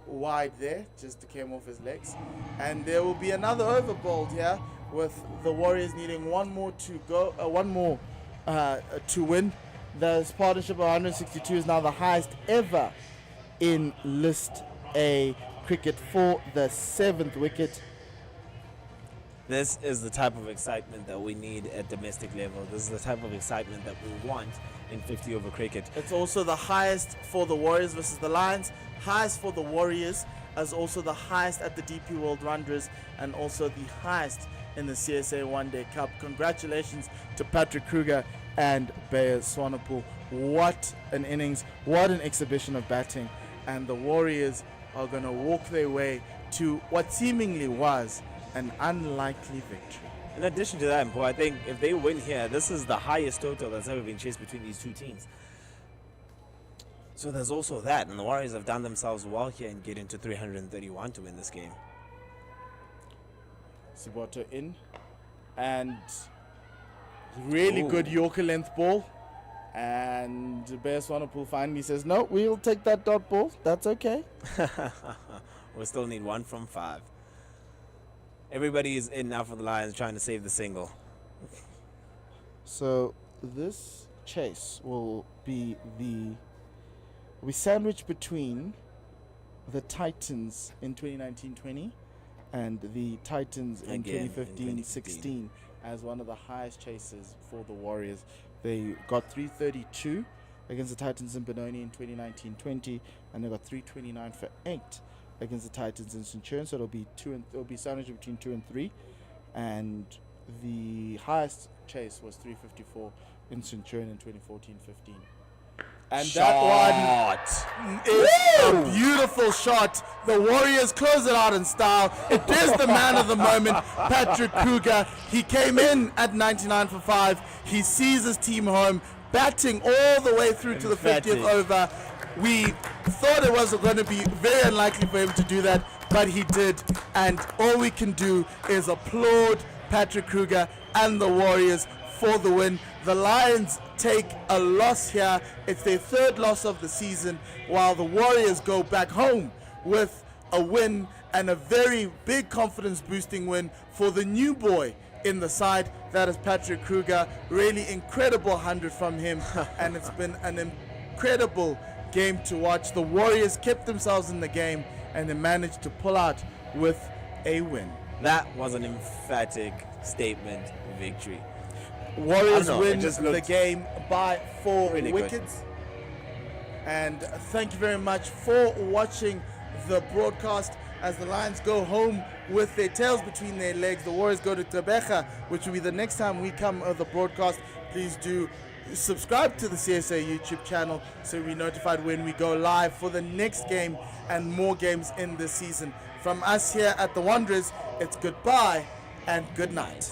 wide there, just came off his legs. And there will be another over bowled here with the Warriors needing one more to win. This partnership of 162 is now the highest ever in List A cricket for the 7th wicket. This is the type of excitement that we need at domestic level. This is the type of excitement that we want in 50 over cricket. It's also the highest for the Warriors versus the Lions, highest for the Warriors, as also the highest at the DP World Wanderers, and also the highest in the CSA One Day Cup. Congratulations to Patrick Kruger and Bear Swanepoel. What an innings, what an exhibition of batting. And the Warriors are going to walk their way to what seemingly was an unlikely victory. In addition to that, Mpo, I think if they win here, this is the highest total that's ever been chased between these two teams. So there's also that, and the Warriors have done themselves well here and get into 331 to win this game. Siboto in, and really good Yorker length ball, and Bear Swanepoel finally says, no, we'll take that dot ball, that's okay. We still need 1 from 5. Everybody is in now for the Lions, trying to save the single. So this chase will be sandwiched between the Titans in 2019-20 and the Titans in Again, 2015-16 as one of the highest chases for the Warriors. They got 332 against the Titans in Benoni in 2019-20, and they got 329 for 8 against the Titans in Centurion. So it'll be sandwiched between 2 and 3, and the highest chase was 354 in Centurion in 2014-15. And that one is a beautiful shot. The Warriors close it out in style. It is the man of the moment, Patrick Kruger. He came in at 99 for 5. He sees his team home, batting all the way through to the 50th over. We thought it was going to be very unlikely for him to do that, but he did. And all we can do is applaud Patrick Kruger and the Warriors for the win. The Lions take a loss here. It's their third loss of the season, while the Warriors go back home with a win and a very big confidence boosting win for the new boy in the side. That is Patrick Kruger. Really incredible 100 from him, and it's been an incredible game to watch. The Warriors kept themselves in the game and they managed to pull out with a win. That was an emphatic statement victory. Warriors I don't know, win it just the looked game by 4 really wickets. And thank you very much for watching the broadcast as the Lions go home with their tails between their legs. The Warriors go to Tebecha, which will be the next time we come on the broadcast. Please do subscribe to the CSA YouTube channel so you'll be notified when we go live for the next game and more games in this season. From us here at the Wanderers, it's goodbye and good night.